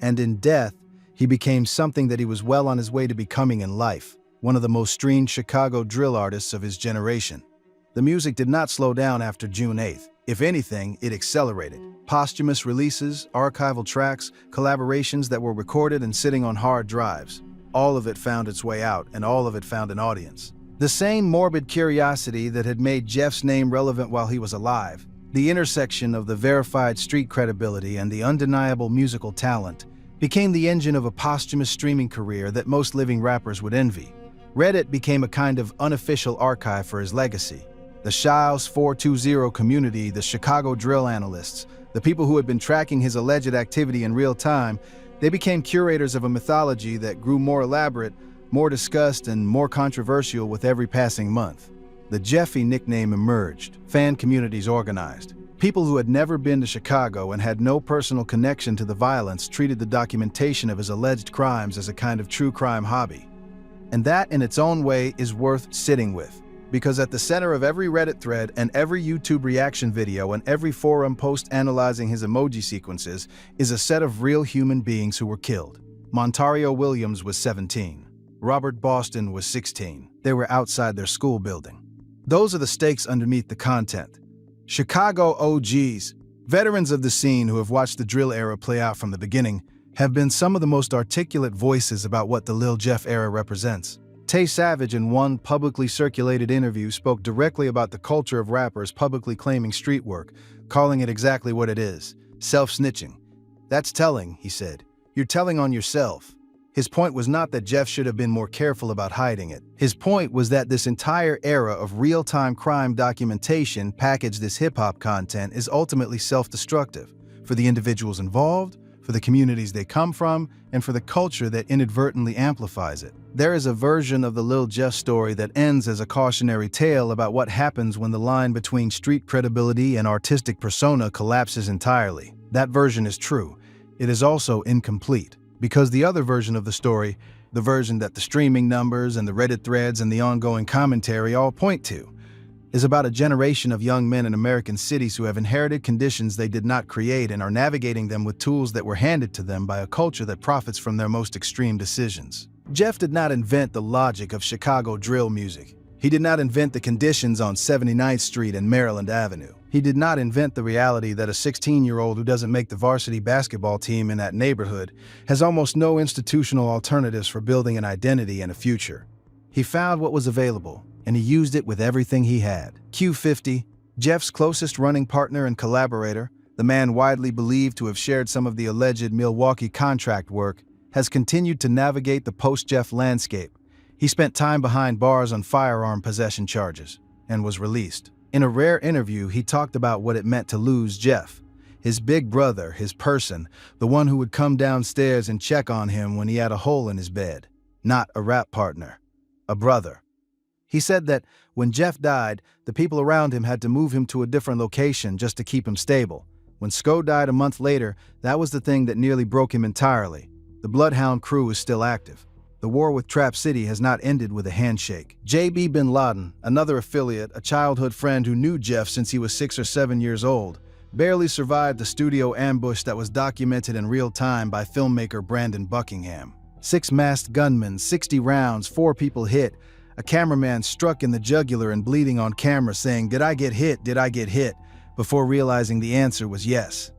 And in death, he became something that he was well on his way to becoming in life, one of the most streamed Chicago drill artists of his generation. The music did not slow down after June 8th. If anything, it accelerated. Posthumous releases, archival tracks, collaborations that were recorded and sitting on hard drives. All of it found its way out, and all of it found an audience. The same morbid curiosity that had made Jeff's name relevant while he was alive, the intersection of the verified street credibility and the undeniable musical talent, became the engine of a posthumous streaming career that most living rappers would envy. Reddit became a kind of unofficial archive for his legacy. The Shiles 420 community, the Chicago drill analysts, the people who had been tracking his alleged activity in real time, they became curators of a mythology that grew more elaborate, more discussed, and more controversial with every passing month. The Jeffy nickname emerged, fan communities organized. People who had never been to Chicago and had no personal connection to the violence treated the documentation of his alleged crimes as a kind of true crime hobby. And that, in its own way, is worth sitting with. Because at the center of every Reddit thread and every YouTube reaction video and every forum post analyzing his emoji sequences is a set of real human beings who were killed. Montario Williams was 17. Robert Boston was 16. They were outside their school building. Those are the stakes underneath the content. Chicago OGs, veterans of the scene who have watched the drill era play out from the beginning, have been some of the most articulate voices about what the Lil Jeff era represents. Tay Savage, in one publicly circulated interview, spoke directly about the culture of rappers publicly claiming street work, calling it exactly what it is: self-snitching. That's telling, he said. You're telling on yourself. His point was not that Jeff should have been more careful about hiding it. His point was that this entire era of real-time crime documentation packaged as hip-hop content is ultimately self-destructive for the individuals involved, for the communities they come from, and for the culture that inadvertently amplifies it. There is a version of the Lil Jeff story that ends as a cautionary tale about what happens when the line between street credibility and artistic persona collapses entirely. That version is true. It is also incomplete, because the other version of the story, the version that the streaming numbers and the Reddit threads and the ongoing commentary all point to, is about a generation of young men in American cities who have inherited conditions they did not create and are navigating them with tools that were handed to them by a culture that profits from their most extreme decisions. Jeff did not invent the logic of Chicago drill music. He did not invent the conditions on 79th Street and Maryland Avenue. He did not invent the reality that a 16-year-old who doesn't make the varsity basketball team in that neighborhood has almost no institutional alternatives for building an identity and a future. He found what was available, and he used it with everything he had. Q50, Jeff's closest running partner and collaborator, the man widely believed to have shared some of the alleged Milwaukee contract work, has continued to navigate the post-Jeff landscape. He spent time behind bars on firearm possession charges and was released. In a rare interview, he talked about what it meant to lose Jeff, his big brother, his person, the one who would come downstairs and check on him when he had a hole in his bed. Not a rap partner, a brother. He said that when Jeff died, the people around him had to move him to a different location just to keep him stable. When Sko died a month later, that was the thing that nearly broke him entirely. The Bloodhound crew is still active. The war with Trap City has not ended with a handshake. J.B. Bin Laden, another affiliate, a childhood friend who knew Jeff since he was 6 or 7 years old, barely survived the studio ambush that was documented in real time by filmmaker Brandon Buckingham. 6 masked gunmen, 60 rounds, 4 people hit, a cameraman struck in the jugular and bleeding on camera saying, "Did I get hit? Did I get hit?" before realizing the answer was yes.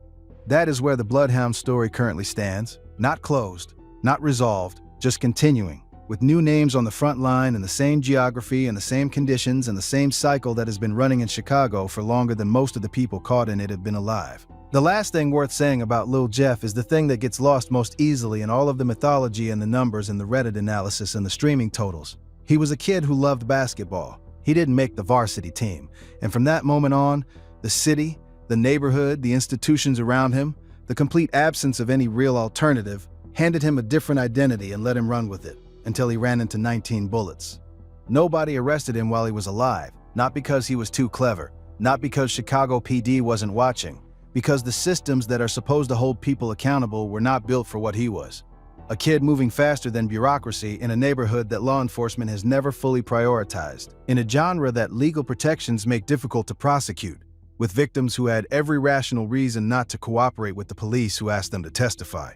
That is where the Bloodhound story currently stands. Not closed, not resolved, just continuing. with new names on the front line and the same geography and the same conditions and the same cycle that has been running in Chicago for longer than most of the people caught in it have been alive. The last thing worth saying about Lil Jeff is the thing that gets lost most easily in all of the mythology and the numbers and the Reddit analysis and the streaming totals. He was a kid who loved basketball. He didn't make the varsity team. And from that moment on, the city, the neighborhood, the institutions around him, the complete absence of any real alternative, handed him a different identity and let him run with it, until he ran into 19 bullets. Nobody arrested him while he was alive, not because he was too clever, not because Chicago PD wasn't watching, because the systems that are supposed to hold people accountable were not built for what he was. A kid moving faster than bureaucracy in a neighborhood that law enforcement has never fully prioritized, in a genre that legal protections make difficult to prosecute, with victims who had every rational reason not to cooperate with the police who asked them to testify.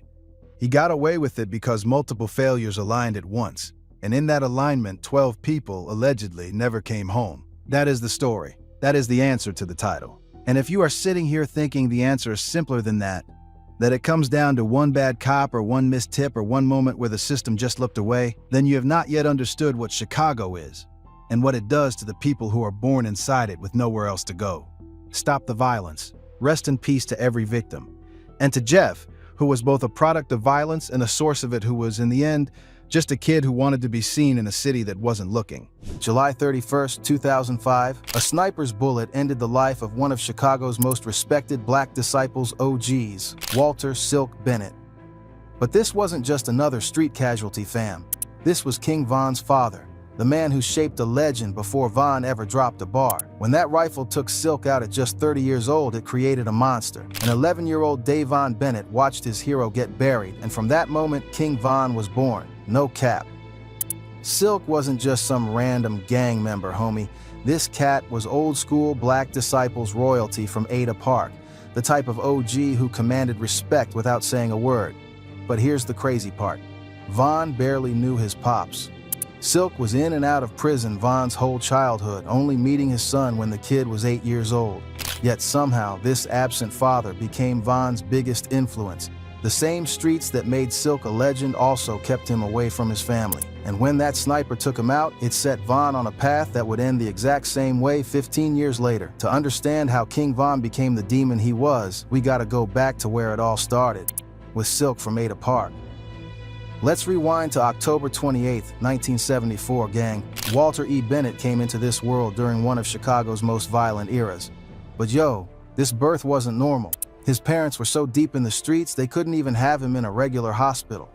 He got away with it because multiple failures aligned at once, and in that alignment, 12 people, allegedly, never came home. That is the story. That is the answer to the title. And if you are sitting here thinking the answer is simpler than that it comes down to one bad cop or one missed tip or one moment where the system just looked away, then you have not yet understood what Chicago is and what it does to the people who are born inside it with nowhere else to go. Stop the violence. Rest in peace to every victim. And to Jeff, who was both a product of violence and a source of it, who was, in the end, just a kid who wanted to be seen in a city that wasn't looking. July 31st, 2005, a sniper's bullet ended the life of one of Chicago's most respected black disciples, OGs, Walter Silk Bennett. But this wasn't just another street casualty, fam. This was King Von's father, the man who shaped a legend before Von ever dropped a bar. When that rifle took Silk out at just 30 years old, it created a monster. An 11-year-old Davon Bennett watched his hero get buried, and from that moment, King Von was born. No cap. Silk wasn't just some random gang member, homie. This cat was old-school Black Disciples royalty from Ada Park, the type of OG who commanded respect without saying a word. But here's the crazy part. Von barely knew his pops. Silk was in and out of prison Von's whole childhood, only meeting his son when the kid was 8 years old. Yet somehow, this absent father became Von's biggest influence. The same streets that made Silk a legend also kept him away from his family. And when that sniper took him out, it set Von on a path that would end the exact same way 15 years later. To understand how King Von became the demon he was, we gotta go back to where it all started, with Silk from Ada Park. Let's rewind to October 28, 1974, gang. Walter E. Bennett came into this world during one of Chicago's most violent eras. But yo, this birth wasn't normal. His parents were so deep in the streets, they couldn't even have him in a regular hospital.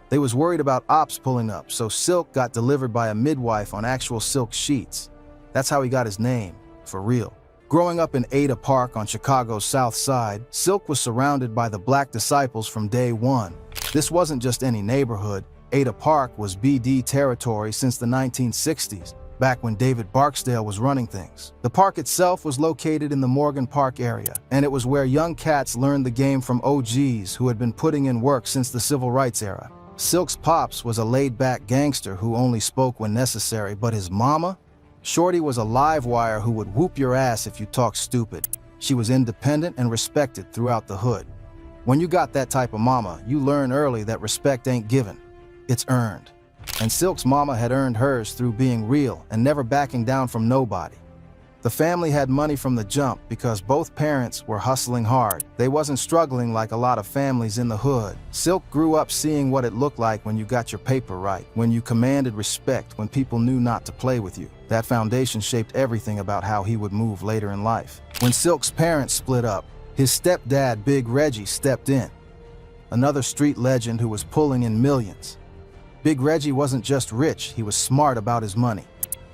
They was worried about ops pulling up, so Silk got delivered by a midwife on actual silk sheets. That's how he got his name, for real. Growing up in Ada Park on Chicago's South Side, Silk was surrounded by the Black Disciples from day one. This wasn't just any neighborhood. Ada Park was BD territory since the 1960s, back when David Barksdale was running things. The park itself was located in the Morgan Park area, and it was where young cats learned the game from OGs who had been putting in work since the civil rights era. Silk's pops was a laid-back gangster who only spoke when necessary, but his mama? Shorty was a live wire who would whoop your ass if you talked stupid. She was independent and respected throughout the hood. When you got that type of mama, you learn early that respect ain't given, it's earned. And Silk's mama had earned hers through being real and never backing down from nobody. The family had money from the jump because both parents were hustling hard. They wasn't struggling like a lot of families in the hood. Silk grew up seeing what it looked like when you got your paper right, when you commanded respect, when people knew not to play with you. That foundation shaped everything about how he would move later in life. When Silk's parents split up, his stepdad, Big Reggie, stepped in. Another street legend who was pulling in millions. Big Reggie wasn't just rich, he was smart about his money.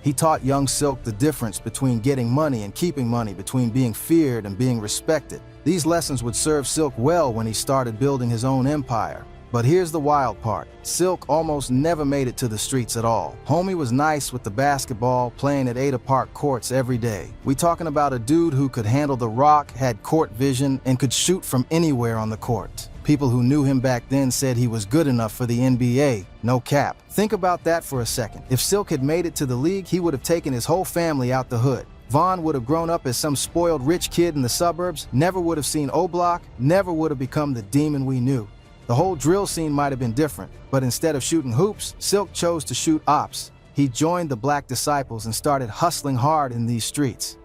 He taught young Silk the difference between getting money and keeping money, between being feared and being respected. These lessons would serve Silk well when he started building his own empire. But here's the wild part. Silk almost never made it to the streets at all. Homie was nice with the basketball, playing at Ada Park courts every day. We talking about a dude who could handle the rock, had court vision, and could shoot from anywhere on the court. People who knew him back then said he was good enough for the NBA, no cap. Think about that for a second. If Silk had made it to the league, he would have taken his whole family out the hood. Von would have grown up as some spoiled rich kid in the suburbs, never would have seen O-Block, never would have become the demon we knew. The whole drill scene might have been different, but instead of shooting hoops, Silk chose to shoot ops. He joined the Black Disciples and started hustling hard in these streets.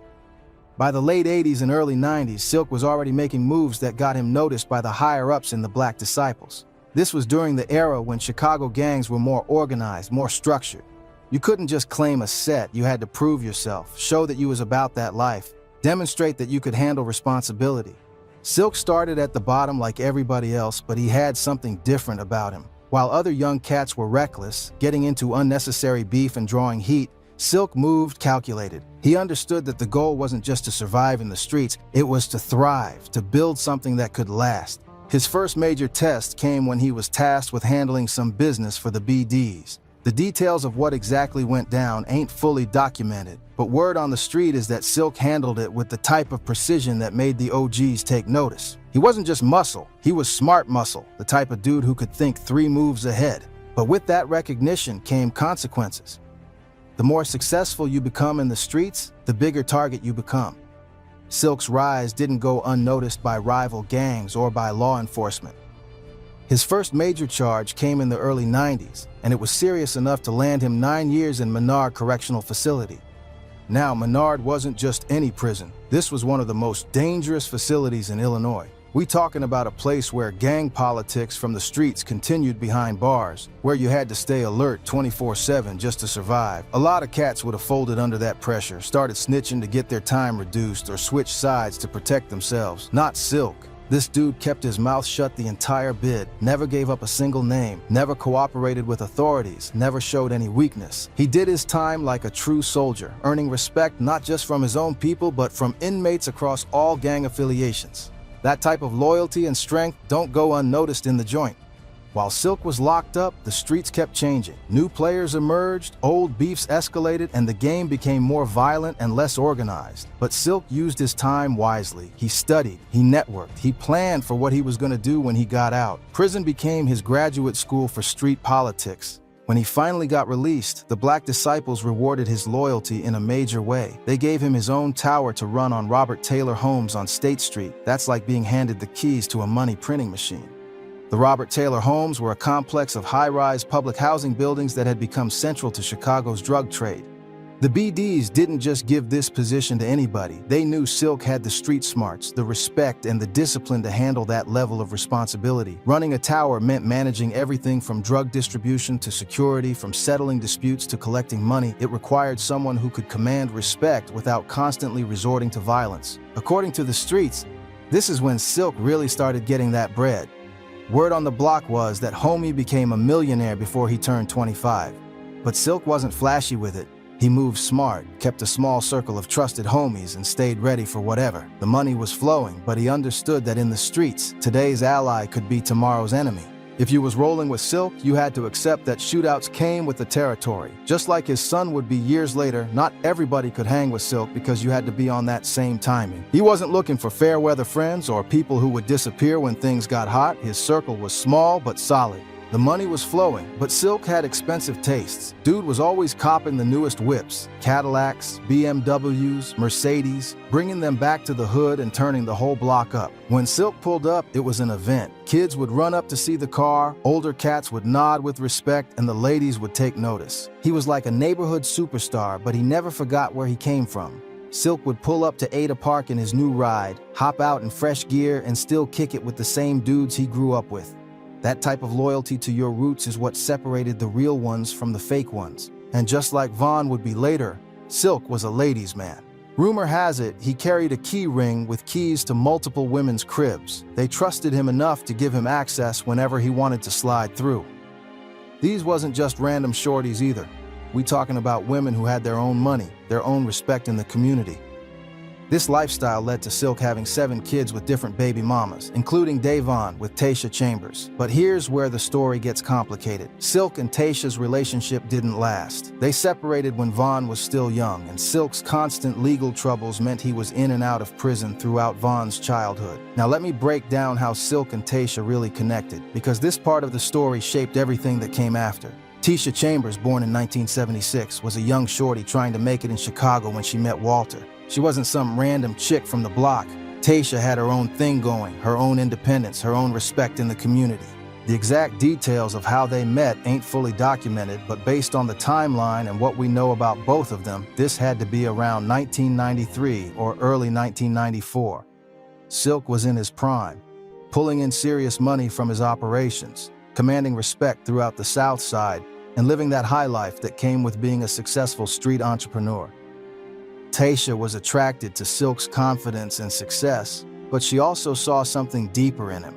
By the late 80s and early 90s, Silk was already making moves that got him noticed by the higher-ups in the Black Disciples. This was during the era when Chicago gangs were more organized, more structured. You couldn't just claim a set, you had to prove yourself, show that you was about that life, demonstrate that you could handle responsibility. Silk started at the bottom like everybody else, but he had something different about him. While other young cats were reckless, getting into unnecessary beef and drawing heat, Silk moved calculated. He understood that the goal wasn't just to survive in the streets, it was to thrive, to build something that could last. His first major test came when he was tasked with handling some business for the BDs. The details of what exactly went down ain't fully documented, but word on the street is that Silk handled it with the type of precision that made the OGs take notice. He wasn't just muscle, he was smart muscle, the type of dude who could think 3 moves ahead. But with that recognition came consequences. The more successful you become in the streets, the bigger target you become. Silk's rise didn't go unnoticed by rival gangs or by law enforcement. His first major charge came in the early 90s, and it was serious enough to land him 9 years in Menard Correctional Facility. Now, Menard wasn't just any prison. This was one of the most dangerous facilities in Illinois. We talking about a place where gang politics from the streets continued behind bars, where you had to stay alert 24/7 just to survive. A lot of cats would have folded under that pressure, started snitching to get their time reduced, or switched sides to protect themselves. Not Silk. This dude kept his mouth shut the entire bid, never gave up a single name, never cooperated with authorities, never showed any weakness. He did his time like a true soldier, earning respect not just from his own people, but from inmates across all gang affiliations. That type of loyalty and strength don't go unnoticed in the joint. While Silk was locked up, the streets kept changing. New players emerged, old beefs escalated, and the game became more violent and less organized. But Silk used his time wisely. He studied, he networked, he planned for what he was going to do when he got out. Prison became his graduate school for street politics. When he finally got released, the Black Disciples rewarded his loyalty in a major way. They gave him his own tower to run on Robert Taylor Homes on State Street. That's like being handed the keys to a money printing machine. The Robert Taylor Homes were a complex of high-rise public housing buildings that had become central to Chicago's drug trade. The BDs didn't just give this position to anybody. They knew Silk had the street smarts, the respect, and the discipline to handle that level of responsibility. Running a tower meant managing everything from drug distribution to security, from settling disputes to collecting money. It required someone who could command respect without constantly resorting to violence. According to the streets, this is when Silk really started getting that bread. Word on the block was that Homie became a millionaire before he turned 25. But Silk wasn't flashy with it. He moved smart, kept a small circle of trusted homies, and stayed ready for whatever. The money was flowing, but he understood that in the streets, today's ally could be tomorrow's enemy. If you was rolling with Silk, you had to accept that shootouts came with the territory. Just like his son would be years later, not everybody could hang with Silk because you had to be on that same timing. He wasn't looking for fair weather friends or people who would disappear when things got hot. His circle was small but solid. The money was flowing, but Silk had expensive tastes. Dude was always copping the newest whips, Cadillacs, BMWs, Mercedes, bringing them back to the hood and turning the whole block up. When Silk pulled up, it was an event. Kids would run up to see the car, older cats would nod with respect, and the ladies would take notice. He was like a neighborhood superstar, but he never forgot where he came from. Silk would pull up to Ada Park in his new ride, hop out in fresh gear, and still kick it with the same dudes he grew up with. That type of loyalty to your roots is what separated the real ones from the fake ones. And just like Vaughn would be later, Silk was a ladies' man. Rumor has it he carried a key ring with keys to multiple women's cribs. They trusted him enough to give him access whenever he wanted to slide through. These wasn't just random shorties either. We talking about women who had their own money, their own respect in the community. This lifestyle led to Silk having 7 kids with different baby mamas, including Davon with Tasha Chambers. But here's where the story gets complicated. Silk and Tasha's relationship didn't last. They separated when Vaughn was still young, and Silk's constant legal troubles meant he was in and out of prison throughout Vaughn's childhood. Now let me break down how Silk and Tasha really connected, because this part of the story shaped everything that came after. Tasha Chambers, born in 1976, was a young shorty trying to make it in Chicago when she met Walter. She wasn't some random chick from the block. Tasha had her own thing going, her own independence, her own respect in the community. The exact details of how they met ain't fully documented, but based on the timeline and what we know about both of them, this had to be around 1993 or early 1994. Silk was in his prime, pulling in serious money from his operations, commanding respect throughout the South Side, and living that high life that came with being a successful street entrepreneur. Tasha was attracted to Silk's confidence and success, but she also saw something deeper in him.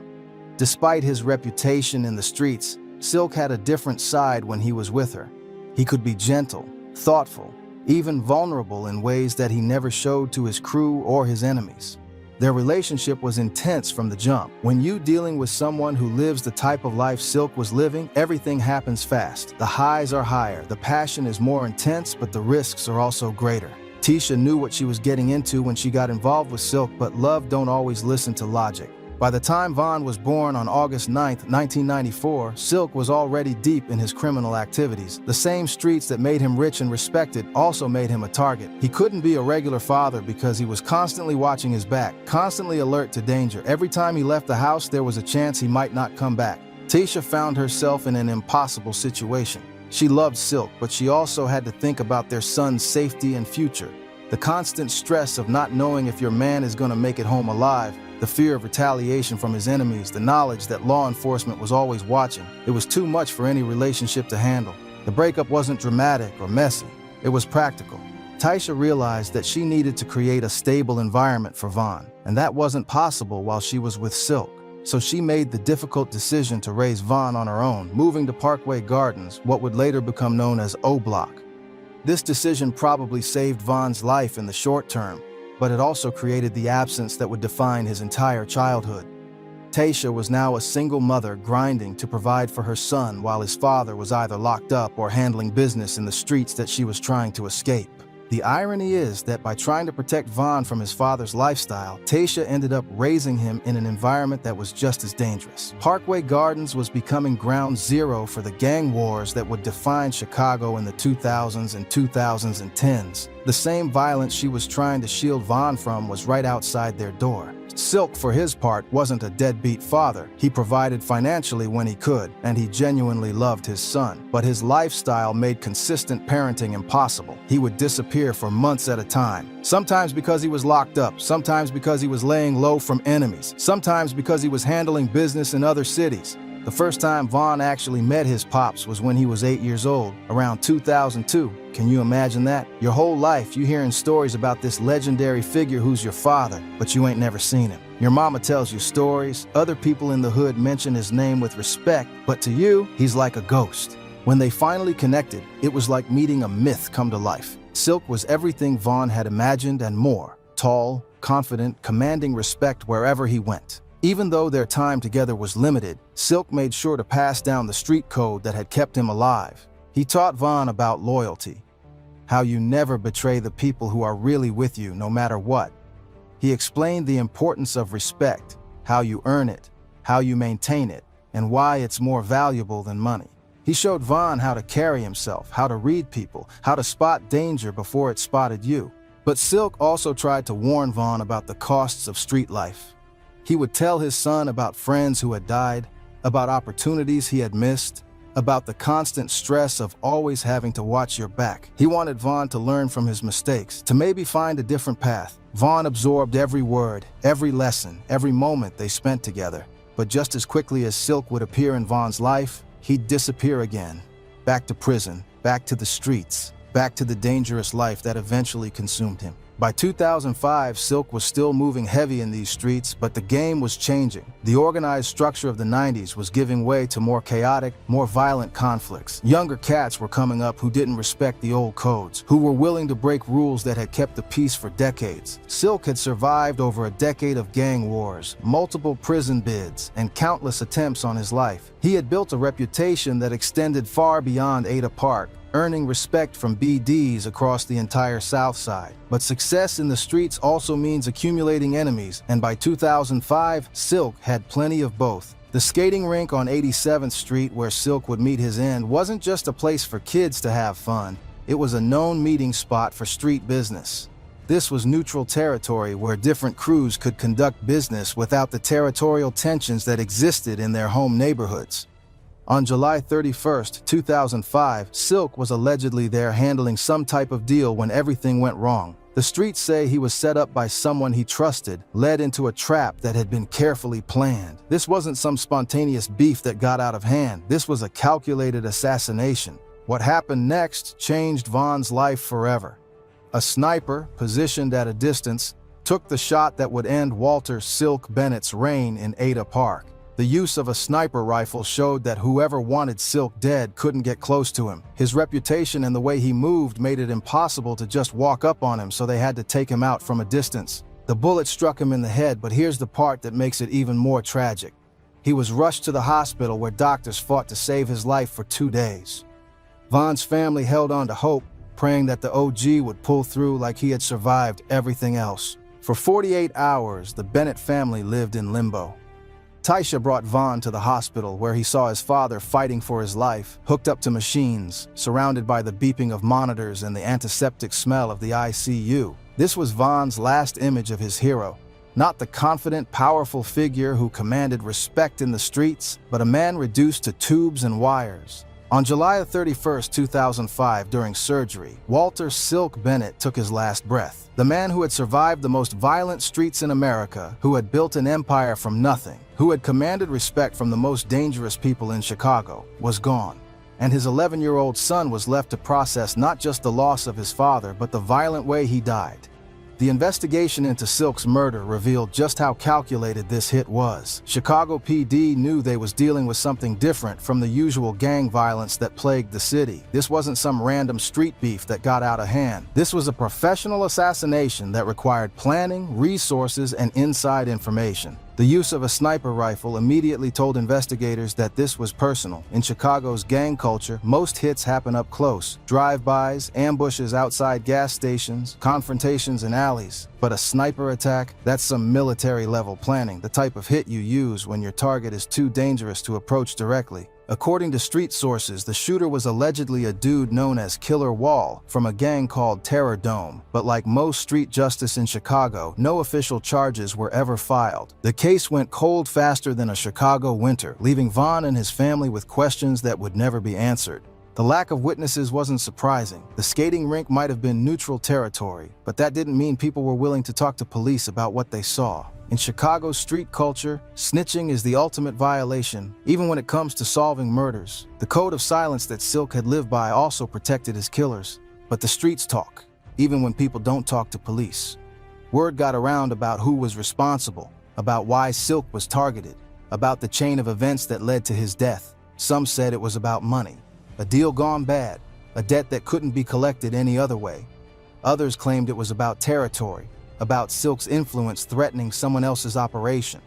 Despite his reputation in the streets, Silk had a different side when he was with her. He could be gentle, thoughtful, even vulnerable in ways that he never showed to his crew or his enemies. Their relationship was intense from the jump. When you dealing with someone who lives the type of life Silk was living, everything happens fast. The highs are higher, the passion is more intense, but the risks are also greater. Tisha knew what she was getting into when she got involved with Silk, but love don't always listen to logic. By the time Vaughn was born on August 9, 1994, Silk was already deep in his criminal activities. The same streets that made him rich and respected also made him a target. He couldn't be a regular father because he was constantly watching his back, constantly alert to danger. Every time he left the house, there was a chance he might not come back. Tisha found herself in an impossible situation. She loved Silk, but she also had to think about their son's safety and future. The constant stress of not knowing if your man is going to make it home alive, the fear of retaliation from his enemies, the knowledge that law enforcement was always watching. It was too much for any relationship to handle. The breakup wasn't dramatic or messy. It was practical. Tisha realized that she needed to create a stable environment for Vaughn, and that wasn't possible while she was with Silk. So she made the difficult decision to raise Vaughn on her own, moving to Parkway Gardens, what would later become known as O Block. This decision probably saved Vaughn's life in the short term, but it also created the absence that would define his entire childhood. Tasha was now a single mother grinding to provide for her son while his father was either locked up or handling business in the streets that she was trying to escape. The irony is that by trying to protect Vaughn from his father's lifestyle, Tasha ended up raising him in an environment that was just as dangerous. Parkway Gardens was becoming ground zero for the gang wars that would define Chicago in the 2000s and 2010s. The same violence she was trying to shield Vaughn from was right outside their door. Silk, for his part, wasn't a deadbeat father. He provided financially when he could, and he genuinely loved his son. But his lifestyle made consistent parenting impossible. He would disappear for months at a time. Sometimes because he was locked up, sometimes because he was laying low from enemies, sometimes because he was handling business in other cities. The first time Vaughn actually met his pops was when he was 8 years old, around 2002. Can you imagine that? Your whole life you hearing stories about this legendary figure who's your father, but you ain't never seen him. Your mama tells you stories, other people in the hood mention his name with respect, but to you, he's like a ghost. When they finally connected, it was like meeting a myth come to life. Silk was everything Vaughn had imagined and more. Tall, confident, commanding respect wherever he went. Even though their time together was limited, Silk made sure to pass down the street code that had kept him alive. He taught Vaughn about loyalty, how you never betray the people who are really with you no matter what. He explained the importance of respect, how you earn it, how you maintain it, and why it's more valuable than money. He showed Vaughn how to carry himself, how to read people, how to spot danger before it spotted you. But Silk also tried to warn Vaughn about the costs of street life. He would tell his son about friends who had died, about opportunities he had missed, about the constant stress of always having to watch your back. He wanted Vaughn to learn from his mistakes, to maybe find a different path. Vaughn absorbed every word, every lesson, every moment they spent together. But just as quickly as Silk would appear in Vaughn's life, he'd disappear again. Back to prison, back to the streets, back to the dangerous life that eventually consumed him. By 2005, Silk was still moving heavy in these streets, but the game was changing. The organized structure of the 90s was giving way to more chaotic, more violent conflicts. Younger cats were coming up who didn't respect the old codes, who were willing to break rules that had kept the peace for decades. Silk had survived over a decade of gang wars, multiple prison bids, and countless attempts on his life. He had built a reputation that extended far beyond Ada Park, earning respect from BDs across the entire South Side. But success in the streets also means accumulating enemies, and by 2005, Silk had plenty of both. The skating rink on 87th Street where Silk would meet his end wasn't just a place for kids to have fun, it was a known meeting spot for street business. This was neutral territory where different crews could conduct business without the territorial tensions that existed in their home neighborhoods. On July 31, 2005, Silk was allegedly there handling some type of deal when everything went wrong. The streets say he was set up by someone he trusted, led into a trap that had been carefully planned. This wasn't some spontaneous beef that got out of hand. This was a calculated assassination. What happened next changed Von's life forever. A sniper, positioned at a distance, took the shot that would end Walter "Silk" Bennett's reign in Ada Park. The use of a sniper rifle showed that whoever wanted Silk dead couldn't get close to him. His reputation and the way he moved made it impossible to just walk up on him, so they had to take him out from a distance. The bullet struck him in the head, but here's the part that makes it even more tragic. He was rushed to the hospital where doctors fought to save his life for 2 days. Von's family held on to hope, praying that the OG would pull through like he had survived everything else. For 48 hours, the Bennett family lived in limbo. Taisha brought Von to the hospital where he saw his father fighting for his life, hooked up to machines, surrounded by the beeping of monitors and the antiseptic smell of the ICU. This was Von's last image of his hero. Not the confident, powerful figure who commanded respect in the streets, but a man reduced to tubes and wires. On July 31, 2005, during surgery, Walter "Silk" Bennett took his last breath. The man who had survived the most violent streets in America, who had built an empire from nothing, who had commanded respect from the most dangerous people in Chicago, was gone. And his 11-year-old son was left to process not just the loss of his father, but the violent way he died. The investigation into Silk's murder revealed just how calculated this hit was. Chicago PD knew they was dealing with something different from the usual gang violence that plagued the city. This wasn't some random street beef that got out of hand. This was a professional assassination that required planning, resources, and inside information. The use of a sniper rifle immediately told investigators that this was personal. In Chicago's gang culture, most hits happen up close. Drive-bys, ambushes outside gas stations, confrontations in alleys. But a sniper attack? That's some military-level planning, the type of hit you use when your target is too dangerous to approach directly. According to street sources, the shooter was allegedly a dude known as Killer Wall from a gang called Terror Dome. But like most street justice in Chicago, no official charges were ever filed. The case went cold faster than a Chicago winter, leaving Von and his family with questions that would never be answered. The lack of witnesses wasn't surprising. The skating rink might have been neutral territory, but that didn't mean people were willing to talk to police about what they saw. In Chicago's street culture, snitching is the ultimate violation, even when it comes to solving murders. The code of silence that Silk had lived by also protected his killers. But the streets talk, even when people don't talk to police. Word got around about who was responsible, about why Silk was targeted, about the chain of events that led to his death. Some said it was about money, a deal gone bad, a debt that couldn't be collected any other way. Others claimed it was about territory, about Silk's influence threatening someone else's operation.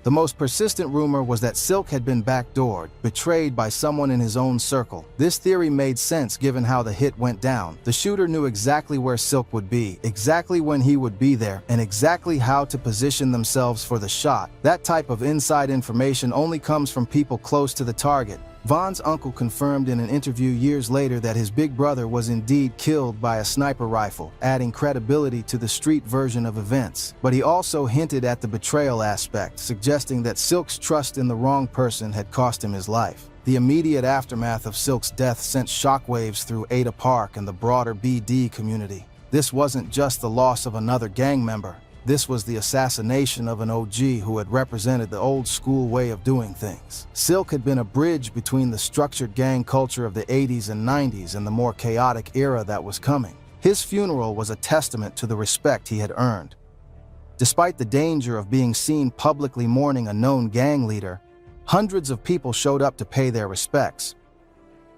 The most persistent rumor was that Silk had been backdoored, betrayed by someone in his own circle. This theory made sense given how the hit went down. The shooter knew exactly where Silk would be, exactly when he would be there, and exactly how to position themselves for the shot. That type of inside information only comes from people close to the target. Von's uncle confirmed in an interview years later that his big brother was indeed killed by a sniper rifle, adding credibility to the street version of events. But he also hinted at the betrayal aspect, suggesting that Silk's trust in the wrong person had cost him his life. The immediate aftermath of Silk's death sent shockwaves through Ada Park and the broader BD community. This wasn't just the loss of another gang member. This was the assassination of an OG who had represented the old school way of doing things. Silk had been a bridge between the structured gang culture of the 80s and 90s and the more chaotic era that was coming. His funeral was a testament to the respect he had earned. Despite the danger of being seen publicly mourning a known gang leader, hundreds of people showed up to pay their respects.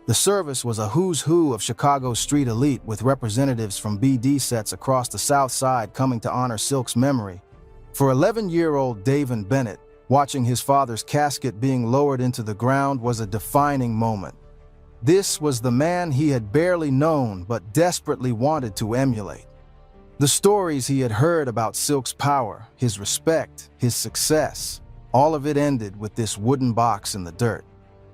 The service was a who's who of Chicago's street elite, with representatives from BD sets across the South Side coming to honor Silk's memory. For 11-year-old Davin Bennett, watching his father's casket being lowered into the ground was a defining moment. This was the man he had barely known but desperately wanted to emulate. The stories he had heard about Silk's power, his respect, his success, all of it ended with this wooden box in the dirt.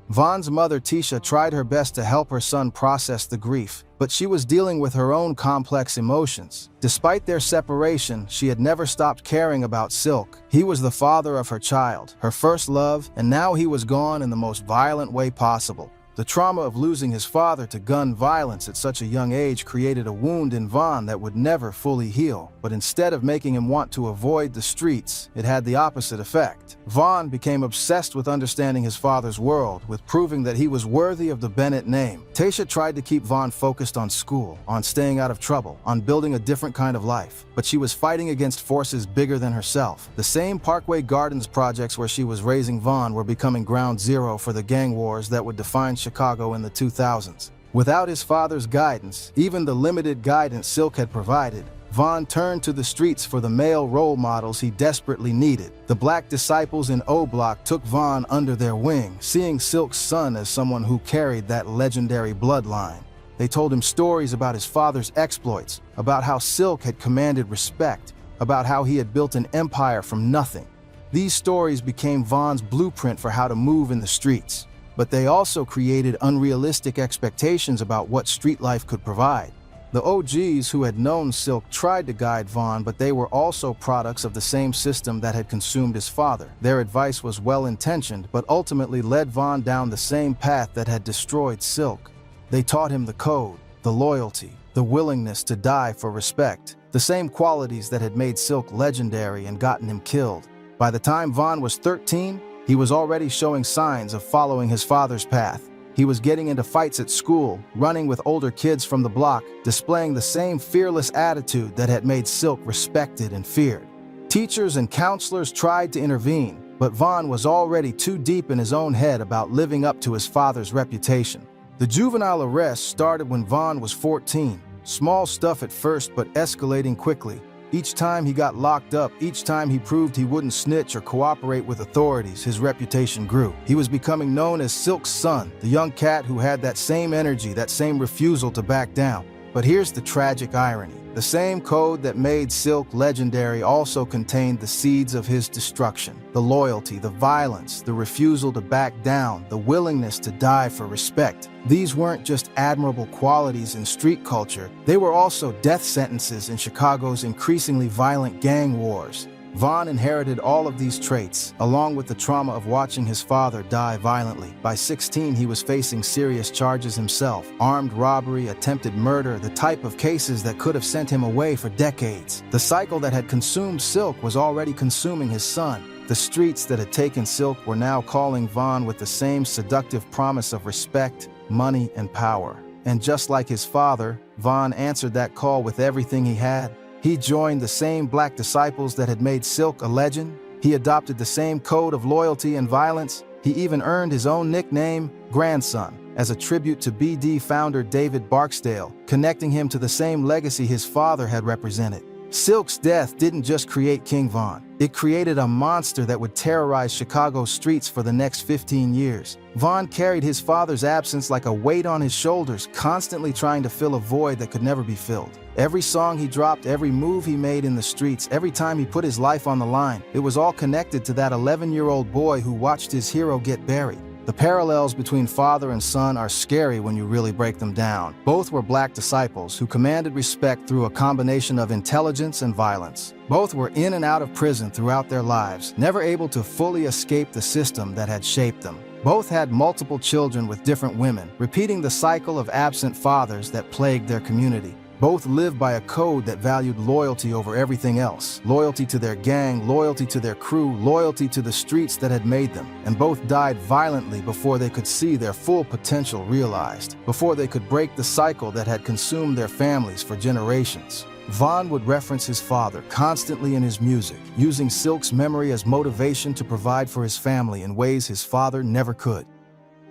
Von's mother, Tisha, tried her best to help her son process the grief, but she was dealing with her own complex emotions. Despite their separation, she had never stopped caring about Silk. He was the father of her child, her first love, and now he was gone in the most violent way possible. The trauma of losing his father to gun violence at such a young age created a wound in Vaughn that would never fully heal. But instead of making him want to avoid the streets, it had the opposite effect. Vaughn became obsessed with understanding his father's world, with proving that he was worthy of the Bennett name. Tasha tried to keep Vaughn focused on school, on staying out of trouble, on building a different kind of life. But she was fighting against forces bigger than herself. The same Parkway Gardens projects where she was raising Vaughn were becoming ground zero for the gang wars that would define Chicago in the 2000s. Without his father's guidance, even the limited guidance Silk had provided, Vaughn turned to the streets for the male role models he desperately needed. The black disciples in O Block took Vaughn under their wing, seeing Silk's son as someone who carried that legendary bloodline. They told him stories about his father's exploits, about how Silk had commanded respect, about how he had built an empire from nothing. These stories became Vaughn's blueprint for how to move in the streets. But they also created unrealistic expectations about what street life could provide. The OGs who had known Silk tried to guide Vaughn, but they were also products of the same system that had consumed his father. Their advice was well-intentioned, but ultimately led Vaughn down the same path that had destroyed Silk. They taught him the code, the loyalty, the willingness to die for respect, the same qualities that had made Silk legendary and gotten him killed. By the time Vaughn was 13, he was already showing signs of following his father's path. He was getting into fights at school, running with older kids from the block, displaying the same fearless attitude that had made Silk respected and feared. Teachers and counselors tried to intervene, but Vaughn was already too deep in his own head about living up to his father's reputation. The juvenile arrest started when Vaughn was 14. Small stuff at first, but escalating quickly. Each time he got locked up, each time he proved he wouldn't snitch or cooperate with authorities, his reputation grew. He was becoming known as Silk's son, the young cat who had that same energy, that same refusal to back down. But here's the tragic irony. The same code that made Silk legendary also contained the seeds of his destruction. The loyalty, the violence, the refusal to back down, the willingness to die for respect. These weren't just admirable qualities in street culture, they were also death sentences in Chicago's increasingly violent gang wars. Vaughn inherited all of these traits, along with the trauma of watching his father die violently. By 16, he was facing serious charges himself: armed robbery, attempted murder, the type of cases that could have sent him away for decades. The cycle that had consumed Silk was already consuming his son. The streets that had taken Silk were now calling Vaughn with the same seductive promise of respect, money, and power. And just like his father, Vaughn answered that call with everything he had. He joined the same black disciples that had made Silk a legend. He adopted the same code of loyalty and violence. He even earned his own nickname, Grandson, as a tribute to BD founder David Barksdale, connecting him to the same legacy his father had represented. Silk's death didn't just create King Vaughn. It created a monster that would terrorize Chicago's streets for the next 15 years. Vaughn carried his father's absence like a weight on his shoulders, constantly trying to fill a void that could never be filled. Every song he dropped, every move he made in the streets, every time he put his life on the line, it was all connected to that 11-year-old boy who watched his hero get buried. The parallels between father and son are scary when you really break them down. Both were black disciples who commanded respect through a combination of intelligence and violence. Both were in and out of prison throughout their lives, never able to fully escape the system that had shaped them. Both had multiple children with different women, repeating the cycle of absent fathers that plagued their community. Both lived by a code that valued loyalty over everything else. Loyalty to their gang, loyalty to their crew, loyalty to the streets that had made them. And both died violently before they could see their full potential realized, before they could break the cycle that had consumed their families for generations. Vaughn would reference his father constantly in his music, using Silk's memory as motivation to provide for his family in ways his father never could.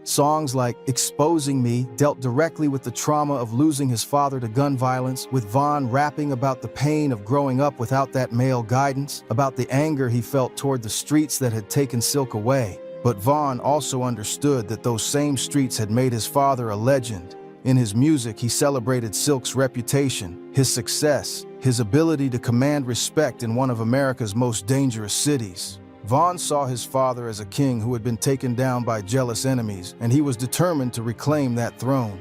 Songs like Exposing Me dealt directly with the trauma of losing his father to gun violence, with Vaughn rapping about the pain of growing up without that male guidance, about the anger he felt toward the streets that had taken Silk away. But Vaughn also understood that those same streets had made his father a legend. In his music, he celebrated Silk's reputation, his success, his ability to command respect in one of America's most dangerous cities. Vaughn saw his father as a king who had been taken down by jealous enemies, and he was determined to reclaim that throne.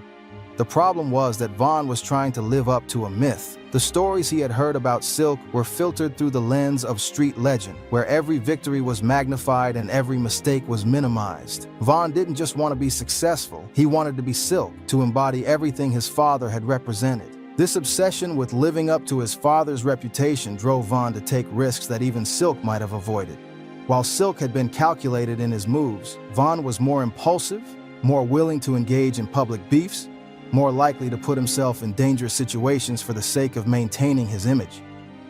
The problem was that Von was trying to live up to a myth. The stories he had heard about Silk were filtered through the lens of street legend, where every victory was magnified and every mistake was minimized. Von didn't just want to be successful, he wanted to be Silk, to embody everything his father had represented. This obsession with living up to his father's reputation drove Von to take risks that even Silk might have avoided. While Silk had been calculated in his moves, Von was more impulsive, more willing to engage in public beefs, more likely to put himself in dangerous situations for the sake of maintaining his image.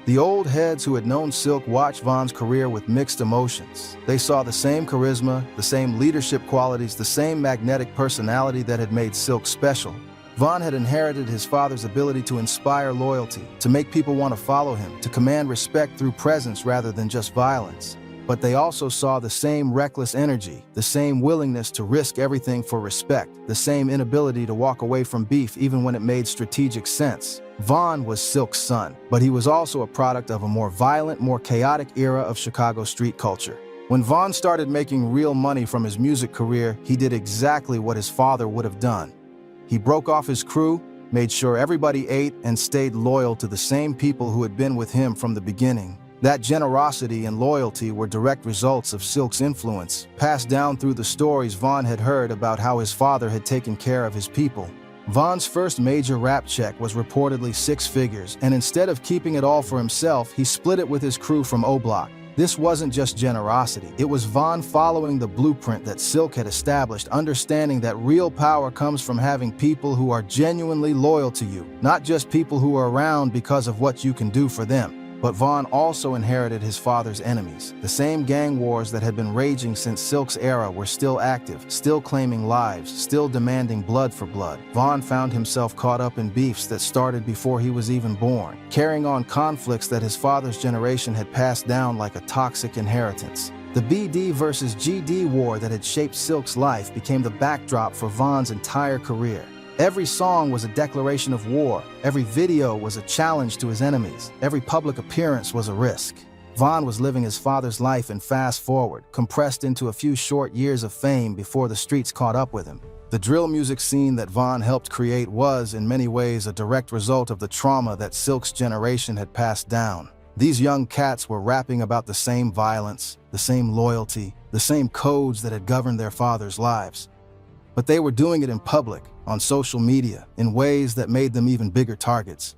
The old heads who had known Silk watched Von's career with mixed emotions. They saw the same charisma, the same leadership qualities, the same magnetic personality that had made Silk special. Von had inherited his father's ability to inspire loyalty, to make people want to follow him, to command respect through presence rather than just violence. But they also saw the same reckless energy, the same willingness to risk everything for respect, the same inability to walk away from beef even when it made strategic sense. Von was Silk's son, but he was also a product of a more violent, more chaotic era of Chicago street culture. When Von started making real money from his music career, he did exactly what his father would have done. He broke off his crew, made sure everybody ate, and stayed loyal to the same people who had been with him from the beginning. That generosity and loyalty were direct results of Silk's influence, passed down through the stories Von had heard about how his father had taken care of his people. Von's first major rap check was reportedly 6 figures, and instead of keeping it all for himself, he split it with his crew from O-Block. This wasn't just generosity, it was Von following the blueprint that Silk had established, understanding that real power comes from having people who are genuinely loyal to you, not just people who are around because of what you can do for them. But Von also inherited his father's enemies. The same gang wars that had been raging since Silk's era were still active, still claiming lives, still demanding blood for blood. Von found himself caught up in beefs that started before he was even born, carrying on conflicts that his father's generation had passed down like a toxic inheritance. The BD versus GD war that had shaped Silk's life became the backdrop for Von's entire career. Every song was a declaration of war, every video was a challenge to his enemies, every public appearance was a risk. Von was living his father's life in fast forward, compressed into a few short years of fame before the streets caught up with him. The drill music scene that Von helped create was, in many ways, a direct result of the trauma that Silk's generation had passed down. These young cats were rapping about the same violence, the same loyalty, the same codes that had governed their fathers' lives. But they were doing it in public, on social media, in ways that made them even bigger targets.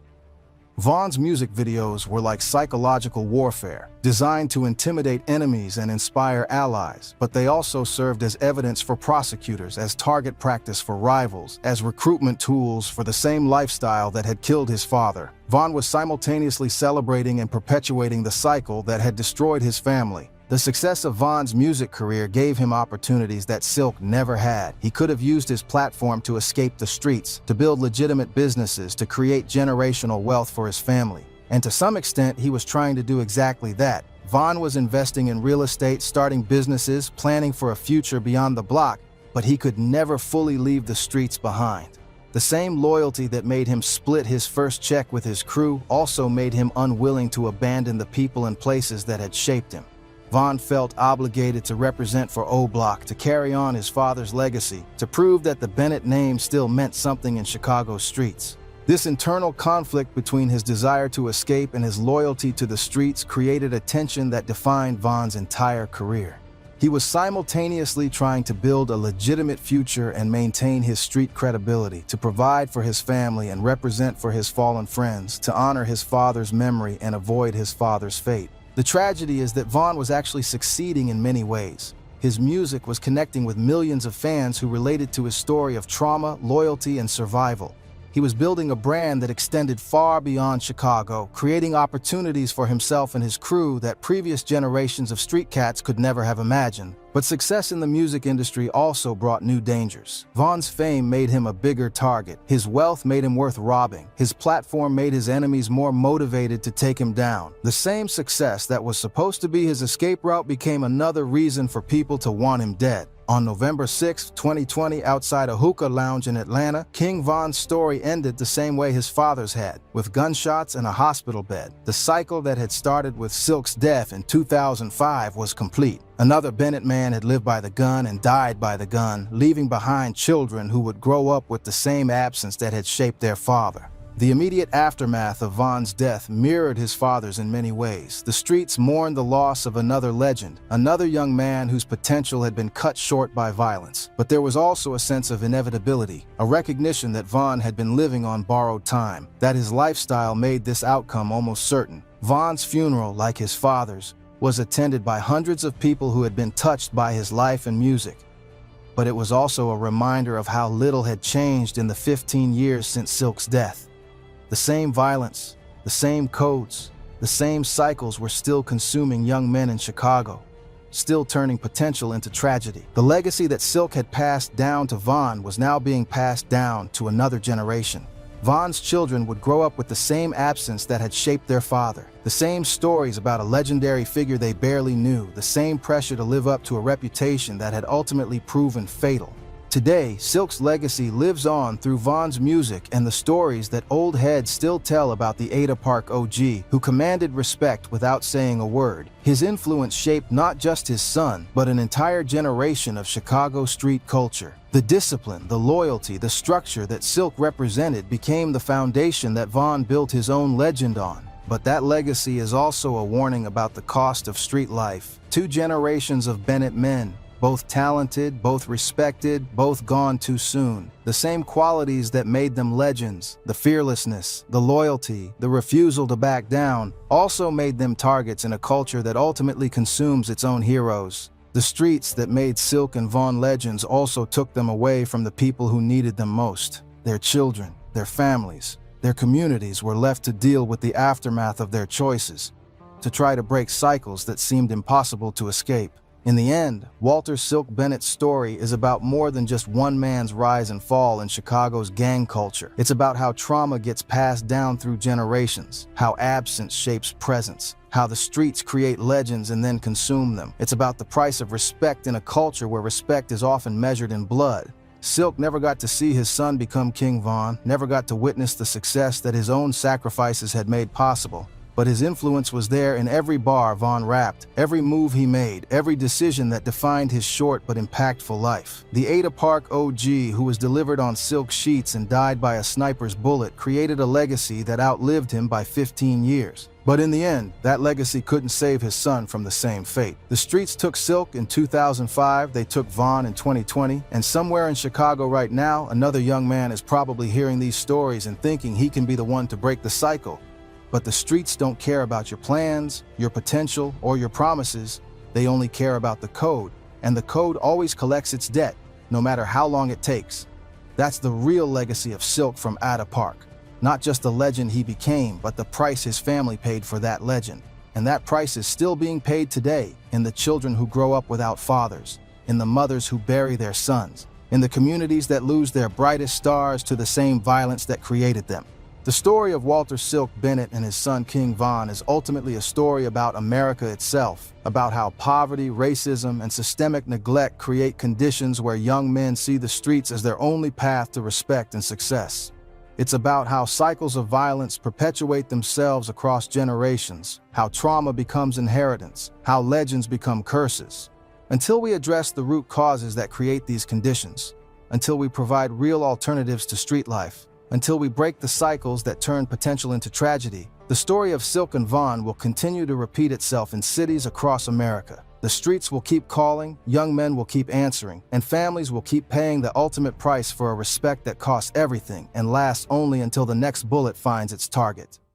Von's music videos were like psychological warfare, designed to intimidate enemies and inspire allies, but they also served as evidence for prosecutors, as target practice for rivals, as recruitment tools for the same lifestyle that had killed his father. Von was simultaneously celebrating and perpetuating the cycle that had destroyed his family. The success of Von's music career gave him opportunities that Silk never had. He could have used his platform to escape the streets, to build legitimate businesses, to create generational wealth for his family. And to some extent, he was trying to do exactly that. Von was investing in real estate, starting businesses, planning for a future beyond the block, but he could never fully leave the streets behind. The same loyalty that made him split his first check with his crew also made him unwilling to abandon the people and places that had shaped him. Von felt obligated to represent for O-Block, to carry on his father's legacy, to prove that the Bennett name still meant something in Chicago's streets. This internal conflict between his desire to escape and his loyalty to the streets created a tension that defined Von's entire career. He was simultaneously trying to build a legitimate future and maintain his street credibility, to provide for his family and represent for his fallen friends, to honor his father's memory and avoid his father's fate. The tragedy is that Von was actually succeeding in many ways. His music was connecting with millions of fans who related to his story of trauma, loyalty, and survival. He was building a brand that extended far beyond Chicago, creating opportunities for himself and his crew that previous generations of street cats could never have imagined. But success in the music industry also brought new dangers. Von's fame made him a bigger target. His wealth made him worth robbing. His platform made his enemies more motivated to take him down. The same success that was supposed to be his escape route became another reason for people to want him dead. On November 6, 2020, outside a hookah lounge in Atlanta, King Von's story ended the same way his father's had, with gunshots and a hospital bed. The cycle that had started with Silk's death in 2005 was complete. Another Bennett man had lived by the gun and died by the gun, leaving behind children who would grow up with the same absence that had shaped their father. The immediate aftermath of Von's death mirrored his father's in many ways. The streets mourned the loss of another legend, another young man whose potential had been cut short by violence. But there was also a sense of inevitability, a recognition that Von had been living on borrowed time, that his lifestyle made this outcome almost certain. Von's funeral, like his father's, was attended by hundreds of people who had been touched by his life and music. But it was also a reminder of how little had changed in the 15 years since Silk's death. The same violence, the same codes, the same cycles were still consuming young men in Chicago, still turning potential into tragedy. The legacy that Silk had passed down to Von was now being passed down to another generation. Von's children would grow up with the same absence that had shaped their father, the same stories about a legendary figure they barely knew, the same pressure to live up to a reputation that had ultimately proven fatal. Today, Silk's legacy lives on through Von's music and the stories that old heads still tell about the Ada Park OG, who commanded respect without saying a word. His influence shaped not just his son, but an entire generation of Chicago street culture. The discipline, the loyalty, the structure that Silk represented became the foundation that Von built his own legend on. But that legacy is also a warning about the cost of street life. 2 generations of Bennett men, both talented, both respected, both gone too soon. The same qualities that made them legends, the fearlessness, the loyalty, the refusal to back down, also made them targets in a culture that ultimately consumes its own heroes. The streets that made Silk and Von legends also took them away from the people who needed them most. Their children, their families, their communities were left to deal with the aftermath of their choices, to try to break cycles that seemed impossible to escape. In the end, Walter Silk Bennett's story is about more than just one man's rise and fall in Chicago's gang culture. It's about how trauma gets passed down through generations, how absence shapes presence, how the streets create legends and then consume them. It's about the price of respect in a culture where respect is often measured in blood. Silk never got to see his son become King Von, never got to witness the success that his own sacrifices had made possible. But his influence was there in every bar Von rapped, every move he made, every decision that defined his short but impactful life. The Ada Park OG, who was delivered on silk sheets and died by a sniper's bullet, created a legacy that outlived him by 15 years. But in the end, that legacy couldn't save his son from the same fate. The streets took Silk in 2005, they took Von in 2020, and somewhere in Chicago right now, another young man is probably hearing these stories and thinking he can be the one to break the cycle. But the streets don't care about your plans, your potential, or your promises. They only care about the code, and the code always collects its debt, no matter how long it takes. That's the real legacy of Silk from Ada Park. Not just the legend he became, but the price his family paid for that legend. And that price is still being paid today in the children who grow up without fathers, in the mothers who bury their sons, in the communities that lose their brightest stars to the same violence that created them. The story of Walter Silk Bennett and his son King Von is ultimately a story about America itself, about how poverty, racism, and systemic neglect create conditions where young men see the streets as their only path to respect and success. It's about how cycles of violence perpetuate themselves across generations, how trauma becomes inheritance, how legends become curses. Until we address the root causes that create these conditions, until we provide real alternatives to street life, until we break the cycles that turn potential into tragedy, the story of Silk and Von will continue to repeat itself in cities across America. The streets will keep calling, young men will keep answering, and families will keep paying the ultimate price for a respect that costs everything and lasts only until the next bullet finds its target.